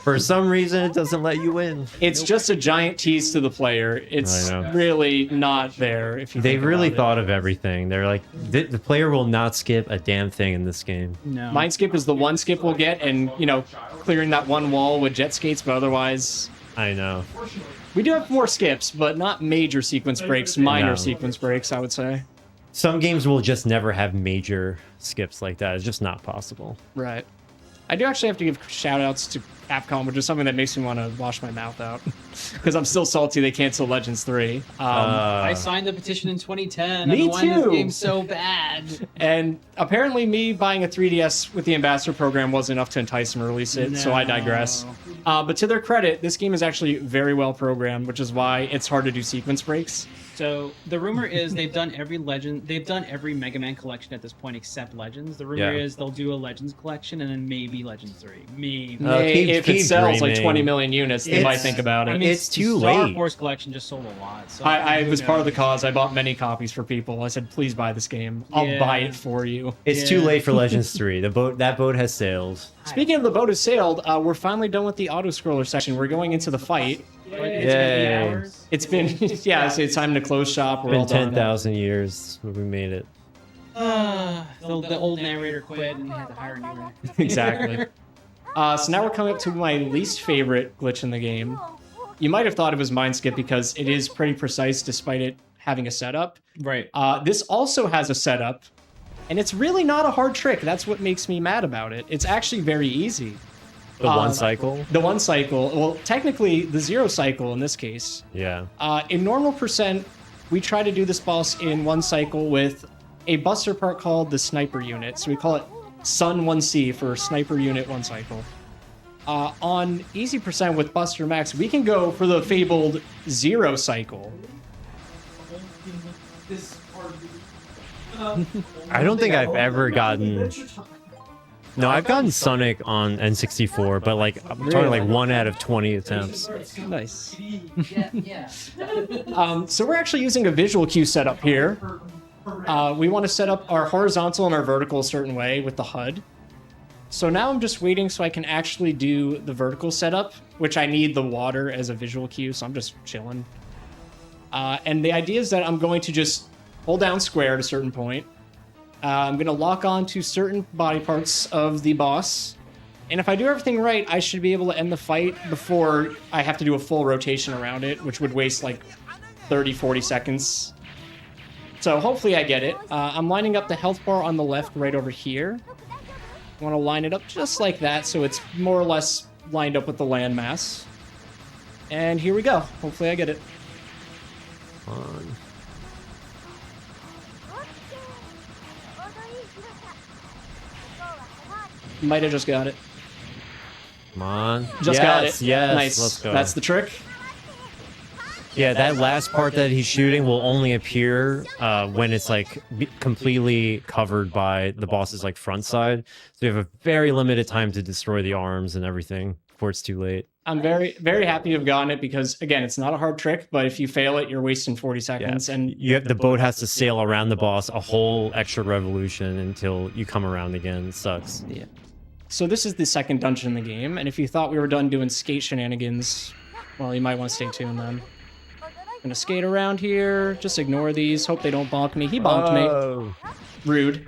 [SPEAKER 1] for some reason it doesn't let you in.
[SPEAKER 3] It's just a giant tease to the player. It's
[SPEAKER 1] I know.
[SPEAKER 3] really not there. If you
[SPEAKER 1] They
[SPEAKER 3] think
[SPEAKER 1] really
[SPEAKER 3] about
[SPEAKER 1] thought of everything. They're like, the player will not skip a damn thing in this game.
[SPEAKER 17] No.
[SPEAKER 3] Mind skip is the one skip we'll get, and clearing that one wall with jet skates, but otherwise.
[SPEAKER 1] I know.
[SPEAKER 3] We do have more skips, but not major sequence breaks, minor
[SPEAKER 1] No.
[SPEAKER 3] sequence breaks, I would say.
[SPEAKER 1] Some games will just never have major skips like that. It's just not possible.
[SPEAKER 3] Right. I do actually have to give shout outs to Capcom, which is something that makes me want to wash my mouth out. Because I'm still salty they canceled Legends 3.
[SPEAKER 17] I signed the petition in 2010.
[SPEAKER 3] Me
[SPEAKER 17] I've been wanting
[SPEAKER 3] too.
[SPEAKER 17] This game so bad.
[SPEAKER 3] And apparently me buying a 3DS with the Ambassador program wasn't enough to entice them to release it, so I digress. But to their credit, this game is actually very well programmed, which is why it's hard to do sequence breaks.
[SPEAKER 17] So the rumor is they've done every Mega Man collection at this point except Legends. The rumor is they'll do a Legends collection and then maybe Legends 3. Maybe.
[SPEAKER 3] If it sells like 20 million units, they might think about it.
[SPEAKER 17] I mean,
[SPEAKER 1] It's too
[SPEAKER 17] the Star
[SPEAKER 1] late.
[SPEAKER 17] Force collection just sold a lot. So
[SPEAKER 3] I
[SPEAKER 17] who
[SPEAKER 3] was part of the
[SPEAKER 17] knows?
[SPEAKER 3] cause. I bought many copies for people. I said, please buy this game. I'll
[SPEAKER 17] Yeah.
[SPEAKER 3] buy it for you.
[SPEAKER 1] It's too late for Legends 3. That boat has sailed.
[SPEAKER 3] Speaking of the boat has sailed, we're finally done with the auto-scroller section. We're going into the fight.
[SPEAKER 1] Yay.
[SPEAKER 3] It's been, it's time to close shop. We're all
[SPEAKER 1] It's been
[SPEAKER 3] done.
[SPEAKER 1] 10,000 years when we made it.
[SPEAKER 17] The old narrator quit and they had to hire a new narrator.
[SPEAKER 3] Exactly. So now we're coming up to my least favorite glitch in the game. You might have thought it was Mind Skip because it is pretty precise despite it having a setup.
[SPEAKER 17] Right.
[SPEAKER 3] This also has a setup, and it's really not a hard trick. That's what makes me mad about it. It's actually very easy.
[SPEAKER 1] The one cycle?
[SPEAKER 3] The one cycle. Well, technically, the 0 cycle in this case.
[SPEAKER 1] Yeah.
[SPEAKER 3] In normal percent, we try to do this boss in one cycle with a buster part called the Sniper Unit. So we call it Sun 1C for Sniper Unit 1 cycle. On easy percent with Buster Max, we can go for the fabled 0 cycle.
[SPEAKER 1] I don't think I've ever gotten. No, I've gotten Sonic on N64, but like I'm talking like 1 out of 20 attempts.
[SPEAKER 3] Nice. So we're actually using a visual cue setup here. We want to set up our horizontal and our vertical a certain way with the HUD. So now I'm just waiting so I can actually do the vertical setup, which I need the water as a visual cue, so I'm just chilling. And the idea is that I'm going to just hold down square at a certain point. I'm going to lock on to certain body parts of the boss. And if I do everything right, I should be able to end the fight before I have to do a full rotation around it, which would waste like 30, 40 seconds. So hopefully I get it. I'm lining up the health bar on the left right over here. I want to line it up just like that so it's more or less lined up with the landmass. And here we go. Hopefully I get it.
[SPEAKER 1] On.
[SPEAKER 3] Might have just got it.
[SPEAKER 1] Come on.
[SPEAKER 3] Just got it.
[SPEAKER 1] Yes,
[SPEAKER 3] Nice.
[SPEAKER 1] Let's go.
[SPEAKER 3] That's the trick.
[SPEAKER 1] Yeah, that last part that he's shooting will only appear when it's like completely covered by the boss's like front side. So you have a very limited time to destroy the arms and everything before it's too late.
[SPEAKER 3] I'm very, very happy to have gotten it because, again, it's not a hard trick, but if you fail it, you're wasting 40 seconds.
[SPEAKER 1] Yeah.
[SPEAKER 3] And
[SPEAKER 1] the boat has to sail around the boss a whole extra revolution until you come around again. It sucks.
[SPEAKER 3] Yeah. So this is the second dungeon in the game, and if you thought we were done doing skate shenanigans, well, you might want to stay tuned then. Gonna skate around here, just ignore these, hope they don't bonk me. He bonked me. Rude.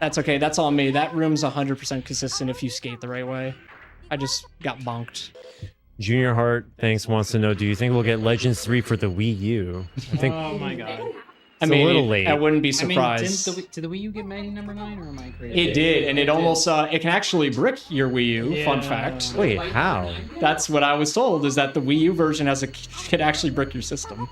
[SPEAKER 3] That's okay, that's all me. That room's 100% consistent if you skate the right way. I just got bonked.
[SPEAKER 1] Junior Heart, thanks, wants to know, do you think we'll get Legends 3 for the Wii U? I think
[SPEAKER 17] Oh my god.
[SPEAKER 1] it's a little late.
[SPEAKER 3] I wouldn't be surprised.
[SPEAKER 17] Did the Wii U get Maggie number 9 or am I crazy?
[SPEAKER 3] It did, and it almost, it can actually brick your Wii U, fun fact.
[SPEAKER 1] Wait, how?
[SPEAKER 3] That's what I was told, is that the Wii U version could actually brick your system.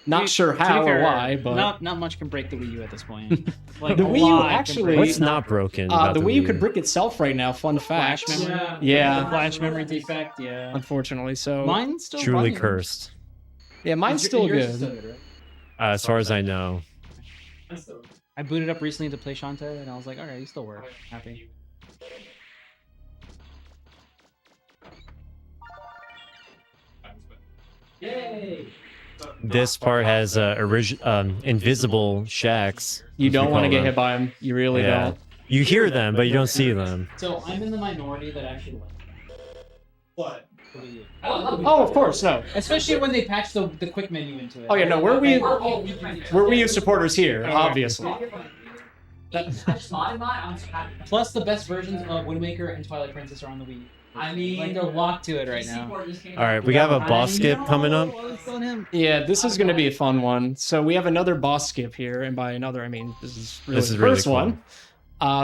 [SPEAKER 3] Not sure
[SPEAKER 17] To be
[SPEAKER 3] how or
[SPEAKER 17] fair,
[SPEAKER 3] why, but...
[SPEAKER 17] Not much can break the Wii U at this point. Like,
[SPEAKER 3] The
[SPEAKER 17] a
[SPEAKER 3] Wii U
[SPEAKER 17] lot can
[SPEAKER 3] actually-
[SPEAKER 17] break.
[SPEAKER 1] What's not broken? about
[SPEAKER 3] the Wii U
[SPEAKER 1] U?
[SPEAKER 3] could brick itself right now, fun fact.
[SPEAKER 17] Flash memory?
[SPEAKER 3] Yeah.
[SPEAKER 17] The flash memory defect, yeah.
[SPEAKER 3] Unfortunately, so...
[SPEAKER 17] Mine's still
[SPEAKER 1] Truly
[SPEAKER 17] running.
[SPEAKER 1] cursed.
[SPEAKER 3] Yeah, mine's still good.
[SPEAKER 1] As far as I know.
[SPEAKER 17] I booted up recently to play Shantae, and I was like, alright, you still work. Happy.
[SPEAKER 8] Yay!
[SPEAKER 1] This part has invisible shacks.
[SPEAKER 3] You
[SPEAKER 1] as we
[SPEAKER 3] don't want to
[SPEAKER 1] call
[SPEAKER 3] get
[SPEAKER 1] them.
[SPEAKER 3] hit by them. You really
[SPEAKER 1] Yeah.
[SPEAKER 3] don't.
[SPEAKER 1] You hear them, but you don't see them.
[SPEAKER 17] So I'm in the minority that actually like
[SPEAKER 8] What?
[SPEAKER 17] the Wii U.
[SPEAKER 3] Oh, of course, no.
[SPEAKER 17] Especially when they patch the quick menu into it.
[SPEAKER 3] Oh yeah, no, we're Wii U supporters here, obviously.
[SPEAKER 16] I just modded mine.
[SPEAKER 17] Plus, the best versions of Wind Waker and Twilight Princess are on the Wii.
[SPEAKER 16] I mean,
[SPEAKER 17] Like, they're locked to it right now.
[SPEAKER 1] All right, we have a boss skip coming up.
[SPEAKER 3] Yeah, this is going to be a fun one. So we have another boss skip here, and by another, I mean this is really
[SPEAKER 1] This is
[SPEAKER 3] the
[SPEAKER 1] really
[SPEAKER 3] first one.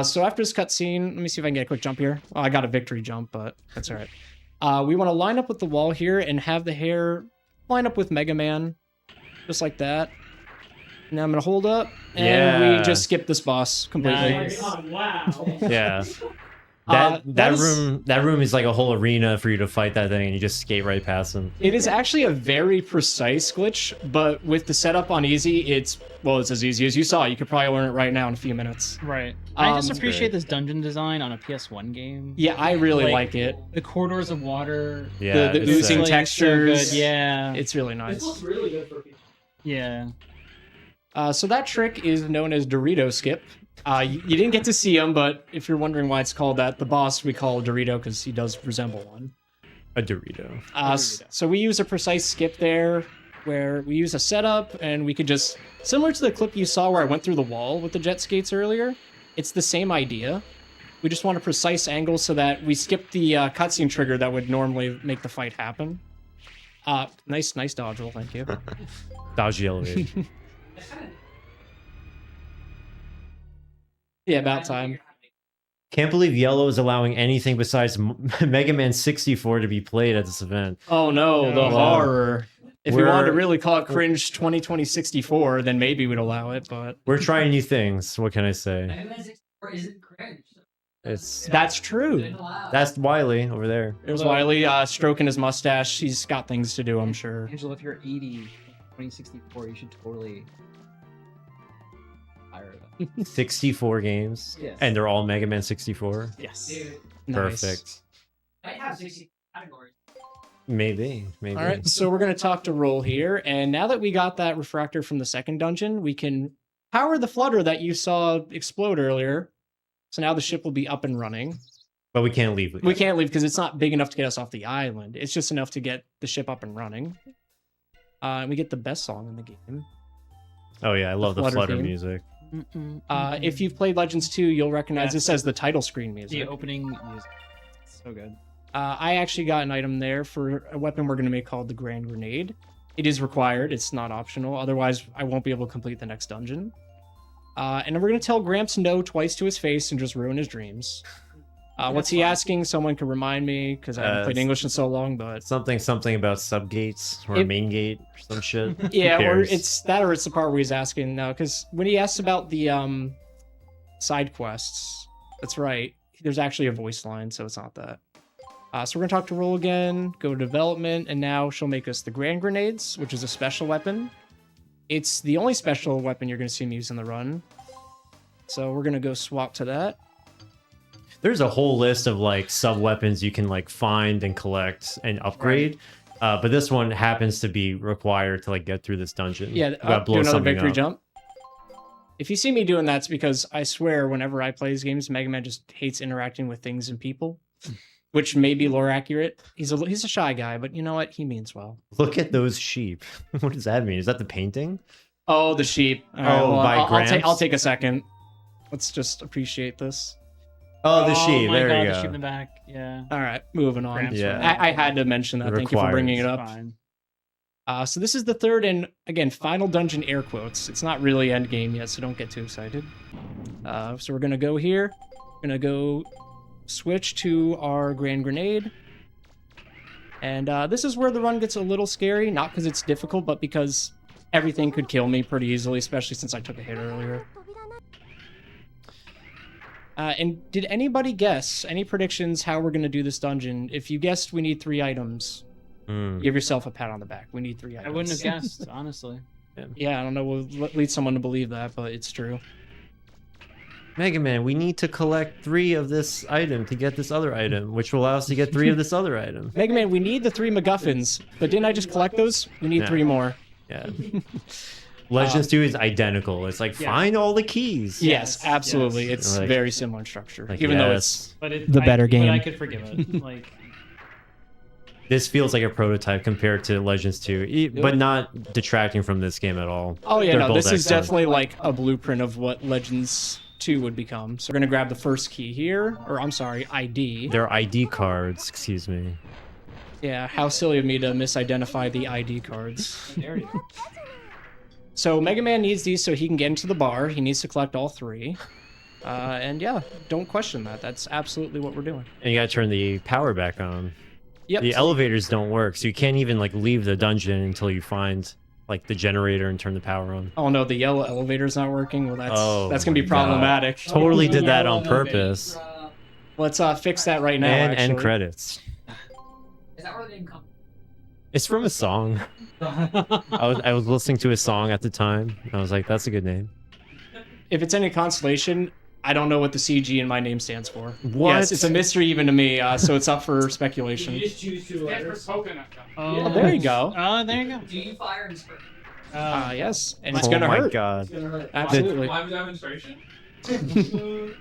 [SPEAKER 3] So after this cutscene, let me see if I can get a quick jump here. Oh, I got a victory jump, but that's all right. We want to line up with the wall here and have the hair line up with Megaman, just like that. Now I'm going to hold up, and
[SPEAKER 1] Yeah.
[SPEAKER 3] we just skip this boss completely.
[SPEAKER 17] Nice.
[SPEAKER 8] Oh, wow.
[SPEAKER 1] Yeah.
[SPEAKER 3] that
[SPEAKER 1] That
[SPEAKER 3] is-
[SPEAKER 1] room is like a whole arena for you to fight that thing, and you just skate right past them.
[SPEAKER 3] It is actually a very precise glitch, but with the setup on easy, it's as easy as you saw. You could probably learn it right now in a few minutes.
[SPEAKER 17] Right. I just
[SPEAKER 3] Um,
[SPEAKER 17] appreciate this dungeon design on a PS1 game.
[SPEAKER 3] Yeah, I really like it.
[SPEAKER 17] The corridors of water.
[SPEAKER 1] Yeah,
[SPEAKER 3] the
[SPEAKER 1] it's
[SPEAKER 3] oozing
[SPEAKER 17] like, so
[SPEAKER 3] textures.
[SPEAKER 17] good, yeah.
[SPEAKER 3] It's really
[SPEAKER 8] This
[SPEAKER 3] nice.
[SPEAKER 8] looks really good for people.
[SPEAKER 17] Yeah.
[SPEAKER 3] So that trick is known as Dorito Skip. You didn't get to see him, but if you're wondering why it's called that, the boss we call Dorito because he does resemble one.
[SPEAKER 1] A Dorito.
[SPEAKER 3] So we use a precise skip there where we use a setup and we could just, similar to the clip you saw where I went through the wall with the jet skates earlier, it's the same idea. We just want a precise angle so that we skip the cutscene trigger that would normally make the fight happen. Nice dodge roll, thank you.
[SPEAKER 1] Dodge YellowElevator.
[SPEAKER 3] Yeah, about time.
[SPEAKER 1] Can't believe Yellow is allowing anything besides Mega Man 64 to be played at this event.
[SPEAKER 3] Oh no, the
[SPEAKER 1] Wow.
[SPEAKER 3] horror. If we wanted to really call it Cringe 2020-64, then maybe we'd allow it, but...
[SPEAKER 1] We're trying new things. What can I say?
[SPEAKER 16] Megaman 64 isn't cringe.
[SPEAKER 3] That's true.
[SPEAKER 1] That's Wiley over there.
[SPEAKER 3] There's Wiley stroking his mustache. He's got things to do, I'm sure.
[SPEAKER 17] Angela, if you're 80, 2064, you should totally higher than
[SPEAKER 1] 64 games,
[SPEAKER 17] Yes.
[SPEAKER 1] and they're all Mega Man 64.
[SPEAKER 17] Yes.
[SPEAKER 1] Perfect.
[SPEAKER 16] I have 60 categories.
[SPEAKER 1] Maybe.
[SPEAKER 3] All right, so we're going to talk to Roll here. And now that we got that refractor from the second dungeon, we can power the flutter that you saw explode earlier. So now the ship will be up and running.
[SPEAKER 1] But we can't leave.
[SPEAKER 3] We can't leave because it's not big enough to get us off the island. It's just enough to get the ship up and running. And we get the best song in the game.
[SPEAKER 1] Oh yeah, I love the flutter
[SPEAKER 3] theme.
[SPEAKER 1] music.
[SPEAKER 3] If you've played Legends 2, you'll recognize this as the title screen music.
[SPEAKER 17] The opening music. So good.
[SPEAKER 3] I actually got an item there for a weapon we're going to make called the Grand Grenade. It is required. It's not optional. Otherwise, I won't be able to complete the next dungeon. And then we're going to tell Gramps no twice to his face and just ruin his dreams. What's he asking? Someone can remind me because I haven't played English in so long, but...
[SPEAKER 1] Something about subgates or main gate or some shit.
[SPEAKER 3] Yeah, or it's that or it's the part where he's asking now, because when he asks about the side quests, that's right, there's actually a voice line, so it's not that. So we're going to talk to Roll again, go to development, and now she'll make us the Grand Grenades, which is a special weapon. It's the only special weapon you're going to see me use in the run. So we're going to go swap to that.
[SPEAKER 1] There's a whole list of like sub weapons you can like find and collect and upgrade. Right. But this one happens to be required to like get through this dungeon.
[SPEAKER 3] Yeah, do another victory jump. If you see me doing that, it's because I swear whenever I play these games, Mega Man just hates interacting with things and people, which may be lore accurate. He's a shy guy, but you know what? He means well.
[SPEAKER 1] Look at those sheep. What does that mean? Is that the painting?
[SPEAKER 3] Oh, the sheep. All right,
[SPEAKER 1] well, by Gramps?
[SPEAKER 3] I'll take a second. Let's just appreciate this.
[SPEAKER 1] Oh, the sheep. There you go.
[SPEAKER 17] The sheep in the back. Yeah.
[SPEAKER 3] All right, moving on.
[SPEAKER 17] Gramps
[SPEAKER 1] Yeah.
[SPEAKER 3] I had to mention that. Thank you for bringing it up. So this is the third and, again, final dungeon, air quotes. It's not really end game yet, so don't get too excited. So we're going to go here. We're going to go switch to our Grand Grenade. And this is where the run gets a little scary, not because it's difficult, but because everything could kill me pretty easily, especially since I took a hit earlier. And did anybody guess, any predictions how we're going to do this dungeon? If you guessed we need 3 items, give yourself a pat on the back. We need 3 items.
[SPEAKER 17] I wouldn't have guessed, honestly.
[SPEAKER 3] Yeah, I don't know. We'll lead someone to believe that, but it's true.
[SPEAKER 1] Mega Man, we need to collect 3 of this item to get this other item, which will allow us to get 3 of this other item.
[SPEAKER 3] Mega Man, we need the 3 MacGuffins, but didn't I just collect those? We need 3 more.
[SPEAKER 1] Yeah. Legends 2 is identical. It's like, find all the keys.
[SPEAKER 3] Yes, absolutely.
[SPEAKER 1] Yes.
[SPEAKER 3] It's
[SPEAKER 1] Like-
[SPEAKER 3] very similar in structure,
[SPEAKER 1] like,
[SPEAKER 3] even though
[SPEAKER 1] yes.
[SPEAKER 3] it's the better game.
[SPEAKER 17] But I could forgive it. Like,
[SPEAKER 1] This feels like a prototype compared to Legends 2, but not detracting from this game at all.
[SPEAKER 3] Oh yeah,
[SPEAKER 1] They're
[SPEAKER 3] no,
[SPEAKER 1] both
[SPEAKER 3] this is
[SPEAKER 1] excellent.
[SPEAKER 3] definitely like a blueprint of what Legends 2 would become. So we're gonna grab the first key here, or I'm sorry, ID.
[SPEAKER 1] They're ID cards, excuse me.
[SPEAKER 3] Yeah, how silly of me to misidentify the ID cards.
[SPEAKER 17] there it is.
[SPEAKER 3] So Mega Man needs these so he can get into the bar. He needs to collect all 3. And yeah, don't question that. That's absolutely what we're doing.
[SPEAKER 1] And you gotta turn the power back on.
[SPEAKER 3] Yep.
[SPEAKER 1] The elevators don't work, so you can't even like leave the dungeon until you find like the generator and turn the power on.
[SPEAKER 3] Oh no, the yellow elevator's not working. Well, that's gonna be
[SPEAKER 1] my
[SPEAKER 3] problematic.
[SPEAKER 1] God. Totally did that on purpose.
[SPEAKER 3] Let's fix that right now.
[SPEAKER 1] And
[SPEAKER 3] actually.
[SPEAKER 1] end credits.
[SPEAKER 16] Is that where the name comes?
[SPEAKER 1] It's from a song. I was listening to a song at the time. I was like, that's a good name.
[SPEAKER 3] If it's any consolation, I don't know what the CG in my name stands for.
[SPEAKER 1] What?
[SPEAKER 3] Yes, it's a mystery even to me, so it's up for speculation.
[SPEAKER 16] You just choose 2 letters.
[SPEAKER 3] Oh, there you go.
[SPEAKER 17] Oh, there you go.
[SPEAKER 16] Do you fire and spurt?
[SPEAKER 3] Yes, and it's
[SPEAKER 1] Oh
[SPEAKER 3] gonna
[SPEAKER 1] my
[SPEAKER 3] hurt.
[SPEAKER 1] God.
[SPEAKER 16] It's gonna hurt.
[SPEAKER 3] Absolutely.
[SPEAKER 8] Why was that inspiration?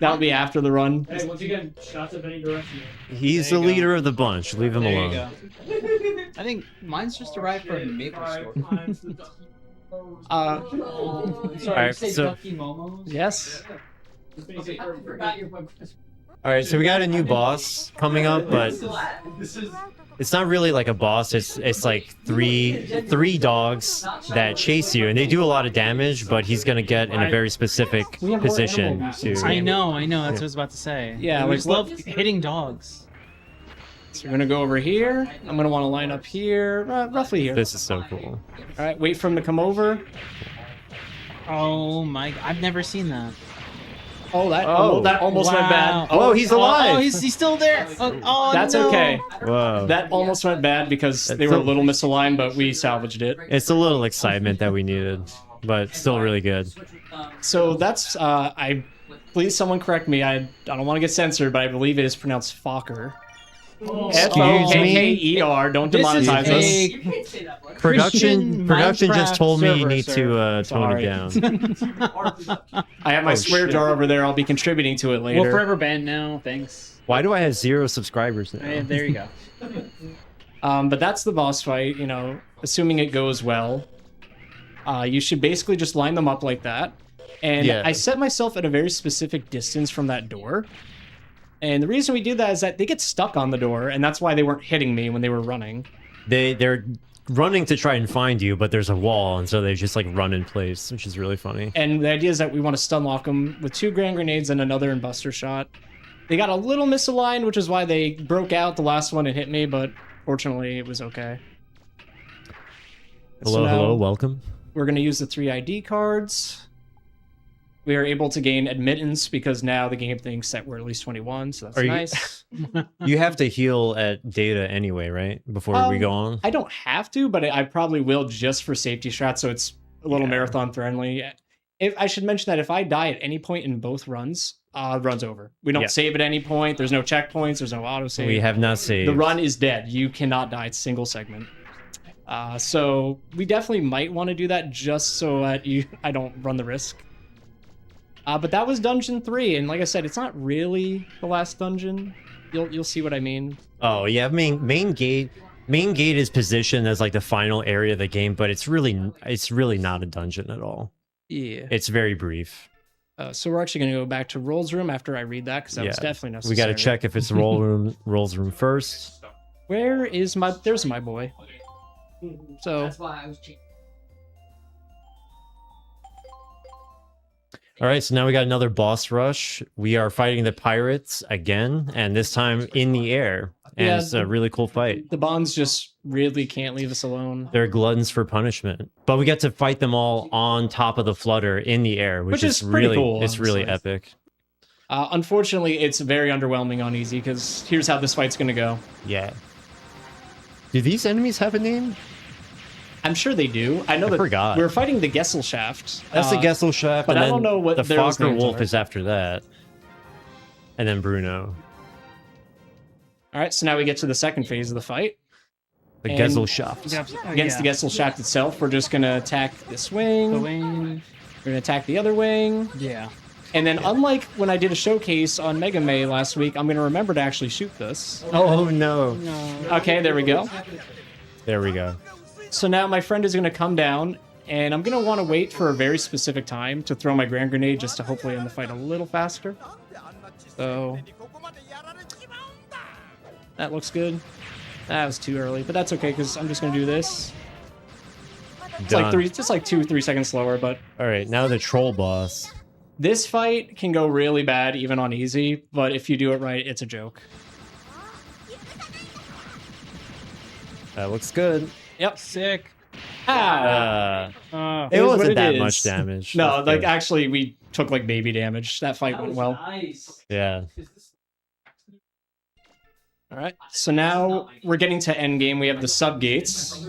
[SPEAKER 3] That'll be after the run.
[SPEAKER 8] Hey, once again, shots of any direction.
[SPEAKER 1] He's the leader of the bunch. Leave him
[SPEAKER 17] There you
[SPEAKER 1] alone.
[SPEAKER 17] go. I think mine's just arrived from Maple Store.
[SPEAKER 16] Sorry,
[SPEAKER 1] Alright,
[SPEAKER 16] say
[SPEAKER 1] so-
[SPEAKER 16] Ducky Momos?
[SPEAKER 3] Yes.
[SPEAKER 16] Okay, I forgot your one question.
[SPEAKER 1] All right, so we got a new boss coming up, but it's not really like a boss. It's like three dogs that chase you, and they do a lot of damage. But he's gonna get in a very specific position to.
[SPEAKER 17] I know. That's what I was about to say.
[SPEAKER 3] Yeah,
[SPEAKER 17] we
[SPEAKER 3] like,
[SPEAKER 17] just love hitting dogs.
[SPEAKER 3] So we're gonna go over here. I'm gonna want to line up here, roughly here.
[SPEAKER 1] This is so cool.
[SPEAKER 3] All right, wait for him to come over.
[SPEAKER 17] Oh my! I've never seen that.
[SPEAKER 3] Oh, that almost went bad.
[SPEAKER 1] Whoa, he's alive.
[SPEAKER 17] Oh, he's still there. Oh,
[SPEAKER 3] That's
[SPEAKER 17] no.
[SPEAKER 3] okay.
[SPEAKER 1] Whoa.
[SPEAKER 3] That almost went bad because they were a little misaligned, but we salvaged it.
[SPEAKER 1] It's a little excitement that we needed. but still really good.
[SPEAKER 3] So that's please someone correct me. I don't want to get censored, but I believe it is pronounced Fokker. F-O-K-K-E-R. Don't demonetize us.
[SPEAKER 1] Production just told me you need to tone it down.
[SPEAKER 3] I have my swear jar over there. I'll be contributing to it later.
[SPEAKER 17] We're forever banned now. Thanks.
[SPEAKER 1] Why do I have 0 subscribers now?
[SPEAKER 17] Hey, there you go.
[SPEAKER 3] But that's the boss fight. You know, assuming it goes well, you should basically just line them up like that. And I set myself at a very specific distance from that door. And the reason we do that is that they get stuck on the door, and that's why they weren't hitting me when they were running.
[SPEAKER 1] They're running to try and find you, but there's a wall, and so they just like run in place, which is really funny.
[SPEAKER 3] And the idea is that we want to stun lock them with 2 grand grenades and another in Buster Shot. They got a little misaligned, which is why they broke out the last one and hit me, but fortunately it was okay.
[SPEAKER 1] Hello, hello, welcome.
[SPEAKER 3] We're going to use the 3 ID cards. We are able to gain admittance because now the game thinks that we're at least 21, so that's nice.
[SPEAKER 1] You have to heal at data anyway, right? Before we go on?
[SPEAKER 3] I don't have to, but I probably will just for safety strats, so it's a little marathon friendly. If I should mention that if I die at any point in both runs, run's over. We don't save at any point. There's no checkpoints. There's no autosave.
[SPEAKER 1] We have not saved.
[SPEAKER 3] The run is dead. You cannot die. It's a single segment. So we definitely might want to do that just so that I don't run the risk. But that was Dungeon 3, and like I said, it's not really the last dungeon. You'll see what I mean.
[SPEAKER 1] Oh yeah, main gate is positioned as like the final area of the game, but it's really not a dungeon at all.
[SPEAKER 3] Yeah.
[SPEAKER 1] It's very brief.
[SPEAKER 3] So we're actually going to go back to Roll's room after I read that, because that was definitely necessary.
[SPEAKER 1] We got to check if it's Roll's room first.
[SPEAKER 3] Where is there's my boy. So
[SPEAKER 16] that's why I was cheating.
[SPEAKER 1] All right, so now we got another boss rush. We are fighting the pirates again, and this time in the air. And it's a really cool fight.
[SPEAKER 3] The Bonds just really can't leave us alone.
[SPEAKER 1] They're gluttons for punishment. But we get to fight them all on top of the flutter in the air, which is
[SPEAKER 3] pretty
[SPEAKER 1] really
[SPEAKER 3] cool.
[SPEAKER 1] It's really epic.
[SPEAKER 3] Unfortunately, it's very underwhelming on easy, because here's how this fight's going to go.
[SPEAKER 1] Yeah. Do these enemies have a name?
[SPEAKER 3] I'm sure they do. I know that we're fighting the Gesellschaft.
[SPEAKER 1] That's the Gesellschaft,
[SPEAKER 3] but
[SPEAKER 1] and
[SPEAKER 3] I don't know what
[SPEAKER 1] the
[SPEAKER 3] those
[SPEAKER 1] Fokker
[SPEAKER 3] names
[SPEAKER 1] Wolf
[SPEAKER 3] are.
[SPEAKER 1] is after that. And then Bruno.
[SPEAKER 3] All right, so now we get to the second phase of the fight.
[SPEAKER 1] The
[SPEAKER 3] And
[SPEAKER 1] Gesellschaft.
[SPEAKER 3] Against the Gesellschaft itself, we're just going to attack this wing.
[SPEAKER 17] The wing.
[SPEAKER 3] We're going to attack the other wing.
[SPEAKER 17] Yeah.
[SPEAKER 3] And then, unlike when I did a showcase on Megaman last week, I'm going to remember to actually shoot this.
[SPEAKER 1] Oh, no.
[SPEAKER 3] Okay, there we go.
[SPEAKER 1] There we go.
[SPEAKER 3] So now my friend is going to come down, and I'm going to want to wait for a very specific time to throw my grand grenade just to hopefully end the fight a little faster. So that looks good. That was too early, but that's okay because I'm just going to do this. It's like just like 2-3 seconds slower, but...
[SPEAKER 1] All right, now the troll boss.
[SPEAKER 3] This fight can go really bad even on easy, but if you do it right, it's a joke.
[SPEAKER 1] That looks good.
[SPEAKER 3] Yep.
[SPEAKER 17] Sick.
[SPEAKER 1] It wasn't that much damage.
[SPEAKER 3] No,
[SPEAKER 1] That's
[SPEAKER 3] like
[SPEAKER 1] good.
[SPEAKER 3] actually we took like baby damage. That fight went well.
[SPEAKER 16] Nice.
[SPEAKER 1] Yeah.
[SPEAKER 3] All right. So now we're getting to end game. We have the sub gates.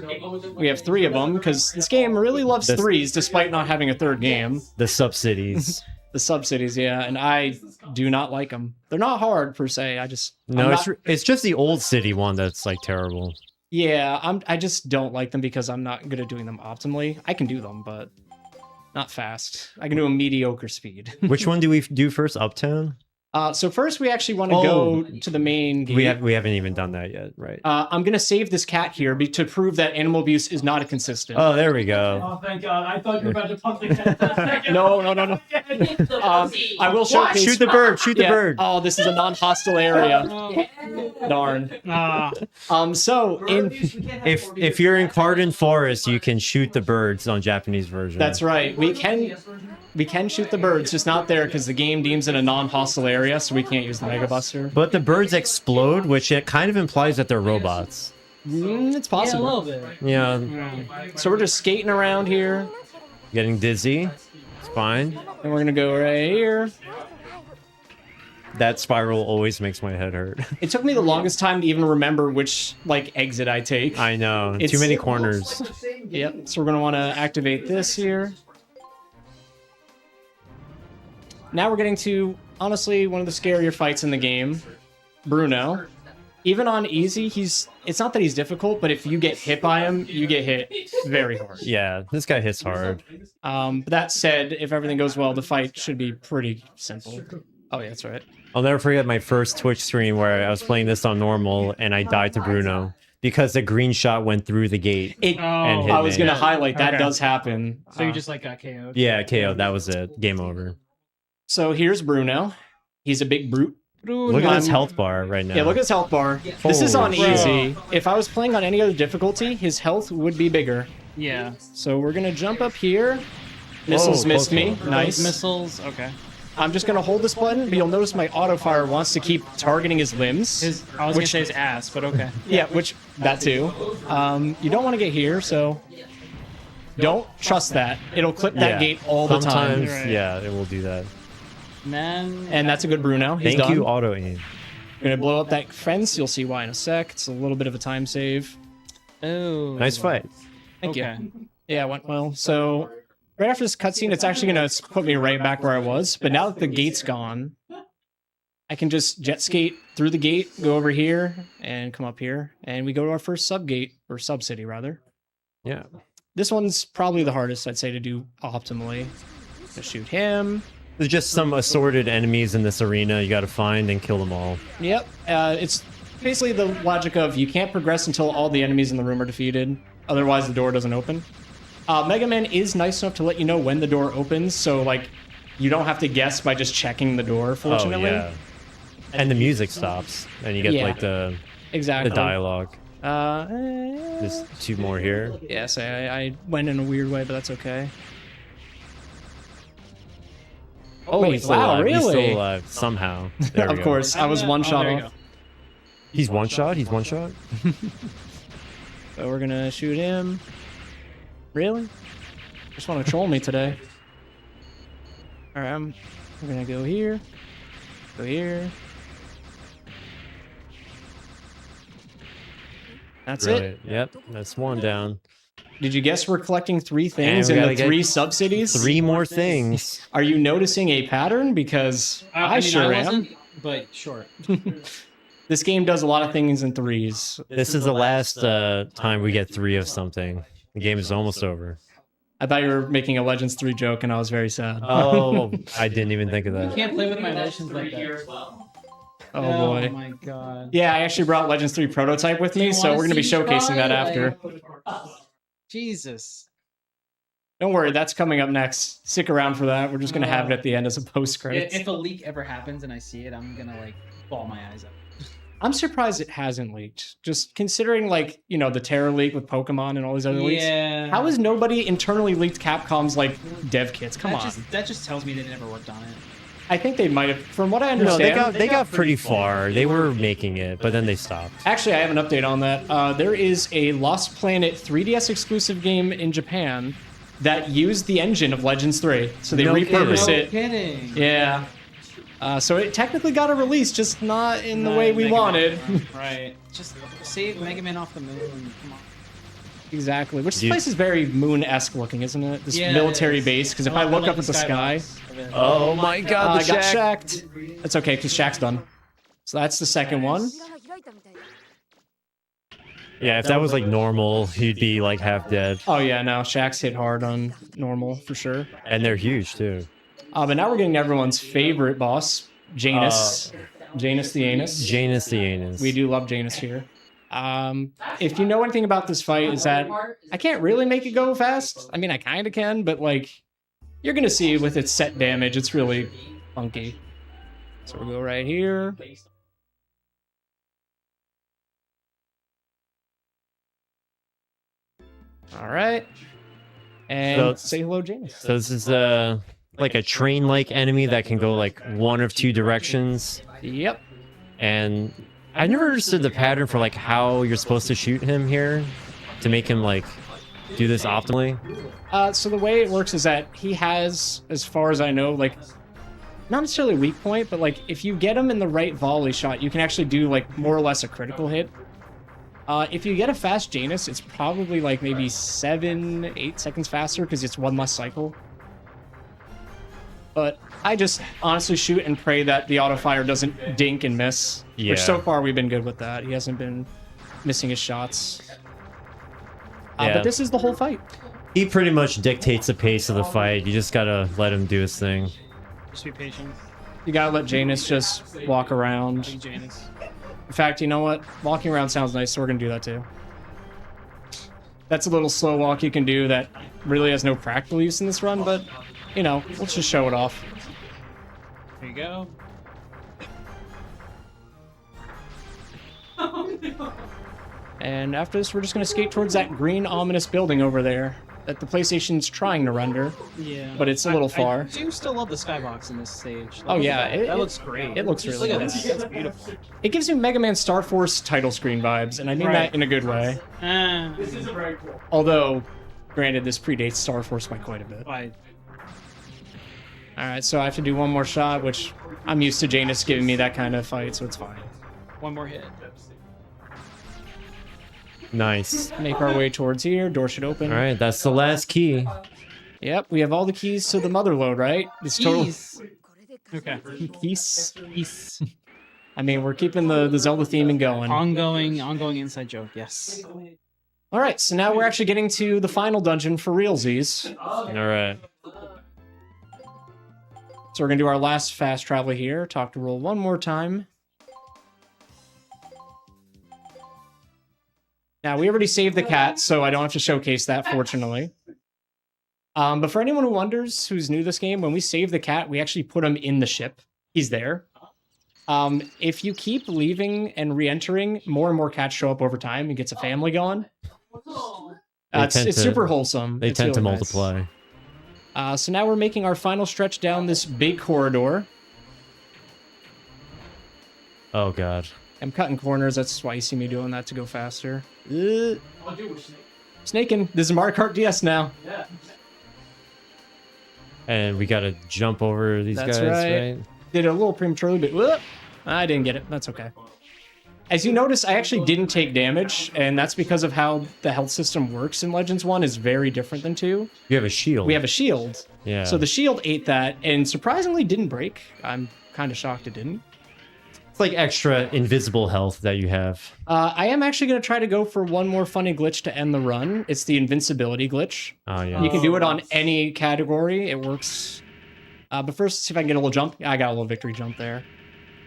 [SPEAKER 3] We have 3 of them because this game really loves threes despite not having a third game.
[SPEAKER 1] The subsidies.
[SPEAKER 3] The subsidies, yeah, and I do not like them. They're not hard per se.
[SPEAKER 1] It's just the old city one that's like terrible.
[SPEAKER 3] Yeah, I just don't like them because I'm not good at doing them optimally. I can do them, but not fast. I can do a mediocre speed.
[SPEAKER 1] Which one do we do first? Uptown?
[SPEAKER 3] So first we actually want to go to the main gate.
[SPEAKER 1] We haven't even done that yet, right?
[SPEAKER 3] I'm going to save this cat here to prove that animal abuse is not a consistent.
[SPEAKER 1] Oh, there we go.
[SPEAKER 16] Oh, thank God. I thought you were about to pump the cat for a second.
[SPEAKER 3] No. I will showcase...
[SPEAKER 1] Shoot the bird, shoot the bird.
[SPEAKER 3] Oh, this is a non-hostile area. Darn. So
[SPEAKER 1] if you're in Cardin Forest, you can shoot the birds on Japanese version.
[SPEAKER 3] That's right. We can shoot the birds, just not there because the game deems it a non-hostile area, so we can't use the Mega Buster.
[SPEAKER 1] But the birds explode, which it kind of implies that they're robots.
[SPEAKER 3] It's possible.
[SPEAKER 16] Yeah, a little bit.
[SPEAKER 1] Yeah.
[SPEAKER 3] So we're just skating around here.
[SPEAKER 1] Getting dizzy. It's fine.
[SPEAKER 3] And we're gonna go right here.
[SPEAKER 1] That spiral always makes my head hurt.
[SPEAKER 3] It took me the longest time to even remember which exit I take.
[SPEAKER 1] I know. Too many corners.
[SPEAKER 3] Yep. So we're gonna want to activate this here. now we're getting to, honestly, one of the scarier fights in the game. Bruno. Even on easy, it's not that he's difficult, but if you get hit by him, you get hit very hard.
[SPEAKER 1] Yeah, this guy hits hard.
[SPEAKER 3] But that said, if everything goes well, the fight should be pretty simple. Oh yeah, that's right.
[SPEAKER 1] I'll never forget my first Twitch stream where I was playing this on normal and I died to Bruno because the green shot went through the gate. And hit
[SPEAKER 3] I was
[SPEAKER 1] me.
[SPEAKER 3] going to highlight that does happen.
[SPEAKER 17] So you just like got KO'd?
[SPEAKER 1] Yeah, KO. That was it. Game over.
[SPEAKER 3] So here's Bruno. He's a big brute.
[SPEAKER 1] Look at his health bar right now.
[SPEAKER 3] Yeah, look at his health bar. This is on
[SPEAKER 1] Holy
[SPEAKER 3] easy. If I was playing on any other difficulty, his health would be bigger.
[SPEAKER 17] Yeah.
[SPEAKER 3] So we're gonna jump up here. Missiles missed me. Nice.
[SPEAKER 17] Missiles. Okay.
[SPEAKER 3] I'm just gonna hold this button, but you'll notice my auto fire wants to keep targeting his limbs.
[SPEAKER 17] I was gonna say his ass, but okay.
[SPEAKER 3] Yeah, that too. You don't want to get here, so don't trust that. It'll clip that gate all the time.
[SPEAKER 1] Sometimes, yeah, it will do that.
[SPEAKER 3] And that's a good Bruno. He's
[SPEAKER 1] Thank
[SPEAKER 3] done.
[SPEAKER 1] you, auto aim.
[SPEAKER 3] Gonna blow up that fence. You'll see why in a sec. It's a little bit of a time save.
[SPEAKER 17] Oh.
[SPEAKER 1] Nice fight.
[SPEAKER 3] Thank you. Yeah, it went well. So right after this cutscene, it's actually gonna put me right back where I was. But now that the gate's gone, I can just jet skate through the gate, go over here, and come up here, and we go to our first sub gate or sub city rather.
[SPEAKER 1] Yeah.
[SPEAKER 3] This one's probably the hardest, I'd say, to do optimally. To shoot him.
[SPEAKER 1] There's just some assorted enemies in this arena you got to find and kill them all.
[SPEAKER 3] Yep. It's basically the logic of you can't progress until all the enemies in the room are defeated. Otherwise, the door doesn't open. Megaman is nice enough to let you know when the door opens, so like you don't have to guess by just checking the door, fortunately.
[SPEAKER 1] Oh, yeah. And the music stops, and you get like the dialogue. There's two more here.
[SPEAKER 3] Yes, I went in a weird way, but that's okay.
[SPEAKER 1] Oh,
[SPEAKER 3] wait,
[SPEAKER 1] he's still
[SPEAKER 3] wow,
[SPEAKER 1] alive.
[SPEAKER 3] really?
[SPEAKER 1] He's still alive somehow. There we
[SPEAKER 3] Of
[SPEAKER 1] go.
[SPEAKER 3] course, I was one shot off.
[SPEAKER 1] He's one shot? He's one shot?
[SPEAKER 3] So we're gonna shoot him. Really? Just want to troll me today. Alright, we're gonna go here. Go here. That's
[SPEAKER 1] Brilliant.
[SPEAKER 3] it.
[SPEAKER 1] Yep, that's one down.
[SPEAKER 3] Did you guess we're collecting 3 things in the 3 sub-cities?
[SPEAKER 1] 3 more things.
[SPEAKER 3] Are you noticing a pattern? Because I
[SPEAKER 17] mean,
[SPEAKER 3] sure am.
[SPEAKER 17] wasn't, but sure.
[SPEAKER 3] This game does a lot of things in 3s.
[SPEAKER 1] This is the last time we get 3 of something. The game is almost over.
[SPEAKER 3] I thought you were making a Legends 3 joke, and I was very sad.
[SPEAKER 1] Oh, I didn't even think of that.
[SPEAKER 17] You can't play with my emotions like that.
[SPEAKER 3] Oh boy.
[SPEAKER 17] Oh my god.
[SPEAKER 3] Yeah, I actually brought Legends 3 prototype with me, so we're going to be showcasing that after.
[SPEAKER 17] Jesus.
[SPEAKER 3] Don't worry, that's coming up next. Stick around for that. We're just going to have it at the end as a post-credits.
[SPEAKER 17] If a leak ever happens and I see it, I'm gonna like ball my eyes out.
[SPEAKER 3] I'm surprised it hasn't leaked. Just considering, like, you know, the Terror leak with Pokemon and all these other leaks.
[SPEAKER 17] Yeah.
[SPEAKER 3] How has nobody internally leaked Capcom's, like, dev kits? Come on.
[SPEAKER 17] That just tells me they never worked on it.
[SPEAKER 3] I think they might have, from what I
[SPEAKER 1] No,
[SPEAKER 3] understand.
[SPEAKER 1] they got pretty far. They were making it, but then they stopped.
[SPEAKER 3] Actually, I have an update on that. There is a Lost Planet 3DS exclusive game in Japan that used the engine of Legends 3. So they repurposed it.
[SPEAKER 17] No kidding.
[SPEAKER 3] Yeah. So it technically got a release, just not in the way we wanted.
[SPEAKER 17] Right. Just save Megaman off the moon. Come on.
[SPEAKER 3] Exactly. Which this place is very moon-esque looking, isn't it? This military base. Because if I look up at the sky...
[SPEAKER 1] Oh my god,
[SPEAKER 3] I got shacked. That's okay, because Shack's done. So that's the second one.
[SPEAKER 1] Yeah, if that was like normal, he'd be like half dead.
[SPEAKER 3] Oh yeah, no, Shack's hit hard on normal, for sure.
[SPEAKER 1] And they're huge, too.
[SPEAKER 3] But now we're getting everyone's favorite boss, Janus. Janus the Anus.
[SPEAKER 1] Janus the Anus.
[SPEAKER 3] We do love Janus here. If you know anything about this fight, is that I can't really make it go fast. I mean, I kind of can, but like, you're going to see with its set damage, it's really funky. So we'll go right here. All right. And say hello, Janus.
[SPEAKER 1] So this is like a train-like enemy that can go like one of 2 directions.
[SPEAKER 3] Yep.
[SPEAKER 1] And I never understood the pattern for like how you're supposed to shoot him here to make him like do this optimally.
[SPEAKER 3] So the way it works is that he has, as far as I know, like not necessarily a weak point, but like if you get him in the right volley shot, you can actually do like more or less a critical hit. If you get a fast Janus, it's probably like maybe 7-8 seconds faster because it's 1 less cycle. But I just honestly shoot and pray that the auto fire doesn't dink and miss.
[SPEAKER 1] Yeah.
[SPEAKER 3] Which so far we've been good with that. He hasn't been missing his shots.
[SPEAKER 1] Yeah.
[SPEAKER 3] But this is the whole fight.
[SPEAKER 1] He pretty much dictates the pace of the fight. You just gotta let him do his thing.
[SPEAKER 17] Just be patient.
[SPEAKER 3] You gotta let Janus just walk around.
[SPEAKER 17] Janus.
[SPEAKER 3] In fact, you know what? Walking around sounds nice, so we're gonna do that too. That's a little slow walk you can do that really has no practical use in this run, but, you know, let's just show it off.
[SPEAKER 17] There you go.
[SPEAKER 3] And after this, we're just gonna skate towards that green ominous building over there that the PlayStation's trying to render.
[SPEAKER 17] Yeah.
[SPEAKER 3] But it's a little far.
[SPEAKER 17] I do still love the skybox in this stage.
[SPEAKER 3] Oh yeah,
[SPEAKER 17] that looks great.
[SPEAKER 3] It looks really
[SPEAKER 17] Look at
[SPEAKER 3] nice.
[SPEAKER 17] that. It's beautiful.
[SPEAKER 3] It gives me Mega Man Star Force title screen vibes, and I mean that in a good way.
[SPEAKER 5] This is very cool.
[SPEAKER 3] Although, granted, this predates Star Force by quite a bit. Alright, so I have to do one more shot, which I'm used to Janus giving me that kind of fight, so it's fine.
[SPEAKER 17] One more hit.
[SPEAKER 1] Nice.
[SPEAKER 3] Make our way towards here. Door should open.
[SPEAKER 1] All right, that's the last key.
[SPEAKER 3] Yep, we have all the keys to the mother load, right? This total.
[SPEAKER 17] Okay.
[SPEAKER 3] Keys. I mean, we're keeping the Zelda theming going.
[SPEAKER 17] Ongoing inside joke. Yes.
[SPEAKER 3] All right, so now we're actually getting to the final dungeon for realsies.
[SPEAKER 1] All right.
[SPEAKER 3] So we're gonna do our last fast travel here. Talk to roll one more time. Now, we already saved the cat, so I don't have to showcase that, fortunately. But for anyone who wonders, who's new to this game, when we save the cat, we actually put him in the ship. He's there. If you keep leaving and re-entering, more and more cats show up over time. He gets a family going. It's super wholesome.
[SPEAKER 1] They
[SPEAKER 3] It's
[SPEAKER 1] tend to
[SPEAKER 3] really nice.
[SPEAKER 1] multiply.
[SPEAKER 3] So now we're making our final stretch down this big corridor.
[SPEAKER 1] Oh, God.
[SPEAKER 3] I'm cutting corners. That's why you see me doing that to go faster. Snaking. This is Mario Kart DS now.
[SPEAKER 5] Yeah.
[SPEAKER 1] And we gotta jump over these
[SPEAKER 3] That's
[SPEAKER 1] guys,
[SPEAKER 3] right. Did it a little prematurely, but whoop, I didn't get it. That's okay. As you notice, I actually didn't take damage, and that's because of how the health system works in Legends 1 is very different than 2.
[SPEAKER 1] You have a shield.
[SPEAKER 3] We have a shield.
[SPEAKER 1] Yeah.
[SPEAKER 3] So the shield ate that, and surprisingly didn't break. I'm kind of shocked it didn't.
[SPEAKER 1] It's like extra invisible health that you have.
[SPEAKER 3] I am actually going to try to go for one more funny glitch to end the run. It's the invincibility glitch.
[SPEAKER 1] Oh, yeah.
[SPEAKER 3] You can do it on any category. It works. But first, see if I can get a little jump. I got a little victory jump there.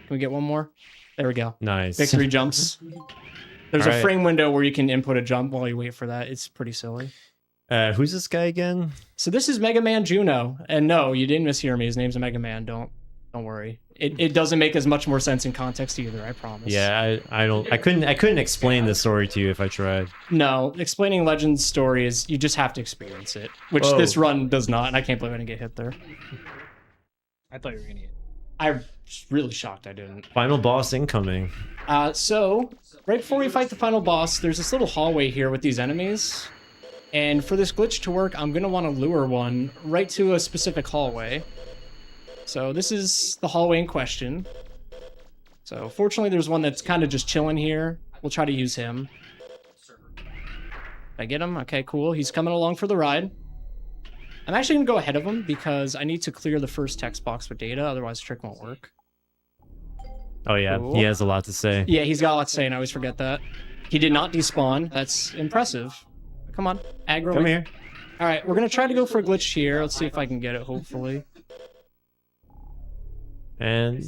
[SPEAKER 3] Can we get one more? There we go.
[SPEAKER 1] Nice.
[SPEAKER 3] Victory jumps. There's
[SPEAKER 1] All
[SPEAKER 3] a
[SPEAKER 1] right.
[SPEAKER 3] frame window where you can input a jump while you wait for that. It's pretty silly.
[SPEAKER 1] Who's this guy again?
[SPEAKER 3] So this is Mega Man Juno. And no, you didn't mishear me. His name's Mega Man. Don't worry. It doesn't make as much more sense in context either, I promise.
[SPEAKER 1] Yeah, I couldn't explain the story to you if I tried.
[SPEAKER 3] No, explaining Legends story is you just have to experience it, which
[SPEAKER 1] Whoa.
[SPEAKER 3] this run does not, and I can't believe I didn't get hit there.
[SPEAKER 17] I thought you were gonna get.
[SPEAKER 3] I'm really shocked I didn't.
[SPEAKER 1] Final boss incoming.
[SPEAKER 3] So right before we fight the final boss, there's this little hallway here with these enemies. And for this glitch to work, I'm gonna want to lure one right to a specific hallway. So this is the hallway in question. So fortunately, there's one that's kind of just chilling here. We'll try to use him. Did I get him? Okay, cool. He's coming along for the ride. I'm actually going to go ahead of him because I need to clear the first text box with data, otherwise the trick won't work.
[SPEAKER 1] Oh yeah,
[SPEAKER 3] Cool.
[SPEAKER 1] he has a lot to say.
[SPEAKER 3] Yeah, he's got a lot to say, and I always forget that. He did not despawn. That's impressive. Come on, aggro.
[SPEAKER 1] Come here.
[SPEAKER 3] All right, we're going to try to go for a glitch here. Let's see if I can get it, hopefully.
[SPEAKER 1] And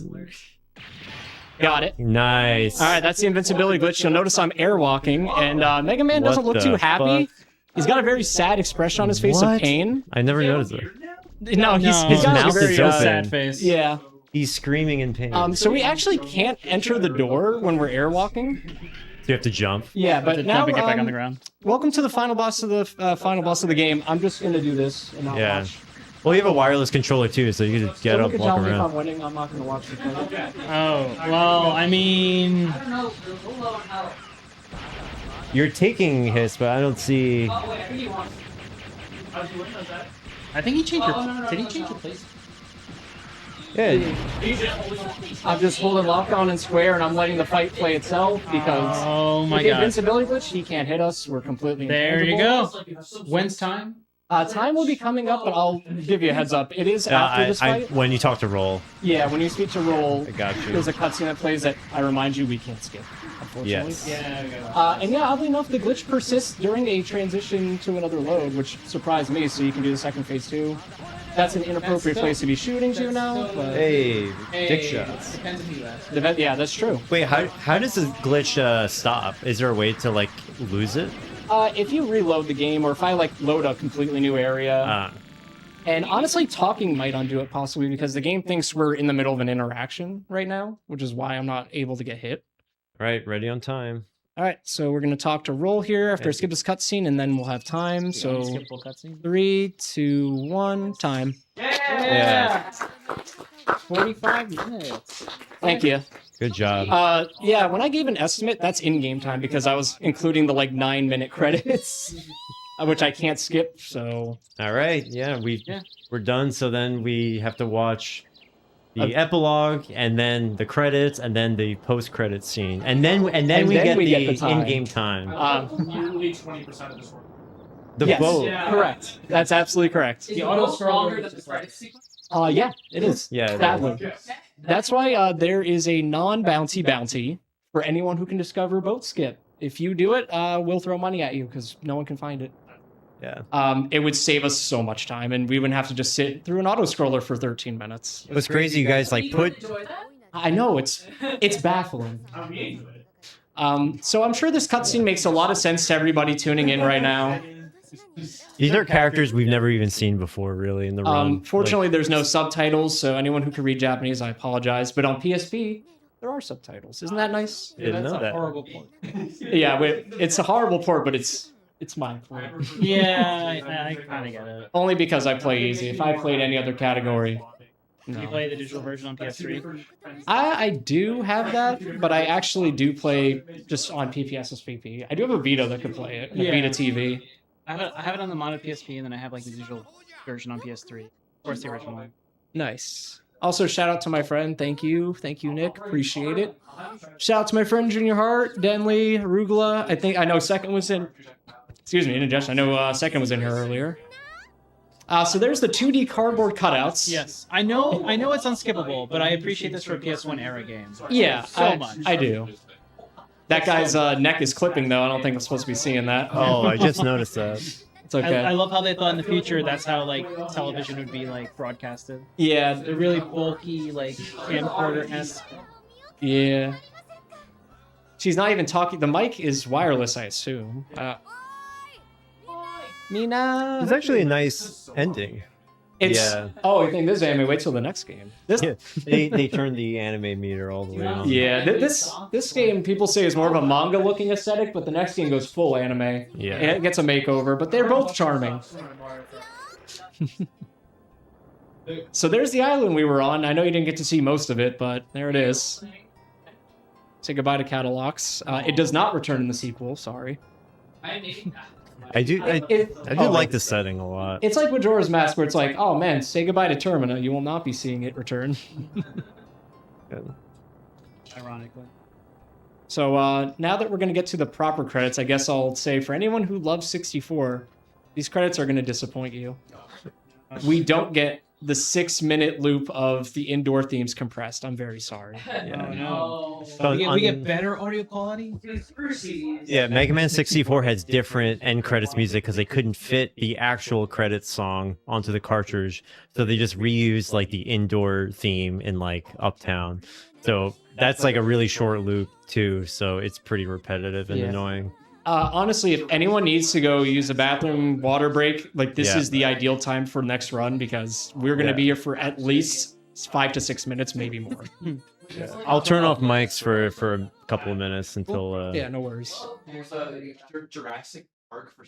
[SPEAKER 3] Got it.
[SPEAKER 1] nice.
[SPEAKER 3] All right, that's the invincibility glitch. You'll notice I'm airwalking, and Mega Man doesn't
[SPEAKER 1] What
[SPEAKER 3] look too
[SPEAKER 1] the
[SPEAKER 3] happy.
[SPEAKER 1] fuck?
[SPEAKER 3] He's got a very sad expression on his face of
[SPEAKER 1] What?
[SPEAKER 3] pain.
[SPEAKER 1] I never noticed it.
[SPEAKER 3] No, he's
[SPEAKER 1] His
[SPEAKER 3] got
[SPEAKER 1] mouth
[SPEAKER 3] a very
[SPEAKER 1] is open.
[SPEAKER 17] Sad face.
[SPEAKER 3] Yeah.
[SPEAKER 1] He's screaming in pain.
[SPEAKER 3] So we actually can't enter the door when we're airwalking.
[SPEAKER 1] So you have to jump.
[SPEAKER 3] Yeah, but
[SPEAKER 17] Jump
[SPEAKER 3] now
[SPEAKER 17] and get back on the ground.
[SPEAKER 3] Welcome to the final boss of the game. I'm just gonna do this and not
[SPEAKER 1] Yeah.
[SPEAKER 3] watch.
[SPEAKER 1] Well, you have a wireless controller too, so you can just get
[SPEAKER 3] So
[SPEAKER 1] up,
[SPEAKER 3] you can
[SPEAKER 1] walk
[SPEAKER 3] tell me if I'm
[SPEAKER 1] around.
[SPEAKER 3] winning. I'm not gonna watch the fight.
[SPEAKER 17] Oh well, I mean,
[SPEAKER 1] You're taking hits, but I don't see.
[SPEAKER 17] I think he changed. Did he change your place?
[SPEAKER 1] Yeah.
[SPEAKER 3] I'm just holding lockdown and square, and I'm letting the fight play itself because
[SPEAKER 17] Oh my
[SPEAKER 3] with the
[SPEAKER 17] god.
[SPEAKER 3] invincibility glitch, he can't hit us. We're completely
[SPEAKER 17] There you go.
[SPEAKER 3] intangible.
[SPEAKER 17] When's time?
[SPEAKER 3] Time will be coming up, but I'll give you a heads up. It is after this fight.
[SPEAKER 1] When you talk to Roll.
[SPEAKER 3] Yeah, when you speak to Roll,
[SPEAKER 1] I got you.
[SPEAKER 3] There's a cutscene that plays that I remind you we can't skip, unfortunately.
[SPEAKER 1] Yes.
[SPEAKER 3] And yeah, oddly enough, the glitch persists during a transition to another load, which surprised me, so you can do the second phase too. That's an inappropriate place to be shooting to now. But...
[SPEAKER 1] Hey, dick shots.
[SPEAKER 3] Depends if you ask. Yeah, that's true.
[SPEAKER 1] Wait, how does the glitch stop? Is there a way to like lose it?
[SPEAKER 3] If you reload the game, or if I like load a completely new area, and honestly, talking might undo it possibly because the game thinks we're in the middle of an interaction right now, which is why I'm not able to get hit.
[SPEAKER 1] All right, ready on time.
[SPEAKER 3] All right, so we're gonna talk to Roll here after I skip this cutscene, and then we'll have time. So 3, 2, 1, time.
[SPEAKER 17] Yeah. 45 minutes.
[SPEAKER 3] Thank you.
[SPEAKER 1] Good job.
[SPEAKER 3] Yeah, when I gave an estimate, that's in-game time because I was including the like 9-minute credits, which I can't skip. So.
[SPEAKER 1] All right, yeah, we're done. So then we have to watch the epilogue, and then the credits, and then the post-credit scene, and then we get the in-game time.
[SPEAKER 8] Usually 20% of this work.
[SPEAKER 1] The
[SPEAKER 3] yes,
[SPEAKER 1] boat.
[SPEAKER 3] Yeah. Correct. That's absolutely correct.
[SPEAKER 8] Is the auto stronger than the credit sequence?
[SPEAKER 3] Yeah, it is.
[SPEAKER 1] Yeah,
[SPEAKER 3] sadly. That's why there is a non-bounty bounty for anyone who can discover boat skip. If you do it, we'll throw money at you because no one can find it.
[SPEAKER 1] Yeah.
[SPEAKER 3] It would save us so much time, and we wouldn't have to just sit through an auto scroller for 13 minutes.
[SPEAKER 1] What's crazy, you guys like put.
[SPEAKER 3] I know it's baffling. So I'm sure this cutscene makes a lot of sense to everybody tuning in right now.
[SPEAKER 1] These are characters we've never even seen before, really, in the run.
[SPEAKER 3] Fortunately, there's no subtitles, so anyone who can read Japanese, I apologize. But on PSP, there are subtitles. Isn't that nice?
[SPEAKER 1] I didn't know that.
[SPEAKER 17] Horrible port.
[SPEAKER 3] Yeah, it's a horrible port, but it's my port.
[SPEAKER 17] Yeah, I kind of get it.
[SPEAKER 3] Only because I play easy. If I played any other category, no.
[SPEAKER 17] You play the digital version on PS3?
[SPEAKER 3] I do have that, but I actually do play just on PPSSPP. I do have a Vita that could play it, and a Vita TV.
[SPEAKER 17] I have it on the modded PSP, and then I have like the digital version on PS3. Of course, the original one.
[SPEAKER 3] Nice. Also, shout out to my friend. Thank you, Nick. Appreciate it. Shout out to my friend Junior Hart, Denley, Arugula. I know Second was in. Excuse me, Indigestion. I know Second was in here earlier. So there's the 2D cardboard cutouts.
[SPEAKER 17] Yes, I know it's unskippable, but I appreciate this for a PS1 era game.
[SPEAKER 3] Yeah,
[SPEAKER 17] so much.
[SPEAKER 3] I do. That guy's neck is clipping, though. I don't think I'm supposed to be seeing that.
[SPEAKER 1] Oh, I just noticed that.
[SPEAKER 3] It's okay.
[SPEAKER 17] I love how they thought in the future that's how like television would be like broadcasted.
[SPEAKER 3] Yeah,
[SPEAKER 17] they're really bulky, like camcorder-esque.
[SPEAKER 3] Yeah. She's not even talking. The mic is wireless, I assume. Mina.
[SPEAKER 1] It's actually a nice ending.
[SPEAKER 3] Oh, you think this anime? Wait till the next game.
[SPEAKER 1] They turned the anime meter all the way on.
[SPEAKER 3] Yeah, this game people say is more of a manga looking aesthetic, but the next game goes full anime.
[SPEAKER 1] Yeah,
[SPEAKER 3] and it gets a makeover, but they're both charming. So there's the island we were on. I know you didn't get to see most of it, but there it is. Say goodbye to Catalox. It does not return in the sequel. Sorry.
[SPEAKER 1] I do like the setting a lot.
[SPEAKER 3] It's like Majora's Mask, where it's like, oh man, say goodbye to Termina. You will not be seeing it return.
[SPEAKER 17] Ironically.
[SPEAKER 3] So now that we're going to get to the proper credits, I guess I'll say for anyone who loves 64, these credits are going to disappoint you. We don't get the 6-minute loop of the indoor themes compressed. I'm very sorry.
[SPEAKER 17] Yeah. Oh no. We get better audio quality?
[SPEAKER 1] Yeah, Mega Man 64 has different end credits music because they couldn't fit the actual credits song onto the cartridge. So they just reused like the indoor theme in like Uptown. So that's like a really short loop too. So it's pretty repetitive and annoying.
[SPEAKER 3] Honestly, if anyone needs to go use a bathroom, water break, like this is the ideal time for next run because we're going to be here for at least 5 to 6 minutes, maybe more.
[SPEAKER 1] I'll turn off mics for a couple of minutes until.
[SPEAKER 3] Yeah, no worries.
[SPEAKER 8] There's a Jurassic Park for